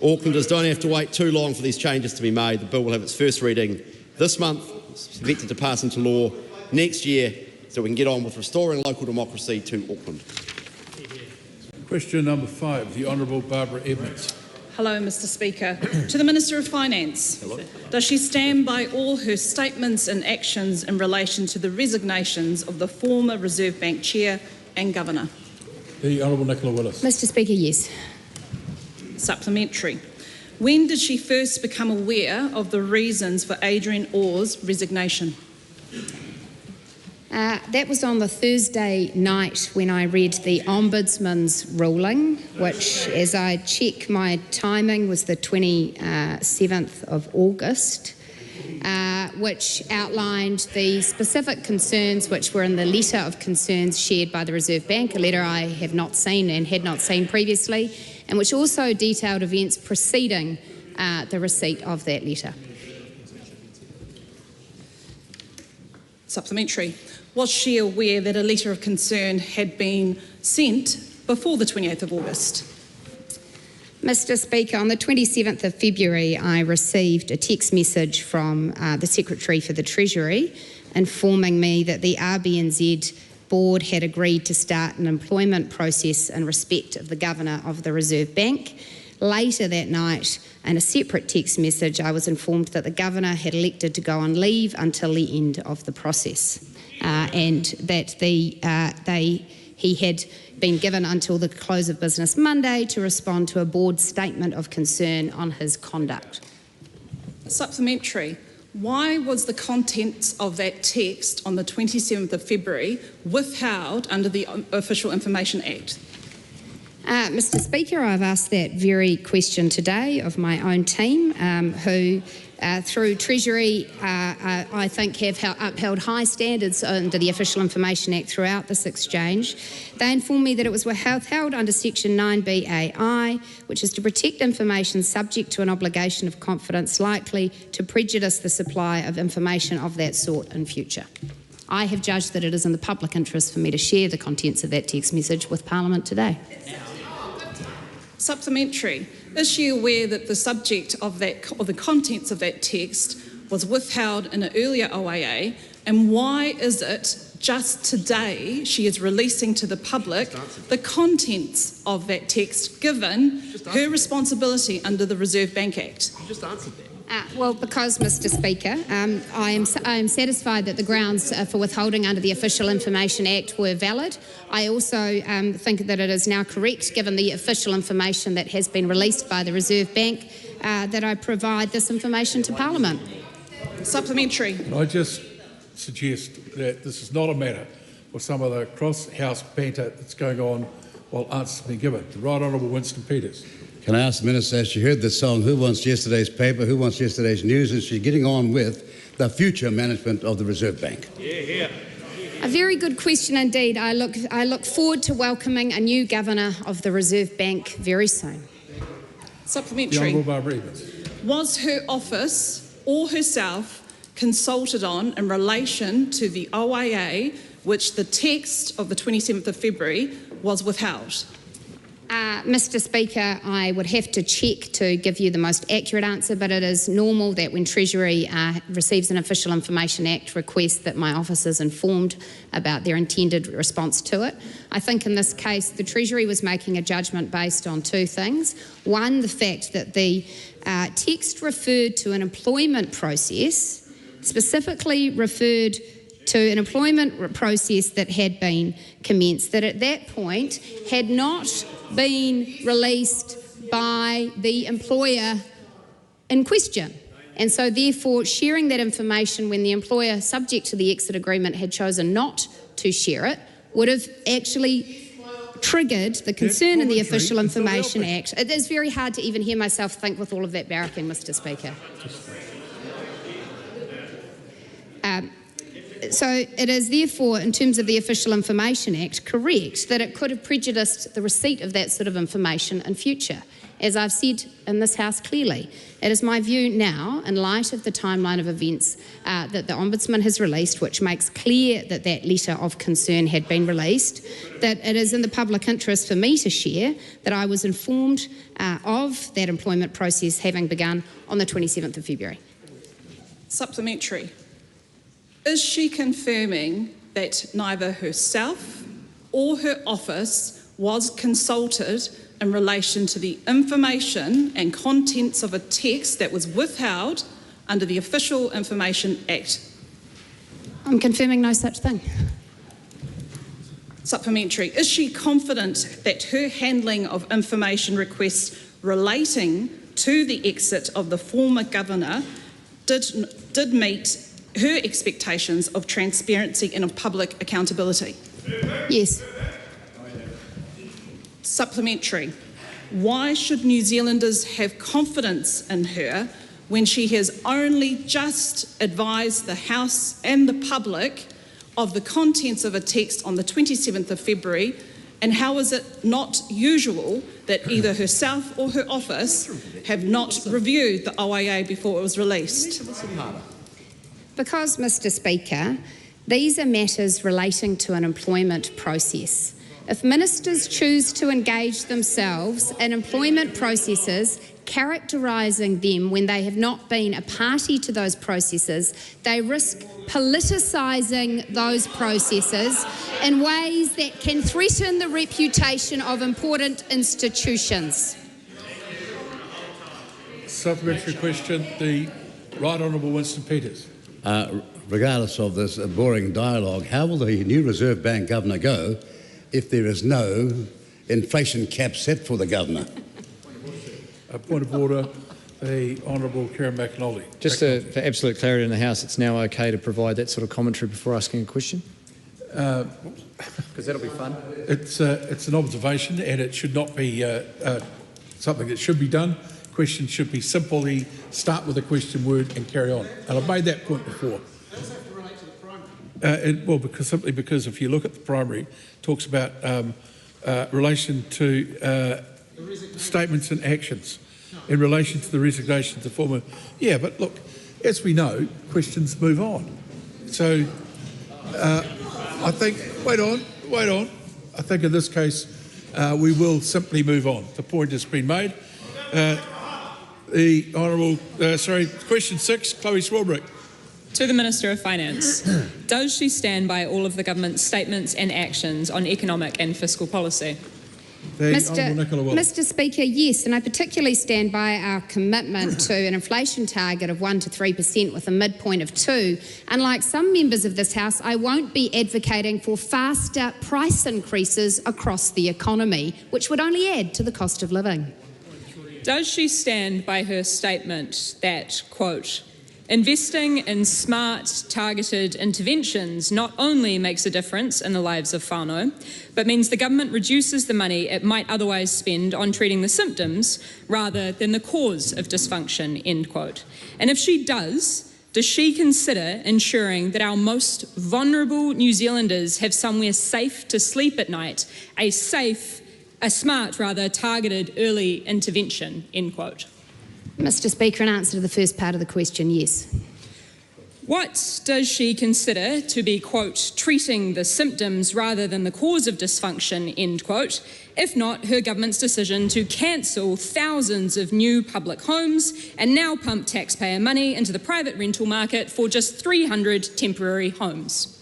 Aucklanders don't have to wait too long for these changes to be made. The bill will have its first reading this month. It's expected to pass into law next year, so we can get on with restoring local democracy to Auckland. Question number 5, the Honourable Barbara Edmonds. Hello, Mr Speaker. To the Minister of Finance. Hello. Does she stand by all her statements and actions in relation to the resignations of the former Reserve Bank Chair and Governor? The Honourable Nicola Willis. Mr Speaker, yes. Supplementary. When did she first become aware of the reasons for Adrian Orr's resignation? That was on the Thursday night when I read the Ombudsman's ruling, which, as I check my timing, was the 27th of August, which outlined the specific concerns which were in the letter of concerns shared by the Reserve Bank, a letter I have not seen and had not seen previously, and which also detailed events preceding the receipt of that letter. Supplementary. Was she aware that a letter of concern had been sent before the 28th of August? Mr Speaker, on the 27th of February, I received a text message from the Secretary for the Treasury informing me that the RBNZ board had agreed to start an employment process in respect of the Governor of the Reserve Bank. Later that night, in a separate text message, I was informed that the Governor had elected to go on leave until the end of the process, and that he had been given until the close of business Monday to respond to a board statement of concern on his conduct. Supplementary. Why was the contents of that text on the 27th of February withheld under the Official Information Act? Mr Speaker, I've asked that very question today of my own team, who through Treasury I think have upheld high standards under the Official Information Act throughout this exchange. They informed me that it was withheld under Section 9BAI, which is to protect information subject to an obligation of confidence likely to prejudice the supply of information of that sort in future. I have judged that it is in the public interest for me to share the contents of that text message with Parliament today. Supplementary. Is she aware that the subject of the contents of that text was withheld in an earlier OAA, and why is it just today she is releasing to the public the contents of that text, given her responsibility under the Reserve Bank Act? You just answered that. Well, because, Mr Speaker, I am satisfied that the grounds for withholding under the Official Information Act were valid. I also think that it is now correct, given the official information that has been released by the Reserve Bank, that I provide this information to Parliament. Supplementary. Can I just suggest that this is not a matter of some of the cross-house banter that's going on while answers have been given. The Right Honourable Winston Peters. Can I ask the Minister, as she heard the song, who wants yesterday's paper, who wants yesterday's news, and she's getting on with the future management of the Reserve Bank? A very good question indeed. I look forward to welcoming a new Governor of the Reserve Bank very soon. Supplementary. The Honourable Barbara Evans. Was her office or herself consulted on in relation to the OAA, which the text of the 27th of February was withheld? Mr. Speaker, I would have to check to give you the most accurate answer, but it is normal that when Treasury receives an Official Information Act request that my office is informed about their intended response to it. I think in this case the Treasury was making a judgment based on two things. One, the fact that the text referred to an employment process, specifically referred to an employment process that had been commenced, that at that point had not been released by the employer in question. And so therefore sharing that information when the employer, subject to the exit agreement, had chosen not to share it, would have actually triggered the concern in the Official Information Act. It is very hard to even hear myself think with all of that barracking, Mr. Speaker. So it is therefore, in terms of the Official Information Act, correct that it could have prejudiced the receipt of that sort of information in future. As I've said in this House clearly, it is my view now, in light of the timeline of events that the Ombudsman has released, which makes clear that that letter of concern had been released, that it is in the public interest for me to share that I was informed of that employment process having begun on the 27th of February. Supplementary. Is she confirming that neither herself or her office was consulted in relation to the information and contents of a text that was withheld under the Official Information Act? I'm confirming no such thing. Supplementary. Is she confident that her handling of information requests relating to the exit of the former governor did meet her expectations of transparency and of public accountability? Yes. Supplementary. Why should New Zealanders have confidence in her when she has only just advised the House and the public of the contents of a text on the 27th of February? And how is it not usual that either herself or her office have not reviewed the OAA before it was released? Because, Mr. Speaker, these are matters relating to an employment process. If ministers choose to engage themselves in employment processes, characterising them when they have not been a party to those processes, they risk politicising those processes in ways that can threaten the reputation of important institutions. Supplementary question, the Right Honourable Winston Peters. Regardless of this boring dialogue, how will the new Reserve Bank Governor go if there is no inflation cap set for the Governor? A point of order, the Honourable Karen McAnally. Just for absolute clarity in the House, it's now okay to provide that sort of commentary before asking a question? Because that'll be fun. It's an observation and it should not be something that should be done. Questions should be simply start with a question word and carry on. And I've made that point before. Simply because if you look at the primary, it talks about relation to statements and actions in relation to the resignation of the former. Yeah, but look, as we know, questions move on. So I think, wait on. I think in this case we will simply move on. The point has been made. The Honourable, question 6, Chloe Swarbrick. To the Minister of Finance, does she stand by all of the government's statements and actions on economic and fiscal policy? Mr. Speaker, yes, and I particularly stand by our commitment to an inflation target of 1 to 3% with a midpoint of 2. Unlike some members of this House, I won't be advocating for faster price increases across the economy, which would only add to the cost of living. Does she stand by her statement that, quote, investing in smart, targeted interventions not only makes a difference in the lives of whānau, but means the government reduces the money it might otherwise spend on treating the symptoms rather than the cause of dysfunction, end quote. And if she does she consider ensuring that our most vulnerable New Zealanders have somewhere safe to sleep at night, a safe targeted early intervention, end quote. Mr. Speaker, in answer to the first part of the question, yes. What does she consider to be, quote, treating the symptoms rather than the cause of dysfunction, end quote, if not her government's decision to cancel thousands of new public homes and now pump taxpayer money into the private rental market for just 300 temporary homes?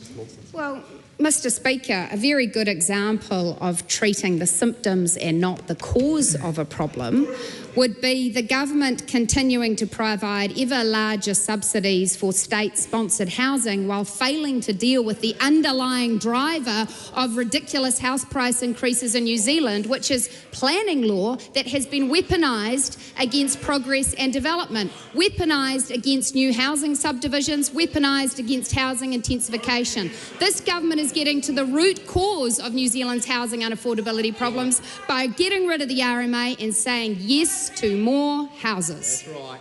Well, Mr. Speaker, a very good example of treating the symptoms and not the cause of a problem would be the government continuing to provide ever larger subsidies for state-sponsored housing while failing to deal with the underlying driver of ridiculous house price increases in New Zealand, which is planning law that has been weaponised against progress and development, weaponised against new housing subdivisions, weaponised against housing intensification. This government is getting to the root cause of New Zealand's housing unaffordability problems by getting rid of the RMA and saying yes to more houses. That's right.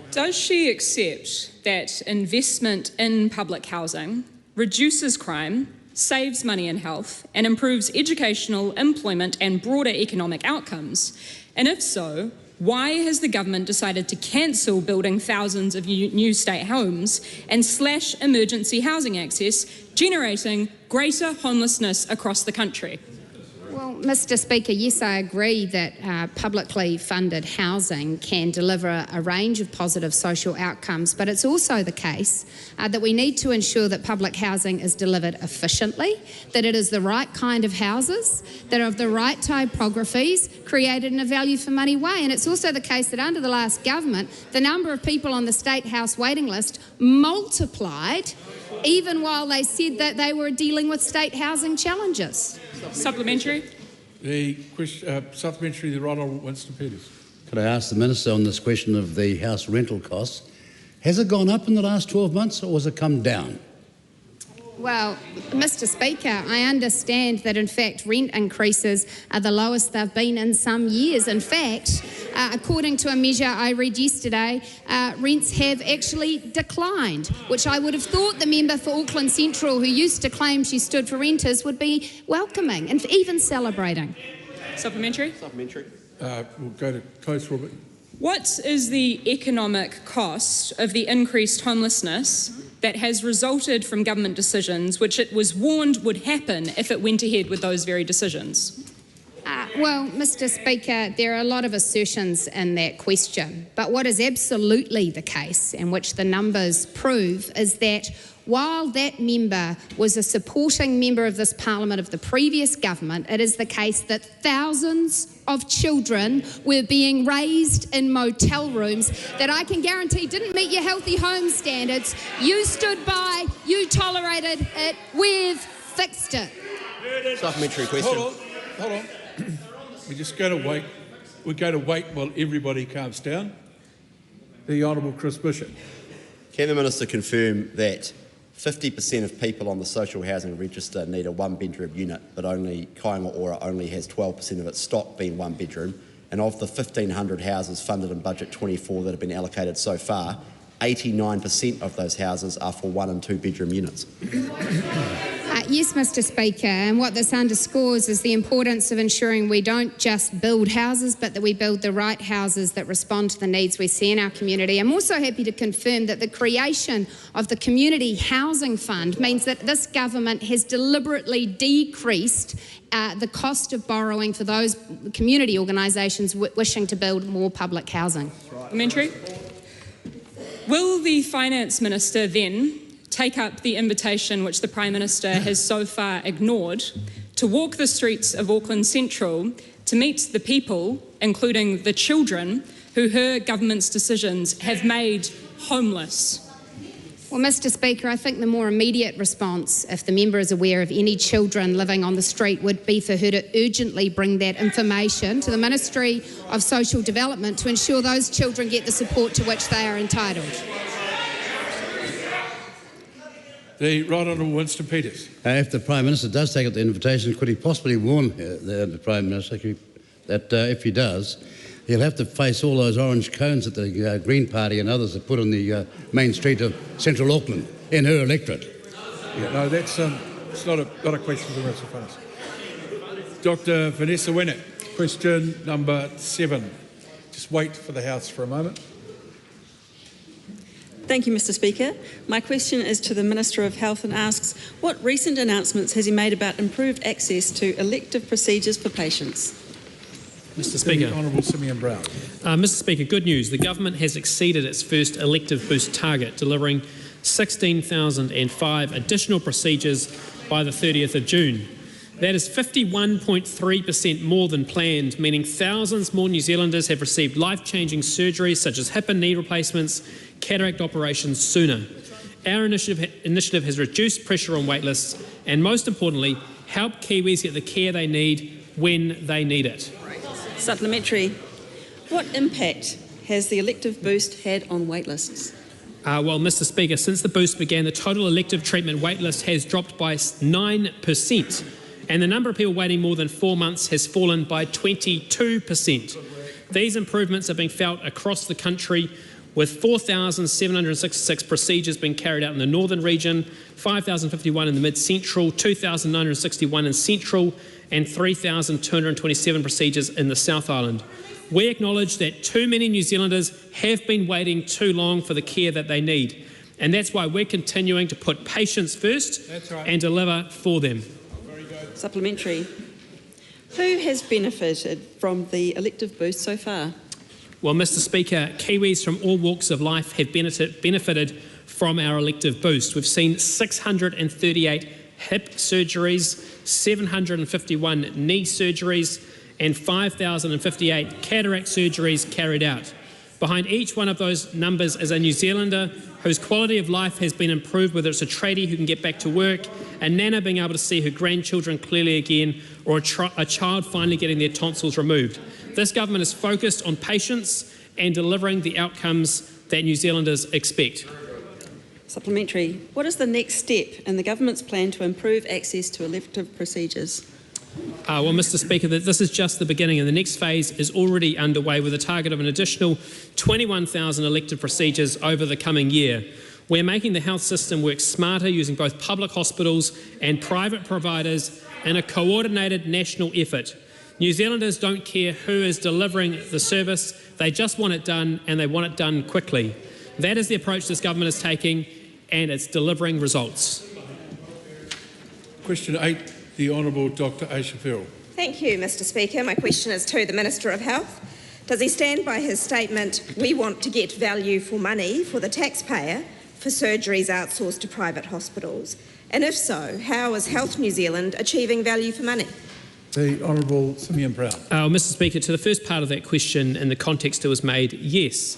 Does she accept that investment in public housing reduces crime, saves money and health, and improves educational, employment and broader economic outcomes? And if so, why has the government decided to cancel building thousands of new state homes and slash emergency housing access, generating greater homelessness across the country? Well, Mr. Speaker, yes, I agree that publicly funded housing can deliver a range of positive social outcomes, but it's also the case that we need to ensure that public housing is delivered efficiently, that it is the right kind of houses, that are of the right typographies, created in a value for money way. And it's also the case that under the last government, the number of people on the State House waiting list multiplied, even while they said that they were dealing with state housing challenges. Supplementary. The supplementary, the Right Honourable Winston Peters. Could I ask the Minister on this question of the house rental costs, has it gone up in the last 12 months or has it come down? Well, Mr. Speaker, I understand that in fact rent increases are the lowest they've been in some years. In fact, according to a measure I read yesterday, rents have actually declined, which I would have thought the member for Auckland Central, who used to claim she stood for renters, would be welcoming and even celebrating. Supplementary? Supplementary. We'll go to close, Robert. What is the economic cost of the increased homelessness that has resulted from government decisions which it was warned would happen if it went ahead with those very decisions? Well, Mr. Speaker, there are a lot of assertions in that question, but what is absolutely the case, and which the numbers prove, is that while that member was a supporting member of this Parliament of the previous government, it is the case that thousands of children were being raised in motel rooms that I can guarantee didn't meet your healthy home standards. You stood by, you tolerated it, we've fixed it. Supplementary question. Hold on. We're just going to wait. We're going to wait while everybody calms down. The Honourable Chris Bishop. Can the Minister confirm that 50% of people on the social housing register need a one-bedroom unit, but only Kaingaora only has 12% of its stock being one-bedroom, and of the 1,500 houses funded in Budget 24 that have been allocated so far, 89% of those houses are for one- and two-bedroom units? Yes, Mr. Speaker, and what this underscores is the importance of ensuring we don't just build houses, but that we build the right houses that respond to the needs we see in our community. I'm also happy to confirm that the creation of the Community Housing Fund means that this government has deliberately decreased the cost of borrowing for those community organisations wishing to build more public housing. Supplementary. Will the Finance Minister then take up the invitation which the Prime Minister has so far ignored to walk the streets of Auckland Central to meet the people, including the children, who her government's decisions have made homeless? Well, Mr. Speaker, I think the more immediate response, if the member is aware of any children living on the street, would be for her to urgently bring that information to the Ministry of Social Development to ensure those children get the support to which they are entitled. The Right Honourable Winston Peters. If the Prime Minister does take up the invitation, could he possibly warn the Prime Minister that if he does, he'll have to face all those orange cones that the Green Party and others have put on the main street of central Auckland in her electorate? Yeah, no, that's it's not a question for the Minister of Finance. Dr. Vanessa Winnett, question number 7. Just wait for the House for a moment. Thank you, Mr. Speaker. My question is to the Minister of Health and asks, what recent announcements has he made about improved access to elective procedures for patients? Mr. Speaker. Honourable Seymour Brown. Mr. Speaker, good news. The government has exceeded its first elective boost target, delivering 16,005 additional procedures by the 30th of June. That is 51.3% more than planned, meaning thousands more New Zealanders have received life-changing surgeries such as hip and knee replacements, cataract operations sooner. Our initiative has reduced pressure on waitlists and, most importantly, helped Kiwis get the care they need when they need it. Supplementary. What impact has the elective boost had on waitlists? Well, Mr. Speaker, since the boost began, the total elective treatment waitlist has dropped by 9%, and the number of people waiting more than 4 months has fallen by 22%. These improvements are being felt across the country, with 4,766 procedures being carried out in the northern region, 5,051 in the mid-central, 2,961 in central, and 3,227 procedures in the South Island. We acknowledge that too many New Zealanders have been waiting too long for the care that they need, and that's why we're continuing to put patients first and deliver for them. Supplementary. Who has benefited from the elective boost so far? Well, Mr. Speaker, Kiwis from all walks of life have benefited from our elective boost. We've seen 638 hip surgeries, 751 knee surgeries, and 5,058 cataract surgeries carried out. Behind each one of those numbers is a New Zealander whose quality of life has been improved, whether it's a tradie who can get back to work, a nana being able to see her grandchildren clearly again, or a child finally getting their tonsils removed. This government is focused on patients and delivering the outcomes that New Zealanders expect. Supplementary. What is the next step in the government's plan to improve access to elective procedures? Well, Mr. Speaker, this is just the beginning, and the next phase is already underway with a target of an additional 21,000 elective procedures over the coming year. We're making the health system work smarter using both public hospitals and private providers in a coordinated national effort. New Zealanders don't care who is delivering the service, they just want it done, and they want it done quickly. That is the approach this government is taking, and it's delivering results. Question 8, the Honourable Dr. Aisha Farrell. Thank you, Mr. Speaker. My question is to the Minister of Health. Does he stand by his statement, we want to get value for money for the taxpayer for surgeries outsourced to private hospitals? And if so, how is Health New Zealand achieving value for money? The Honourable Seymour Brown. Mr. Speaker, to the first part of that question, in the context it was made, yes.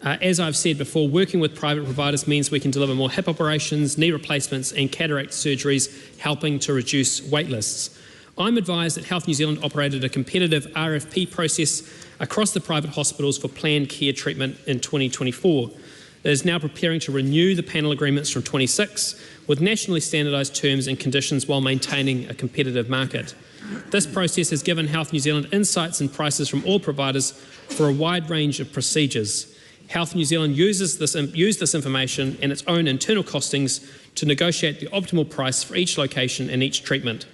As I've said before, working with private providers means we can deliver more hip operations, knee replacements and cataract surgeries, helping to reduce waitlists. I'm advised that Health New Zealand operated a competitive RFP process across the private hospitals for planned care treatment in 2024. It is now preparing to renew the panel agreements from 26 with nationally standardised terms and conditions while maintaining a competitive market. This process has given Health New Zealand insights and prices from all providers for a wide range of procedures. Health New Zealand used this information and its own internal costings to negotiate the optimal price for each location and each treatment.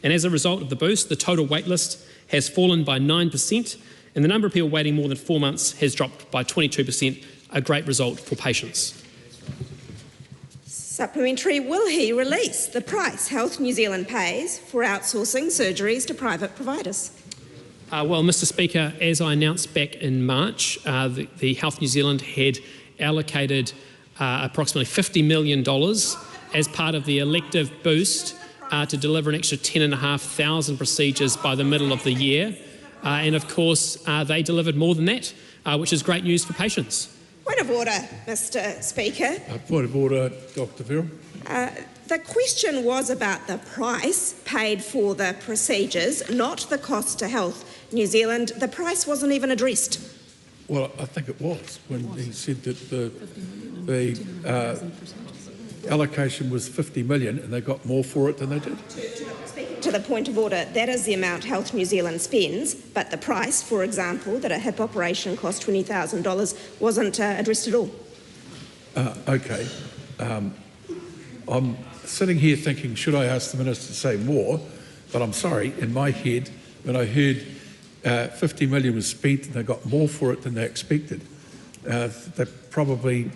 And as a result of the boost, the total waitlist has fallen by 9% and the number of people waiting more than 4 months has dropped by 22%, a great result for patients. Supplementary, will he release the price Health New Zealand pays for outsourcing surgeries to private providers? Well, Mr. Speaker, as I announced back in March, the Health New Zealand had allocated approximately $50 million as part of the elective boost to deliver an extra 10,500 procedures by the middle of the year. And of course, they delivered more than that, which is great news for patients. Point of order, Mr. Speaker. Point of order, Dr. Farrell. The question was about the price paid for the procedures, not the cost to Health New Zealand. The price wasn't even addressed. Well, I think it was when he said that the allocation was 50 million and they got more for it than they did. To the point of order, that is the amount Health New Zealand spends, but the price, for example, that a hip operation cost $20,000 wasn't addressed at all. Okay. I'm sitting here thinking, should I ask the Minister to say more? But I'm sorry, in my head, when I heard 50 million was spent and they got more for it than they expected, they're probably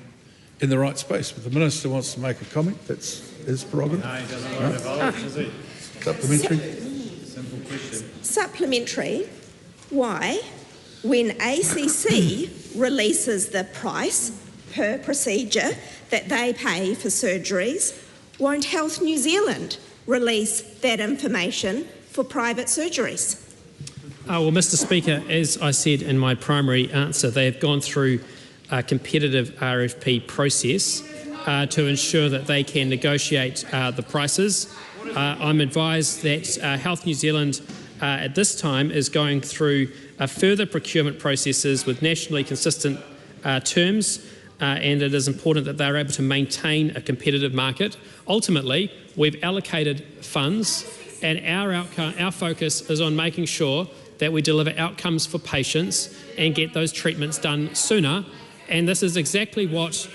in the right space. But the Minister wants to make a comment. That's his prerogative. No, he doesn't want to vote, does he? Supplementary. Simple question. Supplementary. Why, when ACC releases the price per procedure that they pay for surgeries, won't Health New Zealand release that information for private surgeries? Well, Mr. Speaker, as I said in my primary answer, they have gone through a competitive RFP process to ensure that they can negotiate the prices. I'm advised that Health New Zealand at this time is going through further procurement processes with nationally consistent terms, and it is important that they're able to maintain a competitive market. Ultimately, we've allocated funds, and our focus is on making sure that we deliver outcomes for patients and get those treatments done sooner. And this is exactly what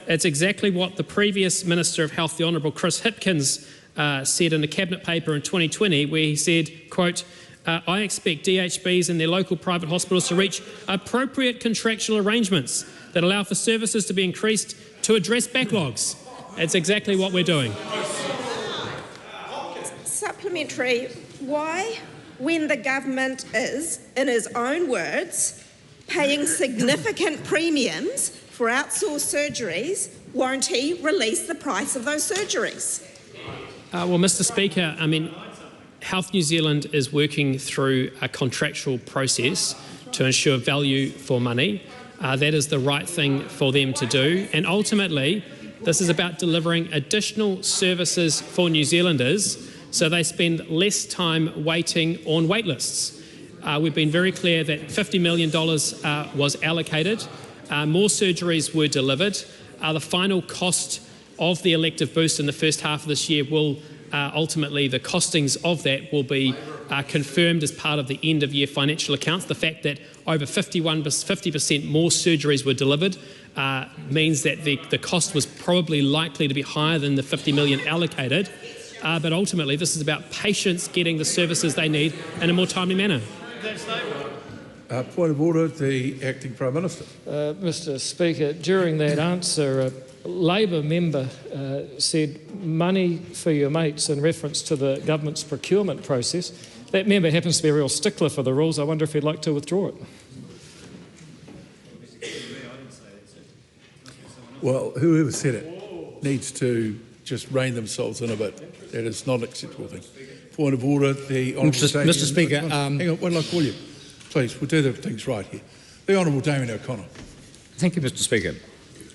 the previous Minister of Health, the Honourable Chris Hipkins, said in a Cabinet paper in 2020, where he said, quote, I expect DHBs and their local private hospitals to reach appropriate contractual arrangements that allow for services to be increased to address backlogs. That's exactly what we're doing. Supplementary. Why, when the government is, in his own words, paying significant premiums for outsourced surgeries, won't he release the price of those surgeries? Well, Mr. Speaker, I mean, Health New Zealand is working through a contractual process to ensure value for money. That is the right thing for them to do. And ultimately, this is about delivering additional services for New Zealanders so they spend less time waiting on wait lists. We've been very clear that $50 million was allocated. More surgeries were delivered. The final cost of the elective boost in the first half of this year will ultimately, the costings of that will be confirmed as part of the end of year financial accounts. The fact that over 50% more surgeries were delivered means that the cost was probably likely to be higher than the 50 million allocated. But ultimately, this is about patients getting the services they need in a more timely manner. Point of order, the Acting Prime Minister. Mr. Speaker, during that answer, a Labor member said money for your mates in reference to the government's procurement process. That member happens to be a real stickler for the rules. I wonder if he'd like to withdraw it. Well, whoever said it needs to just rein themselves in a bit. That is not an acceptable thing. Point of order, the Honourable Mr. Speaker. Hang on, what did I call you? Please, we'll do the things right here. The Honourable Damien O'Connor. Thank you, Mr. Speaker.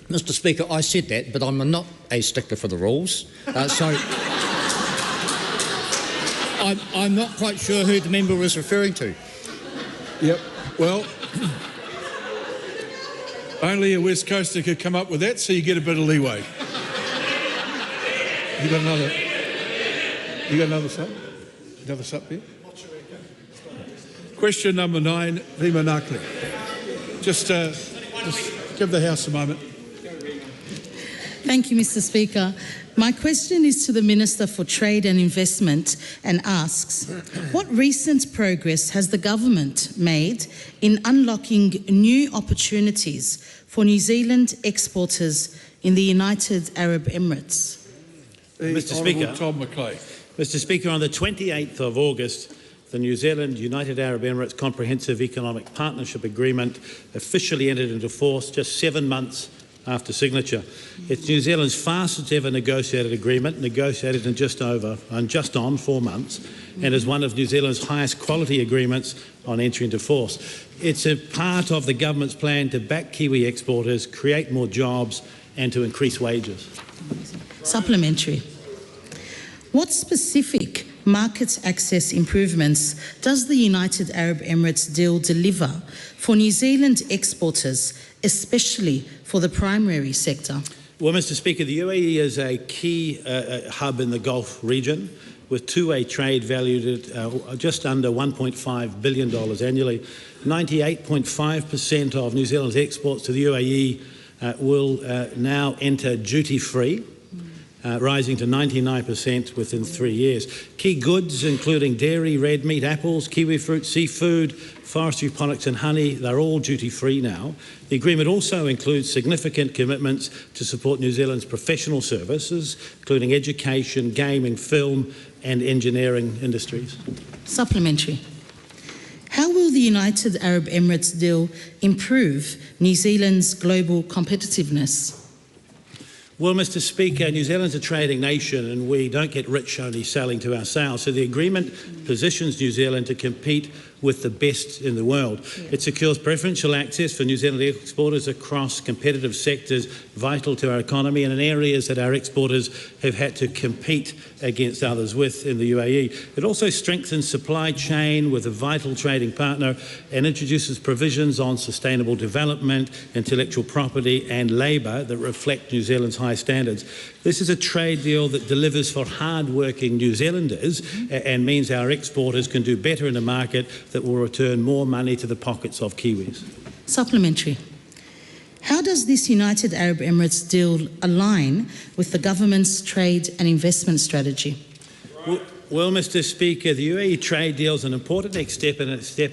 Mr. Speaker, I said that, but I'm not a stickler for the rules. So I'm not quite sure who the member was referring to. Yep. Well, only a West Coaster could come up with that, so you get a bit of leeway. You got another? You got another sub? Another sub here? Question number 9, Lima Nakli. Just give the House a moment. Thank you, Mr. Speaker. My question is to the Minister for Trade and Investment and asks, what recent progress has the government made in unlocking new opportunities for New Zealand exporters in the United Arab Emirates? Mr. Speaker, Tom McClay. Mr. Speaker, on the 28th of August, the New Zealand-United Arab Emirates Comprehensive Economic Partnership Agreement officially entered into force just 7 months after signature. It's New Zealand's fastest ever negotiated agreement, negotiated in just on 4 months, and is one of New Zealand's highest quality agreements on entry into force. It's a part of the government's plan to back Kiwi exporters, create more jobs and to increase wages. Supplementary. What specific market access improvements does the United Arab Emirates deal deliver for New Zealand exporters, especially for the primary sector? Well, Mr. Speaker, the UAE is a key hub in the Gulf region, with two-way trade valued at just under $1.5 billion annually. 98.5% of New Zealand's exports to the UAE will now enter duty-free. rising to 99% within 3 years. Key goods including dairy, red meat, apples, kiwi fruit, seafood, forestry products and honey, they're all duty-free now. The agreement also includes significant commitments to support New Zealand's professional services, including education, gaming, film and engineering industries. Supplementary. How will the United Arab Emirates deal improve New Zealand's global competitiveness? Well, Mr. Speaker, New Zealand's a trading nation and we don't get rich only selling to ourselves. So the agreement positions New Zealand to compete with the best in the world. It secures preferential access for New Zealand exporters across competitive sectors vital to our economy and in areas that our exporters have had to compete against others with in the UAE. It also strengthens supply chain with a vital trading partner and introduces provisions on sustainable development, intellectual property and labour that reflect New Zealand's high standards. This is a trade deal that delivers for hard-working New Zealanders and means our exporters can do better in a market that will return more money to the pockets of Kiwis. Supplementary. How does this United Arab Emirates deal align with the government's trade and investment strategy? Well, Mr. Speaker, the UAE trade deal is an important next step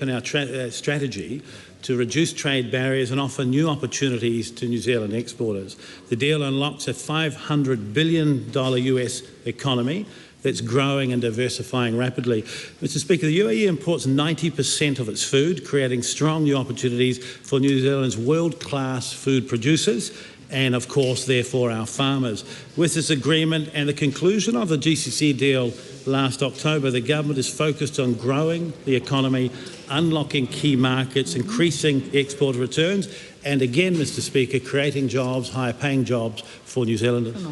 in our strategy to reduce trade barriers and offer new opportunities to New Zealand exporters. The deal unlocks a $500 billion US economy that's growing and diversifying rapidly. Mr. Speaker, the UAE imports 90% of its food, creating strong new opportunities for New Zealand's world-class food producers and, of course, therefore our farmers. With this agreement and the conclusion of the GCC deal last October, the government is focused on growing the economy, unlocking key markets, increasing export returns, and again, Mr. Speaker, creating jobs, higher-paying jobs for New Zealanders.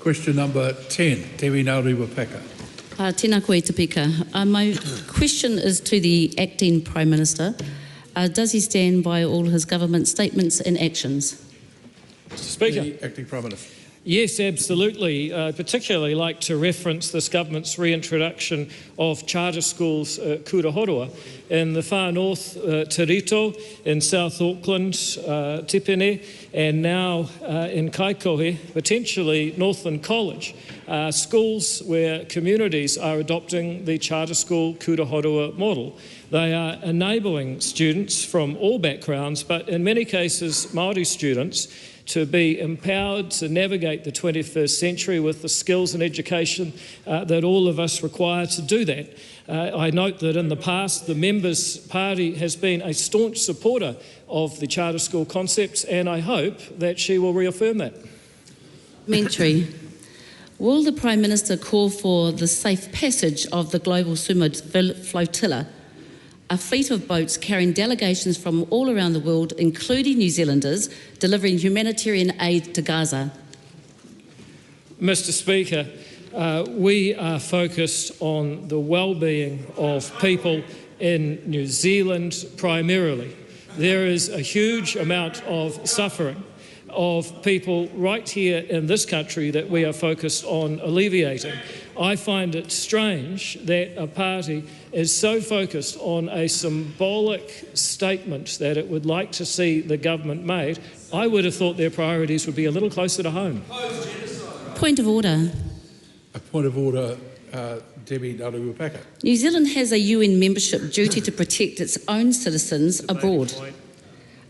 Question number 10, Te Nauru Peka. Tēnā koe te pika. My question is to the Acting Prime Minister. Does he stand by all his government statements and actions? Mr. Speaker. The Acting Prime Minister. Yes, absolutely. I'd particularly like to reference this government's reintroduction of charter schools, Aotearoa, in the far north, Te Rito, in South Auckland, Tipene, and now in Kaikohe, potentially Northland College, schools where communities are adopting the charter school Aotearoa model. They are enabling students from all backgrounds, but in many cases Māori students, to be empowered to navigate the 21st century with the skills and education that all of us require to do that. I note that in the past the Members' Party has been a staunch supporter of the charter school concepts and I hope that she will reaffirm that. Supplementary. Will the Prime Minister call for the safe passage of the global sumo flotilla, a fleet of boats carrying delegations from all around the world, including New Zealanders, delivering humanitarian aid to Gaza? Mr. Speaker, we are focused on the well-being of people in New Zealand primarily. There is a huge amount of suffering of people right here in this country that we are focused on alleviating. I find it strange that a party is so focused on a symbolic statement that it would like to see the government made. I would have thought their priorities would be a little closer to home. Point of order. A point of order, Debbie Nauru-Paka. New Zealand has a UN membership duty to protect its own citizens abroad.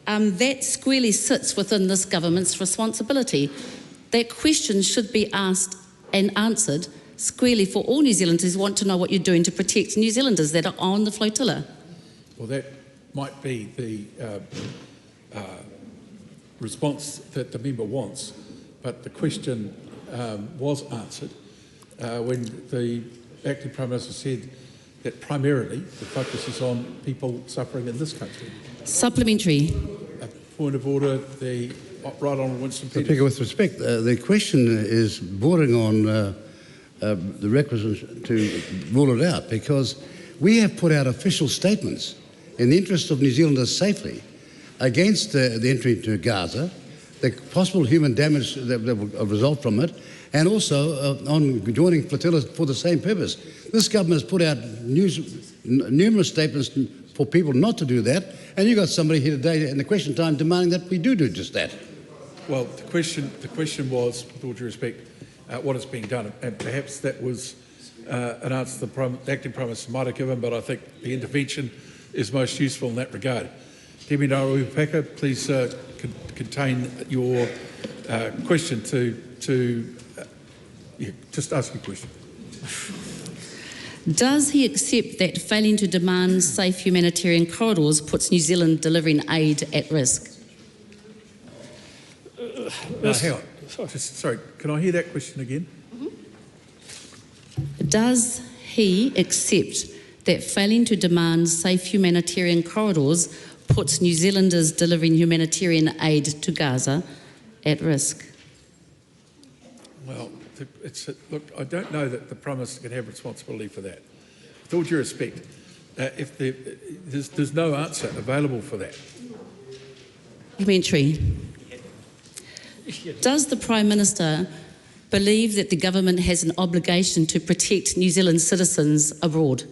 That squarely sits within this government's responsibility. That question should be asked and answered squarely for all New Zealanders who want to know what you're doing to protect New Zealanders that are on the flotilla. Well, that might be the response that the member wants, but the question was answered when the Acting Prime Minister said that primarily the focus is on people suffering in this country. Supplementary. A point of order, the Right Honourable Winston Peters. Speaker, with respect, the question is bordering on the requisite to rule it out, because we have put out official statements in the interest of New Zealanders safely against the entry into Gaza, the possible human damage that will result from it, and also on joining flotillas for the same purpose. This government has put out numerous statements for people not to do that, and you've got somebody here today in the question time demanding that we do just that. Well, the question was, with all due respect, what is being done, and perhaps that was an answer the Acting Prime Minister might have given, but I think the intervention is most useful in that regard. Debbie Naruipaka, please contain your question just ask your question. Does he accept that failing to demand safe humanitarian corridors puts New Zealand delivering aid at risk? Hang on. Sorry, can I hear that question again? Does he accept that failing to demand safe humanitarian corridors puts New Zealanders delivering humanitarian aid to Gaza at risk? Well, look, I don't know that the Prime Minister can have responsibility for that. With all due respect, there's no answer available for that. Supplementary. Does the Prime Minister believe that the government has an obligation to protect New Zealand citizens abroad?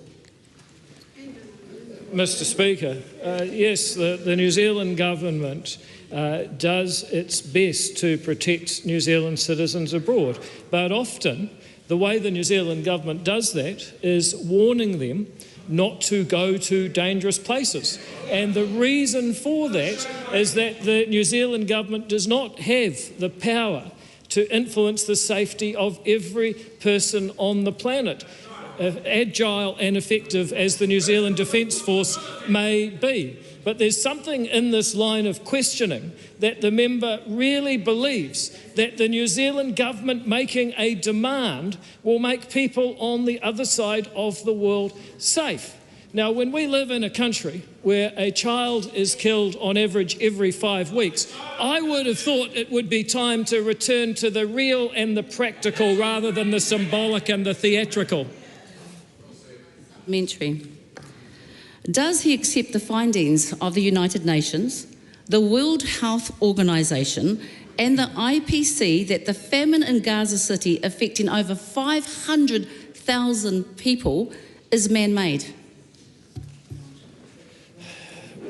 Mr. Speaker, yes, the New Zealand government does its best to protect New Zealand citizens abroad, but often the way the New Zealand government does that is warning them not to go to dangerous places. And the reason for that is that the New Zealand government does not have the power to influence the safety of every person on the planet, agile and effective as the New Zealand Defence Force may be. But there's something in this line of questioning that the member really believes that the New Zealand government making a demand will make people on the other side of the world safe. Now, when we live in a country where a child is killed on average every 5 weeks, I would have thought it would be time to return to the real and the practical rather than the symbolic and the theatrical. Supplementary. Does he accept the findings of the United Nations, the World Health Organization and the IPC that the famine in Gaza City affecting over 500,000 people is man-made?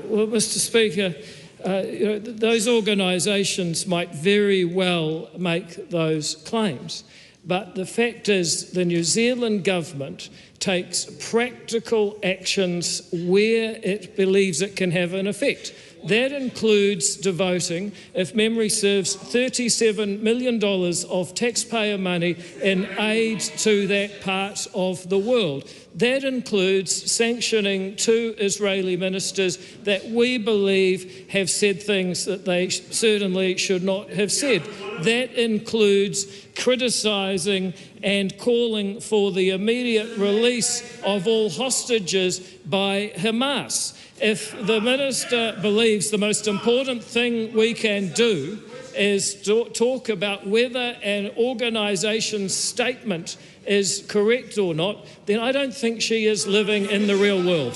Well, Mr. Speaker, those organisations might very well make those claims, but the fact is the New Zealand government takes practical actions where it believes it can have an effect. That includes devoting, if memory serves, $37 million of taxpayer money in aid to that part of the world. That includes sanctioning 2 Israeli ministers that we believe have said things that they certainly should not have said. That includes criticising and calling for the immediate release of all hostages by Hamas. If the Minister believes the most important thing we can do is talk about whether an organisation's statement is correct or not, then I don't think she is living in the real world.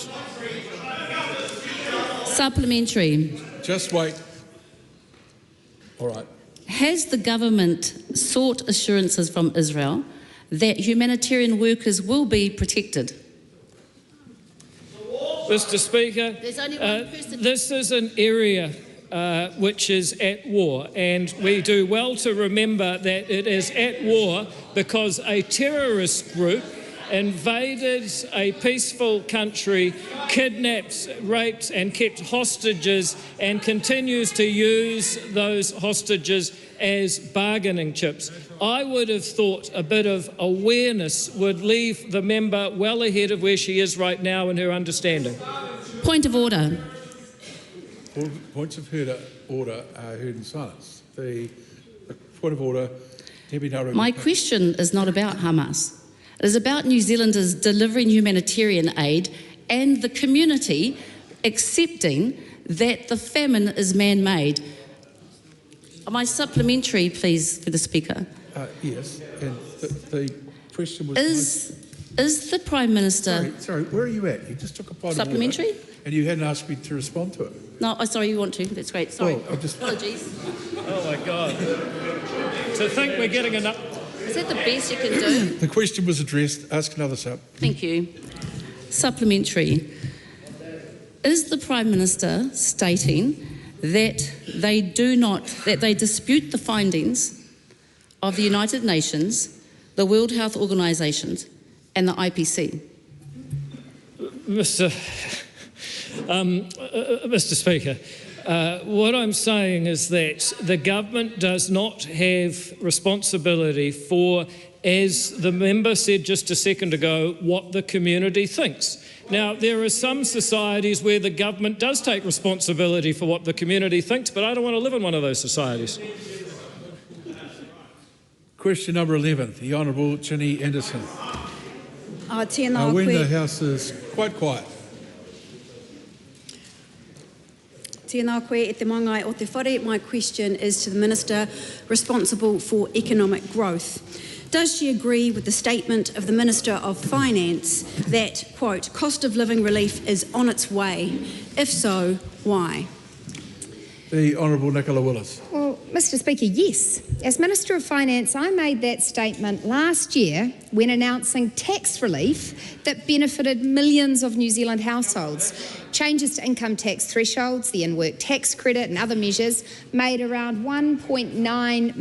Supplementary. Just wait. All right. Has the government sought assurances from Israel that humanitarian workers will be protected? Mr. Speaker, this is an area which is at war, and we do well to remember that it is at war because a terrorist group invaded a peaceful country, kidnapped, raped and kept hostages and continues to use those hostages as bargaining chips. I would have thought a bit of awareness would leave the member well ahead of where she is right now in her understanding. Point of order. All points of order are heard in silence. The point of order, Debbie Naru. My question is not about Hamas. It is about New Zealanders delivering humanitarian aid and the community accepting that the famine is man-made. My supplementary, please, for the Speaker. Yes, and the question was... Is the Prime Minister... Sorry, where are you at? You just took a point supplementary? Of order and you hadn't asked me to respond to it. No, sorry, you want to. That's great. Sorry. Well, Apologies. Oh, my God. To think we're getting enough... Is that the best you can do? The question was addressed. Ask another sub. Thank you. Supplementary. Is the Prime Minister stating that they dispute the findings of the United Nations, the World Health Organization and the IPC? Mr. Speaker, what I'm saying is that the government does not have responsibility for, as the member said just a second ago, what the community thinks. Now, there are some societies where the government does take responsibility for what the community thinks, but I don't want to live in one of those societies. Question number 11, the Honourable Ginny Anderson. Aotearoa When the koe, House is quite quiet. tēnā koe e te mangai o te whare. My question is to the Minister responsible for economic growth. Does she agree with the statement of the Minister of Finance that, quote, cost of living relief is on its way? If so, why? The Honourable Nicola Willis. Well, Mr. Speaker, yes. As Minister of Finance, I made that statement last year when announcing tax relief that benefited millions of New Zealand households. Changes to income tax thresholds, the in-work tax credit and other measures made around $1.9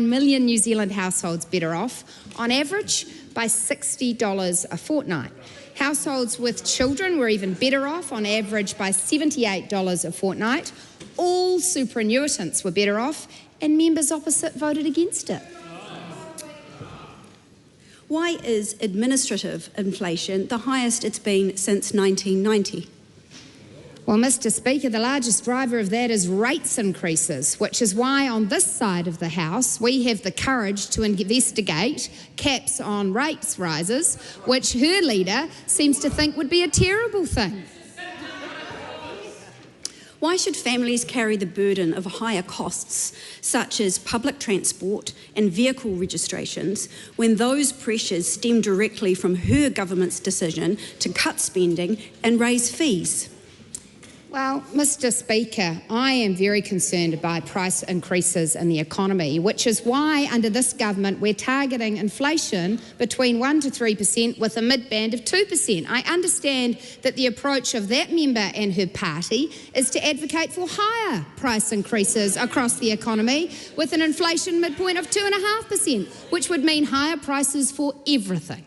million New Zealand households better off, on average by $60 a fortnight. Households with children were even better off, on average by $78 a fortnight. All superannuitants were better off, and members opposite voted against it. Why is administrative inflation the highest it's been since 1990? Well, Mr. Speaker, the largest driver of that is rates increases, which is why on this side of the House we have the courage to investigate caps on rates rises, which her leader seems to think would be a terrible thing. Why should families carry the burden of higher costs, such as public transport and vehicle registrations, when those pressures stem directly from her government's decision to cut spending and raise fees? Well, Mr. Speaker, I am very concerned by price increases in the economy, which is why under this government we're targeting inflation between 1% to 3% with a mid-band of 2%. I understand that the approach of that member and her party is to advocate for higher price increases across the economy with an inflation midpoint of 2.5%, which would mean higher prices for everything.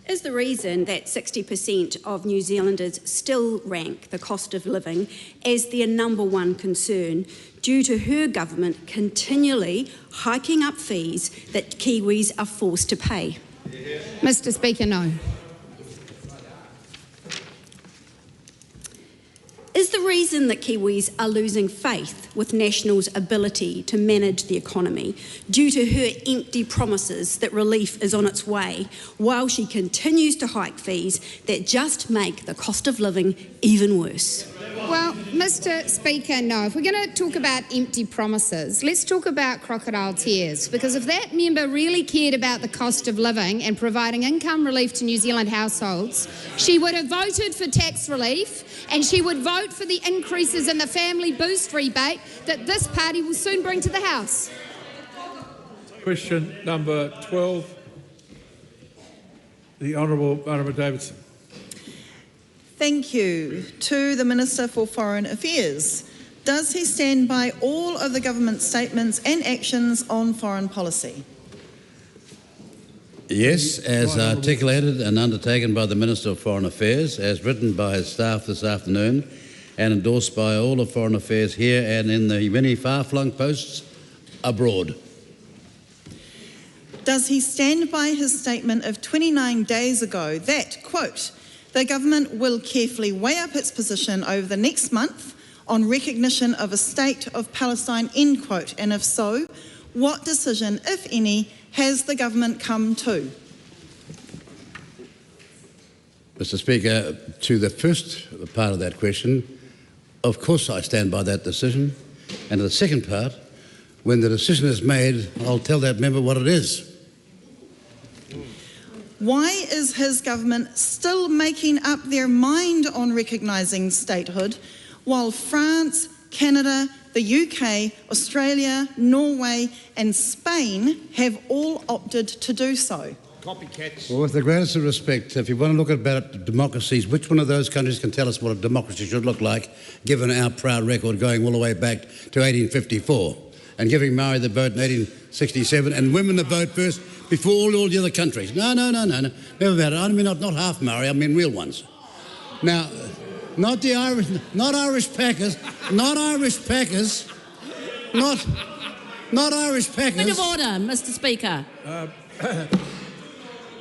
Is the reason that 60% of New Zealanders still rank the cost of living as their number one concern due to her government continually hiking up fees that Kiwis are forced to pay? Mr. Speaker, no. Is the reason that Kiwis are losing faith with National's ability to manage the economy due to her empty promises that relief is on its way, while she continues to hike fees that just make the cost of living even worse? Well, Mr. Speaker, no. If we're going to talk about empty promises, let's talk about crocodile tears, because if that member really cared about the cost of living and providing income relief to New Zealand households, she would have voted for tax relief and she would vote for the increases in the family boost rebate that this party will soon bring to the House. Question number 12, the Honourable Barbara Davidson. Thank you. To the Minister for Foreign Affairs. Does he stand by all of the government's statements and actions on foreign policy? Yes, as articulated and undertaken by the Minister of Foreign Affairs, as written by his staff this afternoon, and endorsed by all of Foreign Affairs here and in the many far-flung posts abroad. Does he stand by his statement of 29 days ago that, quote, the government will carefully weigh up its position over the next month on recognition of a state of Palestine, end quote, and if so, what decision, if any, has the government come to? Mr. Speaker, to the first part of that question, of course I stand by that decision. And to the second part, when the decision is made, I'll tell that member what it is. Why is his government still making up their mind on recognising statehood while France, Canada, the UK, Australia, Norway and Spain have all opted to do so? copycats. Well, with the greatest of respect, if you want to look about democracies, which one of those countries can tell us what a democracy should look like, given our proud record going all the way back to 1854, and giving Maori the vote in 1867, and women the vote first before all the other countries? No. Never about it. I mean not half Maori, I mean real ones. Now, not Irish Packers, not Irish Packers. Point of order, Mr. Speaker.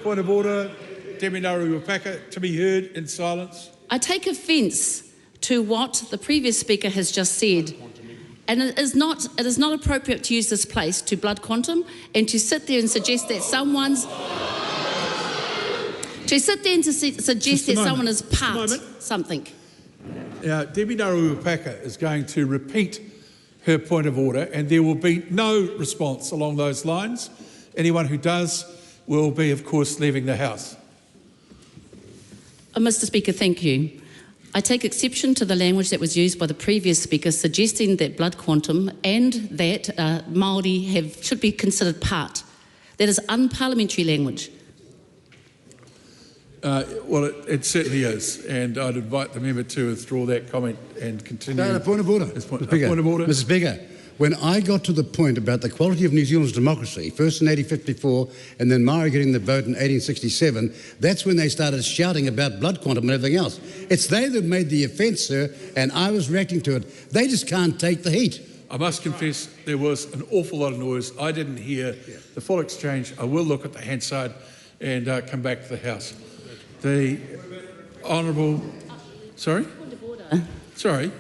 Point of order, Debbie Naruapaka, to be heard in silence. I take offence to what the previous speaker has just said. And it is not appropriate to use this place to blood quantum and to sit there and suggest that someone is part something. Now, Debbie Naruapaka is going to repeat her point of order, and there will be no response along those lines. Anyone who does will be, of course, leaving the House. Mr. Speaker, thank you. I take exception to the language that was used by the previous speaker, suggesting that blood quantum and that Māori should be considered part. That is unparliamentary language. Well, it certainly is, and I'd invite the member to withdraw that comment and continue. No, point of order. Point of order. Mr. Speaker, when I got to the point about the quality of New Zealand's democracy, first in 1854 and then Maori getting the vote in 1867, that's when they started shouting about blood quantum and everything else. It's they that made the offence, sir, and I was reacting to it. They just can't take the heat. I must confess there was an awful lot of noise. I didn't hear the full exchange. I will look at the Hansard and come back to the House. The Honourable... Sorry? Sorry?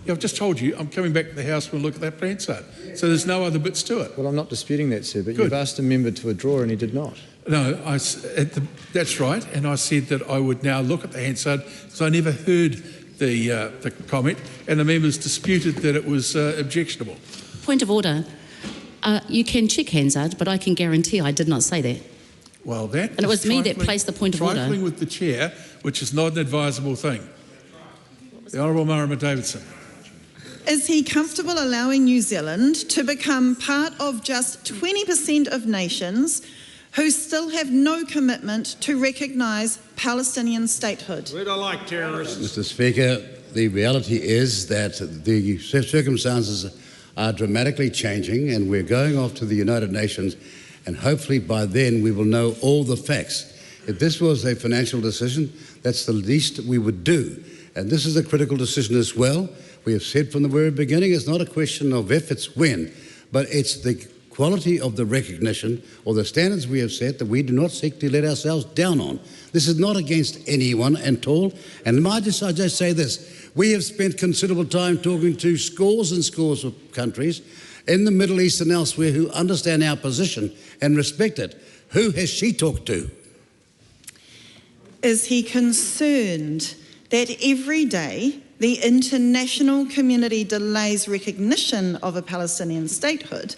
Yeah, I've just told you I'm coming back to the House. We'll look at that Hansard. So there's no other bits to it. Well, I'm not disputing that, sir, but Good. You've asked a member to withdraw and he did not. No, that's right, and I said that I would now look at the Hansard because I never heard the comment, and the members disputed that it was objectionable. Point of order. You can check Hansard, but I can guarantee I did not say that. Well, that and it was me that placed the point of order. Trifling with the chair, which is not an advisable thing. The Honourable Marama Davidson. Is he comfortable allowing New Zealand to become part of just 20% of nations who still have no commitment to recognise Palestinian statehood? We don't like terrorists. Mr. Speaker, the reality is that the circumstances are dramatically changing, and we're going off to the United Nations, and hopefully by then we will know all the facts. If this was a financial decision, that's the least we would do. And this is a critical decision as well. We have said from the very beginning it's not a question of if, it's when, but it's the quality of the recognition or the standards we have set that we do not seek to let ourselves down on. This is not against anyone at all. And I just say this, we have spent considerable time talking to scores and scores of countries in the Middle East and elsewhere who understand our position and respect it. Who has she talked to? Is he concerned that every day the international community delays recognition of a Palestinian statehood,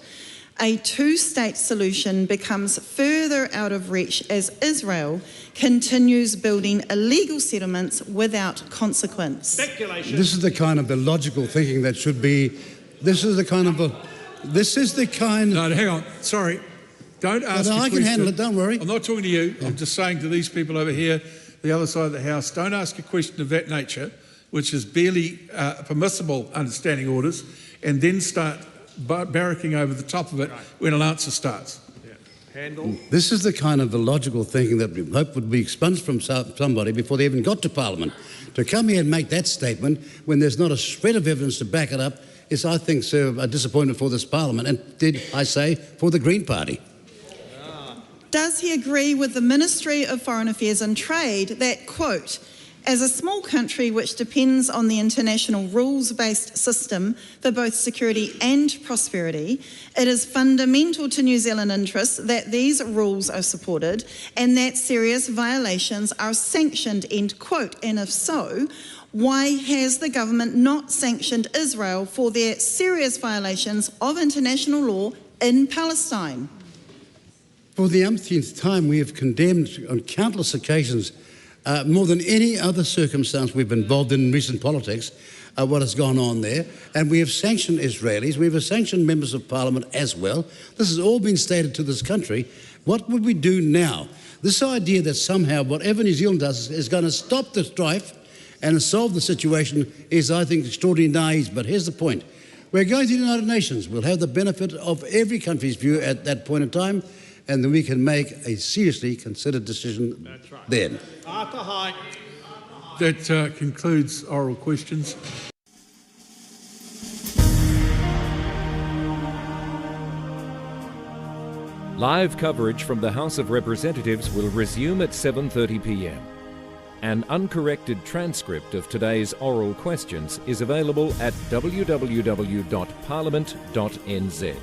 a two-state solution becomes further out of reach as Israel continues building illegal settlements without consequence? Speculation. This is the kind of illogical thinking that should be, No, hang on, sorry. Don't ask No, a I question. can handle it, don't worry. I'm not talking to you, I'm just saying to these people over here, the other side of the House, don't ask a question of that nature, which is barely permissible under standing orders, and then start barracking over the top of it when an answer starts. Handle. This is the kind of illogical thinking that we hope would be expunged from somebody before they even got to Parliament. To come here and make that statement when there's not a shred of evidence to back it up is, I think, sir, a disappointment for this Parliament and, did I say, for the Green Party. Does he agree with the Ministry of Foreign Affairs and Trade that, quote, as a small country which depends on the international rules-based system for both security and prosperity, it is fundamental to New Zealand interests that these rules are supported and that serious violations are sanctioned, end quote, and if so, why has the government not sanctioned Israel for their serious violations of international law in Palestine? For the umpteenth time, we have condemned on countless occasions, more than any other circumstance we've been involved in recent politics, what has gone on there. And we have sanctioned Israelis. We have sanctioned members of Parliament as well. This has all been stated to this country. What would we do now? This idea that somehow whatever New Zealand does is going to stop the strife and solve the situation is, I think, extraordinarily naive. But here's the point. We're going to the United Nations. We'll have the benefit of every country's view at that point in time, and then we can make a seriously considered decision then. That concludes oral questions. Live coverage from the House of Representatives will resume at 7:30 p.m. An uncorrected transcript of today's oral questions is available at www.parliament.nz.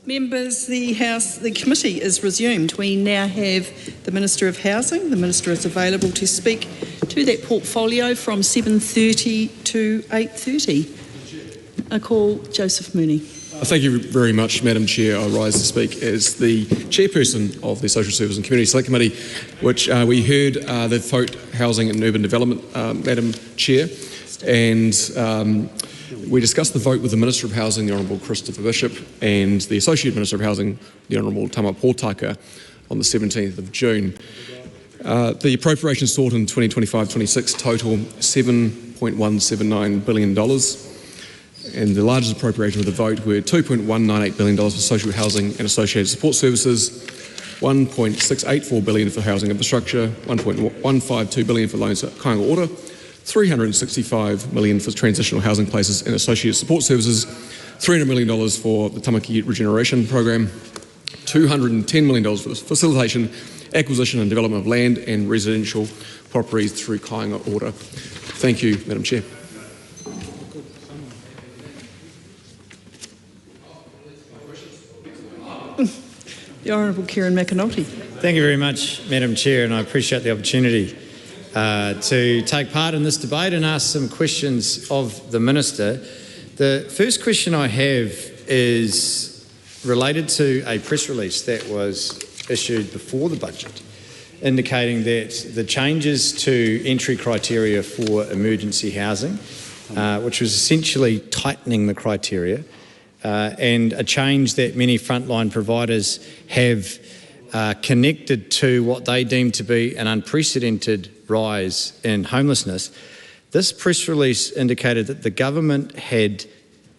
Members, the committee is resumed. We now have the Minister of Housing. The Minister is available to speak to that portfolio from 7:30 to 8:30. I call Joseph Mooney. Thank you very much, Madam Chair. I rise to speak as the chairperson of the Social Service and Community Select Committee, which we heard the vote Housing and Urban Development, Madam Chair, and we discussed the vote with the Minister of Housing, the Honourable Christopher Bishop, and the Associate Minister of Housing, the Honourable Tama Pōtaka, on the 17th of June. The appropriations sought in 2025-26 total $7.179 billion. And the largest appropriation of the vote were $2.198 billion for social housing and associated support services, $1.684 billion for housing infrastructure, $1.152 billion for loans to Kāinga Ora, $365 million for transitional housing places and associated support services, $300 million for the Tamaki Regeneration Program, $210 million for the facilitation, acquisition and development of land and residential properties through Kāinga Ora. Thank you, Madam Chair. The Honourable Kieran McAnulty. Thank you very much, Madam Chair, and I appreciate the opportunity to take part in this debate and ask some questions of the Minister. The first question I have is related to a press release that was issued before the budget, indicating that the changes to entry criteria for emergency housing, which was essentially tightening the criteria, and a change that many frontline providers have connected to what they deem to be an unprecedented rise in homelessness. This press release indicated that the government had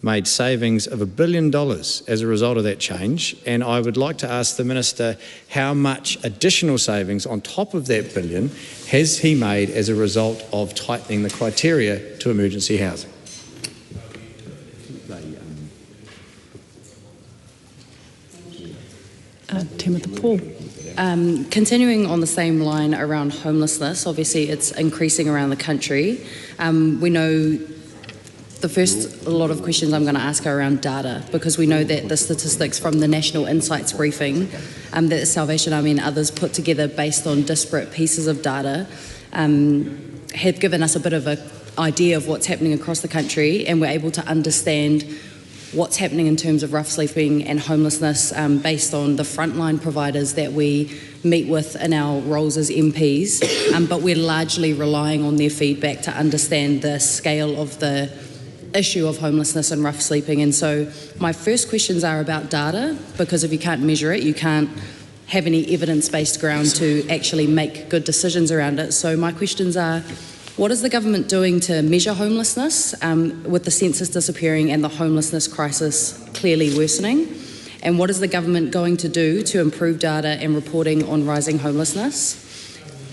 made savings of $1 billion as a result of that change, and I would like to ask the Minister how much additional savings on top of that billion has he made as a result of tightening the criteria to emergency housing. Timothy Paul. Continuing on the same line around homelessness, obviously it's increasing around the country. We know the first lot of questions I'm going to ask are around data, because we know that the statistics from the National Insights briefing that the Salvation Army and others put together based on disparate pieces of data have given us a bit of an idea of what's happening across the country, and we're able to understand what's happening in terms of rough sleeping and homelessness based on the frontline providers that we meet with in our roles as MPs, but we're largely relying on their feedback to understand the scale of the issue of homelessness and rough sleeping. And so my first questions are about data, because if you can't measure it, you can't have any evidence-based ground to actually make good decisions around it. So my questions are, what is the government doing to measure homelessness with the census disappearing and the homelessness crisis clearly worsening? And what is the government going to do to improve data and reporting on rising homelessness?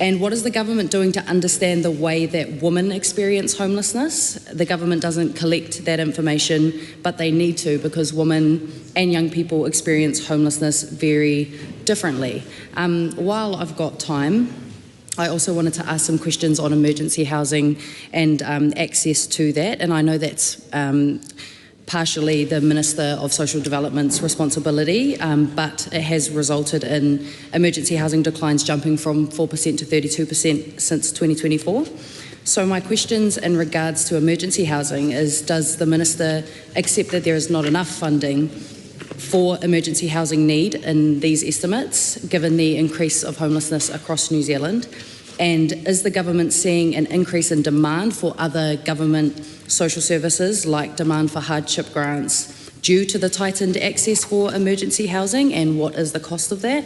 And what is the government doing to understand the way that women experience homelessness? The government doesn't collect that information, but they need to, because women and young people experience homelessness very differently. While I've got time, I also wanted to ask some questions on emergency housing and access to that, and I know that's partially the Minister of Social Development's responsibility, but it has resulted in emergency housing declines jumping from 4% to 32% since 2024. So my questions in regards to emergency housing is, does the Minister accept that there is not enough funding for emergency housing need in these estimates, given the increase of homelessness across New Zealand? And is the government seeing an increase in demand for other government social services, like demand for hardship grants, due to the tightened access for emergency housing? And what is the cost of that?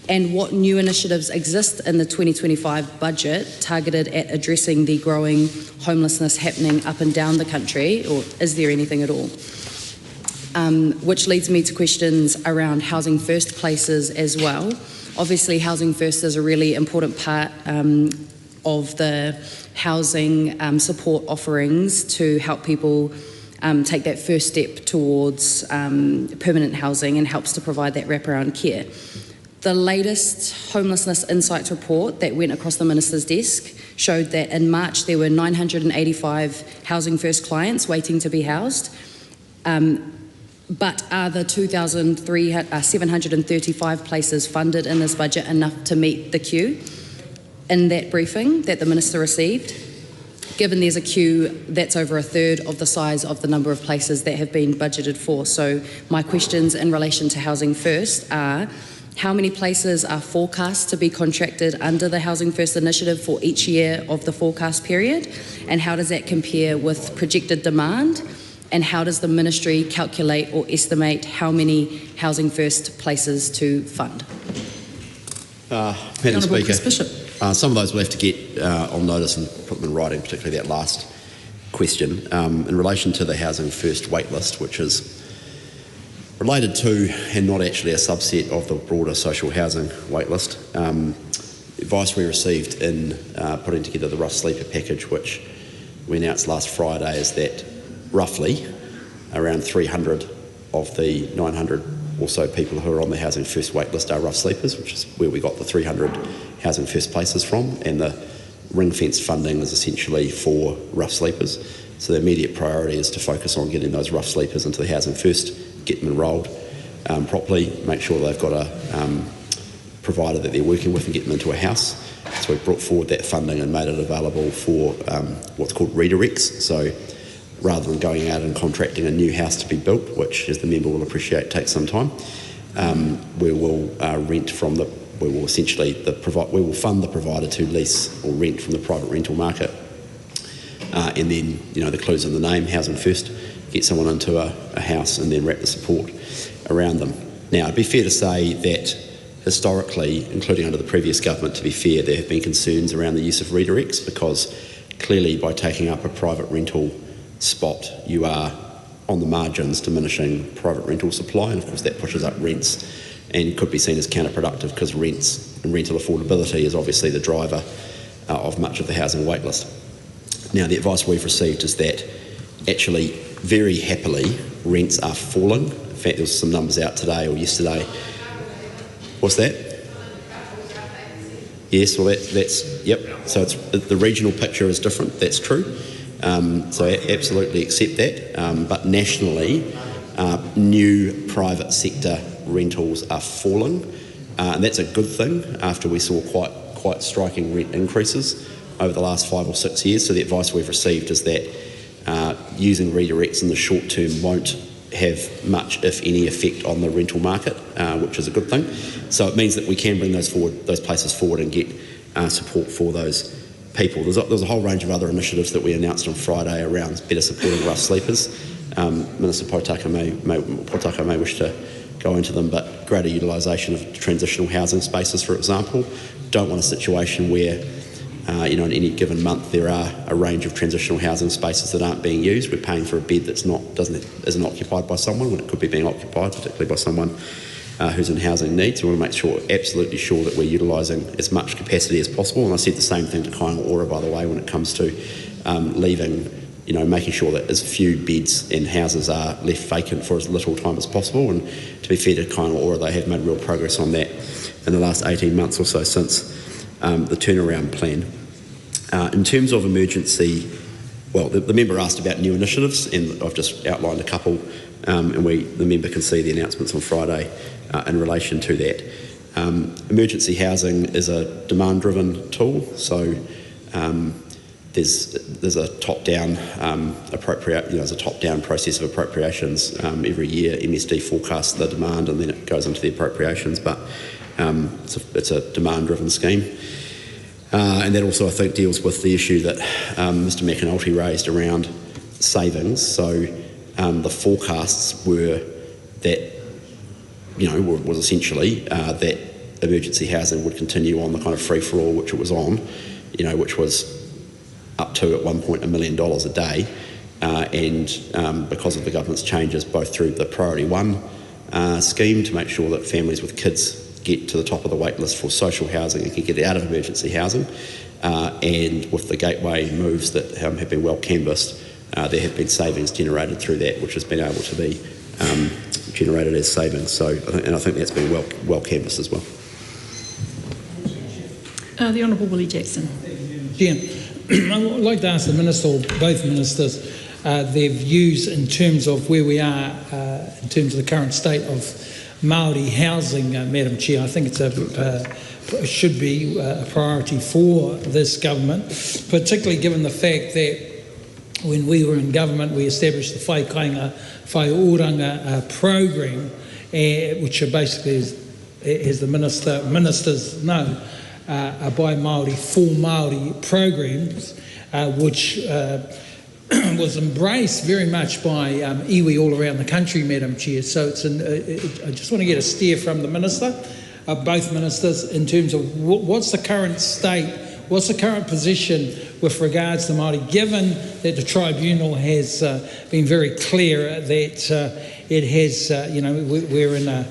And what new initiatives exist in the 2025 budget targeted at addressing the growing homelessness happening up and down the country, or is there anything at all? Which leads me to questions around Housing First places as well. Obviously, Housing First is a really important part of the housing support offerings to help people take that first step towards permanent housing, and helps to provide that wraparound care. The latest Homelessness Insights report that went across the Minister's desk showed that in March there were 985 Housing First clients waiting to be housed. But are the 2,735 places funded in this budget enough to meet the queue? In that briefing that the Minister received, given there's a queue that's over a third of the size of the number of places that have been budgeted for. So my questions in relation to Housing First are, how many places are forecast to be contracted under the Housing First initiative for each year of the forecast period? And how does that compare with projected demand? And how does the Ministry calculate or estimate how many Housing First places to fund? Madam Speaker, some of those will have to get on notice and put them in writing, particularly that last question. In relation to the Housing First waitlist, which is related to and not actually a subset of the broader social housing waitlist, the advice we received in putting together the rough sleeper package, which we announced last Friday, is that roughly around 300 of the 900 or so people who are on the Housing First waitlist are rough sleepers, which is where we got the 300 Housing First places from, and the ring-fenced funding is essentially for rough sleepers. So the immediate priority is to focus on getting those rough sleepers into the Housing First, get them enrolled properly, make sure they've got a provider that they're working with and get them into a house. So we brought forward that funding and made it available for what's called redirects. So rather than going out and contracting a new house to be built, which, as the member will appreciate, takes some time, we will rent from the. We will essentially we will fund the provider to lease or rent from the private rental market, and then the clues in the name, Housing First, get someone into a house and then wrap the support around them. Now, it'd be fair to say that historically, including under the previous government, to be fair, there have been concerns around the use of redirects, because clearly by taking up a private rental spot, you are on the margins diminishing private rental supply, and of course that pushes up rents and could be seen as counterproductive, because rents and rental affordability is obviously the driver of much of the housing waitlist. Now, the advice we've received is that actually, very happily, rents are falling. In fact, there was some numbers out today or yesterday. What's that? Yes, well that's yep. So it's the regional picture is different. That's true. So I absolutely accept that. But nationally, new private sector rentals are falling, and that's a good thing after we saw quite striking rent increases over the last 5 or 6 years. So the advice we've received is that using redirects in the short term won't have much, if any, effect on the rental market, which is a good thing. So it means that we can bring those places forward and get support for those people. There's a whole range of other initiatives that we announced on Friday around better supporting rough sleepers. Minister Potaka may wish to go into them, but greater utilisation of transitional housing spaces, for example. Don't want a situation where in any given month there are a range of transitional housing spaces that aren't being used. We're paying for a bed that isn't occupied by someone when it could be being occupied, particularly by someone who's in housing needs. We want to make absolutely sure that we're utilising as much capacity as possible. And I said the same thing to Kaingaora, by the way, when it comes to making sure that as few beds and houses are left vacant for as little time as possible. And to be fair to Kaingaora, they have made real progress on that in the last 18 months or so since the turnaround plan. In terms of emergency, well, the member asked about new initiatives, and I've just outlined a couple, and the member can see the announcements on Friday in relation to that. Emergency housing is a demand-driven tool, so there's a top-down there's a top-down process of appropriations every year. MSD forecasts the demand and then it goes into the appropriations, but it's a demand-driven scheme. And that also, I think, deals with the issue that Mr McAnulty raised around savings. So the forecasts were that, was essentially that emergency housing would continue on the kind of free-for-all which it was on, which was up to, at one point, $1 million a day. And because of the government's changes, both through the Priority 1 scheme to make sure that families with kids get to the top of the wait list for social housing and can get out of emergency housing, and with the gateway moves that have been well canvassed, there have been savings generated through that, which has been able to be generated as savings. So, I think that's been well canvassed as well. The Honourable Willie Jackson. Chair, I would like to ask the Minister, or both Ministers, their views in terms of where we are in terms of the current state of Māori housing, Madam Chair. I think it should be a priority for this government, particularly given the fact that when we were in government, we established the Whai Kainga, Whai Oranga program, which are basically, as the ministers know, are by Māori, for Māori programs, which was embraced very much by iwi all around the country, Madam Chair. So I just want to get a steer from the Minister, both Ministers, in terms of what's the current state, what's the current position with regards to Māori, given that the Tribunal has been very clear that it has, we're in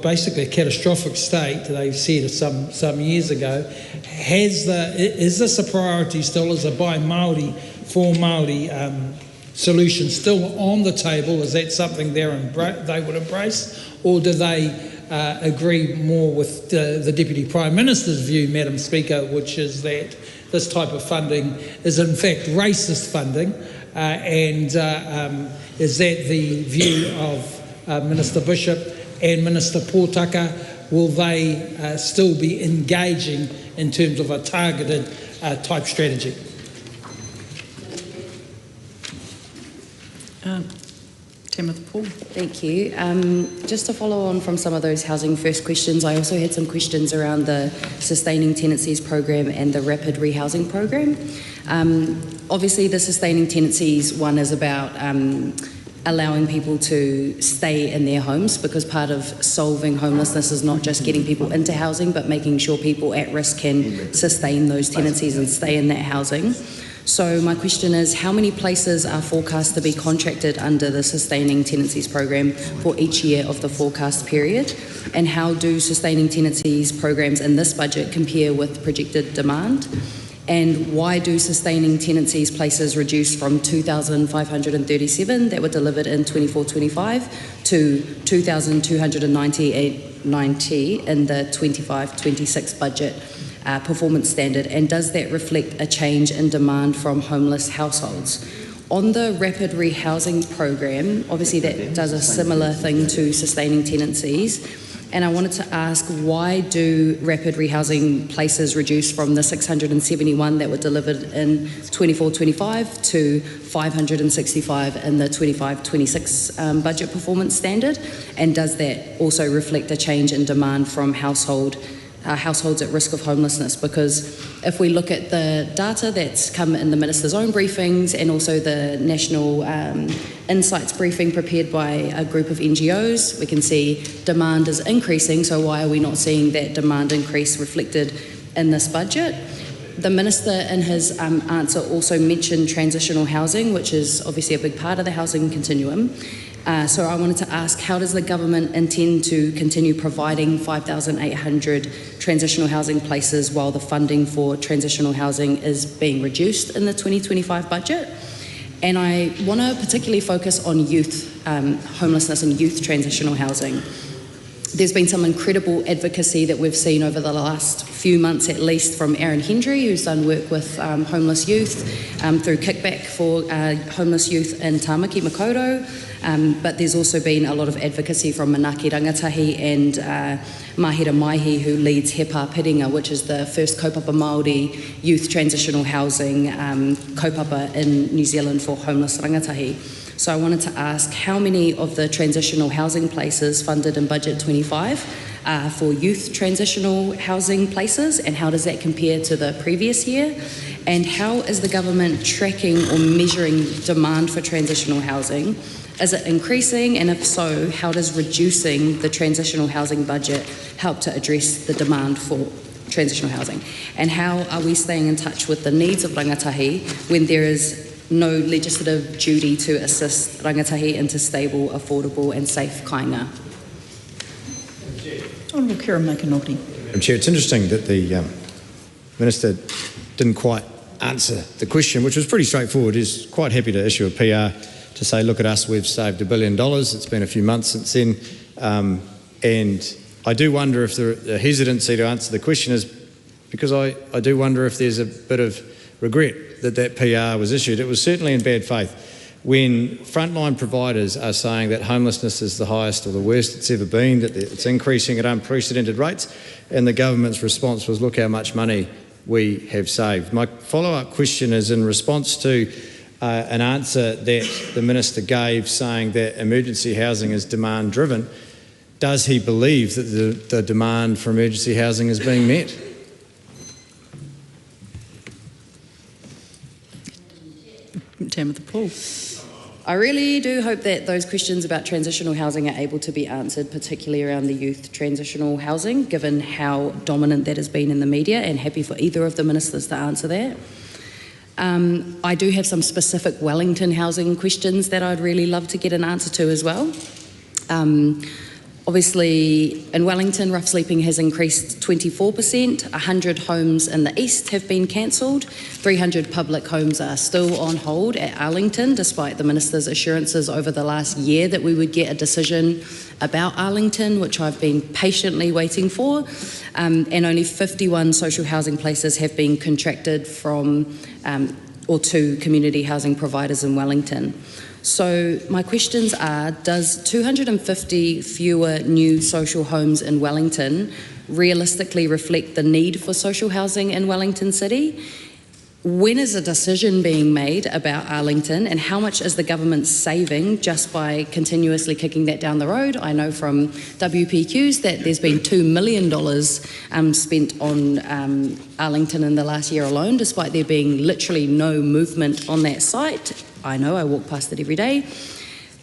basically a catastrophic state, they said some years ago. Is this a priority still? Is a by Māori, for Māori solution still on the table? Is that something they would embrace? Or do they agree more with the Deputy Prime Minister's view, Madam Speaker, which is that this type of funding is in fact racist funding, and is that the view of Minister Bishop and Minister Pōtaka? Will they still be engaging in terms of a targeted type strategy? Timothy Paul. Thank you. Just to follow on from some of those Housing First questions, I also had some questions around the Sustaining Tenancies program and the Rapid Rehousing program. Obviously, the Sustaining Tenancies one is about allowing people to stay in their homes, because part of solving homelessness is not just getting people into housing, but making sure people at risk can sustain those tenancies and stay in that housing. So my question is, how many places are forecast to be contracted under the Sustaining Tenancies program for each year of the forecast period? And how do Sustaining Tenancies programs in this budget compare with projected demand? And why do Sustaining Tenancies places reduce from 2,537 that were delivered in 24-25 to 2,290 in the 25-26 budget performance standard? And does that reflect a change in demand from homeless households? On the Rapid Rehousing program, obviously that does a similar thing to Sustaining Tenancies. And I wanted to ask, why do rapid rehousing places reduce from the 671 that were delivered in 24-25 to 565 in the 25-26 budget performance standard? And does that also reflect a change in demand from households at risk of homelessness? Because if we look at the data that's come in the Minister's own briefings and also the National Insights briefing prepared by a group of NGOs, we can see demand is increasing, so why are we not seeing that demand increase reflected in this budget? The Minister in his answer also mentioned transitional housing, which is obviously a big part of the housing continuum. So I wanted to ask, how does the government intend to continue providing 5,800 transitional housing places while the funding for transitional housing is being reduced in the 2025 budget? And I want to particularly focus on youth homelessness and youth transitional housing. There's been some incredible advocacy that we've seen over the last few months, at least, from Aaron Hendry, who's done work with homeless youth through Kickback for homeless youth in Tāmaki Makaurau. But there's also been a lot of advocacy from Manaaki Rangatahi and Mahira Maihi, who leads He Pā Piringa, which is the first kaupapa Māori youth transitional housing kaupapa in New Zealand for homeless rangatahi. So I wanted to ask, how many of the transitional housing places funded in Budget 25 are for youth transitional housing places, and how does that compare to the previous year? And how is the government tracking or measuring demand for transitional housing? Is it increasing? And if so, how does reducing the transitional housing budget help to address the demand for transitional housing? And how are we staying in touch with the needs of rangatahi when there is no legislative duty to assist rangatahi into stable, affordable and safe kainga? Honourable Kieran Makanoti. Madam Chair, it's interesting that the Minister didn't quite answer the question, which was pretty straightforward. He's quite happy to issue a PR to say, look at us, we've saved $1 billion. It's been a few months since then. And I do wonder if the hesitancy to answer the question is because I do wonder if there's a bit of regret that PR was issued. It was certainly in bad faith. When frontline providers are saying that homelessness is the highest or the worst it's ever been, that it's increasing at unprecedented rates, and the government's response was, look how much money we have saved. My follow-up question is in response to an answer that the Minister gave saying that emergency housing is demand-driven. Does he believe that the demand for emergency housing is being met? Tamitha Paul. I really do hope that those questions about transitional housing are able to be answered, particularly around the youth transitional housing, given how dominant that has been in the media, and happy for either of the ministers to answer that. I do have some specific Wellington housing questions that I'd really love to get an answer to as well. Obviously, in Wellington, rough sleeping has increased 24%. 100 homes in the east have been cancelled. 300 public homes are still on hold at Arlington, despite the Minister's assurances over the last year that we would get a decision about Arlington, which I've been patiently waiting for. And only 51 social housing places have been contracted from or to community housing providers in Wellington. So my questions are, does 250 fewer new social homes in Wellington realistically reflect the need for social housing in Wellington City? When is a decision being made about Arlington, and how much is the government saving just by continuously kicking that down the road? I know from WPQs that there's been $2 million spent on Arlington in the last year alone, despite there being literally no movement on that site. I know, I walk past it every day.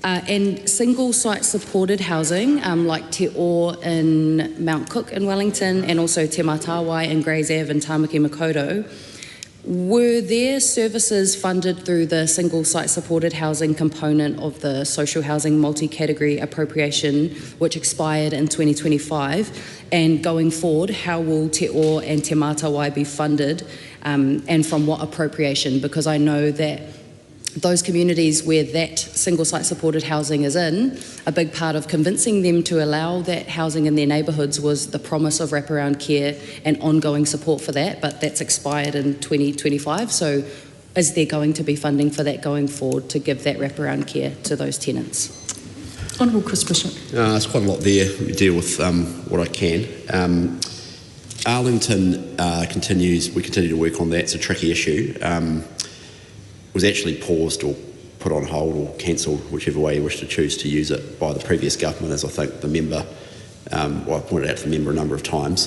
And single site supported housing like Te O in Mount Cook in Wellington, and also Te Matawai in Grays Ave and Tamaki Makaurau. Were their services funded through the single site supported housing component of the social housing multi-category appropriation, which expired in 2025? And going forward, how will Te O and Te Matawai be funded, and from what appropriation? Because I know that those communities where that single site supported housing is in, a big part of convincing them to allow that housing in their neighbourhoods was the promise of wraparound care and ongoing support for that, but that's expired in 2025. So is there going to be funding for that going forward to give that wraparound care to those tenants? Honourable Chris Bishop. There's quite a lot there. Let me deal with what I can. Arlington we continue to work on that. It's a tricky issue. Was actually paused or put on hold or cancelled, whichever way you wish to choose to use it, by the previous government, as I think the member, I pointed out to the member a number of times.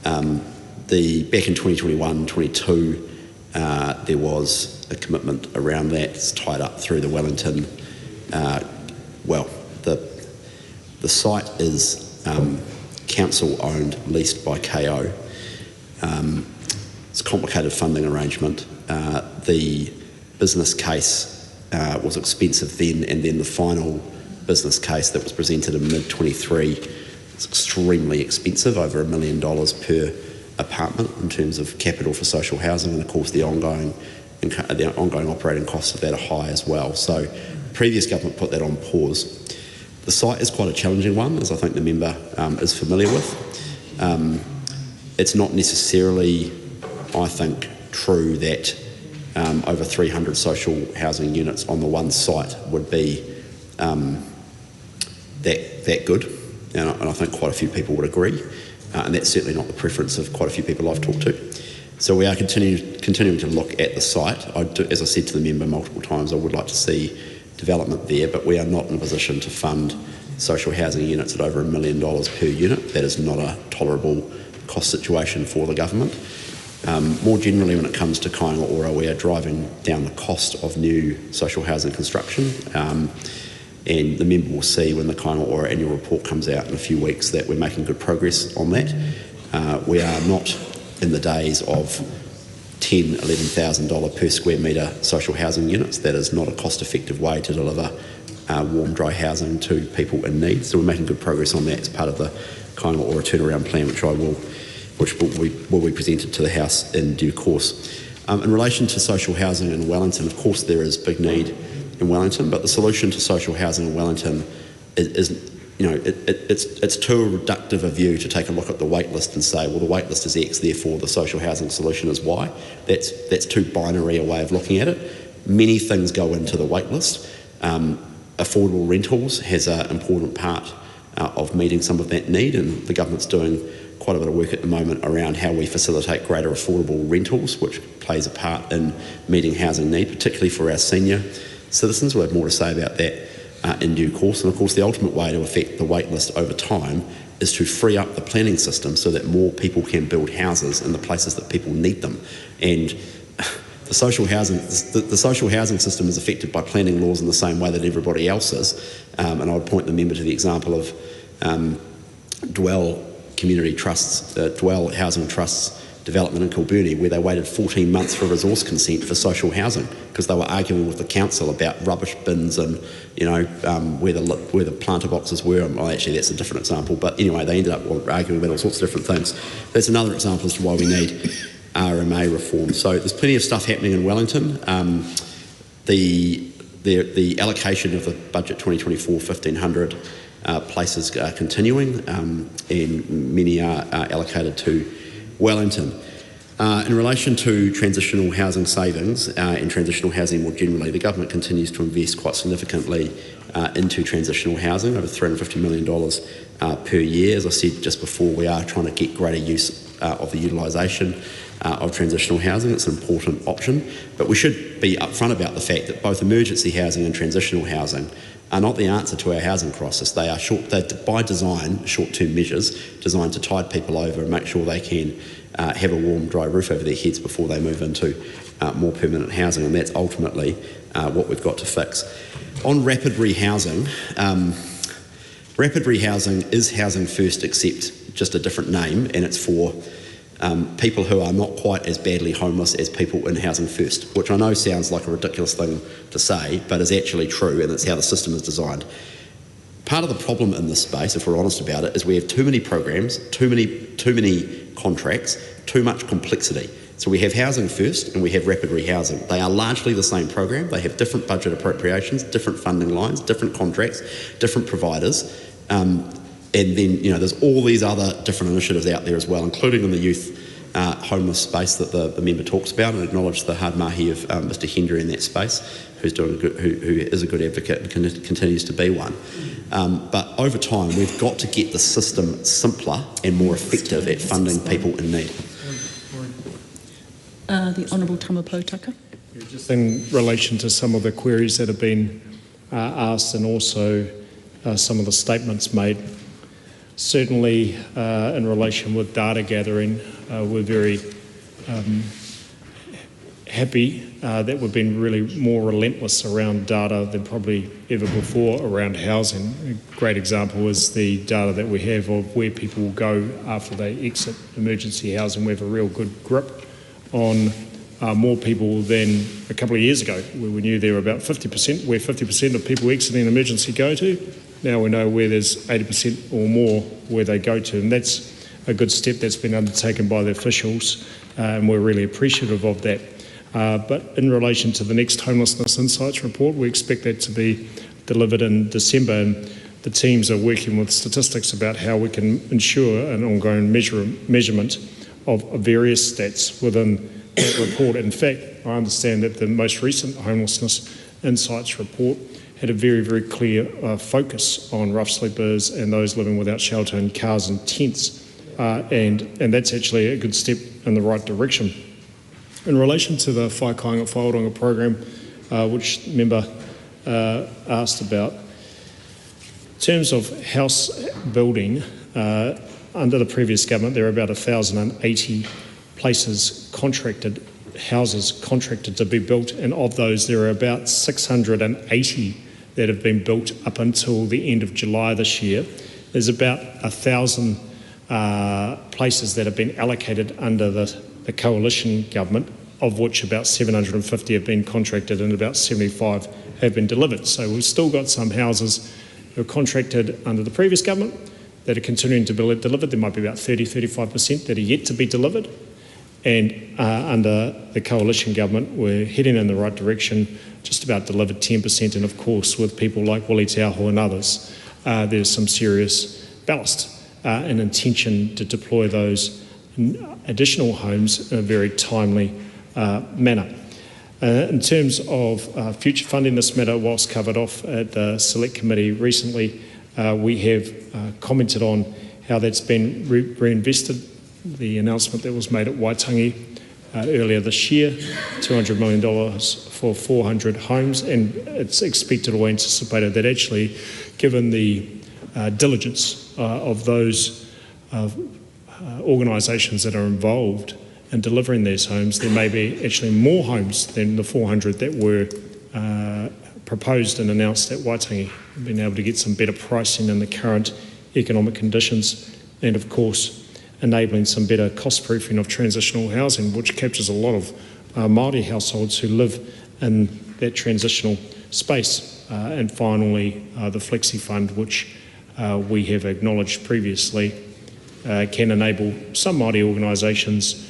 Back in 2021-22, there was a commitment around that. It's tied up through the Wellington. The site is council-owned, leased by KO. It's a complicated funding arrangement. The business case was expensive then, and then the final business case that was presented in mid-23 is extremely expensive, over $1 million per apartment in terms of capital for social housing, and of course the ongoing operating costs of that are high as well. So the previous government put that on pause. The site is quite a challenging one, as I think the member is familiar with. It's not necessarily, I think, true that over 300 social housing units on the one site would be that good, and I think quite a few people would agree, and that's certainly not the preference of quite a few people I've talked to. So we are continuing to look at the site. As I said to the member multiple times, I would like to see development there, but we are not in a position to fund social housing units at over $1 million per unit. That is not a tolerable cost situation for the government. More generally, when it comes to Aotearoa, we are driving down the cost of new social housing construction, and the member will see when the Aotearoa annual report comes out in a few weeks that we're making good progress on that. We are not in the days of $10,000, $11,000 per square metre social housing units. That is not a cost-effective way to deliver warm, dry housing to people in need. So we're making good progress on that as part of the Aotearoa turnaround plan, which will be presented to the House in due course. In relation to social housing in Wellington, of course there is big need in Wellington, but the solution to social housing in Wellington is it's too reductive a view to take a look at the wait list and say, well, the wait list is X, therefore the social housing solution is Y. That's too binary a way of looking at it. Many things go into the wait list. Affordable rentals has an important part of meeting some of that need, and the government's doing quite a bit of work at the moment around how we facilitate greater affordable rentals, which plays a part in meeting housing need, particularly for our senior citizens. We'll have more to say about that in due course. And of course, the ultimate way to affect the wait list over time is to free up the planning system so that more people can build houses in the places that people need them. And the social housing system is affected by planning laws in the same way that everybody else is. And I would point the member to the example of Dwell Community Trusts, Dwell Housing Trusts development in Kilburnie, where they waited 14 months for resource consent for social housing because they were arguing with the council about rubbish bins and where the planter boxes were. Well, actually that's a different example, but anyway, they ended up arguing about all sorts of different things. That's another example as to why we need RMA reform. So there's plenty of stuff happening in Wellington. The allocation of the budget 2024 1,500 places are continuing, and many are allocated to Wellington. In relation to transitional housing savings and transitional housing more generally, the government continues to invest quite significantly into transitional housing, over $350 million per year. As I said just before, we are trying to get greater use of the utilisation of transitional housing. It's an important option, but we should be upfront about the fact that both emergency housing and transitional housing are not the answer to our housing crisis. They are they're by design short-term measures designed to tide people over and make sure they can have a warm, dry roof over their heads before they move into more permanent housing, and that's ultimately what we've got to fix. On rapid rehousing, rapid rehousing is Housing First, except just a different name, and it's for people who are not quite as badly homeless as people in Housing First, which I know sounds like a ridiculous thing to say, but is actually true, and it's how the system is designed. Part of the problem in this space, if we're honest about it, is we have too many programs, too many contracts, too much complexity. So we have Housing First and we have rapid rehousing. They are largely the same program. They have different budget appropriations, different funding lines, different contracts, different providers. And then, there's all these other different initiatives out there as well, including in the youth homeless space that the member talks about, and acknowledge the hard mahi of Mr. Hendry in that space, who is a good advocate and continues to be one. But over time, we've got to get the system simpler and more effective at funding people in need. The Honourable Tamapo Tucker. Just in relation to some of the queries that have been asked, and also some of the statements made. Certainly, in relation with data gathering, we're very happy that we've been really more relentless around data than probably ever before around housing. A great example is the data that we have of where people will go after they exit emergency housing. We have a real good grip on more people than a couple of years ago, where we knew there were about 50%, where 50% of people exiting emergency go to. Now we know where there's 80% or more where they go to, and that's a good step that's been undertaken by the officials, and we're really appreciative of that. But in relation to the next Homelessness Insights report, we expect that to be delivered in December, and the teams are working with statistics about how we can ensure an ongoing measurement of various stats within that report. In fact, I understand that the most recent Homelessness Insights report had a very, very clear focus on rough sleepers and those living without shelter in cars and tents, and that's actually a good step in the right direction. In relation to the Whaikainga Whaoronga program, which the member asked about, in terms of house building, under the previous government there were about 1,080 places contracted, houses contracted to be built, and of those there are about 680 that have been built up until the end of July this year. There's about 1,000 places that have been allocated under the coalition government, of which about 750 have been contracted and about 75 have been delivered. So we've still got some houses that were contracted under the previous government that are continuing to be delivered. There might be about 30-35% that are yet to be delivered. And under the coalition government, we're heading in the right direction, just about delivered 10%, and of course with people like Aotearoa and others, there's some serious ballast and intention to deploy those additional homes in a very timely manner. In terms of future funding, this matter was covered off at the Select Committee recently. We have commented on how that's been reinvested. The announcement that was made at Waitangi earlier this year, $200 million for 400 homes, and it's expected or anticipated that actually, given the diligence of those organisations that are involved in delivering these homes, there may be actually more homes than the 400 that were proposed and announced at Waitangi. Being able to get some better pricing in the current economic conditions, and of course enabling some better cost proofing of transitional housing, which captures a lot of Māori households who live in that transitional space. And finally, the Flexi Fund, which we have acknowledged previously, can enable some Māori organisations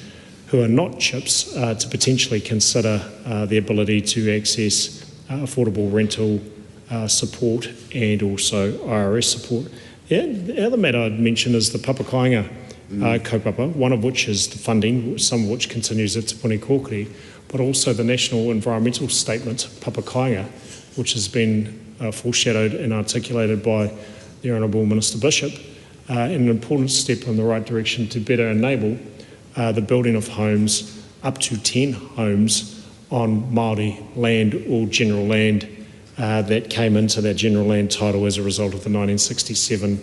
who are not CHIPs to potentially consider the ability to access affordable rental support and also IRS support. Yeah, the other matter I'd mention is the Papakainga kaupapa, one of which is the funding, some of which continues at Te Puni Kōkiri, but also the National Environmental Statement, Papakainga, which has been foreshadowed and articulated by the Honourable Minister Bishop, an important step in the right direction to better enable the building of homes, up to 10 homes on Māori land or general land that came into that general land title as a result of the 1967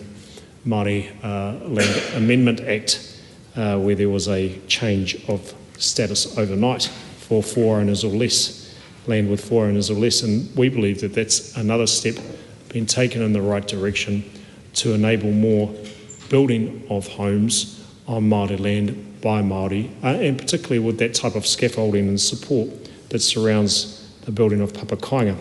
Māori Land Amendment Act, where there was a change of status overnight for 4 owners or less, land with 4 owners or less, and we believe that that's another step being taken in the right direction to enable more building of homes on Māori land by Māori, and particularly with that type of scaffolding and support that surrounds the building of Papakainga.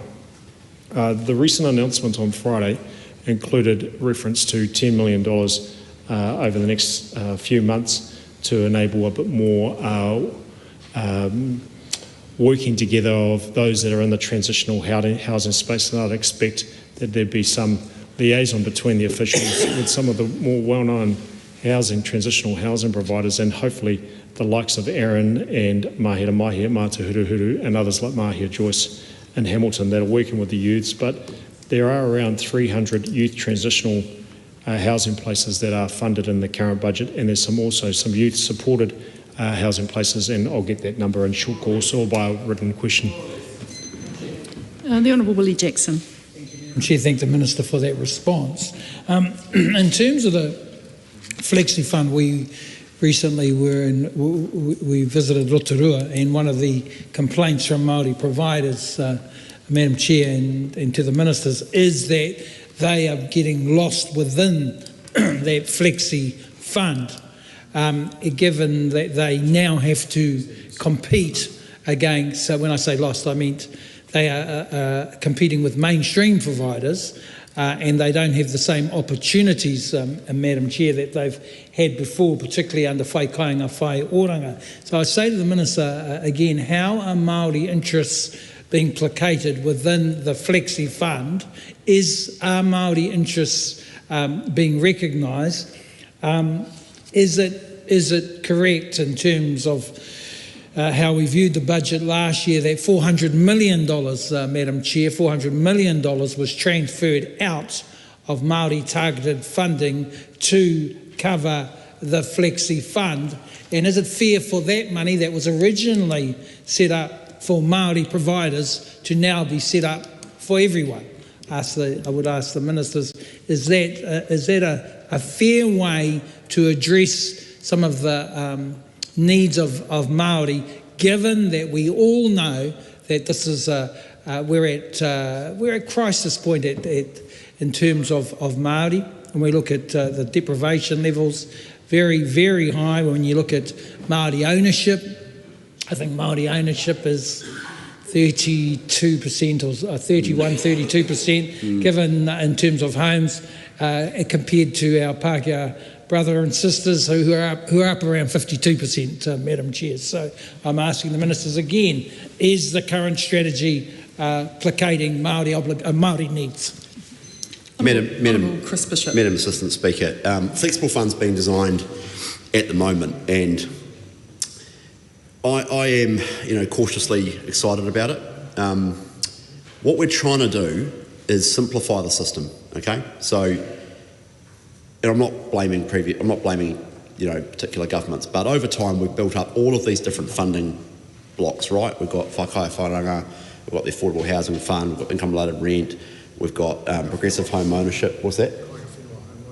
The recent announcement on Friday included reference to $10 million over the next few months to enable a bit more working together of those that are in the transitional housing space, and I'd expect that there'd be some liaison between the officials with some of the more well-known transitional housing providers, and hopefully the likes of Aaron and Mahira Mahi at Mātuhuruhuru and others like Mahia Joyce in Hamilton that are working with the youths. But there are around 300 youth transitional housing places that are funded in the current budget, and there's also some youth supported housing places, and I'll get that number in short course or by a written question. The Honourable Willie Jackson. Chair, thank the Minister for that response. In terms of the Flexi Fund, we recently we visited Rotorua, and one of the complaints from Māori providers, Madam Chair, and to the Ministers, is that they are getting lost within that Flexi Fund, given that they now have to compete against, so when I say lost, I mean they are competing with mainstream providers, and they don't have the same opportunities, Madam Chair, that they've had before, particularly under Whai Kāinga Whai Oranga. So I say to the Minister again, how are Māori interests being placated within the Flexi Fund? Are Māori interests being recognised? Is it correct in terms of how we viewed the budget last year, that $400 million, Madam Chair, $400 million was transferred out of Māori targeted funding to cover the Flexi Fund? And is it fair for that money that was originally set up for Māori providers to now be set up for everyone? I would ask the Ministers, is that a fair way to address some of the needs of Māori, given that we all know that this is we're at crisis point in terms of Māori, and we look at the deprivation levels very, very high. When you look at Māori ownership, I think Māori ownership is 32% or 32%, given in terms of homes, compared to our Pākehā brother and sisters who are up around 52%, Madam Chair. So I'm asking the Ministers again, is the current strategy placating Māori needs? Madam Chris Bishop. Madam Assistant Speaker, flexible funds being designed at the moment, and I am, cautiously excited about it. What we're trying to do is simplify the system. Okay, so, and I'm not blaming particular governments, but over time we've built up all of these different funding blocks. Right, we've got whakae whananga, we've got the Affordable Housing Fund, we've got income-related rent, we've got progressive home ownership. What's that?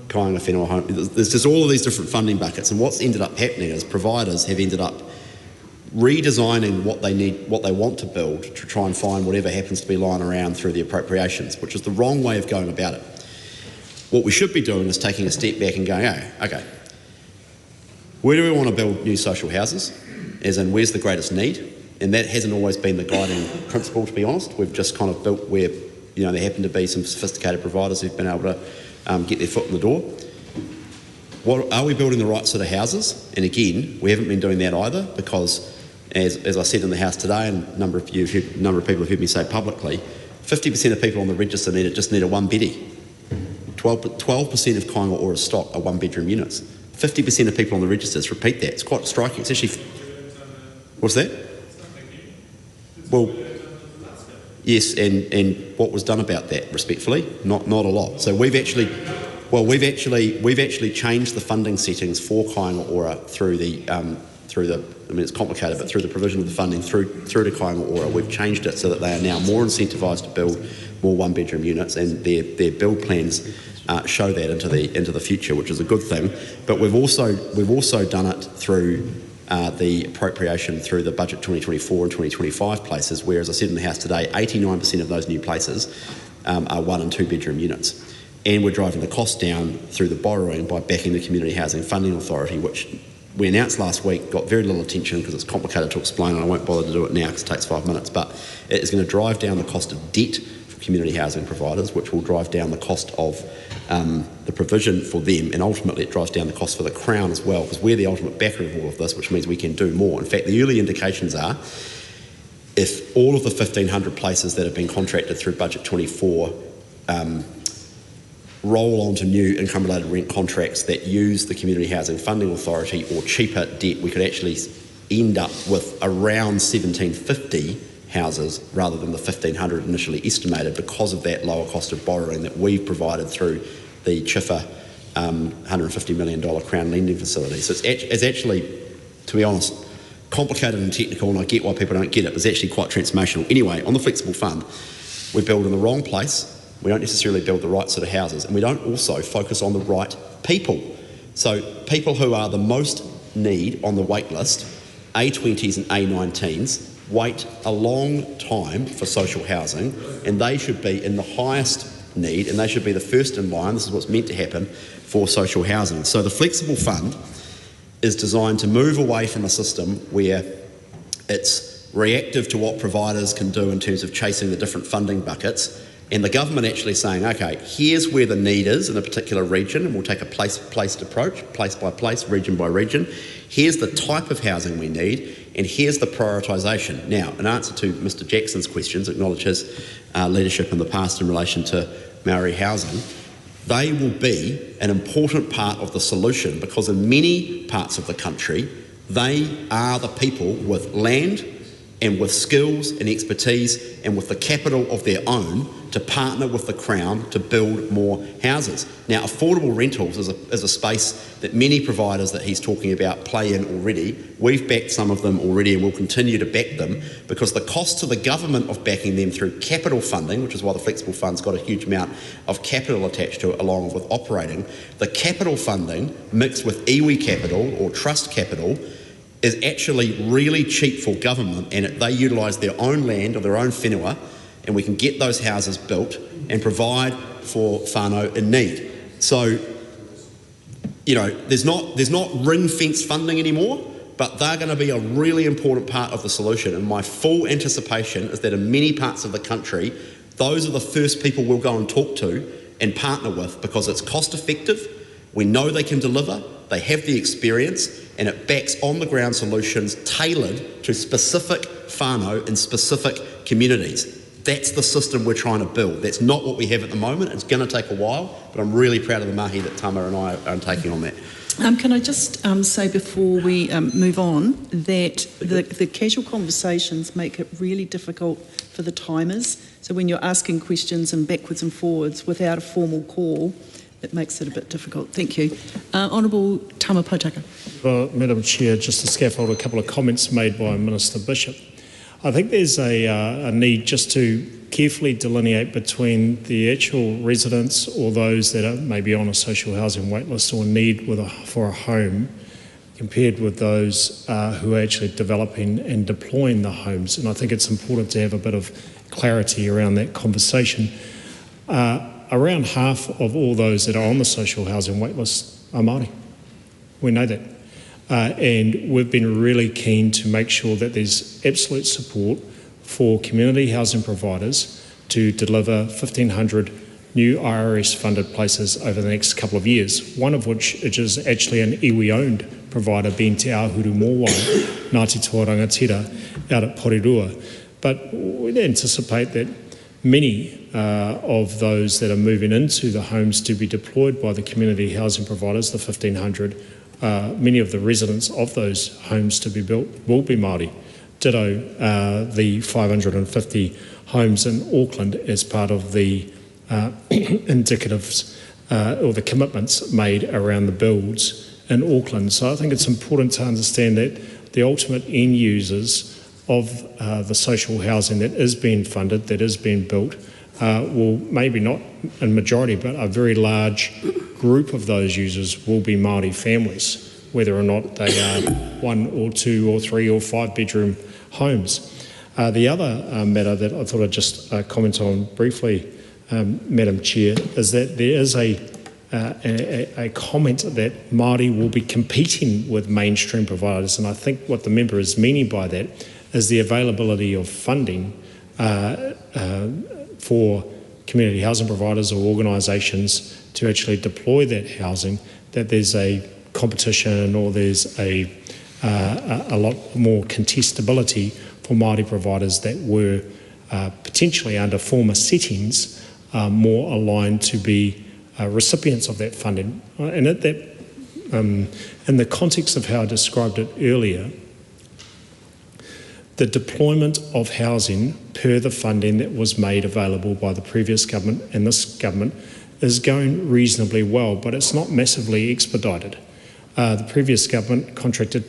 Kāinga whenua home. There's just all of these different funding buckets, and what's ended up happening is providers have ended up redesigning what they need, what they want to build, to try and find whatever happens to be lying around through the appropriations, which is the wrong way of going about it. What we should be doing is taking a step back and going, okay, where do we want to build new social houses? As in, where's the greatest need? And that hasn't always been the guiding principle, to be honest. We've just kind of built where, there happen to be some sophisticated providers who've been able to get their foot in the door. Are we building the right sort of houses? And again, we haven't been doing that either, because as I said in the House today, and a number of people have heard me say publicly, 50% of people on the register just need a one beddie. 12% of Aotearoa's stock are one bedroom units. 50% of people on the registers repeat that. It's quite striking. It's actually, what's that? Well, yes, and what was done about that, respectfully? Not a lot. So we've actually changed the funding settings for Aotearoa through the it's complicated, but through the provision of the funding through to Aotearoa, we've changed it so that they are now more incentivised to build more one-bedroom units, and their build plans show that into the future, which is a good thing. But we've also done it through the appropriation through the budget 2024 and 2025 places, where, as I said in the House today, 89% of those new places are one and two bedroom units. And we're driving the cost down through the borrowing by backing the Community Housing Funding Authority, which we announced last week, got very little attention because it's complicated to explain, and I won't bother to do it now because it takes 5 minutes, but it is going to drive down the cost of debt for community housing providers, which will drive down the cost of the provision for them, and ultimately it drives down the cost for the Crown as well, because we're the ultimate backer of all of this, which means we can do more. In fact, the early indications are, if all of the 1,500 places that have been contracted through Budget 24 roll on to new income-related rent contracts that use the Community Housing Funding Authority or cheaper debt, we could actually end up with around 1,750 houses rather than the 1,500 initially estimated, because of that lower cost of borrowing that we've provided through the CHIFA $150 million Crown lending facility. So it's actually, to be honest, complicated and technical, and I get why people don't get it, but it's actually quite transformational. Anyway, on the flexible fund, we build in the wrong place. We don't necessarily build the right sort of houses, and we don't also focus on the right people. So people who are the most need on the wait list, A20s and A19s, wait a long time for social housing, and they should be in the highest need, and they should be the first in line. This is what's meant to happen for social housing. So the flexible fund is designed to move away from a system where it's reactive to what providers can do in terms of chasing the different funding buckets, and the government actually saying, okay, here's where the need is in a particular region, and we'll take a place-based approach, place by place, region by region. Here's the type of housing we need, and here's the prioritisation. Now, in answer to Mr Jackson's questions, acknowledge his leadership in the past in relation to Maori housing, they will be an important part of the solution, because in many parts of the country, they are the people with land and with skills and expertise and with the capital of their own to partner with the Crown to build more houses. Now, affordable rentals is a space that many providers that he's talking about play in already. We've backed some of them already, and we'll continue to back them, because the cost to the government of backing them through capital funding, which is why the flexible fund's got a huge amount of capital attached to it along with operating, the capital funding mixed with iwi capital or trust capital is actually really cheap for government, and they utilise their own land or their own whenua, and we can get those houses built and provide for whānau in need. So, there's not ring-fenced funding anymore, but they're going to be a really important part of the solution, and my full anticipation is that in many parts of the country, those are the first people we'll go and talk to and partner with, because it's cost-effective, we know they can deliver, they have the experience, and it backs on-the-ground solutions tailored to specific whānau in specific communities. That's the system we're trying to build. That's not what we have at the moment. It's going to take a while, but I'm really proud of the mahi that Tama and I are taking on that. Can I just say before we move on that the casual conversations make it really difficult for the timers. So when you're asking questions and backwards and forwards without a formal call, it makes it a bit difficult. Thank you. Honourable Tama Potaka. Well, Madam Chair, just to scaffold a couple of comments made by Minister Bishop. I think there's a need just to carefully delineate between the actual residents or those that are maybe on a social housing waitlist or need for a home compared with those who are actually developing and deploying the homes. And I think it's important to have a bit of clarity around that conversation. Around half of all those that are on the social housing waitlist are Māori. We know that. And we've been really keen to make sure that there's absolute support for community housing providers to deliver 1,500 new IRS-funded places over the next couple of years, one of which is actually an iwi-owned provider, being Te Ahuru Mōwai, Ngāti Toa out at Porirua. But we'd anticipate that many of those that are moving into the homes to be deployed by the community housing providers, the 1,500, many of the residents of those homes to be built will be Māori. Ditto the 550 homes in Auckland as part of the indicatives or the commitments made around the builds in Auckland. So I think it's important to understand that the ultimate end users of the social housing that is being funded, that is being built, will maybe not in majority, but a very large group of those users will be Māori families, whether or not they are 1 or 2 or 3 or 5 bedroom homes. The other matter that I thought I'd just comment on briefly, Madam Chair, is that there is a comment that Māori will be competing with mainstream providers, and I think what the member is meaning by that is the availability of funding for community housing providers or organisations to actually deploy that housing, that there's a competition or there's a lot more contestability for Māori providers that were potentially under former settings more aligned to be recipients of that funding. And at that, in the context of how I described it earlier, the deployment of housing per the funding that was made available by the previous government and this government is going reasonably well, but it's not massively expedited. The previous government contracted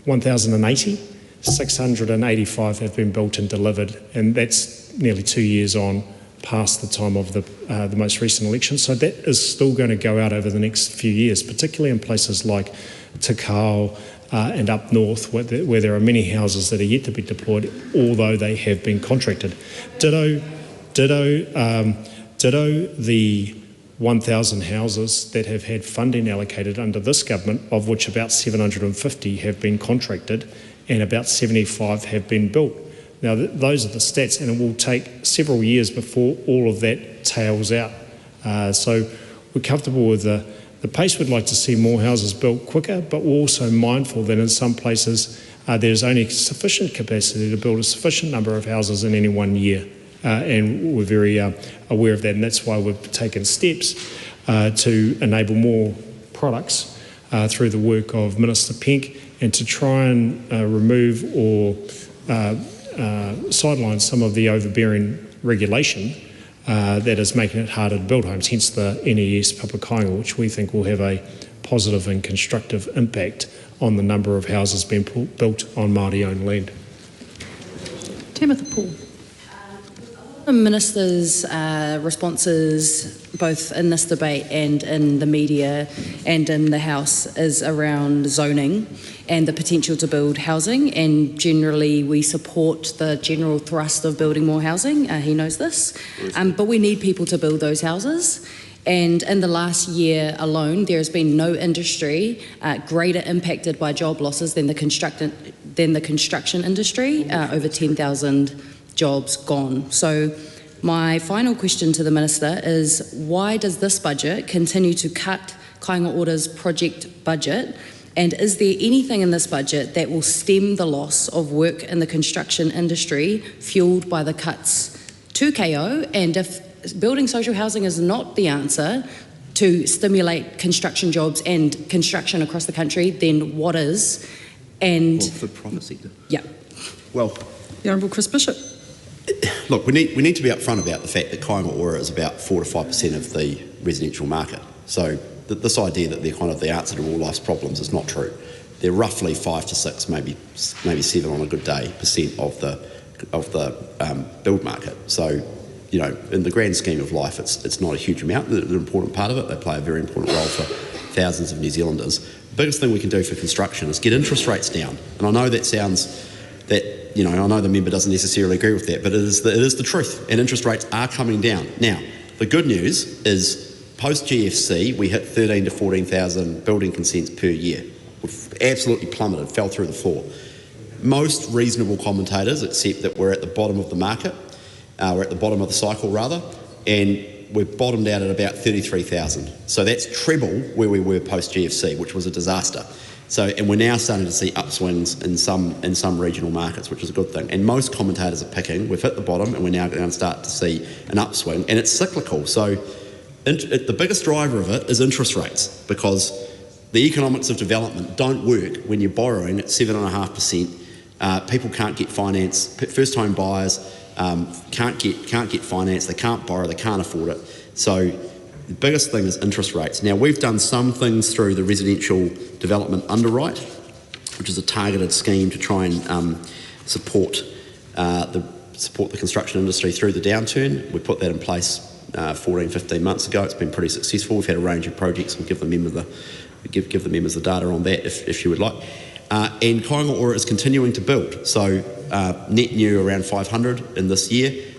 1,080, 685 have been built and delivered, and that's nearly 2 years on past the time of the most recent election. So that is still going to go out over the next few years, particularly in places like Te Kao and up north, where there are many houses that are yet to be deployed, although they have been contracted. Ditto the 1,000 houses that have had funding allocated under this government, of which about 750 have been contracted and about 75 have been built. Now, those are the stats, and it will take several years before all of that tails out. So we're comfortable with the pace. We'd like to see more houses built quicker, but we're also mindful that in some places there's only sufficient capacity to build a sufficient number of houses in any 1 year. And we're very aware of that, and that's why we've taken steps to enable more products through the work of Minister Penk, and to try and remove or sideline some of the overbearing regulation that is making it harder to build homes, hence the NES public kāinga, which we think will have a positive and constructive impact on the number of houses being built on Māori-owned land. Timothy Paul. The Minister's responses, both in this debate and in the media and in the House, is around zoning and the potential to build housing, and generally we support the general thrust of building more housing. He knows this, but we need people to build those houses. And in the last year alone, there has been no industry greater impacted by job losses than the construction industry. Over 10,000 jobs gone. So my final question to the Minister is, why does this budget continue to cut Kāinga Ora's project budget? And is there anything in this budget that will stem the loss of work in the construction industry fuelled by the cuts to KO, and if building social housing is not the answer to stimulate construction jobs and construction across the country, then what is? And for the private sector. Yeah. Well, the Honourable Chris Bishop. Look, we need to be upfront about the fact that Kaingaora is about 4 to 5% of the residential market. So this idea that they're kind of the answer to all life's problems is not true. They're roughly 5 to 6, maybe 7 on a good day % of the build market. So, you know, in the grand scheme of life, it's not a huge amount. They're an important part of it. They play a very important role for thousands of New Zealanders. The biggest thing we can do for construction is get interest rates down. And I know that sounds that, you know, I know the member doesn't necessarily agree with that, but it is the truth. And interest rates are coming down. Now, the good news is post-GFC, we hit 13 to 14,000 building consents per year. We've absolutely plummeted, fell through the floor. Most reasonable commentators accept that we're at the bottom of the market, we're at the bottom of the cycle rather, and we've bottomed out at about 33,000. So that's treble where we were post-GFC, which was a disaster. So, and we're now starting to see upswings in some regional markets, which is a good thing. And most commentators are picking, we've hit the bottom and we're now going to start to see an upswing, and it's cyclical. So the biggest driver of it is interest rates, because the economics of development don't work when you're borrowing at 7.5%. People can't get finance. First-time buyers can't get finance. They can't borrow. They can't afford it. So the biggest thing is interest rates. Now, we've done some things through the residential development underwrite, which is a targeted scheme to try and support the construction industry through the downturn. We put that in place 14, 15 months ago. It's been pretty successful. We've had a range of projects. We'll give the members the data on that if you would like. And Kaingaora is continuing to build. So net new around 500 in this year,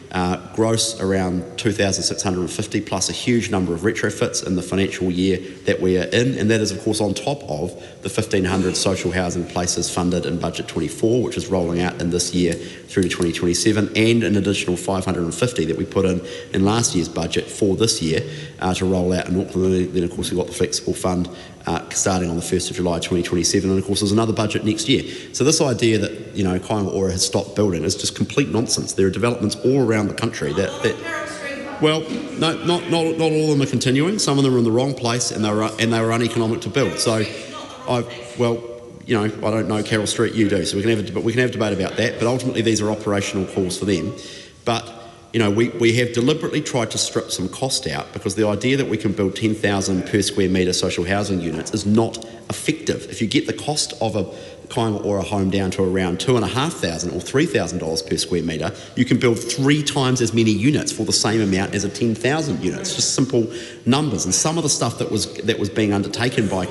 gross around 2,650, plus a huge number of retrofits in the financial year that we are in, and that is of course on top of the 1,500 social housing places funded in Budget 24, which is rolling out in this year through to 2027, and an additional 550 that we put in last year's budget for this year to roll out in Auckland. Then of course we've got the flexible fund starting on the 1st of July 2027, and of course there's another budget next year. So this idea that, you know, Kaingaora has stopped building is just complete nonsense. There are developments all around the country that well, no, not all of them are continuing. Some of them are in the wrong place, and they were uneconomic to build. So, you know, I don't know Carroll Street, you do, so we can have debate about that. But ultimately, these are operational calls for them. But you know, we have deliberately tried to strip some cost out, because the idea that we can build 10,000 per square metre social housing units is not effective. If you get the cost of a Kaingaora home down to around $2,500 or $3,000 per square metre, you can build 3 times as many units for the same amount as a 10,000 units. Just simple numbers. And some of the stuff that was being undertaken by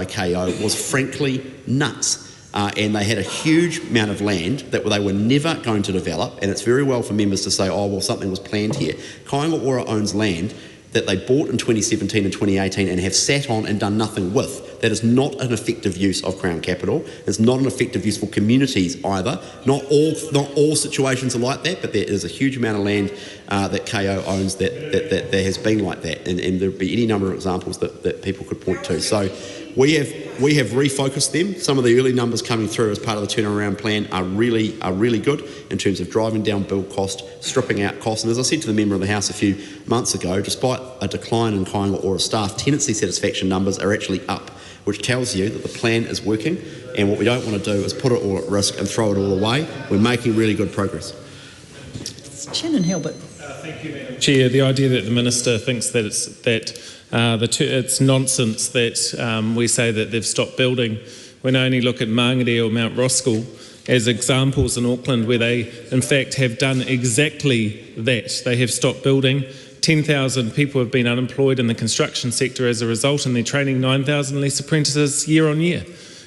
KO was frankly nuts. And they had a huge amount of land that they were never going to develop, and it's very well for members to say, oh, well, something was planned here. Kaingaora owns land that they bought in 2017 and 2018 and have sat on and done nothing with. That is not an effective use of Crown capital. It's not an effective use for communities either. Not all situations are like that, but there is a huge amount of land that KO owns that there has been like that, and there'd be any number of examples that people could point to. So we have refocused them. Some of the early numbers coming through as part of the turnaround plan are really good in terms of driving down build cost, stripping out costs. And as I said to the member of the House a few months ago, despite a decline in Kaingaora staff, tenancy satisfaction numbers are actually up, which tells you that the plan is working. And what we don't want to do is put it all at risk and throw it all away. We're making really good progress. Shannon Halbert. Thank you, Madam Chair. The idea that the Minister thinks that it's nonsense that we say that they've stopped building, when I only look at Mangere or Mount Roskill as examples in Auckland where they in fact have done exactly that. They have stopped building. 10,000 people have been unemployed in the construction sector as a result, and they're training 9,000 less apprentices year on year.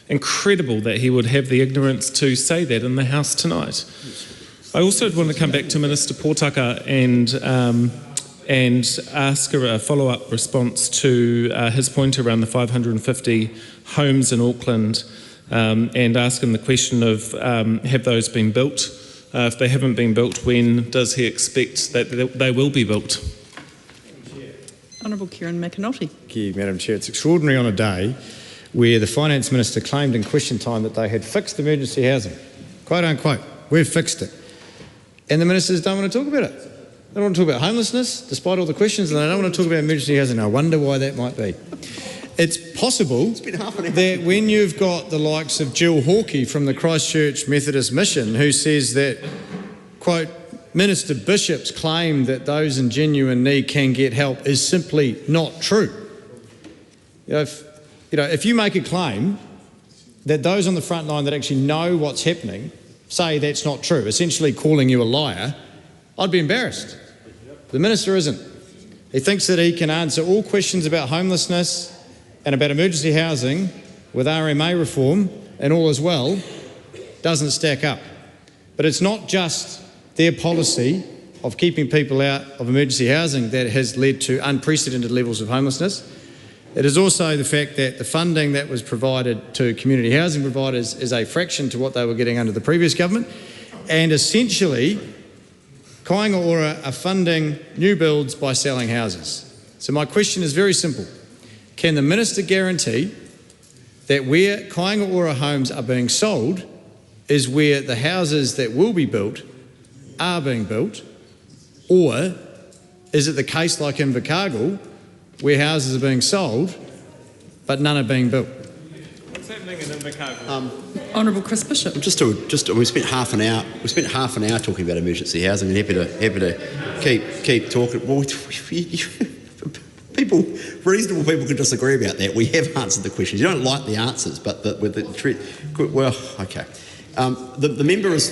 Incredible that he would have the ignorance to say that in the House tonight. I also want to come back to Minister Pōtaka and ask her a follow-up response to his point around the 550 homes in Auckland, and ask him the question of have those been built? If they haven't been built, when does he expect that they will be built? Honourable Kieran McAnulty. Thank you, Madam Chair. It's extraordinary on a day where the Finance Minister claimed in question time that they had fixed emergency housing. Quote unquote, we've fixed it. And the ministers don't want to talk about it. They don't want to talk about homelessness, despite all the questions, and they don't want to talk about emergency housing. I wonder why that might be. It's possible that when you've got the likes of Jill Hawkey from the Christchurch Methodist Mission, who says that, quote, Minister Bishop's claim that those in genuine need can get help is simply not true. If you make a claim that those on the front line that actually know what's happening say that's not true, essentially calling you a liar, I'd be embarrassed. The minister isn't. He thinks that he can answer all questions about homelessness and about emergency housing with RMA reform and all as well. Doesn't stack up. But it's not just their policy of keeping people out of emergency housing that has led to unprecedented levels of homelessness. It is also the fact that the funding that was provided to community housing providers is a fraction to what they were getting under the previous government. And essentially, Kāinga Ora are funding new builds by selling houses. So my question is very simple. Can the minister guarantee that where Kāinga Ora homes are being sold is where the houses that will be built are being built, or is it the case like in Invercargill where houses are being sold but none are being built? What's happening in Invercargill? Honourable Chris Bishop. We spent half an hour. We spent half an hour talking about emergency housing, and happy to keep talking. Well, reasonable people can disagree about that. We have answered the questions. You don't like the answers, but well, okay. The member is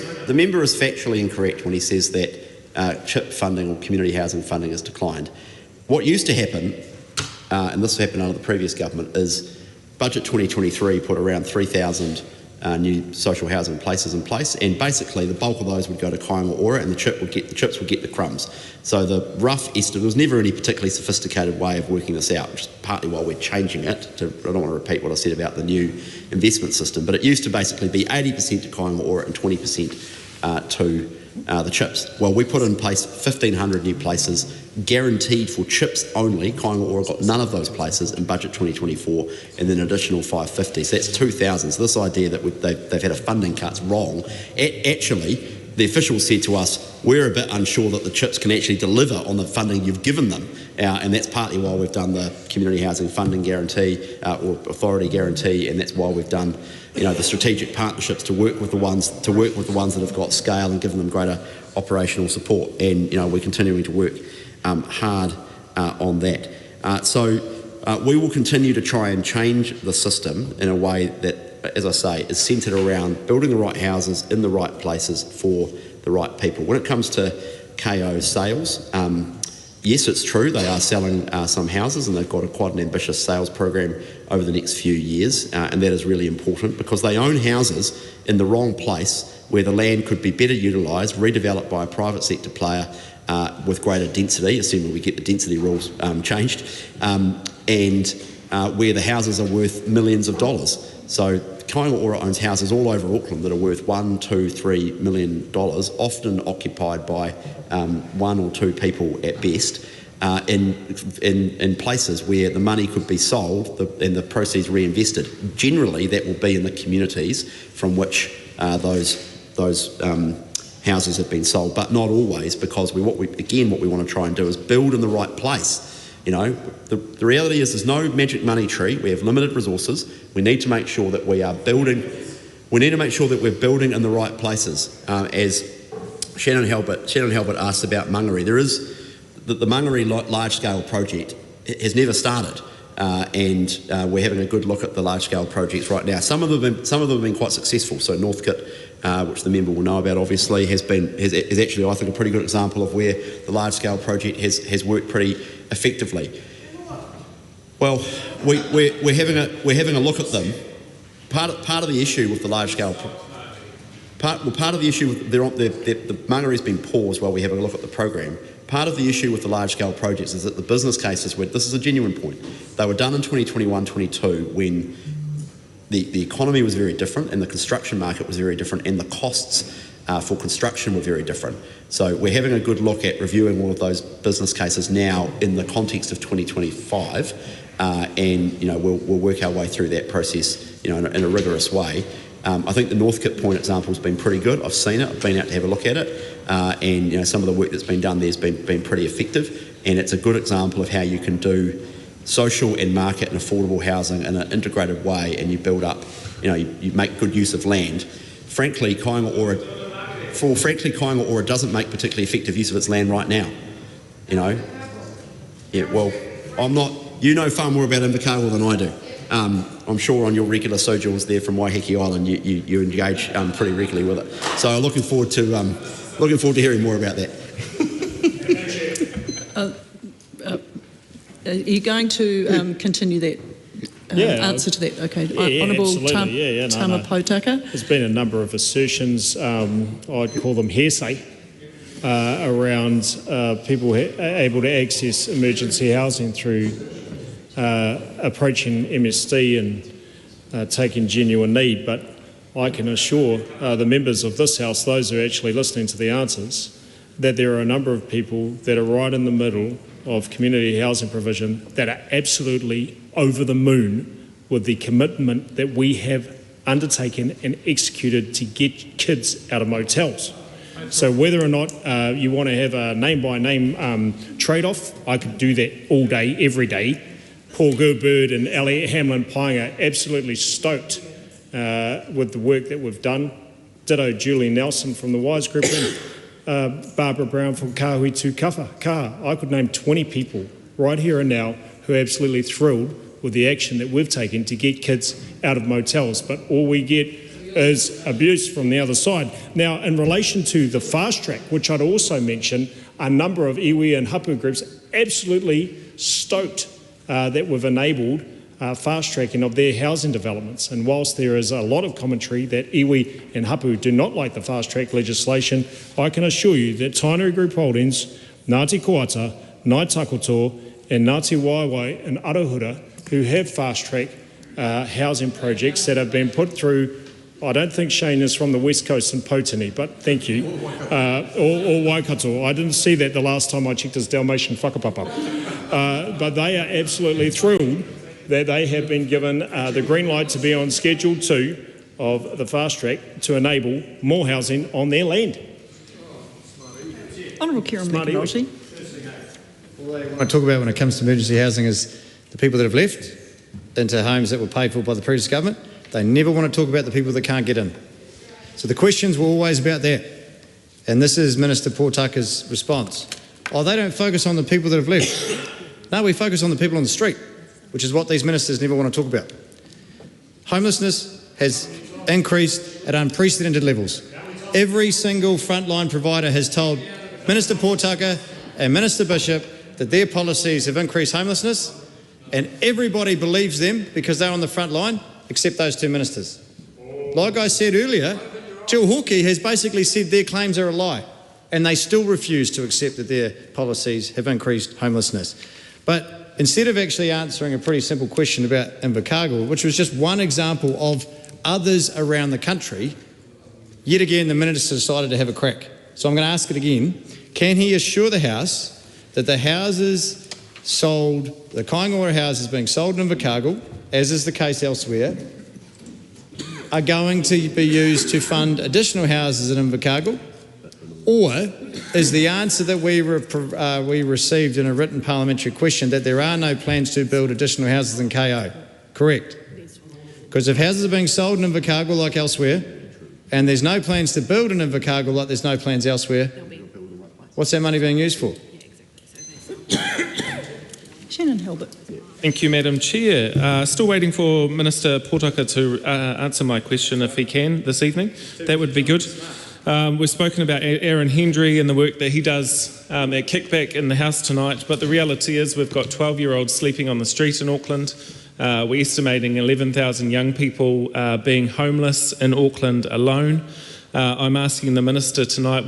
factually incorrect when he says that CHIP funding or community housing funding has declined. What used to happen, and this happened under the previous government, is Budget 2023 put around 3,000 new social housing places in place, and basically the bulk of those would go to Kāinga Ora, and the CHIPs would get the crumbs. So the rough estimate, there was never any particularly sophisticated way of working this out, which is partly why we're changing it. I don't want to repeat what I said about the new investment system, but it used to basically be 80% to Kāinga Ora and 20% to the CHIPs. Well, we put in place 1,500 new places guaranteed for CHIPs only. Kāinga Ora got none of those places in Budget 2024, and then an additional 550. So that's 2,000. So this idea that they've had a funding cut's wrong. Actually, the officials said to us, we're a bit unsure that the CHIPs can actually deliver on the funding you've given them, and that's partly why we've done the community housing funding guarantee or authority guarantee, and that's why we've done the strategic partnerships to work with the ones that have got scale and given them greater operational support, and we're continuing to work hard on that. So we will continue to try and change the system in a way that, as I say, is centred around building the right houses in the right places for the right people. When it comes to KO sales, yes, it's true, they are selling some houses, and they've got quite an ambitious sales program over the next few years, and that is really important because they own houses in the wrong place where the land could be better utilised, redeveloped by a private sector player with greater density, assuming we get the density rules changed, and where the houses are worth millions of dollars. So Kāinga Ora owns houses all over Auckland that are worth $1, $2, $3 million, often occupied by one or two people at best, in places where the money could be sold and the proceeds reinvested. Generally, that will be in the communities from which those houses have been sold, but not always, because what we want to try and do is build in the right place. The reality is there's no magic money tree. We have limited resources. We need to make sure that we are building. We need to make sure that we're building in the right places. As Shannon Halbert asked about Mangere, there is the Mangere large-scale project has never started, and we're having a good look at the large-scale projects right now. Some of them have been quite successful. So Northcote, which the member will know about, obviously, is actually, I think, a pretty good example of where the large-scale project has worked pretty effectively. Well, we're having a look at them. Part of the issue with the large-scale part of the issue with the Mangare's been paused while we have a look at the program. Part of the issue with the large-scale projects is that the business cases were, this is a genuine point, they were done in 2021-22 when the economy was very different and the construction market was very different and the costs for construction were very different. So we're having a good look at reviewing all of those business cases now in the context of 2025, and we'll work our way through that process in a rigorous way. I think the Northcote point example has been pretty good. I've seen it, I've been out to have a look at it, and some of the work that's been done there has been pretty effective, and it's a good example of how you can do social and market and affordable housing in an integrated way, and you build up, you make good use of land. Frankly, Kaingaora doesn't make particularly effective use of its land right now. You know far more about Invercargill than I do. I'm sure on your regular sojourns there from Waiheke Island, you engage pretty regularly with it. So looking forward to hearing more about that. Are you going to continue that answer to that? Okay. Honourable Tama Potaka. There's been a number of assertions, I'd call them hearsay, around people able to access emergency housing through approaching MSD and taking genuine need. But I can assure the members of this House, those who are actually listening to the answers, that there are a number of people that are right in the middle of community housing provision that are absolutely over the moon with the commitment that we have undertaken and executed to get kids out of motels. So whether or not you want to have a name-by-name trade-off, I could do that all day, every day. Paul Gerbird and Elliot Hamlin-Pyne are absolutely stoked with the work that we've done. Ditto Julie Nelson from the Wise Group and Barbara Brown from Kahui Tu Kaha. I could name 20 people right here and now who are absolutely thrilled with the action that we've taken to get kids out of motels, but all we get is abuse from the other side. Now, in relation to the fast track, which I'd also mention, a number of iwi and hapu groups absolutely stoked that we've enabled fast tracking of their housing developments. And whilst there is a lot of commentary that iwi and hapu do not like the fast track legislation, I can assure you that Tainui Group Holdings, Ngāti Koata, Ngāi Takoto and Ngāti Waiwai and Arohura, who have fast track housing projects that have been put through. I don't think Shane is from the West Coast in Potini, but thank you. Or Waikato. I didn't see that the last time I checked his Dalmatian whakapapa. But they are absolutely thrilled that they have been given the green light to be on Schedule 2 of the fast track to enable more housing on their land. Honourable Kieran McAnulty. All I want to talk about when it comes to emergency housing is the people that have left into homes that were paid for by the previous government. They never want to talk about the people that can't get in. So the questions were always about that. And this is Minister Potaka's response. Oh, they don't focus on the people that have left. No, we focus on the people on the street, which is what these ministers never want to talk about. Homelessness has increased at unprecedented levels. Every single frontline provider has told Minister Potaka and Minister Bishop that their policies have increased homelessness, and everybody believes them because they're on the front line, except those two ministers. Like I said earlier, Jill Hawkey has basically said their claims are a lie, and they still refuse to accept that their policies have increased homelessness. But instead of actually answering a pretty simple question about Invercargill, which was just one example of others around the country, yet again the minister decided to have a crack. So I'm going to ask it again. Can he assure the House that the houses sold, the Kaingaora houses being sold in Invercargill, as is the case elsewhere, are going to be used to fund additional houses in Invercargill? Or is the answer that we received in a written parliamentary question that there are no plans to build additional houses in KO? Correct. Because if houses are being sold in Invercargill like elsewhere, and there's no plans to build in Invercargill like there's no plans elsewhere, what's that money being used for? Shannon Hilbert. Thank you, Madam Chair. Still waiting for Minister Potaka to answer my question if he can this evening. That would be good. We've spoken about Aaron Hendry and the work that he does at Kickback in the House tonight, but the reality is we've got 12-year-olds sleeping on the street in Auckland. We're estimating 11,000 young people being homeless in Auckland alone. I'm asking the Minister tonight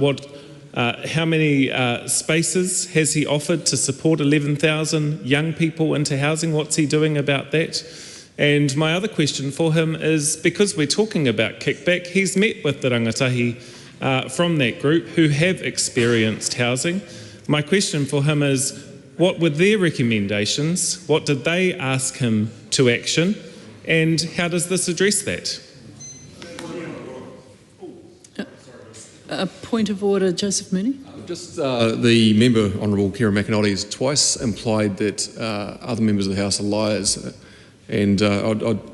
how many spaces has he offered to support 11,000 young people into housing? What's he doing about that? And my other question for him is, because we're talking about Kickback, he's met with the rangatahi from that group who have experienced housing. My question for him is, what were their recommendations? What did they ask him to action? And how does this address that? A point of order, Joseph Mooney. Just the member, Honourable Kieran McAnally, has twice implied that other members of the House are liars, and I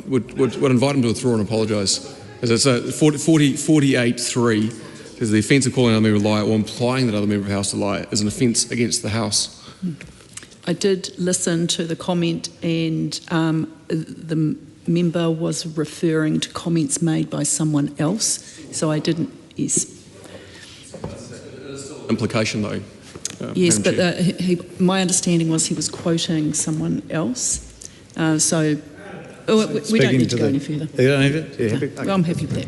would invite him to withdraw and apologise. As it's 48.3, there's the offence of calling another member a liar or implying that another member of the House is a liar is an offence against the House. I did listen to the comment, and the member was referring to comments made by someone else, so I didn't, yes. Implication though. Yes, but my understanding was he was quoting someone else. We don't need to go any further. You don't need it? Yeah, happy? Well, I'm happy with that.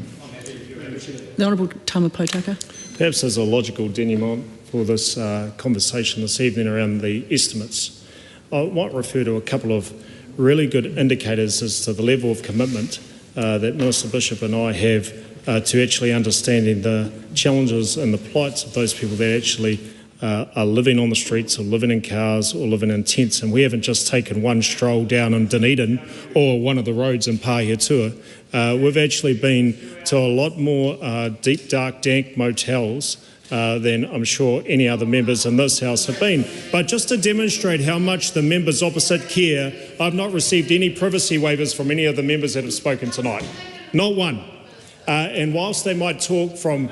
The Honourable Tama Potaka. Perhaps there's a logical denouement for this conversation this evening around the estimates. I might refer to a couple of really good indicators as to the level of commitment that Minister Bishop and I have to actually understanding the challenges and the plights of those people that actually are living on the streets or living in cars or living in tents. And we haven't just taken one stroll down in Dunedin or one of the roads in Pahiatua. We've actually been to a lot more deep, dark, dank motels than I'm sure any other members in this House have been. But just to demonstrate how much the members opposite care, I've not received any privacy waivers from any of the members that have spoken tonight. Not one. And whilst they might talk from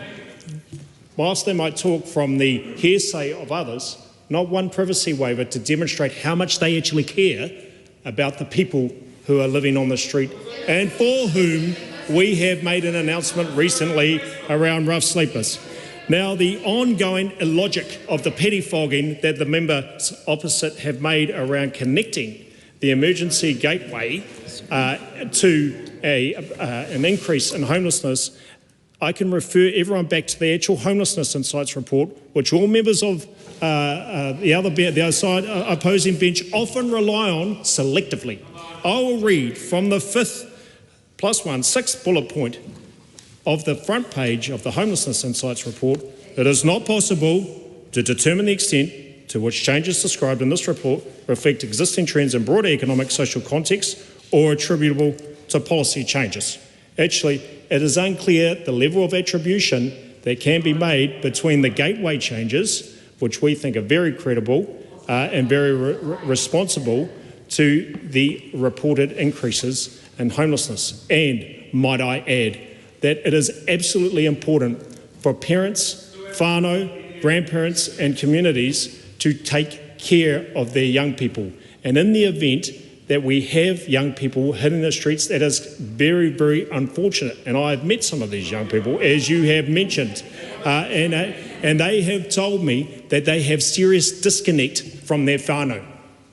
the hearsay of others, not one privacy waiver to demonstrate how much they actually care about the people who are living on the street and for whom we have made an announcement recently around rough sleepers. Now, the ongoing illogic of the pettifogging that the members opposite have made around connecting the emergency gateway to an increase in homelessness, I can refer everyone back to the actual Homelessness Insights report, which all members of the other side opposing bench often rely on selectively. I will read from the sixth bullet point of the front page of the Homelessness Insights report. It is not possible to determine the extent to which changes described in this report reflect existing trends in broader economic social context or attributable to policy changes. Actually, it is unclear the level of attribution that can be made between the gateway changes, which we think are very credible and very responsible, to the reported increases in homelessness. And might I add that it is absolutely important for parents, whānau, grandparents and communities to take care of their young people. And in the event that we have young people hitting the streets, that is very, very unfortunate. And I have met some of these young people, as you have mentioned, and they have told me that they have serious disconnect from their whānau.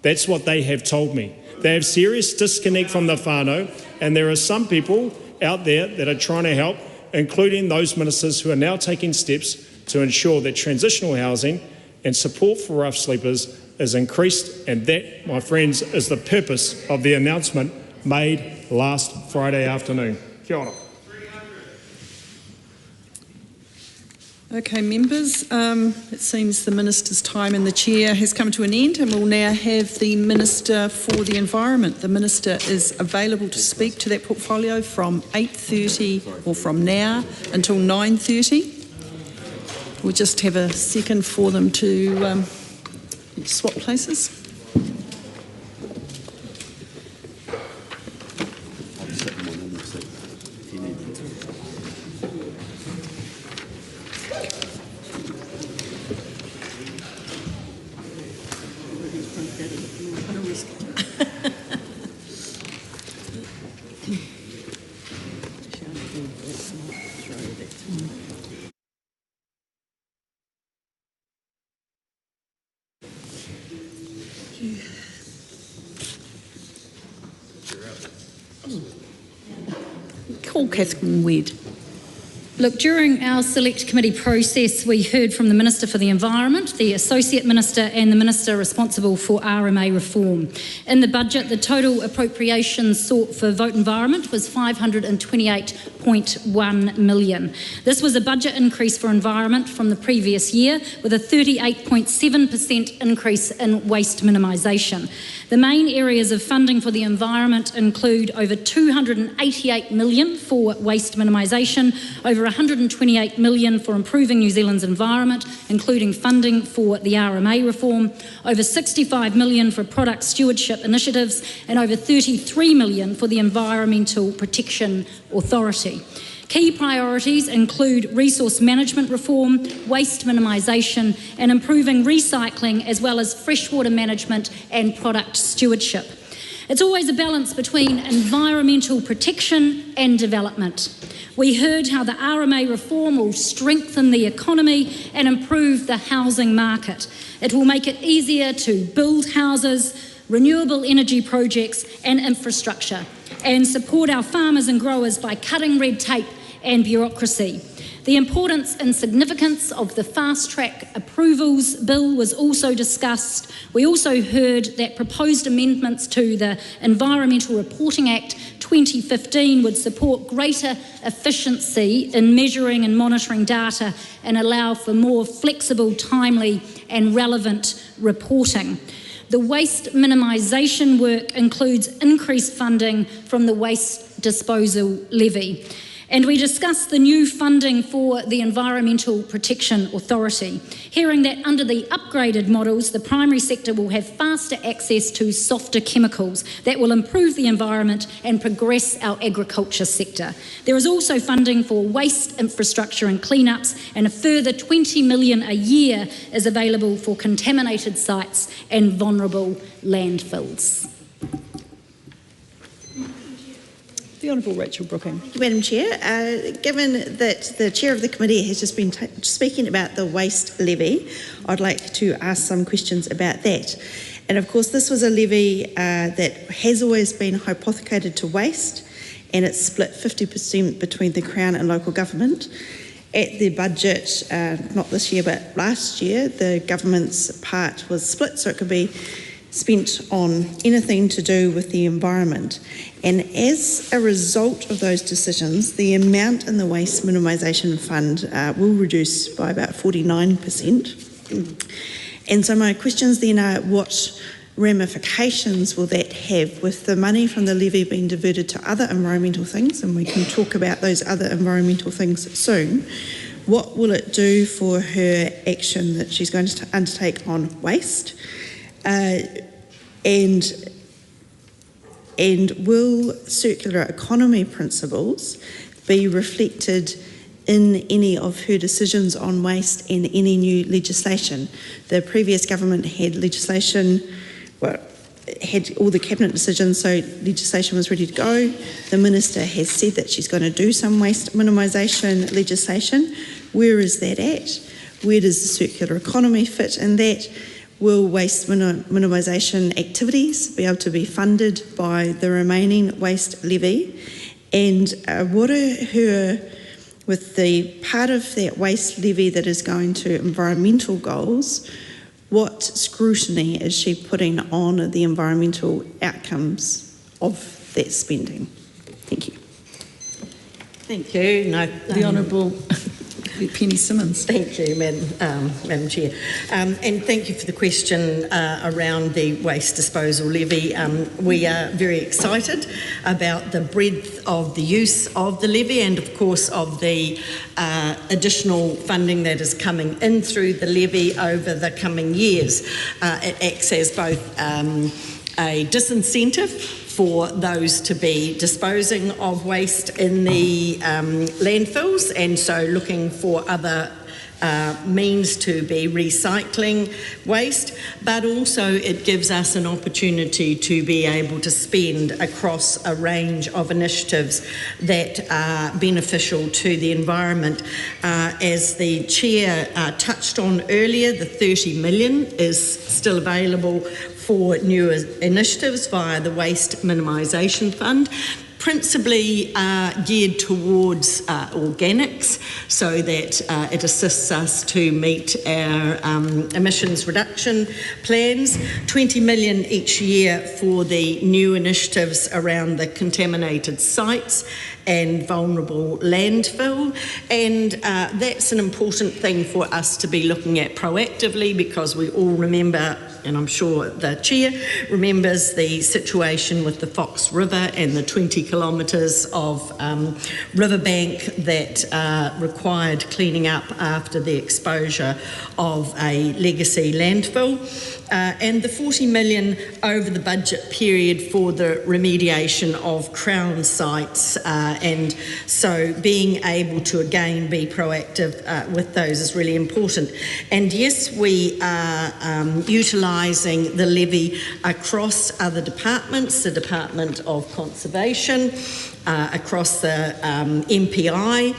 That's what they have told me. They have serious disconnect from the whānau, and there are some people out there that are trying to help, including those ministers who are now taking steps to ensure that transitional housing and support for rough sleepers is increased, and that, my friends, is the purpose of the announcement made last Friday afternoon. Kia ora. Okay, members, it seems the Minister's time in the chair has come to an end, and we'll now have the Minister for the Environment. The Minister is available to speak to that portfolio from 8:30 or from now until 9:30. We'll just have a second for them to swap places. Call Catherine Wedd. Look, during our select committee process, we heard from the Minister for the Environment, the Associate Minister and the Minister responsible for RMA reform. In the budget, the total appropriations sought for vote environment was $528.5 1.1 million. This was a budget increase for environment from the previous year, with a 38.7% increase in waste minimisation. The main areas of funding for the environment include over 288 million for waste minimisation, over 128 million for improving New Zealand's environment, including funding for the RMA reform, over 65 million for product stewardship initiatives, and over 33 million for the Environmental Protection Authority. Key priorities include resource management reform, waste minimisation, and improving recycling, as well as freshwater management and product stewardship. It's always a balance between environmental protection and development. We heard how the RMA reform will strengthen the economy and improve the housing market. It will make it easier to build houses, renewable energy projects and infrastructure, and support our farmers and growers by cutting red tape and bureaucracy. The importance and significance of the fast-track approvals bill was also discussed. We also heard that proposed amendments to the Environmental Reporting Act 2015 would support greater efficiency in measuring and monitoring data and allow for more flexible, timely and relevant reporting. The waste minimisation work includes increased funding from the Waste Disposal Levy. And we discussed the new funding for the Environmental Protection Authority, hearing that under the upgraded models, the primary sector will have faster access to softer chemicals that will improve the environment and progress our agriculture sector. There is also funding for waste infrastructure and cleanups, and a further 20 million a year is available for contaminated sites and vulnerable landfills. The Honourable Rachel Brooking. Thank you, Madam Chair. Given that the Chair of the Committee has just been speaking about the waste levy, I'd like to ask some questions about that. And of course, this was a levy that has always been hypothecated to waste, and it's split 50% between the Crown and local government. At the budget, not this year but last year, the government's part was split so it could be spent on anything to do with the environment. And as a result of those decisions, the amount in the Waste Minimisation Fund will reduce by about 49%. And so my questions then are, what ramifications will that have with the money from the levy being diverted to other environmental things? And we can talk about those other environmental things soon. What will it do for her action that she's going to undertake on waste? And will circular economy principles be reflected in any of her decisions on waste and any new legislation? The previous government had legislation, well, had all the cabinet decisions, so legislation was ready to go. The Minister has said that she's going to do some waste minimisation legislation. Where is that at? Where does the circular economy fit in that? Will waste minimisation activities be able to be funded by the remaining waste levy? And what are her, with the part of that waste levy that is going to environmental goals, what scrutiny is she putting on the environmental outcomes of that spending? Thank you. Thank you. The Honourable Penny Simmons. Thank you, Madam Chair. And thank you for the question around the waste disposal levy. We are very excited about the breadth of the use of the levy and, of course, of the additional funding that is coming in through the levy over the coming years. It acts as both a disincentive for those to be disposing of waste in the landfills, and so looking for other means to be recycling waste, but also it gives us an opportunity to be able to spend across a range of initiatives that are beneficial to the environment. As the Chair touched on earlier, the 30 million is still available for new initiatives via the Waste Minimisation Fund, principally geared towards organics, so that it assists us to meet our emissions reduction plans. 20 million each year for the new initiatives around the contaminated sites, and vulnerable landfill, and that's an important thing for us to be looking at proactively, because we all remember, and I'm sure the Chair remembers, the situation with the Fox River and the 20 kilometres of riverbank that required cleaning up after the exposure of a legacy landfill. And the 40 million over the budget period for the remediation of Crown sites, and so being able to again be proactive with those is really important. And yes, we are utilising the levy across other departments, the Department of Conservation, across the MPI,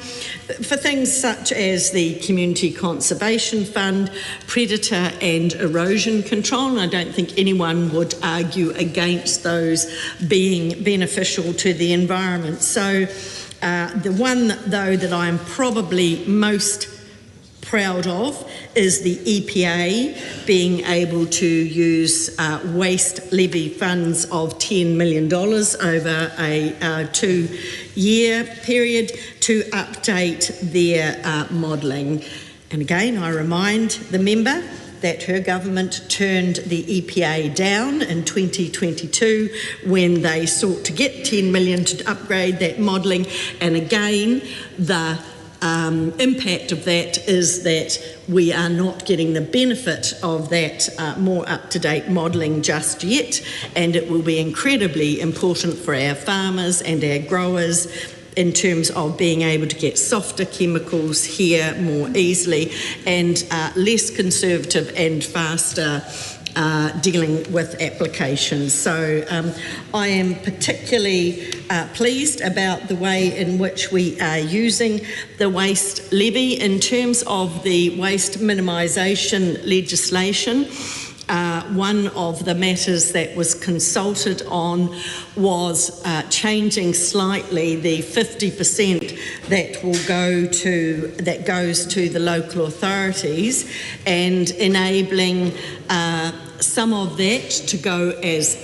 for things such as the Community Conservation Fund, predator and erosion control, and I don't think anyone would argue against those being beneficial to the environment. So the one, though, that I'm probably most proud of is the EPA being able to use waste levy funds of $10 million over a 2-year period to update their modelling. And again, I remind the member that her government turned the EPA down in 2022 when they sought to get $10 million to upgrade that modelling. And again, the impact of that is that we are not getting the benefit of that more up-to-date modelling just yet, and it will be incredibly important for our farmers and our growers in terms of being able to get softer chemicals here more easily and less conservative and faster dealing with applications. So I am particularly pleased about the way in which we are using the waste levy. In terms of the waste minimisation legislation, one of the matters that was consulted on was changing slightly the 50% that goes to the local authorities, and enabling some of that to go as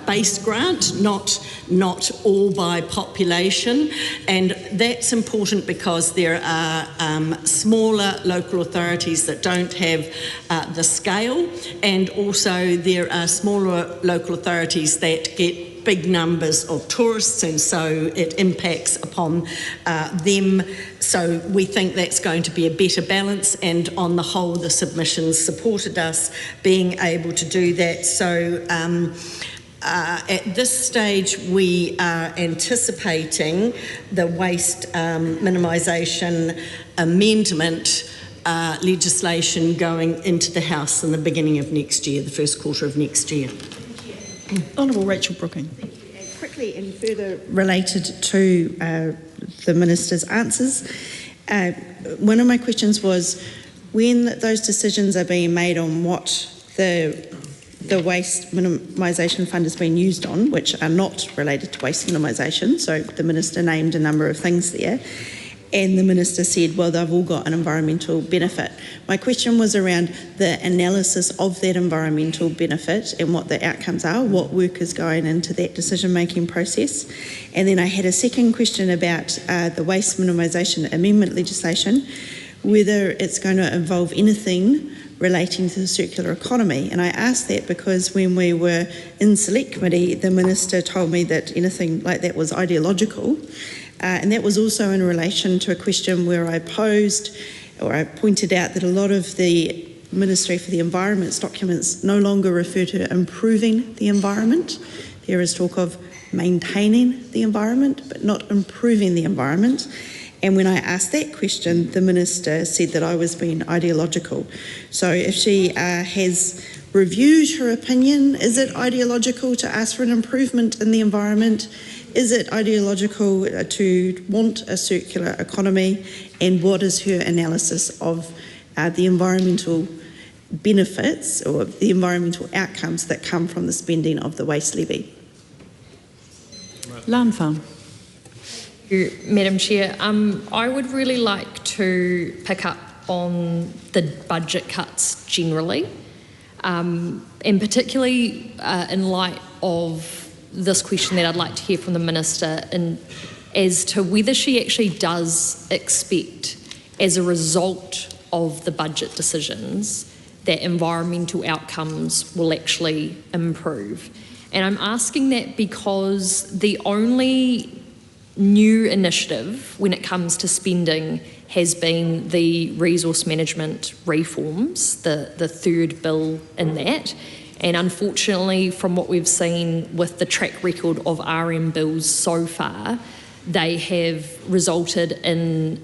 base grant, not all by population. And that's important because there are smaller local authorities that don't have the scale, and also there are smaller local authorities that get big numbers of tourists, and so it impacts upon them. So we think that's going to be a better balance, and on the whole the submissions supported us being able to do that. So at this stage we are anticipating the waste minimisation amendment legislation going into the House in the beginning of next year, the first quarter of next year. Honourable Rachel Brooking. Quickly and further related to the Minister's answers, one of my questions was, when those decisions are being made on what the waste minimisation fund has been used on, which are not related to waste minimisation, so the Minister named a number of things there, and the Minister said, well, they've all got an environmental benefit. My question was around the analysis of that environmental benefit and what the outcomes are, what work is going into that decision-making process. And then I had a second question about the waste minimisation amendment legislation, whether it's going to involve anything relating to the circular economy. And I asked that because when we were in Select Committee, the Minister told me that anything like that was ideological. And that was also in relation to a question where I posed, or I pointed out, that a lot of the Ministry for the Environment's documents no longer refer to improving the environment. There is talk of maintaining the environment, but not improving the environment. And when I asked that question, the Minister said that I was being ideological. So if she has reviewed her opinion, is it ideological to ask for an improvement in the environment? Is it ideological to want a circular economy? And what is her analysis of the environmental benefits or the environmental outcomes that come from the spending of the waste levy? Lan Farm. Madam Chair, I would really like to pick up on the budget cuts generally, and particularly in light of this question that I'd like to hear from the Minister as to whether she actually does expect, as a result of the budget decisions, that environmental outcomes will actually improve. And I'm asking that because the only new initiative when it comes to spending has been the resource management reforms, the third bill in that. And unfortunately, from what we've seen with the track record of RM bills so far, they have resulted in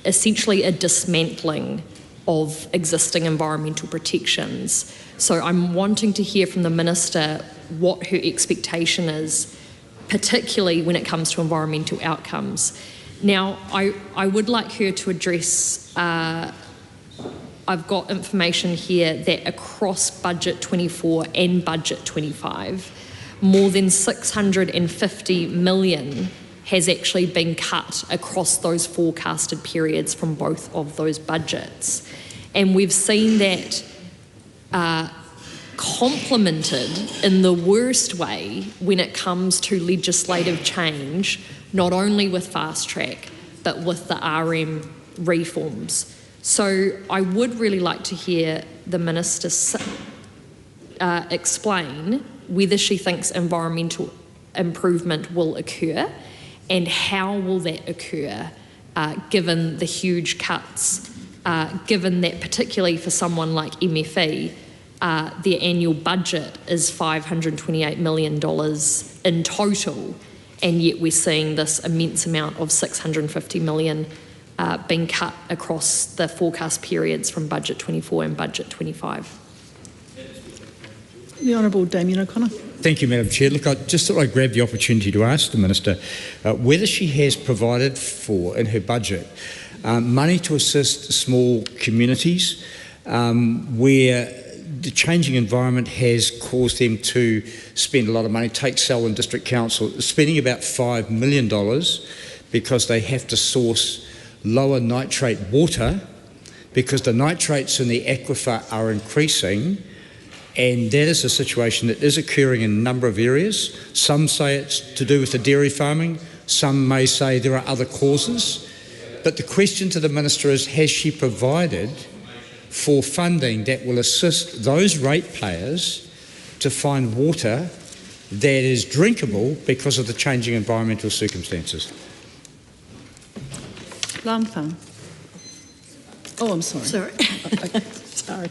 essentially a dismantling of existing environmental protections. So I'm wanting to hear from the Minister what her expectation is, particularly when it comes to environmental outcomes. Now, I would like her to address, I've got information here that across Budget 24 and Budget 25, more than 650 million has actually been cut across those forecasted periods from both of those budgets. And we've seen that complemented in the worst way when it comes to legislative change, not only with fast track, but with the RM reforms. So I would really like to hear the Minister explain whether she thinks environmental improvement will occur and how will that occur given the huge cuts, given that particularly for someone like MFE, their annual budget is $528 million in total, and yet we're seeing this immense amount of $650 million being cut across the forecast periods from Budget 24 and Budget 25. The Honourable Damien O'Connor. Thank you, Madam Chair. Look, I just thought I'd grab the opportunity to ask the Minister whether she has provided for, in her budget, money to assist small communities where the changing environment has caused them to spend a lot of money. Take Selwyn District Council, spending about $5 million because they have to source lower nitrate water because the nitrates in the aquifer are increasing, and that is a situation that is occurring in a number of areas. Some say it's to do with the dairy farming, some may say there are other causes. But the question to the Minister is, has she provided for funding that will assist those ratepayers to find water that is drinkable because of the changing environmental circumstances? Lampham. Oh, I'm sorry. Sorry. Sorry.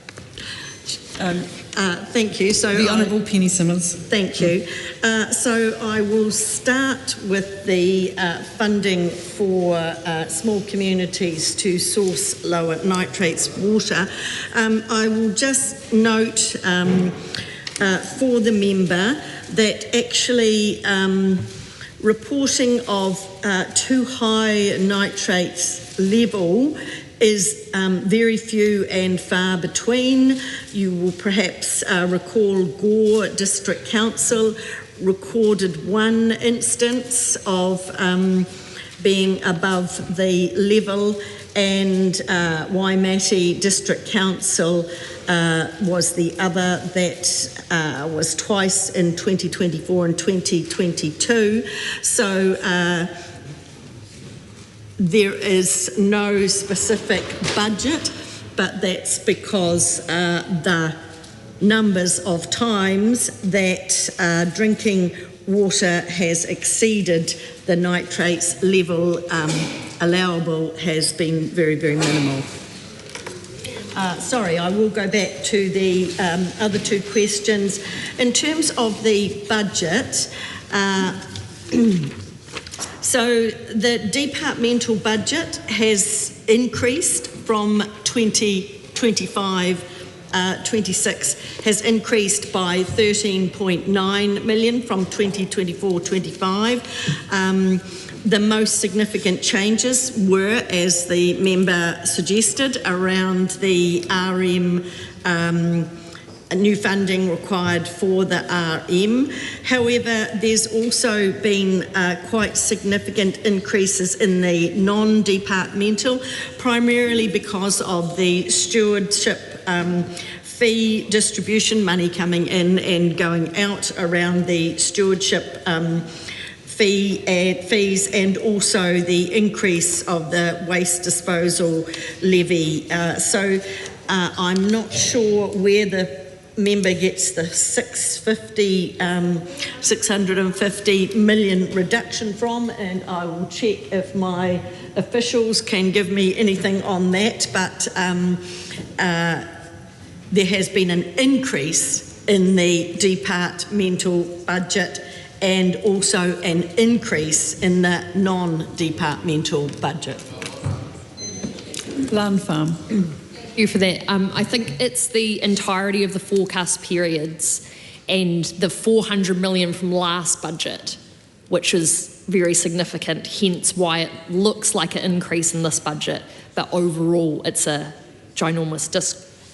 Thank you. So the Honourable Penny Simmons. Thank you. So I will start with the funding for small communities to source lower nitrates water. I will just note for the member that actually reporting of too high nitrates level is very few and far between. You will perhaps recall Gore District Council recorded one instance of being above the level, and Waimate District Council was the other that was twice in 2024 and 2022. So there is no specific budget, but that's because the numbers of times that drinking water has exceeded the nitrates level allowable has been very, very minimal. Sorry, I will go back to the other two questions. In terms of the budget, so the departmental budget has increased from 2025-26 has increased by 13.9 million from 2024-25. The most significant changes were, as the member suggested, around the RM new funding required for the RM. However, there's also been quite significant increases in the non-departmental, primarily because of the stewardship fee distribution money coming in and going out around the stewardship fees and also the increase of the waste disposal levy. So I'm not sure where the member gets the 650 million reduction from, and I will check if my officials can give me anything on that, but there has been an increase in the departmental budget and also an increase in the non-departmental budget. Land Farm. Thank you for that. I think it's the entirety of the forecast periods and the 400 million from last budget, which is very significant, hence why it looks like an increase in this budget, but overall it's a ginormous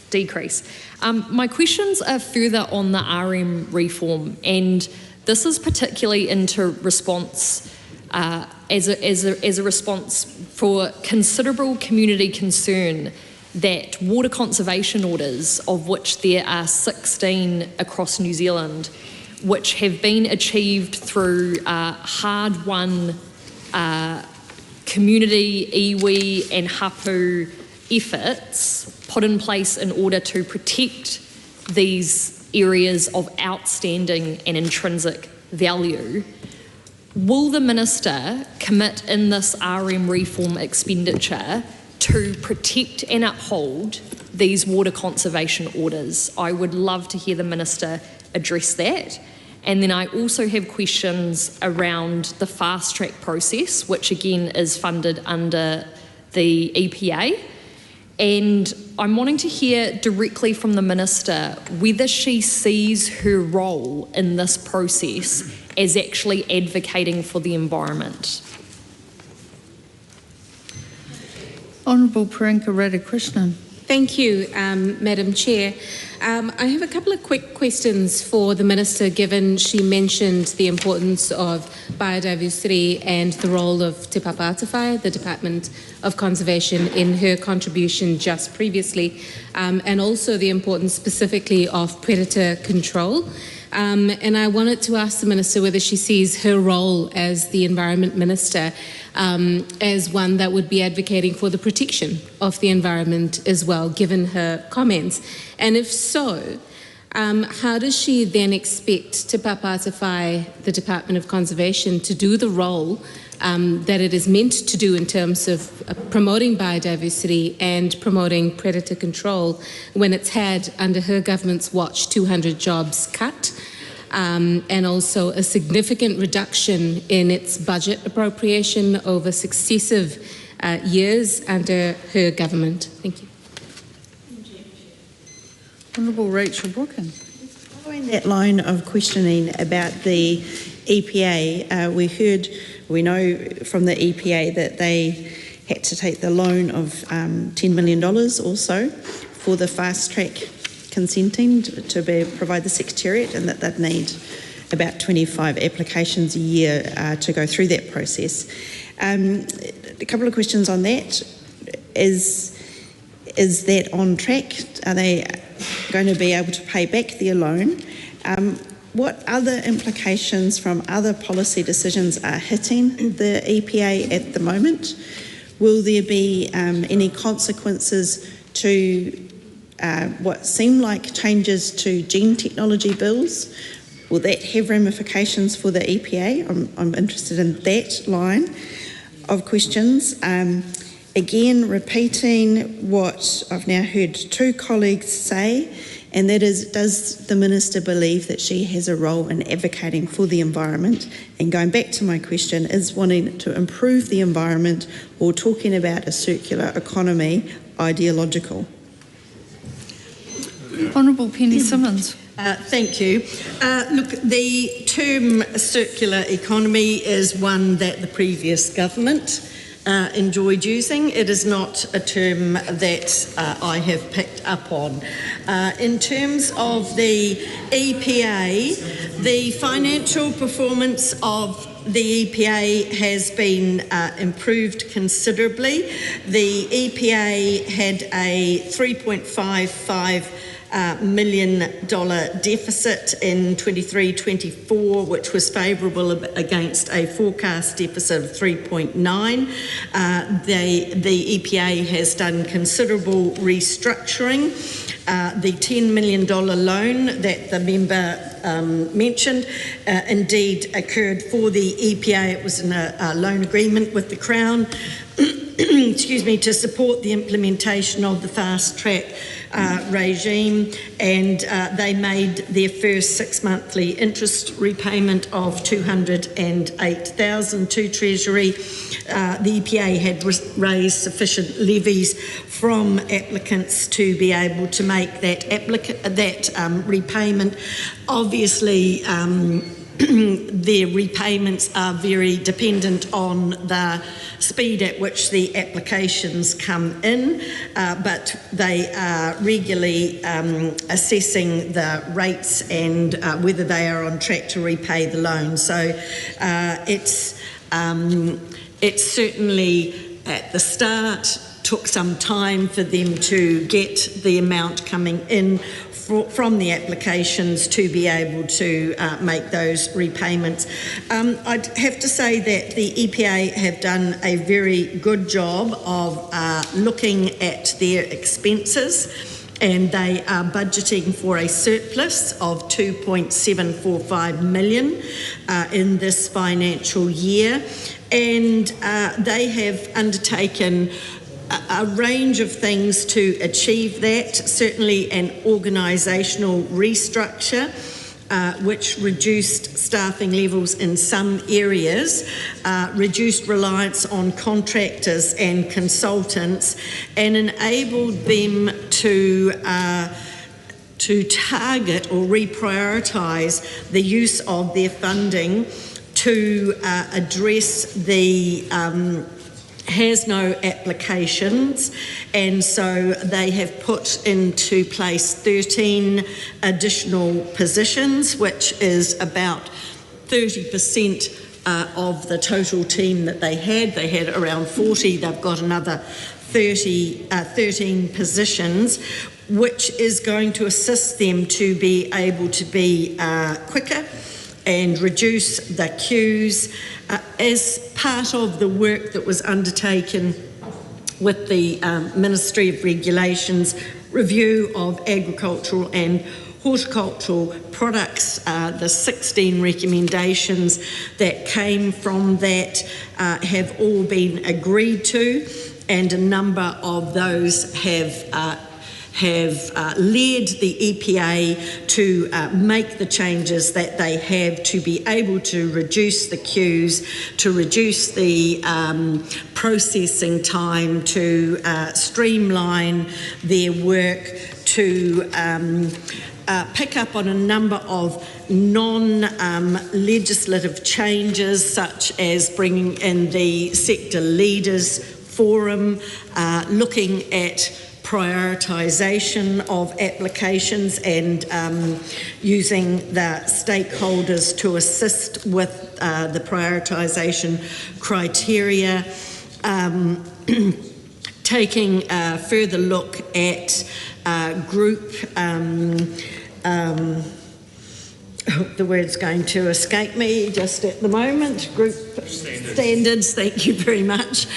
decrease. My questions are further on the RM reform, and this is particularly into response as a response for considerable community concern that water conservation orders, of which there are 16 across New Zealand, which have been achieved through hard-won community, iwi and hapu efforts put in place in order to protect these areas of outstanding and intrinsic value. Will the Minister commit in this RM reform expenditure to protect and uphold these water conservation orders? I would love to hear the Minister address that. And then I also have questions around the fast track process, which again is funded under the EPA. And I'm wanting to hear directly from the Minister whether she sees her role in this process as actually advocating for the environment. Honourable Priyanka Radhakrishnan. Thank you, Madam Chair. I have a couple of quick questions for the Minister, given she mentioned the importance of biodiversity and the role of Te Papa-Ātawhai, the Department of Conservation, in her contribution just previously, and also the importance specifically of predator control. And I wanted to ask the Minister whether she sees her role as the Environment Minister as one that would be advocating for the protection of the environment as well, given her comments. And if so, how does she then expect Te Papa-Ātawhai, the Department of Conservation, to do the role that it is meant to do in terms of promoting biodiversity and promoting predator control when it's had, under her government's watch, 200 jobs cut, and also a significant reduction in its budget appropriation over successive years under her government? Thank you. Honourable Rachel Brooken. Following that line of questioning about the EPA, we know from the EPA that they had to take the loan of $10 million also for the fast track consenting to provide the Secretariat, and that they'd need about 25 applications a year to go through that process. A couple of questions on that. Is that on track? Are they going to be able to pay back their loan? What other implications from other policy decisions are hitting the EPA at the moment? Will there be any consequences to what seem like changes to gene technology bills? Will that have ramifications for the EPA? I'm interested in that line of questions. Again, repeating what I've now heard two colleagues say, and that is, does the Minister believe that she has a role in advocating for the environment? And going back to my question, is wanting to improve the environment or talking about a circular economy ideological? Honourable Penny Simmons. Thank you. Look, the term circular economy is one that the previous government enjoyed using. It is not a term that I have picked up on. In terms of the EPA, the financial performance of the EPA has been improved considerably. The EPA had a 3.55 million deficit in 23-24, which was favourable against a forecast deficit of 3.9. The EPA has done considerable restructuring. The $10 million loan that the member mentioned indeed occurred for the EPA. It was in a loan agreement with the Crown excuse me, to support the implementation of the fast track regime, and they made their first 6 monthly interest repayment of $208,000 to Treasury. The EPA had raised sufficient levies from applicants to be able to make that repayment. Obviously, their repayments are very dependent on the speed at which the applications come in, but they are regularly assessing the rates and whether they are on track to repay the loan. So it's certainly at the start took some time for them to get the amount coming in from the applications to be able to make those repayments. I'd have to say that the EPA have done a very good job of looking at their expenses, and they are budgeting for a surplus of $2.745 million in this financial year, and they have undertaken a range of things to achieve that, certainly an organisational restructure, which reduced staffing levels in some areas, reduced reliance on contractors and consultants, and enabled them to target or reprioritise the use of their funding to address the has no applications, and so they have put into place 13 additional positions, which is about 30% of the total team that they had. They had around 40, they've got another 13 positions, which is going to assist them to be able to be quicker and reduce the queues. As part of the work that was undertaken with the Ministry of Regulations review of agricultural and horticultural products, the 16 recommendations that came from that have all been agreed to, and a number of those have led the EPA to make the changes that they have to be able to reduce the queues, to reduce the processing time, to streamline their work, to pick up on a number of non-legislative changes, such as bringing in the sector leaders forum, looking at prioritisation of applications and using the stakeholders to assist with the prioritisation criteria, taking a further look at group the word's going to escape me just at the moment. Group standards, thank you very much,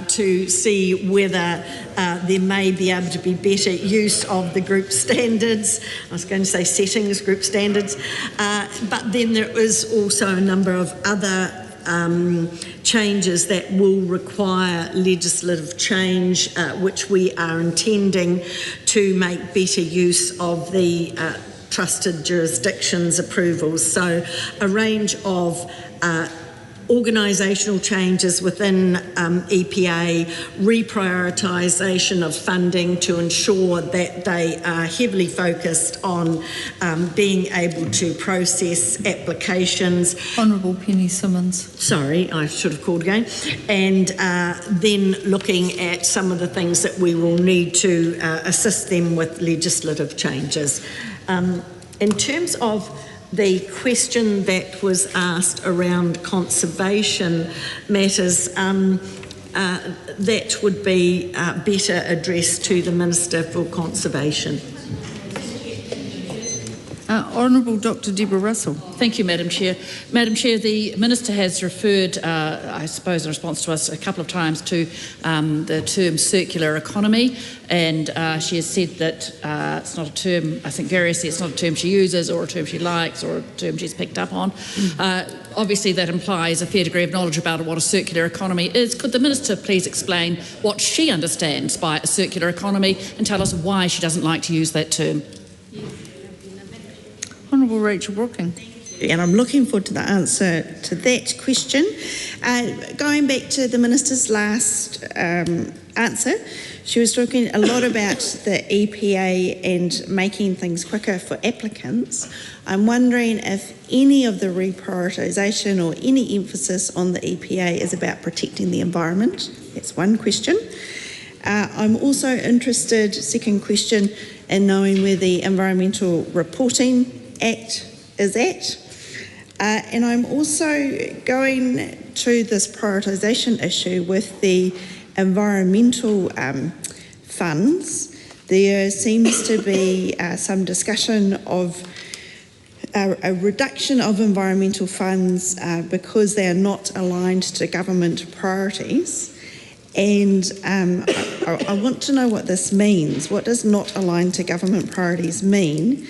to see whether there may be able to be better use of the group standards. I was going to say settings, group standards. But then there is also a number of other changes that will require legislative change, which we are intending to make better use of the trusted jurisdictions approvals. So a range of organisational changes within EPA, reprioritisation of funding to ensure that they are heavily focused on being able to process applications. Honourable Penny Simmons. Sorry, I should have called again. And then looking at some of the things that we will need to assist them with legislative changes. In terms of the question that was asked around conservation matters, that would be better addressed to the Minister for Conservation. Honourable Dr Deborah Russell. Thank you, Madam Chair. Madam Chair, the Minister has referred, I suppose in response to us a couple of times, to the term circular economy, and she has said that it's not a term, I think variously it's not a term she uses or a term she likes or a term she's picked up on. Obviously that implies a fair degree of knowledge about what a circular economy is. Could the Minister please explain what she understands by a circular economy and tell us why she doesn't like to use that term? Honourable Rachel Brooking. And I'm looking forward to the answer to that question. Going back to the Minister's last answer, she was talking a lot about the EPA and making things quicker for applicants. I'm wondering if any of the reprioritisation or any emphasis on the EPA is about protecting the environment. That's one question. I'm also interested, second question, in knowing where the Environmental Reporting Act is at. And I'm also going to this prioritisation issue with the environmental funds. There seems to be some discussion of a reduction of environmental funds because they are not aligned to government priorities. And I want to know what this means. What does not align to government priorities mean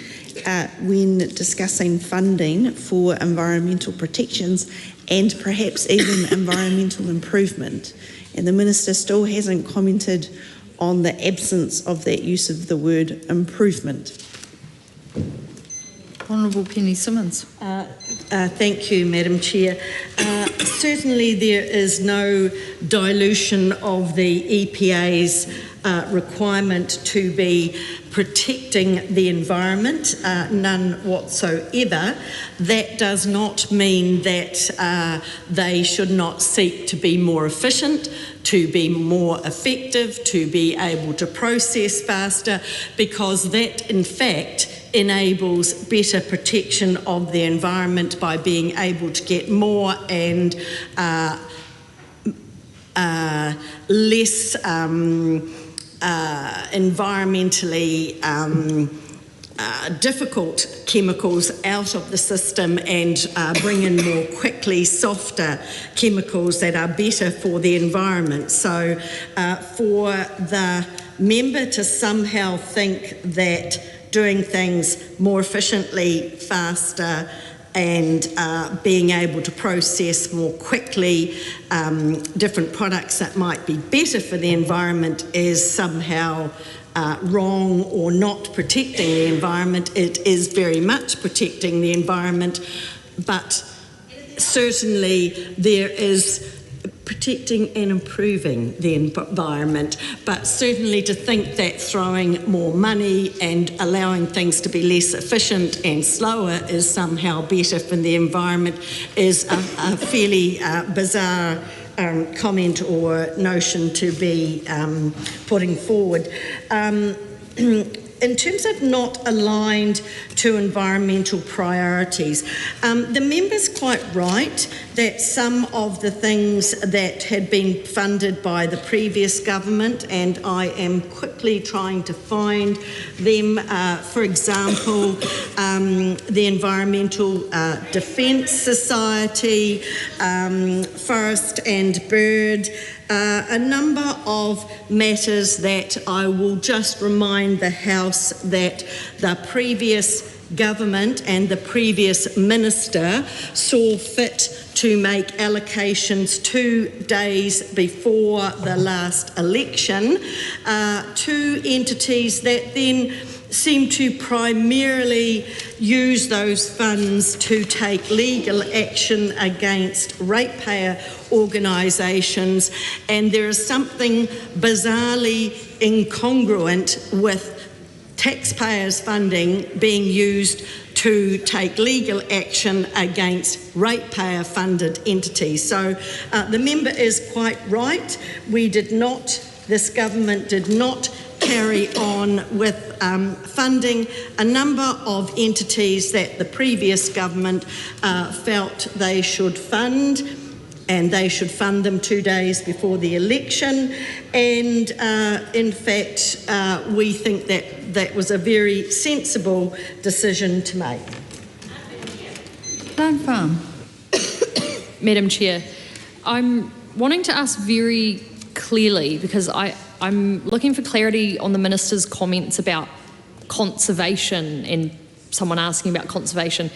when discussing funding for environmental protections and perhaps even environmental improvement? And the Minister still hasn't commented on the absence of that use of the word improvement. Honourable Penny Simmons. Thank you, Madam Chair. Certainly there is no dilution of the EPA's requirement to be protecting the environment, none whatsoever. That does not mean that they should not seek to be more efficient, to be more effective, to be able to process faster, because that in fact enables better protection of the environment by being able to get more and less environmentally difficult chemicals out of the system and bring in more quickly softer chemicals that are better for the environment. So for the member to somehow think that doing things more efficiently, faster, and being able to process more quickly different products that might be better for the environment is somehow wrong or not protecting the environment. It is very much protecting the environment, but certainly there is protecting and improving the environment, but certainly to think that throwing more money and allowing things to be less efficient and slower is somehow better for the environment is a fairly bizarre comment or notion to be putting forward. In terms of not aligned to environmental priorities, the member's quite right that some of the things that had been funded by the previous government, and I am quickly trying to find them, for example, the Environmental Defence Society, Forest and Bird, a number of matters that I will just remind the House that the previous government and the previous minister saw fit to make allocations 2 days before the last election to entities that then seem to primarily use those funds to take legal action against ratepayer organisations, and there is something bizarrely incongruent with taxpayers' funding being used to take legal action against ratepayer-funded entities. So the member is quite right. This government did not carry on with funding a number of entities that the previous government felt they should fund. and they should fund them 2 days before the election. And in fact, we think that that was a very sensible decision to make. Farm. Madam Chair, I'm wanting to ask very clearly, because I'm looking for clarity on the Minister's comments about conservation and someone asking about conservation.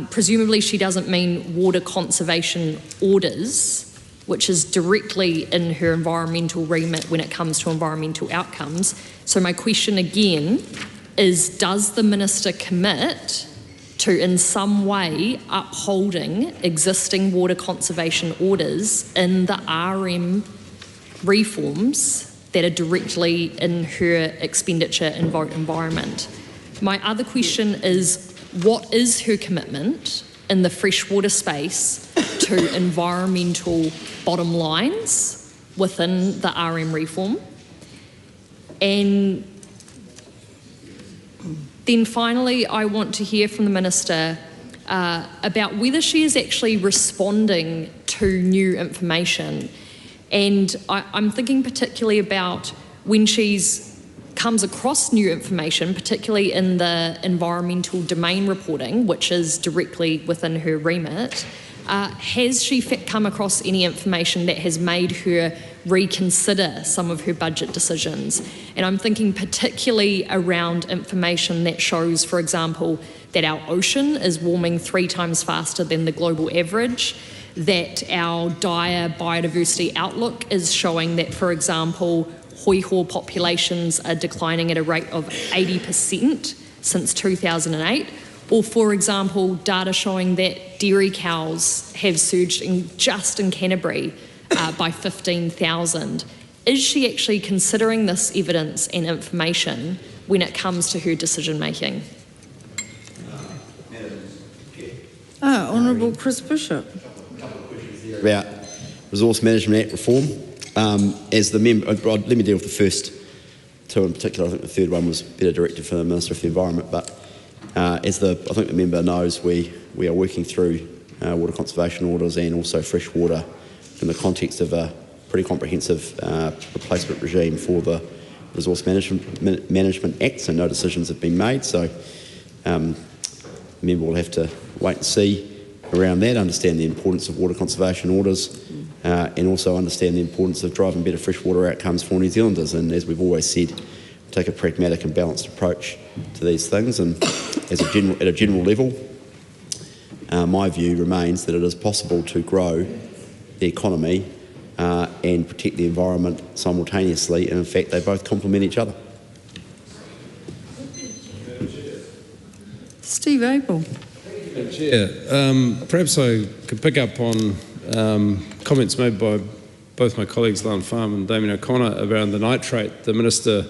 Presumably she doesn't mean water conservation orders, which is directly in her environmental remit when it comes to environmental outcomes. So my question again is, does the Minister commit to in some way upholding existing water conservation orders in the RM reforms that are directly in her expenditure and vote environment? My other question is, what is her commitment in the freshwater space to environmental bottom lines within the RM reform? And then finally, I want to hear from the Minister about whether she is actually responding to new information. And I'm thinking particularly about when she's comes across new information, particularly in the environmental domain reporting, which is directly within her remit. Has she come across any information that has made her reconsider some of her budget decisions? And I'm thinking particularly around information that shows, for example, that our ocean is warming 3 times faster than the global average, that our dire biodiversity outlook is showing that, for example, hoi-ho populations are declining at a rate of 80% since 2008, or, for example, data showing that dairy cows have surged just in Canterbury by 15,000. Is she actually considering this evidence and information when it comes to her decision making? Honourable Chris Bishop. About Resource Management Act reform. As the member, let me deal with the first two in particular. I think the third one was better directed for the Minister of the Environment, but as I think the member knows, we are working through water conservation orders and also fresh water in the context of a pretty comprehensive replacement regime for the Resource Management Act, so no decisions have been made. So the member will have to wait and see around that, understand the importance of water conservation orders, and also understand the importance of driving better freshwater outcomes for New Zealanders. And as we've always said, take a pragmatic and balanced approach to these things. And at a general level, my view remains that it is possible to grow the economy and protect the environment simultaneously, and in fact they both complement each other. Steve Abel. Chair, perhaps I could pick up on comments made by both my colleagues Lan Farm and Damien O'Connor around the nitrate. The Minister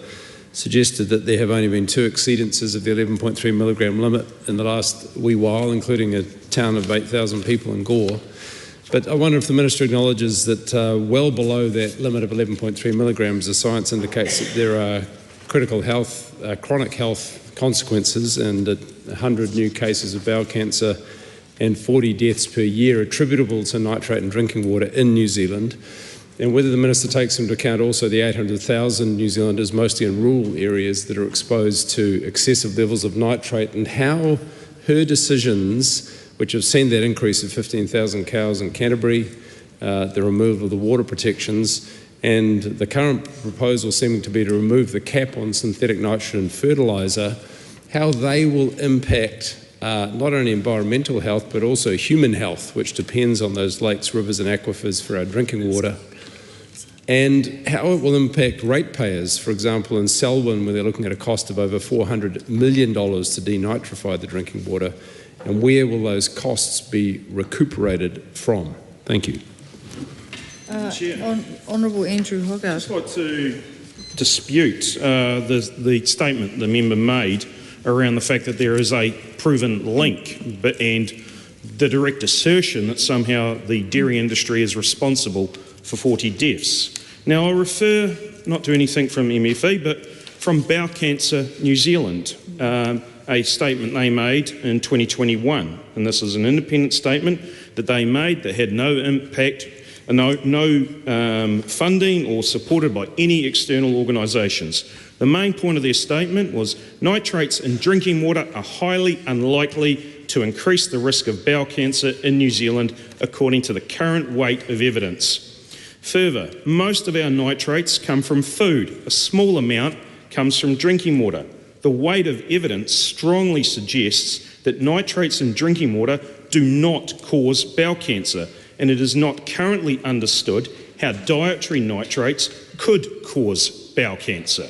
suggested that there have only been 2 exceedances of the 11.3 milligram limit in the last wee while, including a town of 8,000 people in Gore. But I wonder if the Minister acknowledges that well below that limit of 11.3 milligrams, the science indicates that there are critical health, chronic health consequences, and 100 new cases of bowel cancer and 40 deaths per year attributable to nitrate in drinking water in New Zealand, and whether the Minister takes into account also the 800,000 New Zealanders, mostly in rural areas, that are exposed to excessive levels of nitrate, and how her decisions, which have seen that increase of 15,000 cows in Canterbury, the removal of the water protections, and the current proposal seeming to be to remove the cap on synthetic nitrogen fertiliser, how they will impact not only environmental health but also human health, which depends on those lakes, rivers and aquifers for our drinking water, and how it will impact ratepayers, for example in Selwyn, where they're looking at a cost of over $400 million to denitrify the drinking water, and where will those costs be recuperated from? Thank you. Honourable Andrew Hogarth. I'd just like to dispute the statement the member made around the fact that there is a proven link and the direct assertion that somehow the dairy industry is responsible for 40 deaths. Now, I refer not to anything from MFE, but from Bowel Cancer New Zealand, a a statement they made in 2021, and this is an independent statement that they made that had no impact, no funding or supported by any external organisations. The main point of their statement was nitrates in drinking water are highly unlikely to increase the risk of bowel cancer in New Zealand according to the current weight of evidence. Further, most of our nitrates come from food. A small amount comes from drinking water. The weight of evidence strongly suggests that nitrates in drinking water do not cause bowel cancer, and it is not currently understood how dietary nitrates could cause bowel cancer.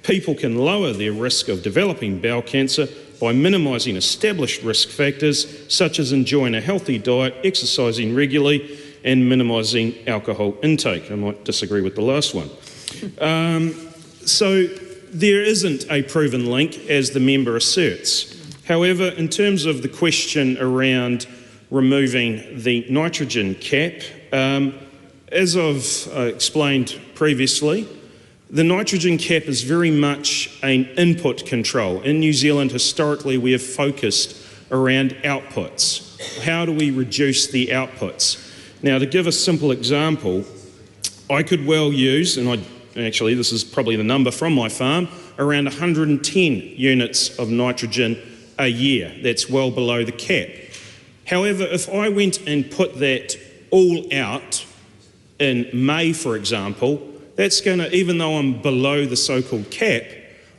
People can lower their risk of developing bowel cancer by minimising established risk factors such as enjoying a healthy diet, exercising regularly, and minimising alcohol intake. I might disagree with the last one. So there isn't a proven link, as the member asserts. However, in terms of the question around removing the nitrogen cap, as I've explained previously, the nitrogen cap is very much an input control. In New Zealand, historically, we have focused around outputs. How do we reduce the outputs? Now, to give a simple example, I could well use, and actually this is probably the number from my farm, around 110 units of nitrogen a year. That's well below the cap. However, if I went and put that all out in May, for example, that's going to, even though I'm below the so-called cap,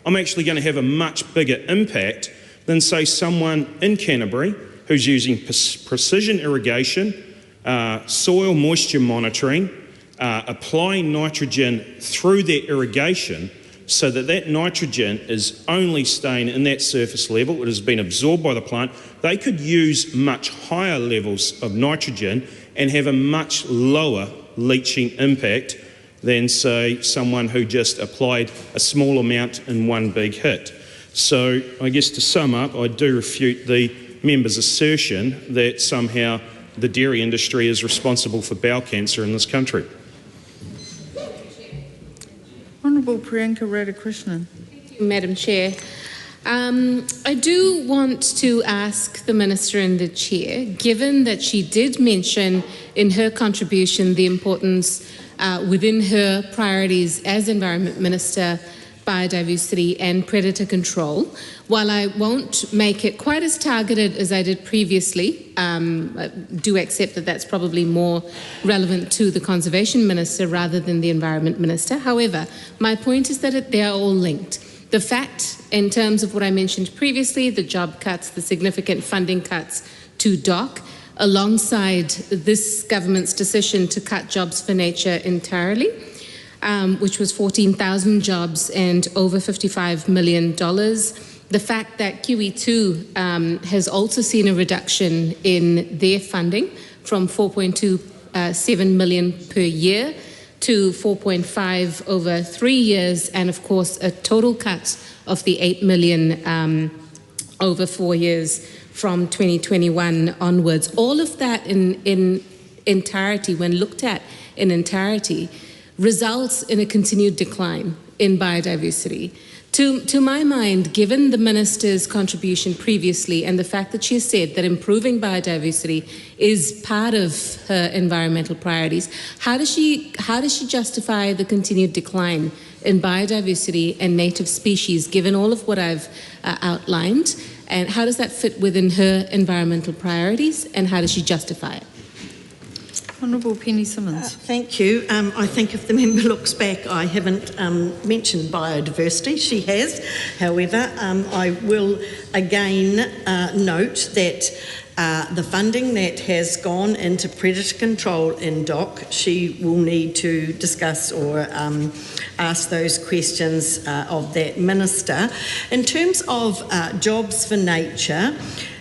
I'm actually going to have a much bigger impact than, say, someone in Canterbury who's using precision irrigation, soil moisture monitoring, applying nitrogen through their irrigation so that that nitrogen is only staying in that surface level. It has been absorbed by the plant. They could use much higher levels of nitrogen and have a much lower leaching impact than, say, someone who just applied a small amount in one big hit. So I guess to sum up, I do refute the member's assertion that somehow the dairy industry is responsible for bowel cancer in this country. Honourable Priyanka Radhakrishnan. Madam Chair. I do want to ask the Minister and the Chair, given that she did mention in her contribution the importance within her priorities as Environment Minister, biodiversity and predator control, while I won't make it quite as targeted as I did previously, I do accept that that's probably more relevant to the Conservation Minister rather than the Environment Minister. However, my point is that they are all linked. The fact, in terms of what I mentioned previously, the job cuts, the significant funding cuts to DOC, alongside this government's decision to cut Jobs for Nature entirely, which was 14,000 jobs and over $55 million. The fact that Kiwi2 has also seen a reduction in their funding from 4.27 million per year to 4.5 over 3 years, and of course a total cut of the 8 million over 4 years from 2021 onwards. All of that in entirety, when looked at in entirety, results in a continued decline in biodiversity. To my mind, given the Minister's contribution previously and the fact that she has said that improving biodiversity is part of her environmental priorities, how does she justify the continued decline in biodiversity and native species, given all of what I've outlined? And how does that fit within her environmental priorities, and how does she justify it? Honourable Penny Simmons. Thank you. I think if the member looks back, I haven't mentioned biodiversity. She has. However, I will again note that the funding that has gone into predator control in DOC, she will need to discuss or ask those questions of that minister. In terms of Jobs for Nature,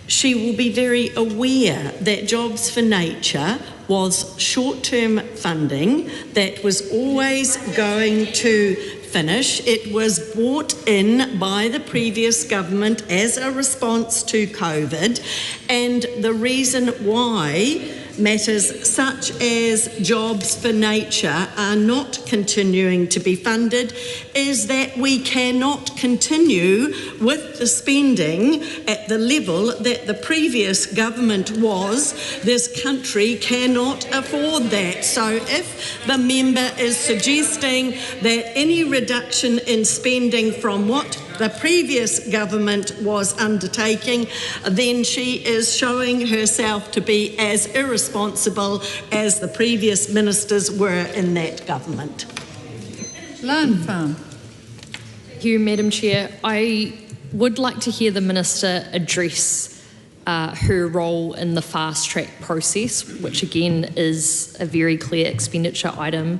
she will be very aware that Jobs for Nature was short-term funding that was always going to finish. It was brought in by the previous government as a response to COVID, and the reason why matters such as Jobs for Nature are not continuing to be funded is that we cannot continue with the spending at the level that the previous government was. This country cannot afford that. So if the member is suggesting that any reduction in spending from what the previous government was undertaking, then she is showing herself to be as irresponsible as the previous ministers were in that government. Land Farm. Thank you, Madam Chair. I would like to hear the Minister address her role in the fast track process, which again is a very clear expenditure item.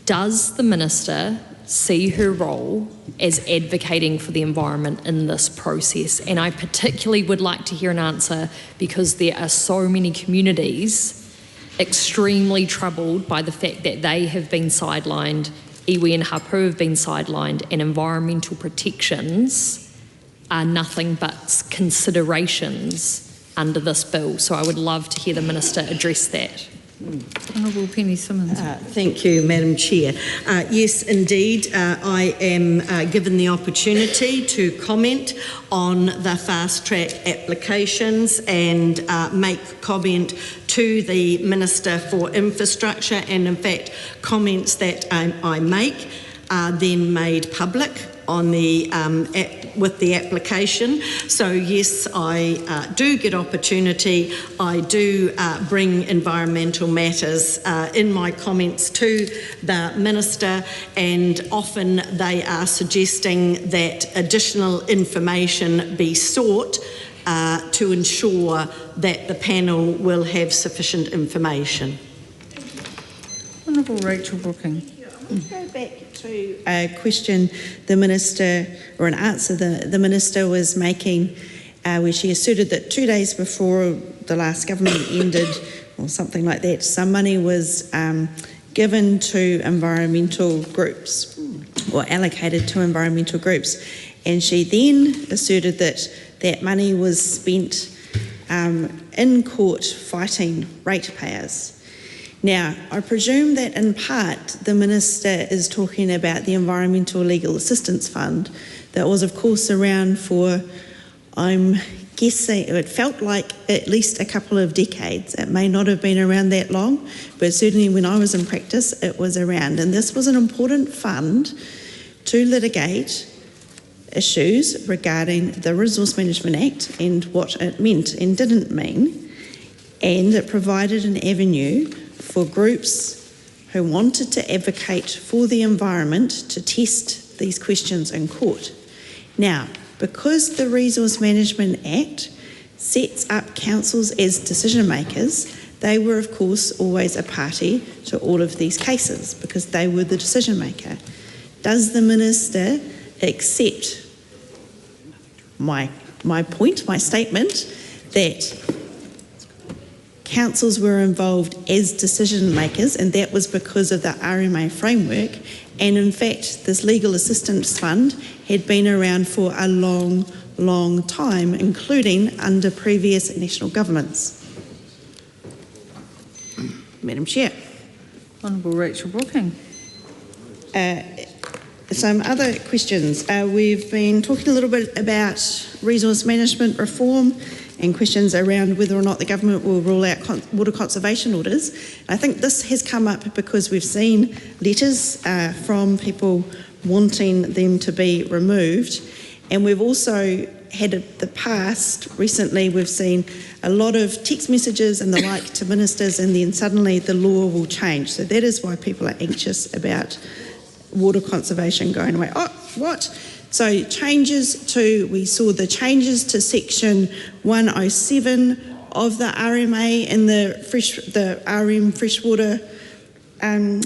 Does the Minister see her role as advocating for the environment in this process? And I particularly would like to hear an answer because there are so many communities extremely troubled by the fact that they have been sidelined, iwi and hapu have been sidelined, and environmental protections are nothing but considerations under this bill. So I would love to hear the Minister address that. Honourable Penny Simmons. Thank you, Madam Chair. Yes, indeed, I am given the opportunity to comment on the fast track applications and make comment to the Minister for Infrastructure, and in fact comments that I make are then made public on the with the application. So yes, I do get opportunity. I do bring environmental matters in my comments to the Minister, and often they are suggesting that additional information be sought to ensure that the panel will have sufficient information. Honourable Rachel Brooking. Let's go back to a question the Minister, or an answer the Minister was making, where she asserted that 2 days before the last government ended, or something like that, some money was given to environmental groups, or allocated to environmental groups. And she then asserted that that money was spent in court fighting ratepayers. Now, I presume that in part the Minister is talking about the Environmental Legal Assistance Fund that was of course around for, I'm guessing, it felt like at least a couple of decades. It may not have been around that long, but certainly when I was in practice it was around. And this was an important fund to litigate issues regarding the Resource Management Act and what it meant and didn't mean. And it provided an avenue for groups who wanted to advocate for the environment to test these questions in court. Now, because the Resource Management Act sets up councils as decision makers, they were of course always a party to all of these cases because they were the decision maker. Does the Minister accept my point, my statement, that councils were involved as decision makers, and that was because of the RMA framework, and in fact this legal assistance fund had been around for a long, long time, including under previous national governments? Madam Chair. Honourable Rachel Brooking. Some other questions. We've been talking a little bit about resource management reform and questions around whether or not the government will rule out water conservation orders. I think this has come up because we've seen letters from people wanting them to be removed, and we've also had the past, recently we've seen a lot of text messages and the like to ministers, and then suddenly the law will change. So that is why people are anxious about water conservation going away. Oh, what? So we saw the changes to section 107 of the RMA and the RM freshwater and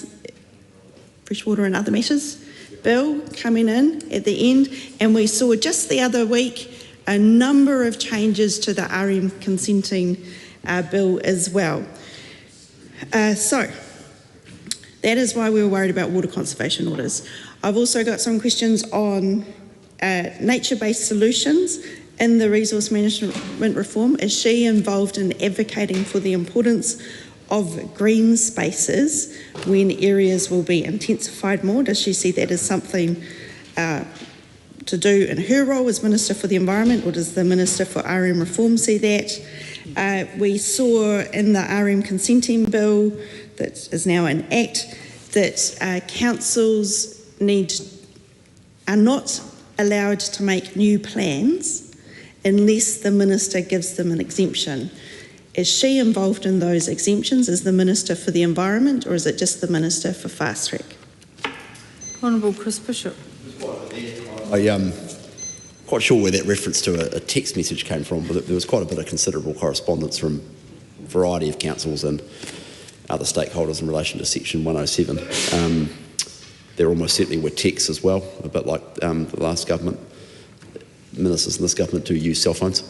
other matters bill coming in at the end, and we saw just the other week a number of changes to the RM consenting bill as well. So that is why we were worried about water conservation orders. I've also got some questions on nature-based solutions in the resource management reform? Is she involved in advocating for the importance of green spaces when areas will be intensified more? Does she see that as something to do in her role as Minister for the Environment, or does the Minister for RM Reform see that? We saw in the RM consenting bill that is now an act that councils are not allowed to make new plans unless the Minister gives them an exemption. Is she involved in those exemptions as the Minister for the Environment, or is it just the Minister for Fast Track? Honourable Chris Bishop. I'm quite sure where that reference to a text message came from, but there was quite a bit of considerable correspondence from a variety of councils and other stakeholders in relation to Section 107. There almost certainly were texts as well, a bit like the last government. Ministers in this government do use cell phones.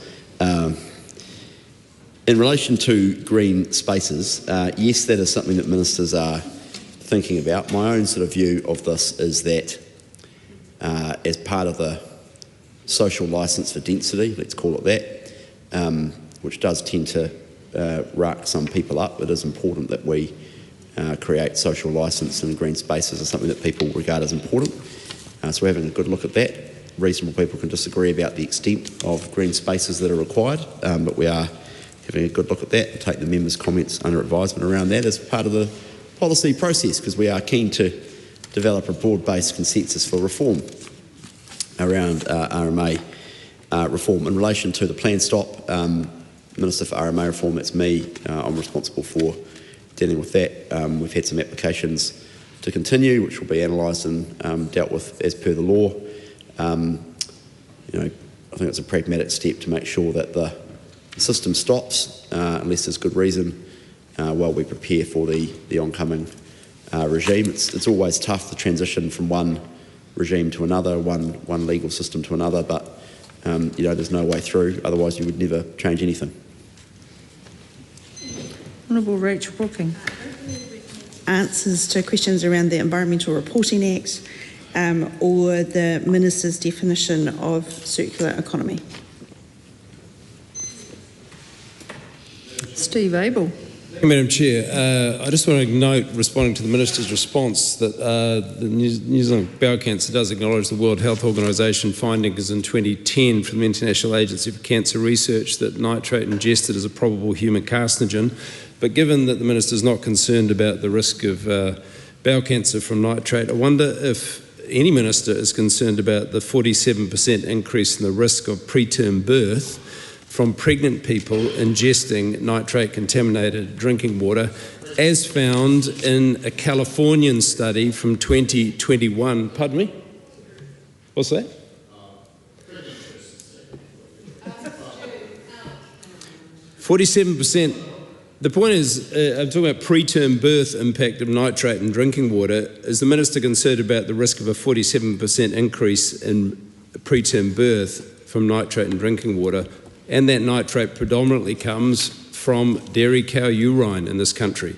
In relation to green spaces, yes, that is something that ministers are thinking about. My own sort of view of this is that as part of the social licence for density, let's call it that, which does tend to rack some people up, it is important that we create social licence and green spaces as something that people regard as important. So we're having a good look at that. Reasonable people can disagree about the extent of green spaces that are required, but we are having a good look at that and take the members' comments under advisement around that as part of the policy process, because we are keen to develop a broad-based consensus for reform around RMA reform. In relation to the plan stop, Minister for RMA reform, that's me. I'm responsible for dealing with that. We've had some applications to continue, which will be analysed and dealt with as per the law. I think it's a pragmatic step to make sure that the system stops unless there's good reason while we prepare for the oncoming regime. It's always tough to transition from one regime to another, one legal system to another, but there's no way through, otherwise you would never change anything. Honourable Rachel Brooking. Answers to questions around the Environmental Reporting Act or the Minister's definition of circular economy. Steve Abel. Thank you, Madam Chair. I just want to note, responding to the Minister's response, that the New Zealand Bowel Cancer does acknowledge the World Health Organisation findings in 2010 from the International Agency for Cancer Research that nitrate ingested is a probable human carcinogen. But given that the Minister is not concerned about the risk of bowel cancer from nitrate, I wonder if any Minister is concerned about the 47% increase in the risk of preterm birth from pregnant people ingesting nitrate-contaminated drinking water, as found in a Californian study from 2021. Pardon me? What's that? 47%. The point is, I'm talking about preterm birth impact of nitrate in drinking water. Is the Minister concerned about the risk of a 47% increase in preterm birth from nitrate in drinking water? And that nitrate predominantly comes from dairy cow urine in this country.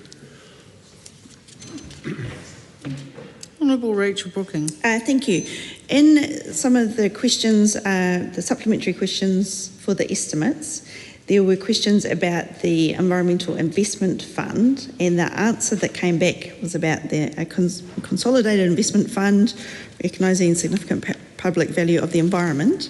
Honourable Rachel Brooking. Thank you. In some of the questions, the supplementary questions for the estimates, there were questions about the Environmental Investment Fund, and the answer that came back was about the Consolidated Investment Fund, recognising significant public value of the environment.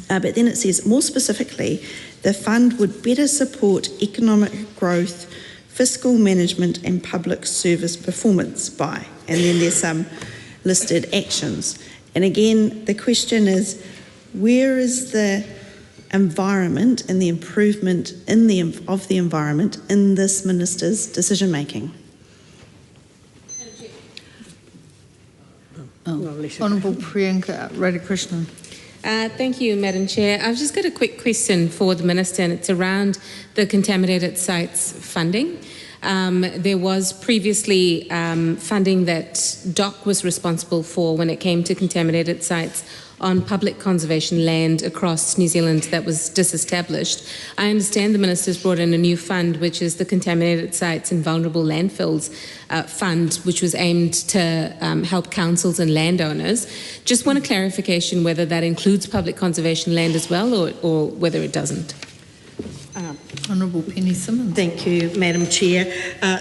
But then it says, more specifically, the fund would better support economic growth, fiscal management and public service performance by, and then there's some listed actions. And again, the question is, where is the environment and the improvement of the environment in this Minister's decision making? Honourable Priyanka Radhakrishnan. Thank you, Madam Chair. I've just got a quick question for the Minister, and it's around the contaminated sites funding. There was previously funding that DOC was responsible for when it came to contaminated sites on public conservation land across New Zealand that was disestablished. I understand the Minister's brought in a new fund, which is the Contaminated Sites and Vulnerable Landfills Fund, which was aimed to help councils and landowners. Just want a clarification whether that includes public conservation land as well, or whether it doesn't. Honourable Penny Simmons. Thank you, Madam Chair.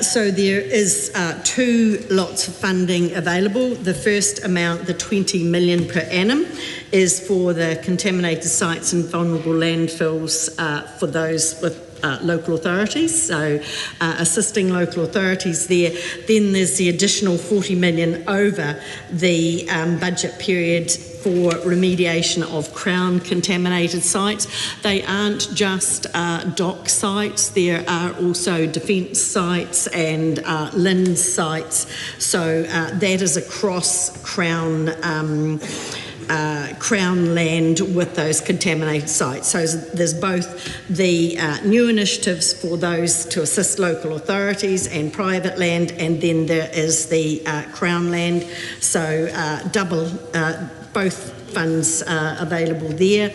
So there is 2 lots of funding available. The first amount, the 20 million per annum, is for the contaminated sites and vulnerable landfills for those with local authorities, so assisting local authorities there. Then there's the additional 40 million over the budget period for remediation of Crown contaminated sites. They aren't just dock sites, there are also defence sites and LINZ sites, so that is across Crown land with those contaminated sites. So there's both the new initiatives for those to assist local authorities and private land, and then there is the Crown land. So both funds available there.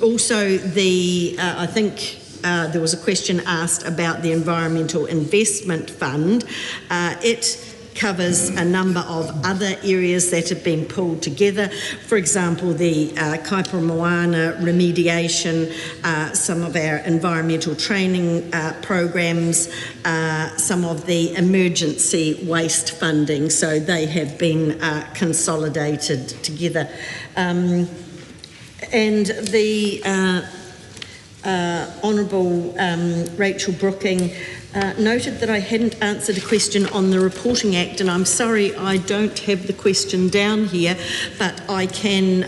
Also, I think there was a question asked about the Environmental Investment Fund. It covers a number of other areas that have been pulled together. For example, the Kaipara remediation, some of our environmental training programs, some of the emergency waste funding. So they have been consolidated together. And the Honourable Rachel Brooking noted that I hadn't answered a question on the Reporting Act, and I'm sorry I don't have the question down here, but I can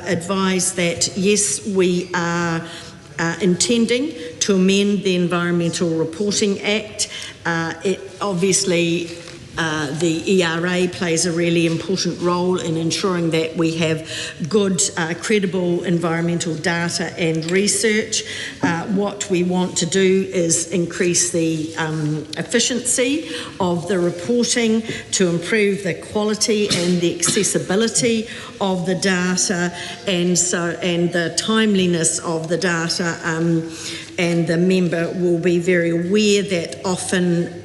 advise that yes, we are intending to amend the Environmental Reporting Act. It obviously the ERA plays a really important role in ensuring that we have good, credible environmental data and research. What we want to do is increase the efficiency of the reporting to improve the quality and the accessibility of the data, and the timeliness of the data. And the member will be very aware that often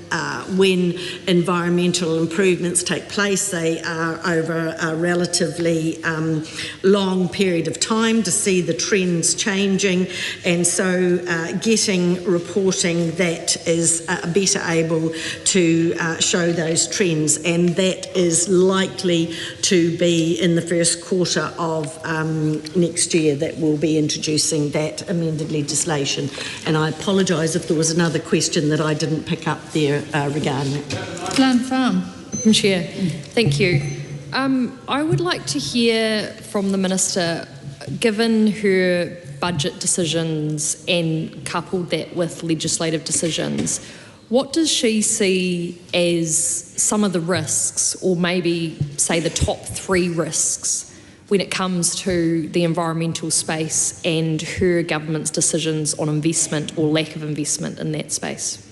when environmental improvements take place, they are over a relatively long period of time to see the trends changing, and so getting reporting that is better able to show those trends, and that is likely to be in the first quarter of next year that we'll be introducing that amended legislation. And I apologise if there was another question that I didn't pick up there regarding it. Glen Farm. Chair, thank you. I would like to hear from the Minister, given her budget decisions and coupled that with legislative decisions, what does she see as some of the risks, or maybe say the top 3 risks, when it comes to the environmental space and her government's decisions on investment or lack of investment in that space?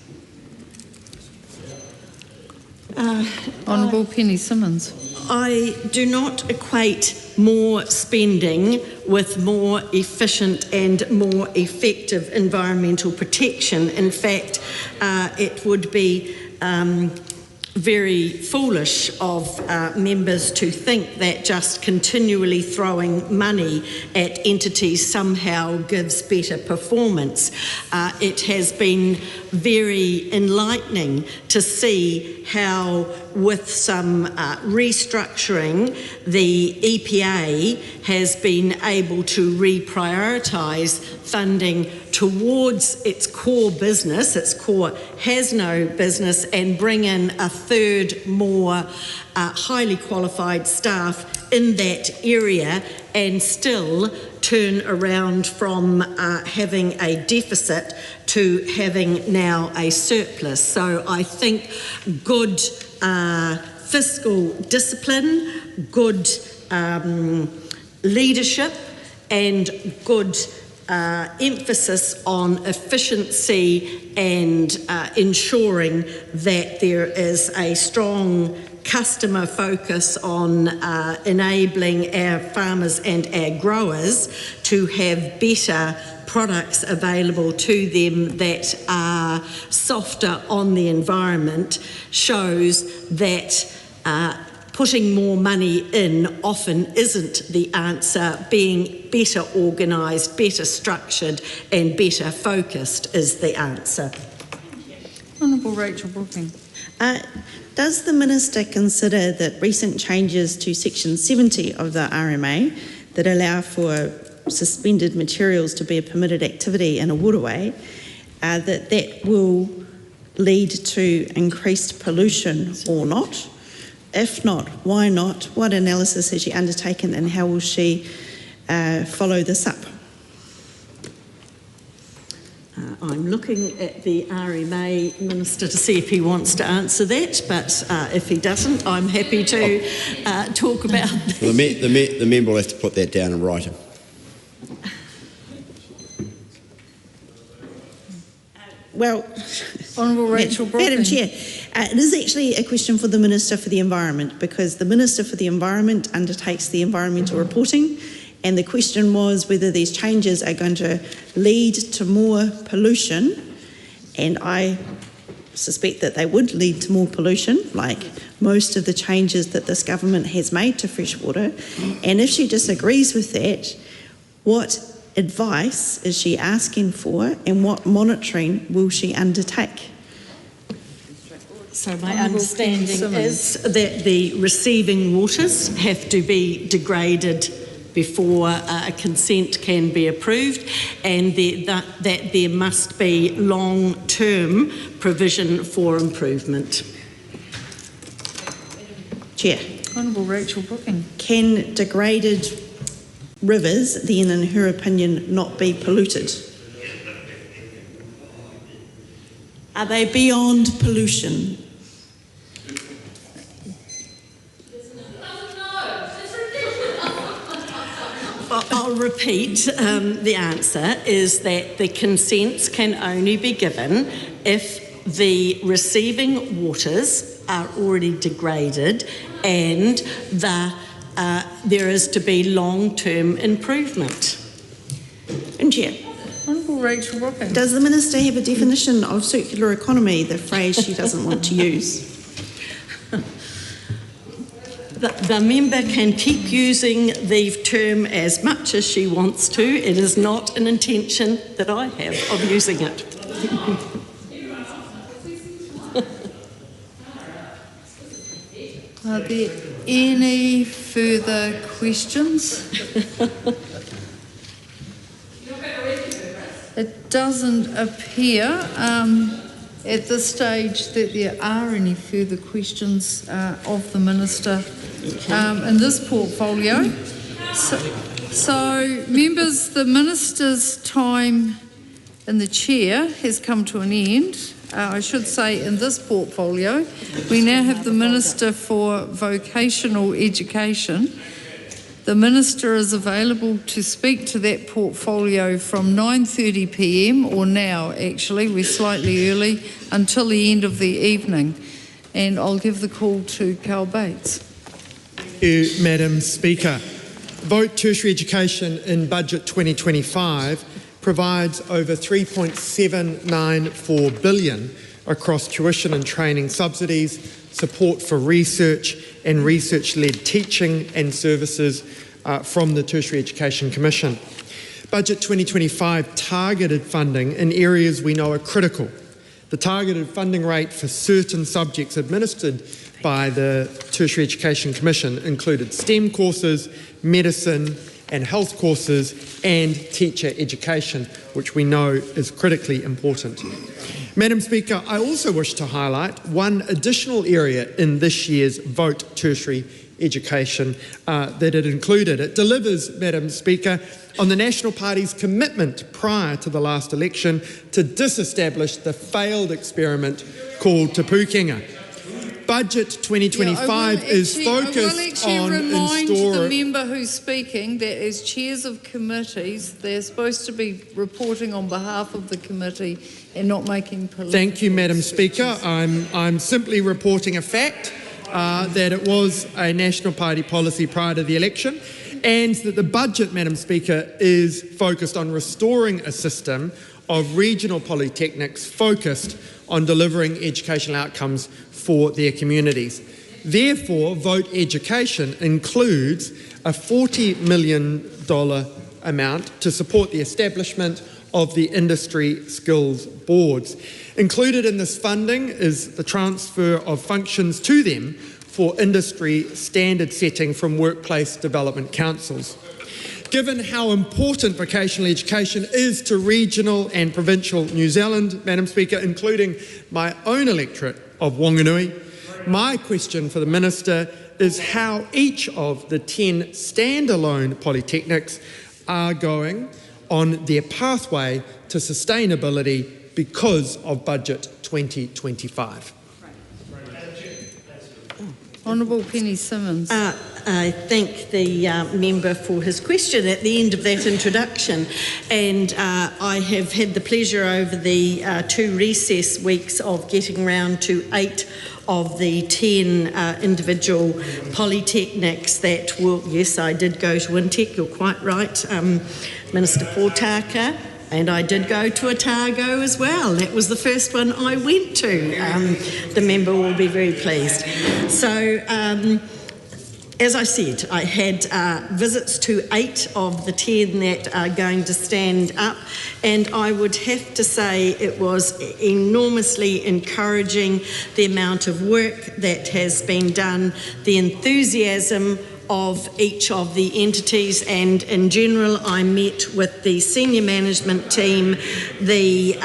Honourable Penny Simmons. I do not equate more spending with more efficient and more effective environmental protection. In fact, it would be very foolish of members to think that just continually throwing money at entities somehow gives better performance. It has been very enlightening to see how, with some restructuring, the EPA has been able to reprioritise funding towards its core business, its core has no business, and bring in a third more highly qualified staff in that area, and still turn around from having a deficit to having now a surplus. So I think good fiscal discipline, good leadership, and good emphasis on efficiency and ensuring that there is a strong customer focus on enabling our farmers and our growers to have better products available to them that are softer on the environment shows that putting more money in often isn't the answer. Being better organised, better structured and better focused is the answer. Honourable Rachel Brooking. Does the Minister consider that recent changes to Section 70 of the RMA that allow for suspended materials to be a permitted activity in a waterway, that will lead to increased pollution or not? If not, why not? What analysis has she undertaken and how will she follow this up? I'm looking at the RMA Minister to see if he wants to answer that, but if he doesn't, I'm happy to talk about well, the member will have to put that down in writing. Well, Honourable Rachel Brooking. Madam Chair, it is actually a question for the Minister for the Environment, because the Minister for the Environment undertakes the environmental reporting, and the question was whether these changes are going to lead to more pollution, and I suspect that they would lead to more pollution, like most of the changes that this government has made to freshwater. And if she disagrees with that, what advice is she asking for and what monitoring will she undertake? So my understanding is that the receiving waters have to be degraded before a consent can be approved, and that there must be long-term provision for improvement. Chair. Honourable Rachel Brooking. Can degraded rivers then, in her opinion, not be polluted? Are they beyond pollution? I'll repeat, the answer is that the consents can only be given if the receiving waters are already degraded and there is to be long-term improvement. And Chair. Honourable Rachel Brooking. Does the Minister have a definition of circular economy, the phrase she doesn't want to use? The member can keep using the term as much as she wants to. It is not an intention that I have of using it. Are there any further questions? It doesn't appear at this stage that there are any further questions of the Minister in this portfolio. So, members, the Minister's time in the chair has come to an end. I should say in this portfolio. We now have the Minister for Vocational Education. The Minister is available to speak to that portfolio from 9:30 p.m, or now actually, we're slightly early, until the end of the evening. And I'll give the call to Carl Bates. Thank you, Madam Speaker. Vote Tertiary Education in Budget 2025 provides over $3.794 billion across tuition and training subsidies, support for research and research-led teaching and services from the Tertiary Education Commission. Budget 2025 targeted funding in areas we know are critical. The targeted funding rate for certain subjects administered by the Tertiary Education Commission included STEM courses, medicine and health courses and teacher education, which we know is critically important. Madam Speaker, I also wish to highlight one additional area in this year's Vote Tertiary Education that it included. It delivers, Madam Speaker, on the National Party's commitment prior to the last election to disestablish the failed experiment called Te Pūkenga. Budget 2025 is focused on remind the member who's speaking that as chairs of committees, they're supposed to be reporting on behalf of the committee and not making political. Thank you, Madam Speaker. I'm simply reporting a fact. that it was a National Party policy prior to the election, and that the budget, Madam Speaker, is focused on restoring a system of regional polytechnics focused on delivering educational outcomes for their communities. Therefore, Vote Education includes a $40 million amount to support the establishment of the industry skills boards. Included in this funding is the transfer of functions to them for industry standard setting from workplace development councils. Given how important vocational education is to regional and provincial New Zealand, Madam Speaker, including my own electorate of Whanganui, my question for the Minister is how each of the 10 standalone polytechnics are going on their pathway to sustainability because of Budget 2025. Honourable Penny Simmons. I thank the member for his question at the end of that introduction, and I have had the pleasure over the 2 recess weeks of getting round to 8 of the 10 individual polytechnics that will, yes, I did go to Wintec, you're quite right, Minister Portaka, and I did go to Otago as well. That was the first one I went to. The member will be very pleased. So, as I said, I had visits to 8 of the 10 that are going to stand up, and I would have to say it was enormously encouraging, the amount of work that has been done, the enthusiasm of each of the entities, and in general I met with the senior management team, the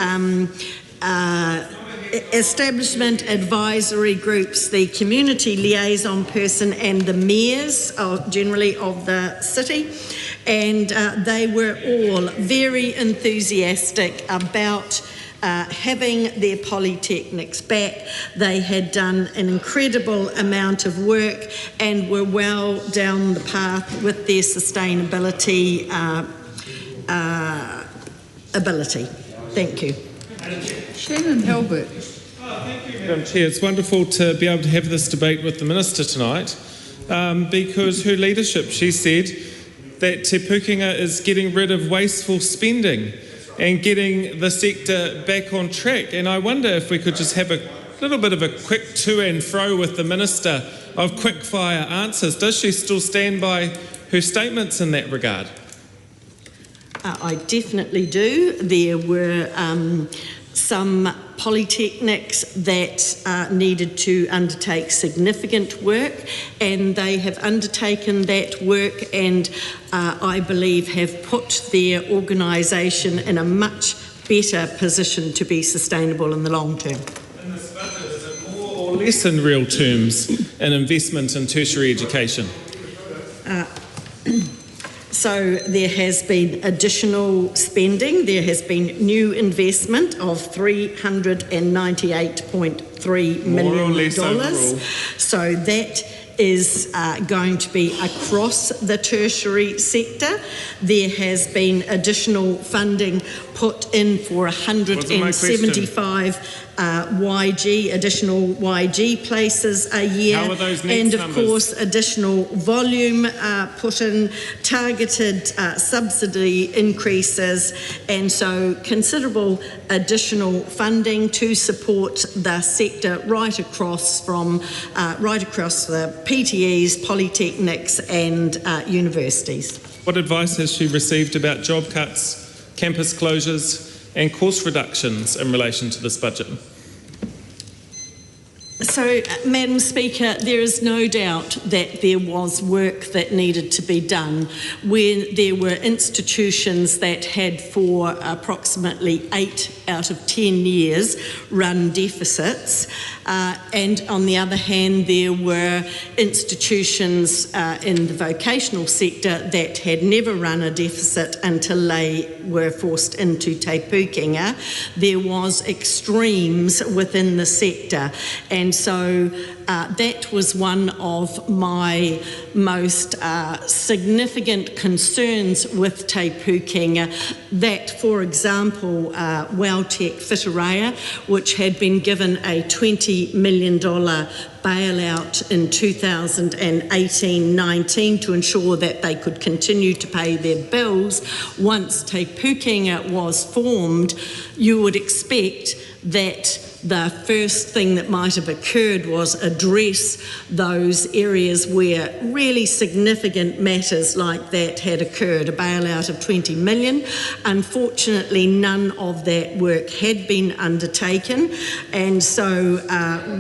establishment advisory groups, the community liaison person and the mayors generally of the city, and they were all very enthusiastic about having their polytechnics back. They had done an incredible amount of work and were well down the path with their sustainability ability. Thank you. Shannon Halbert. Madam Chair, it's wonderful to be able to have this debate with the Minister tonight because her leadership, she said that Te Pukenga is getting rid of wasteful spending and getting the sector back on track. And I wonder if we could just have a little bit of a quick to and fro with the Minister of quick fire answers. Does she still stand by her statements in that regard? I definitely do. There were some polytechnics that needed to undertake significant work, and they have undertaken that work and I believe have put their organisation in a much better position to be sustainable in the long term. In this budget, is it more or less in real terms an investment in tertiary education? So there has been additional spending. There has been new investment of $398.3 million. More or less overall. So that is going to be across the tertiary sector. There has been additional funding put in for 175 additional YG places a year. How are those next and of numbers? course additional volume put in, targeted subsidy increases, and so considerable additional funding to support the sector right across the PTEs, polytechnics and universities. What advice has she received about job cuts, campus closures and course reductions in relation to this budget? So, Madam Speaker, there is no doubt that there was work that needed to be done when there were institutions that had for approximately 8 out of 10 years run deficits, and on the other hand there were institutions in the vocational sector that had never run a deficit until they were forced into Te Pukenga. There was extremes within the sector, and so that was one of my most significant concerns with Te Pukenga, that, for example, Welltech Whitireia, which had been given a $20 million bailout in 2018-19 to ensure that they could continue to pay their bills. Once Te Pukenga was formed, you would expect that the first thing that might have occurred was address those areas where really significant matters like that had occurred, a bailout of 20 million. Unfortunately, none of that work had been undertaken, and so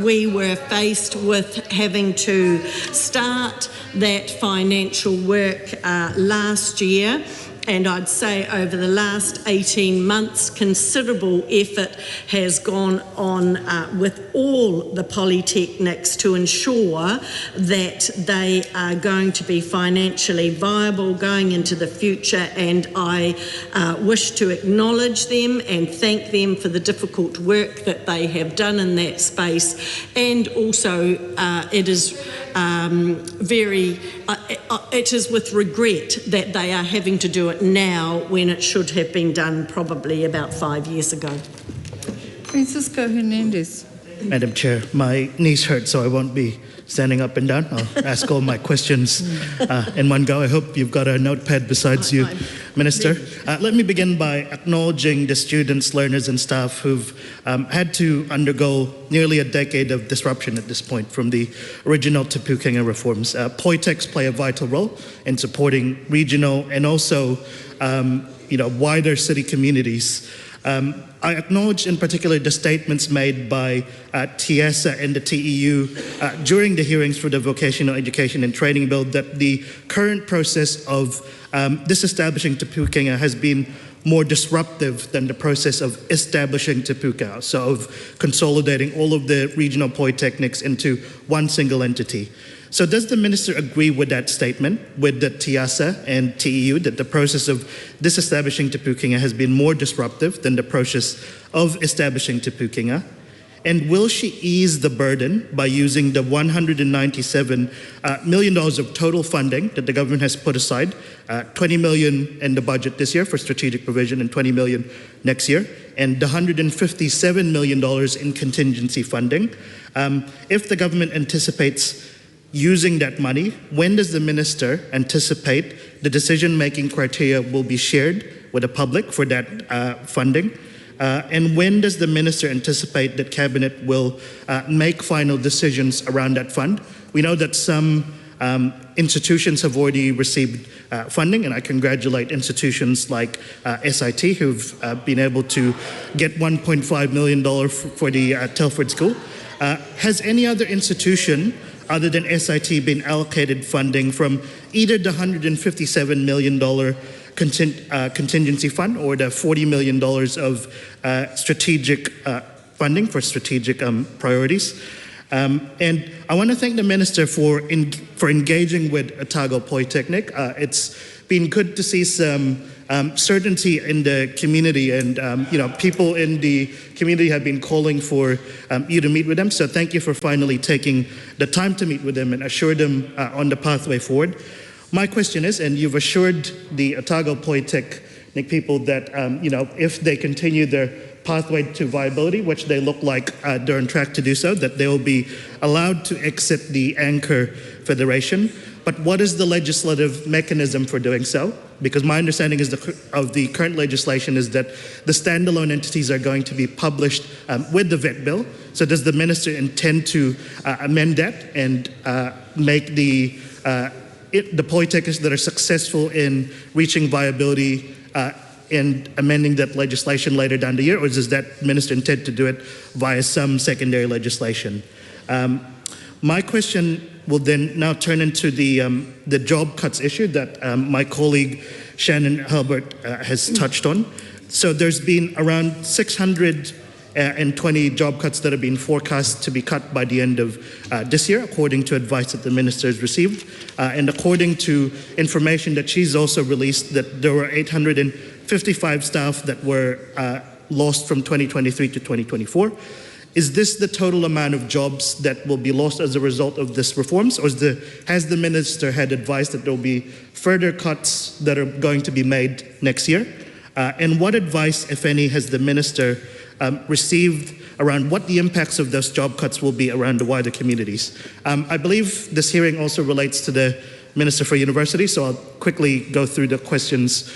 we were faced with having to start that financial work last year. And I'd say over the last 18 months, considerable effort has gone on with all the polytechnics to ensure that they are going to be financially viable going into the future. And I wish to acknowledge them and thank them for the difficult work that they have done in that space. And also it is it is with regret that they are having to do it now when it should have been done probably about 5 years ago. Francisco Hernandez. Madam Chair, my knees hurt, so I won't be standing up and down. I'll ask all my questions in one go. I hope you've got a notepad besides you, Minister. Let me begin by acknowledging the students, learners and staff who've had to undergo nearly a decade of disruption at this point from the original Te Pukenga reforms. Polytechs play a vital role in supporting regional and also wider city communities. I acknowledge in particular the statements made by TIASA and the TEU during the hearings for the Vocational Education and Training Bill that the current process of disestablishing Te Pukenga has been more disruptive than the process of establishing Te Pukenga, so of consolidating all of the regional polytechnics into one single entity. So does the Minister agree with that statement, with the TIASA and TEU, that the process of disestablishing Te Pukenga has been more disruptive than the process of establishing Te Pukenga? And will she ease the burden by using the $197 million of total funding that the government has put aside, $20 million in the budget this year for strategic provision and $20 million next year, and the $157 million in contingency funding? If the government anticipates using that money, when does the Minister anticipate the decision-making criteria will be shared with the public for that funding? And when does the Minister anticipate that Cabinet will make final decisions around that fund? We know that some institutions have already received funding, and I congratulate institutions like SIT who've been able to get $1.5 million for the Telford School. Has any other institution other than SIT been allocated funding from either the $157 million contingency fund or the $40 million of strategic funding for strategic priorities? And I want to thank the Minister for engaging with Otago Polytechnic. It's been good to see some certainty in the community, and people in the community have been calling for you to meet with them. So thank you for finally taking the time to meet with them and assure them on the pathway forward. My question is, and you've assured the Otago Polytechnic people that if they continue their pathway to viability, which they look like they're on track to do so, that they will be allowed to exit the Anchor Federation. But what is the legislative mechanism for doing so? Because my understanding is of the current legislation is that the standalone entities are going to be published with the VET bill. So does the Minister intend to amend that and make the polytechnics that are successful in reaching viability and amending that legislation later down the year, or does that Minister intend to do it via some secondary legislation? My question will then now turn into the job cuts issue that my colleague Shannon Halbert has touched on. So there's been around 620 job cuts that have been forecast to be cut by the end of this year, according to advice that the Minister has received. And according to information that she's also released, that there were 855 staff that were lost from 2023 to 2024. Is this the total amount of jobs that will be lost as a result of this reforms, or has the Minister had advised that there will be further cuts that are going to be made next year? And what advice, if any, has the Minister received around what the impacts of those job cuts will be around the wider communities? I believe this hearing also relates to the Minister for Universities, so I'll quickly go through the questions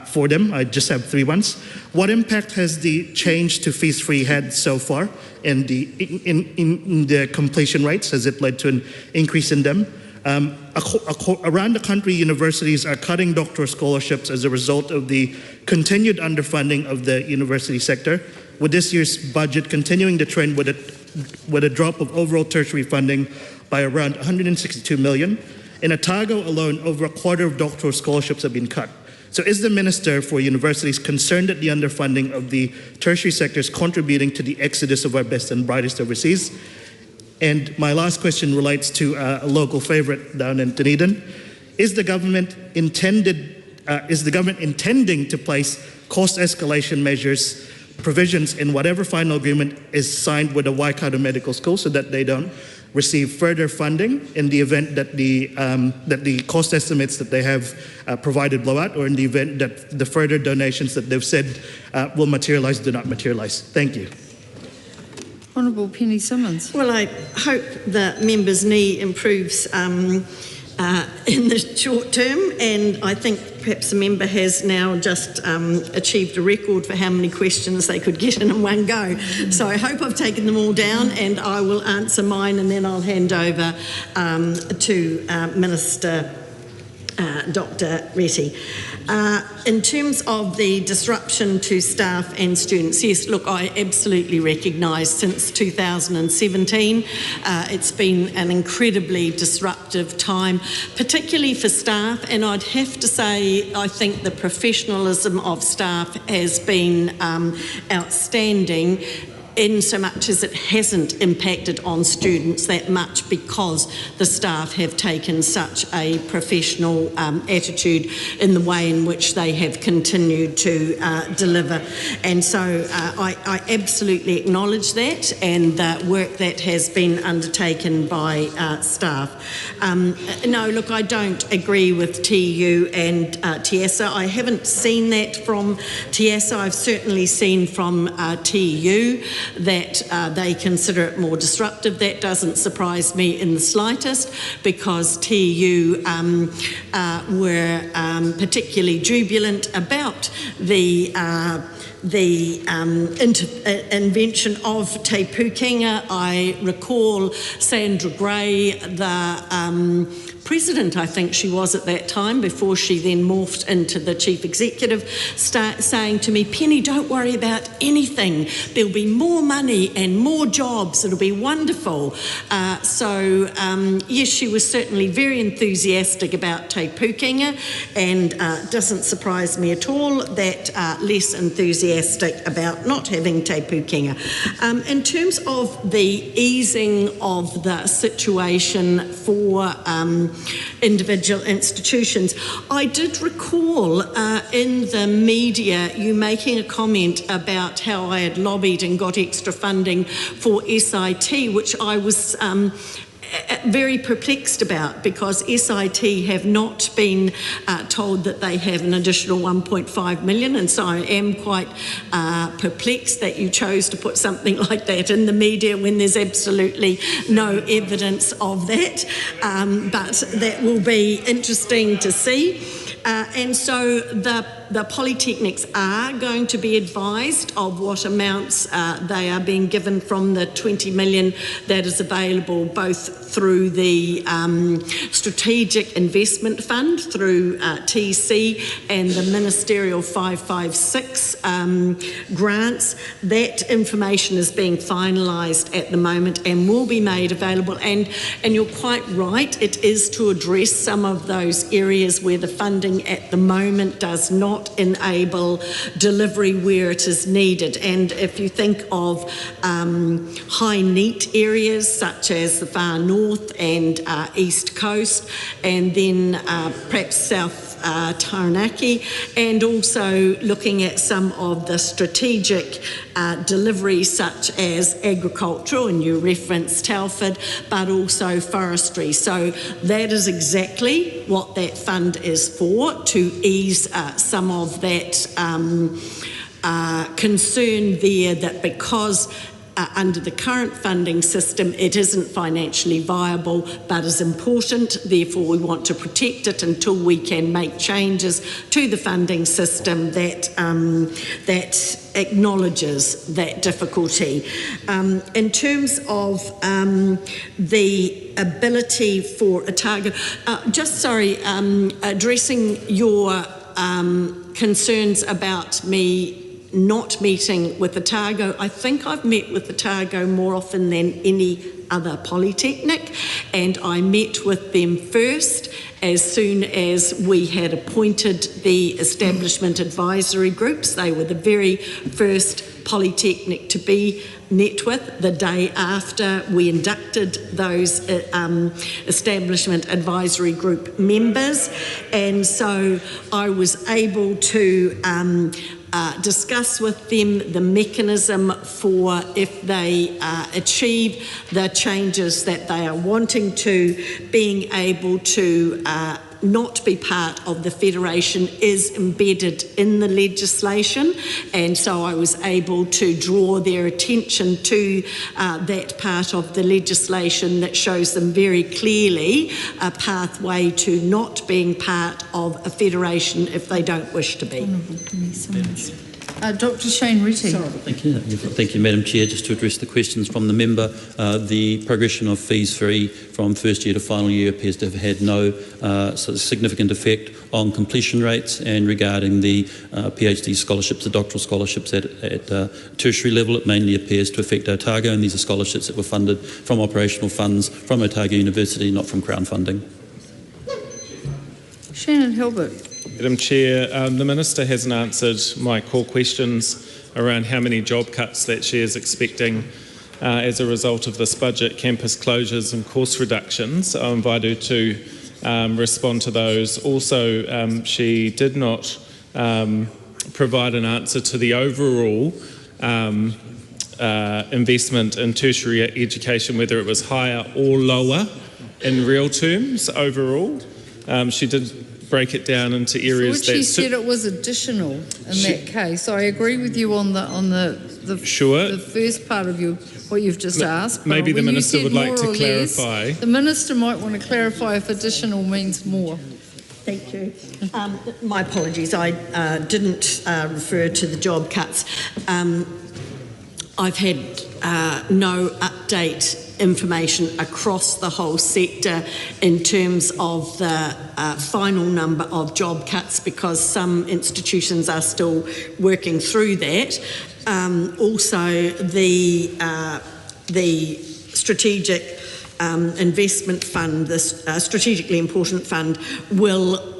for them. I just have 3 ones. What impact has the change to fees-free had so far in the completion rates? Has it led to an increase in them? Around the country, universities are cutting doctoral scholarships as a result of the continued underfunding of the university sector. With this year's budget continuing the trend with a drop of overall tertiary funding by around 162 million, in Otago alone, over a quarter of doctoral scholarships have been cut. So is the Minister for Universities concerned that the underfunding of the tertiary sector is contributing to the exodus of our best and brightest overseas? And my last question relates to a local favourite down in Dunedin. Is the government intending to place cost escalation measures, provisions in whatever final agreement is signed with the Waikato Medical School so that they don't receive further funding in the event that the cost estimates that they have provided blow out, or in the event that the further donations that they've said will materialise do not materialise? Thank you. Honourable Penny Simmons. Well, I hope the member's knee improves in the short term, and I think perhaps the member has now just achieved a record for how many questions they could get in one go. So I hope I've taken them all down, and I will answer mine, and then I'll hand over to Minister Dr. Reti. In terms of the disruption to staff and students, yes, look, I absolutely recognise since 2017 it's been an incredibly disruptive time, particularly for staff, and I'd have to say I think the professionalism of staff has been outstanding, in so much as it hasn't impacted on students that much because the staff have taken such a professional attitude in the way in which they have continued to deliver. And so I absolutely acknowledge that and the work that has been undertaken by staff. No, look, I don't agree with TU and TIESA. I haven't seen that from TIESA. I've certainly seen from TU that they consider it more disruptive. That doesn't surprise me in the slightest, because TU were particularly jubilant about the invention of Te Pūkenga. I recall Sandra Gray, the president, I think she was at that time, before she then morphed into the chief executive, saying to me, "Penny, don't worry about anything. There'll be more money and more jobs. It'll be wonderful." Yes, she was certainly very enthusiastic about Te Pūkenga, and it doesn't surprise me at all that less enthusiastic about not having Te Pūkenga. In terms of the easing of the situation for individual institutions, I did recall in the media you making a comment about how I had lobbied and got extra funding for SIT, which I was very perplexed about, because SIT have not been told that they have an additional 1.5 million, and so I am quite perplexed that you chose to put something like that in the media when there's absolutely no evidence of that, but that will be interesting to see. And so the polytechnics are going to be advised of what amounts they are being given from the 20 million that is available, both through the Strategic Investment Fund, through TC, and the Ministerial 556 grants. That information is being finalised at the moment and will be made available. And you're quite right, it is to address some of those areas where the funding at the moment does not enable delivery where it is needed. And if you think of high need areas such as the far north and east coast, and then perhaps south Taranaki, and also looking at some of the strategic deliveries such as agricultural, and you referenced Telford, but also forestry. So that is exactly what that fund is for, to ease some of that concern there, that because under the current funding system it isn't financially viable but is important, therefore we want to protect it until we can make changes to the funding system that acknowledges that difficulty. In terms of the ability for Otago, addressing your concerns about me not meeting with Otago. I think I've met with Otago more often than any other polytechnic, and I met with them first as soon as we had appointed the establishment advisory groups. They were the very first polytechnic to be met with the day after we inducted those establishment advisory group members, and so I was able to discuss with them the mechanism for, if they achieve the changes that they are wanting to, being able to not be part of the Federation is embedded in the legislation, and so I was able to draw their attention to that part of the legislation that shows them very clearly a pathway to not being part of a Federation if they don't wish to be. Dr. Shane Ritty. Thank you, Madam Chair. Just to address the questions from the member, the progression of fees free from first year to final year appears to have had no significant effect on completion rates, and regarding the PhD scholarships, the doctoral scholarships at tertiary level, it mainly appears to affect Otago, and these are scholarships that were funded from operational funds from Otago University, not from Crown funding. Shannon Hilbert. Madam Chair, the Minister hasn't answered my core questions around how many job cuts that she is expecting as a result of this budget, campus closures and course reductions. I invite her to respond to those. Also, she did not provide an answer to the overall investment in tertiary education, whether it was higher or lower in real terms overall. She did break it down into areas she said it was additional in that case. I agree with you on the first part of what you've just asked. Maybe the Minister would like to clarify. The Minister might want to clarify if additional means more. Thank you. My apologies, I didn't refer to the job cuts. I've had no update information across the whole sector in terms of the final number of job cuts, because some institutions are still working through that. Also, the strategic investment fund, the strategically important fund, will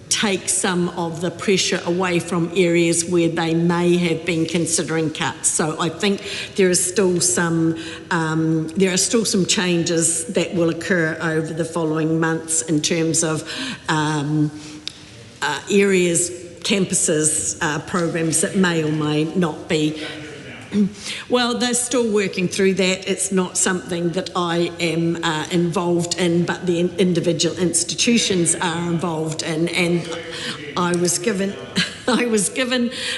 take some of the pressure away from areas where they may have been considering cuts. So I think there are still some changes that will occur over the following months in terms of areas, campuses, programs that may or may not be. Well, they're still working through that. It's not something that I am involved in, but the individual institutions are involved in, and I was given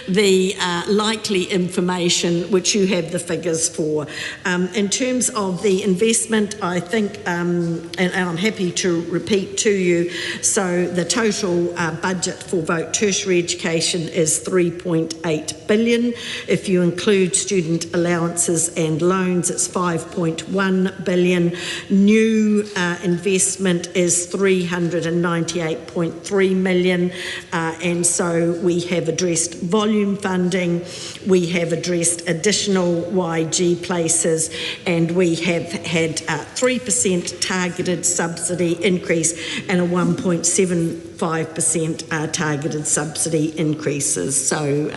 the likely information, which you have the figures for. In terms of the investment, I think, and I'm happy to repeat to you, so the total budget for vote tertiary education is $3.8 billion. If you include student allowances and loans, it's $5.1 billion. New investment is $398.3 million, and so we have addressed volume funding, we have addressed additional YG places, and we have had 3% targeted subsidy increase and a 1.75% targeted subsidy increases. So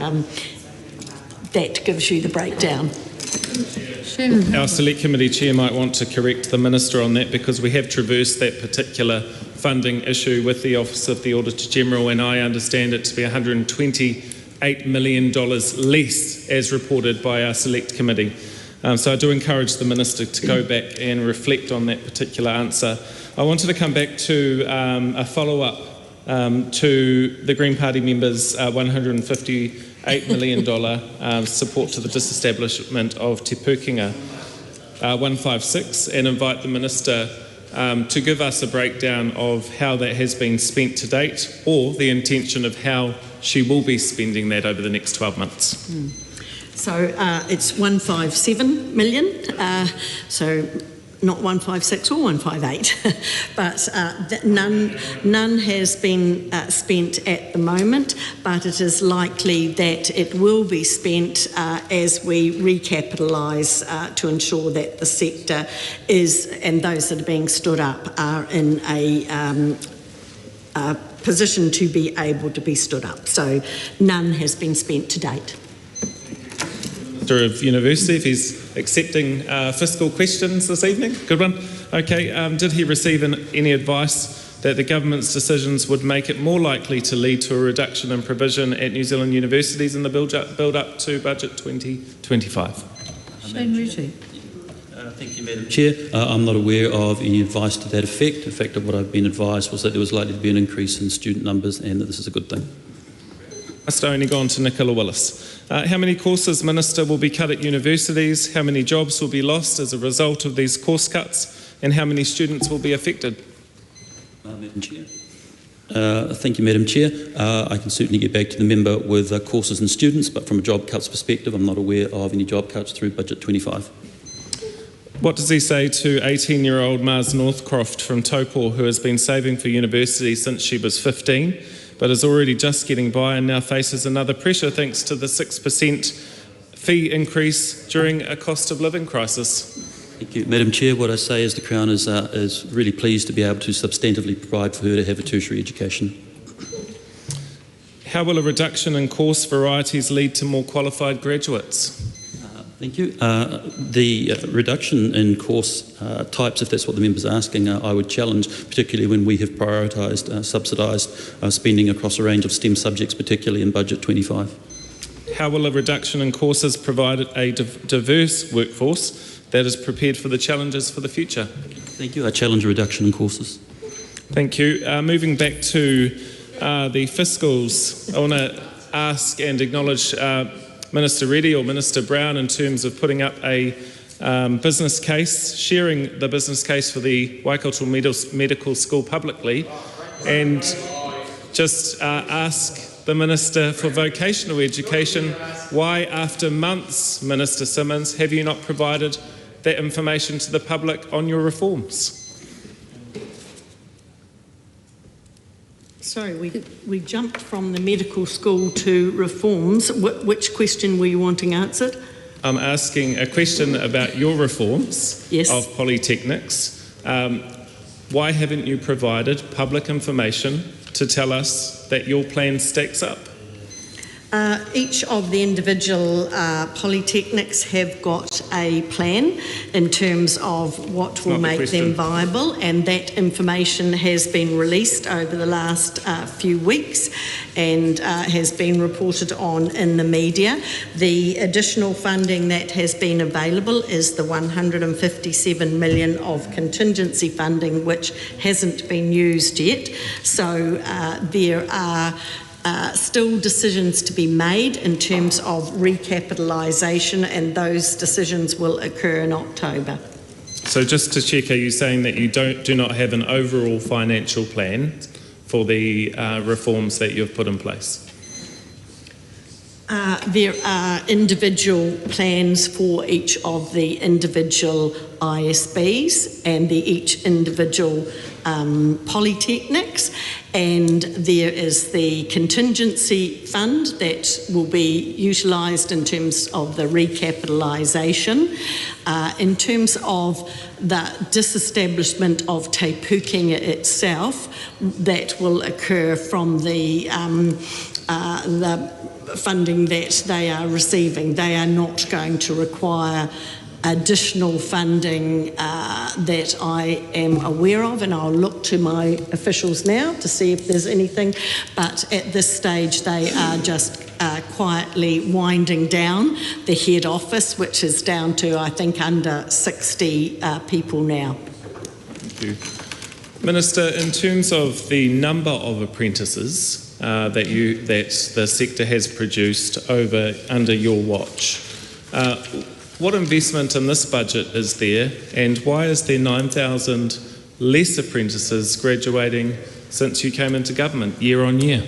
that gives you the breakdown. Our Select Committee Chair might want to correct the Minister on that, because we have traversed that particular funding issue with the Office of the Auditor General, and I understand it to be $128 million less as reported by our Select Committee. So I do encourage the Minister to go back and reflect on that particular answer. I wanted to come back to a follow-up to the Green Party members' $158 million support to the disestablishment of Te Pūkenga 156, and invite the Minister to give us a breakdown of how that has been spent to date, or the intention of how she will be spending that over the next 12 months. So it's 157 million, so not 156 or 158, but none has been spent at the moment, but it is likely that it will be spent as we recapitalise to ensure that the sector is, and those that are being stood up are in a position to be able to be stood up. So none has been spent to date. Director of University, if he's accepting fiscal questions this evening. Good one. Okay, did he receive any advice that the government's decisions would make it more likely to lead to a reduction in provision at New Zealand universities in the build up to Budget 2025? Shane Ritchie. Thank you, Madam Chair. I'm not aware of any advice to that effect. In fact, what I've been advised was that there was likely to be an increase in student numbers and that this is a good thing. Must only gone to Nicola Willis. How many courses, Minister, will be cut at universities? How many jobs will be lost as a result of these course cuts? And how many students will be affected? Madam Chair. Thank you, Madam Chair. I can certainly get back to the member with courses and students, but from a job cuts perspective, I'm not aware of any job cuts through Budget 25. What does he say to 18-year-old Mars Northcroft from Taupo, who has been saving for university since she was 15, but is already just getting by and now faces another pressure thanks to the 6% fee increase during a cost of living crisis? Thank you, Madam Chair. What I say is the Crown is really pleased to be able to substantively provide for her to have a tertiary education. How will a reduction in course varieties lead to more qualified graduates? Thank you. The reduction in course types, if that's what the member's asking, I would challenge, particularly when we have prioritised subsidised spending across a range of STEM subjects, particularly in Budget 25. How will a reduction in courses provide a diverse workforce that is prepared for the challenges for the future? Thank you. I challenge a reduction in courses. Thank you. Moving back to the fiscals, I want to ask and acknowledge Minister Reddy or Minister Brown in terms of putting up a business case, sharing the business case for the Waikato Medical School publicly, and just ask the Minister for Vocational Education, why after months, Minister Simmons, have you not provided that information to the public on your reforms? Sorry, we jumped from the medical school to reforms. Which question were you wanting answered? I'm asking a question about your reforms of polytechnics. Why haven't you provided public information to tell us that your plan stacks up? Each of the individual polytechnics have got a plan in terms of what will make them viable, and that information has been released over the last few weeks and has been reported on in the media. The additional funding that has been available is the 157 million of contingency funding, which hasn't been used yet. So there are still decisions to be made in terms of recapitalisation, and those decisions will occur in October. So just to check, are you saying that you do not have an overall financial plan for the reforms that you've put in place? There are individual plans for each of the individual ISBs and each individual polytechnics, and there is the contingency fund that will be utilised in terms of the recapitalisation. In terms of the disestablishment of Te Pūkenga itself, that will occur from the funding that they are receiving. They are not going to require additional funding that I am aware of, and I'll look to my officials now to see if there's anything, but at this stage they are just quietly winding down the head office, which is down to, I think, under 60 people now. Thank you. Minister, in terms of the number of apprentices that the sector has produced under your watch, what investment in this budget is there, and why is there 9,000 less apprentices graduating since you came into government year on year?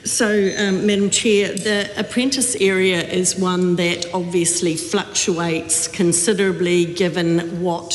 So, Madam Chair, the apprentice area is one that obviously fluctuates considerably given what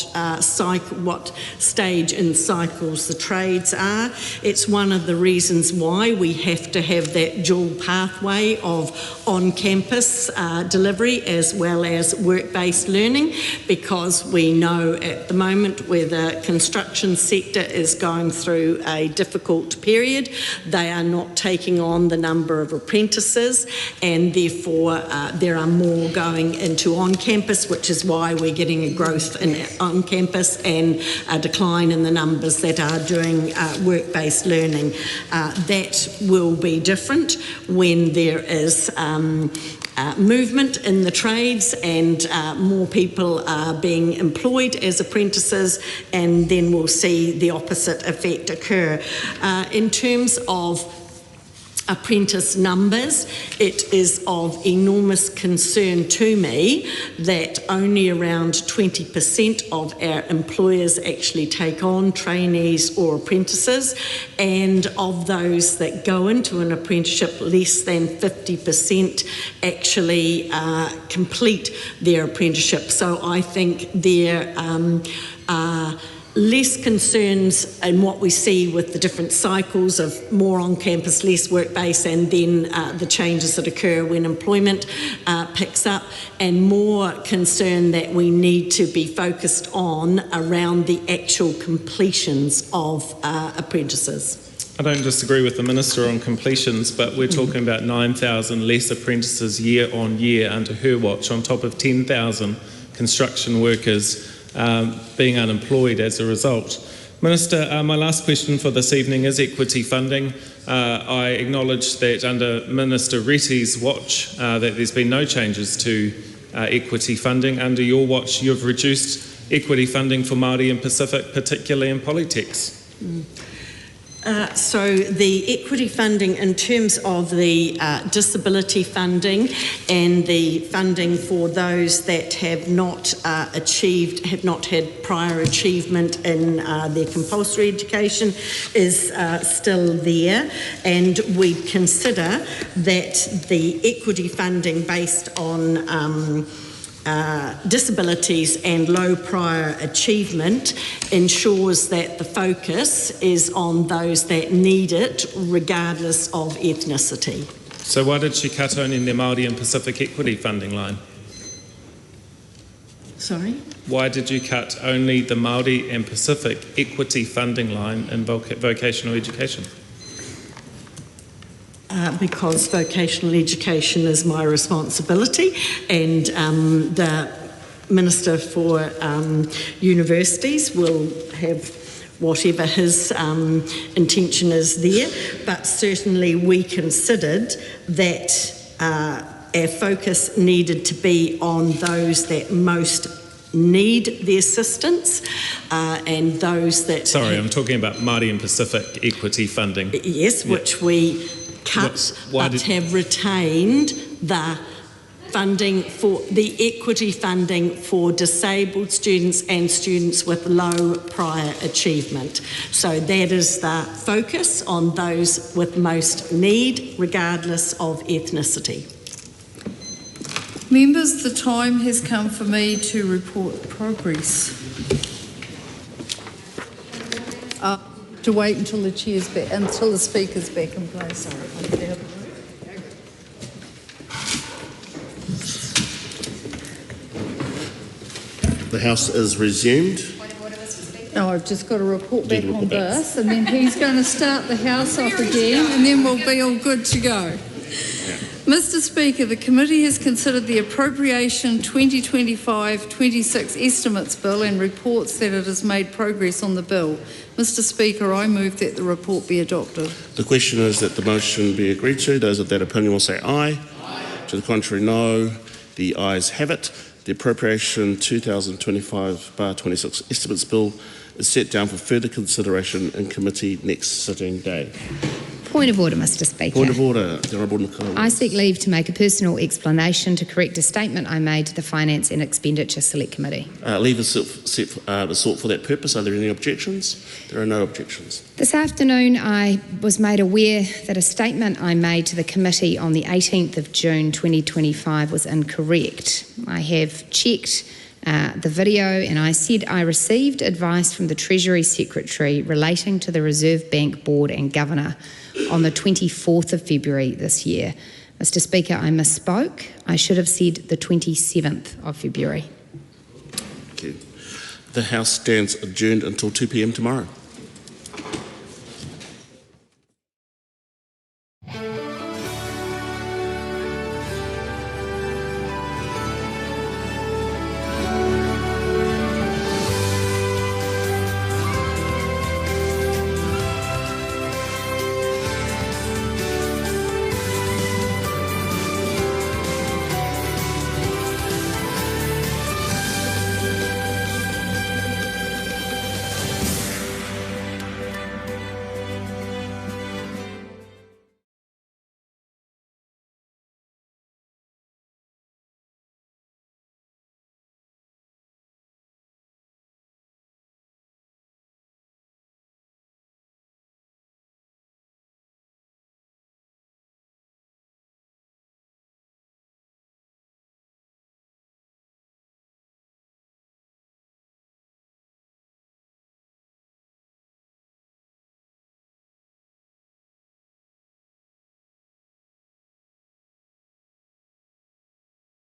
stage in cycles the trades are. It's one of the reasons why we have to have that dual pathway of on-campus delivery as well as work-based learning, because we know at the moment where the construction sector is going through a difficult period, they are not taking on the number of apprentices, and therefore there are more going into on-campus, which is why we're getting a growth in on-campus and a decline in the numbers that are doing work-based learning. That will be different when there is movement in the trades and more people are being employed as apprentices, and then we'll see the opposite effect occur. In terms of apprentice numbers, it is of enormous concern to me that only around 20% of our employers actually take on trainees or apprentices, and of those that go into an apprenticeship, less than 50% actually complete their apprenticeship. So I think there are less concerns in what we see with the different cycles of more on campus, less work-based, and then the changes that occur when employment picks up, and more concern that we need to be focused on around the actual completions of apprentices. I don't disagree with the Minister on completions, but we're talking about 9,000 less apprentices year on year under her watch, on top of 10,000 construction workers being unemployed as a result. Minister, my last question for this evening is equity funding. I acknowledge that under Minister Retty's watch that there's been no changes to equity funding. Under your watch, you've reduced equity funding for Māori and Pacific, particularly in polytechs. So the equity funding in terms of the disability funding and the funding for those that have not had prior achievement in their compulsory education is still there, and we consider that the equity funding based on disabilities and low prior achievement ensures that the focus is on those that need it regardless of ethnicity. So why did she cut only in the Māori and Pacific equity funding line? Sorry? Why did you cut only the Māori and Pacific equity funding line in vocational education? Because vocational education is my responsibility, and the Minister for Universities will have whatever his intention is there, but certainly we considered that our focus needed to be on those that most need the assistance and those that... Sorry, I'm talking about Māori and Pacific equity funding. Yes, which we cut have retained the funding for the equity funding for disabled students and students with low prior achievement. So that is the focus on those with most need, regardless of ethnicity. Members, the time has come for me to report progress. To wait until the chair's back, until the speaker's back in place. The House is resumed. No, I've just got to report back on this, and then he's going to start the House off again, and then we'll be all good to go. Mr. Speaker, the committee has considered the Appropriation 2025-26 Estimates Bill and reports that it has made progress on the bill. Mr. Speaker, I move that the report be adopted. The question is that the motion be agreed to. Those of that opinion will say aye. Aye. To the contrary, no. The ayes have it. The Appropriation 2025-26 Estimates Bill is set down for further consideration in committee next sitting day. Point of order, Mr. Speaker. Point of order, the Honourable Nicola. I seek leave to make a personal explanation to correct a statement I made to the Finance and Expenditure Select Committee. Leave is sought for that purpose. Are there any objections? There are no objections. This afternoon I was made aware that a statement I made to the committee on the 18th of June 2025 was incorrect. I have checked the video and I said I received advice from the Treasury Secretary relating to the Reserve Bank Board and Governor on the 24th of February this year. Mr. Speaker, I misspoke. I should have said the 27th of February. Thank you. The House stands adjourned until 2 p.m. tomorrow.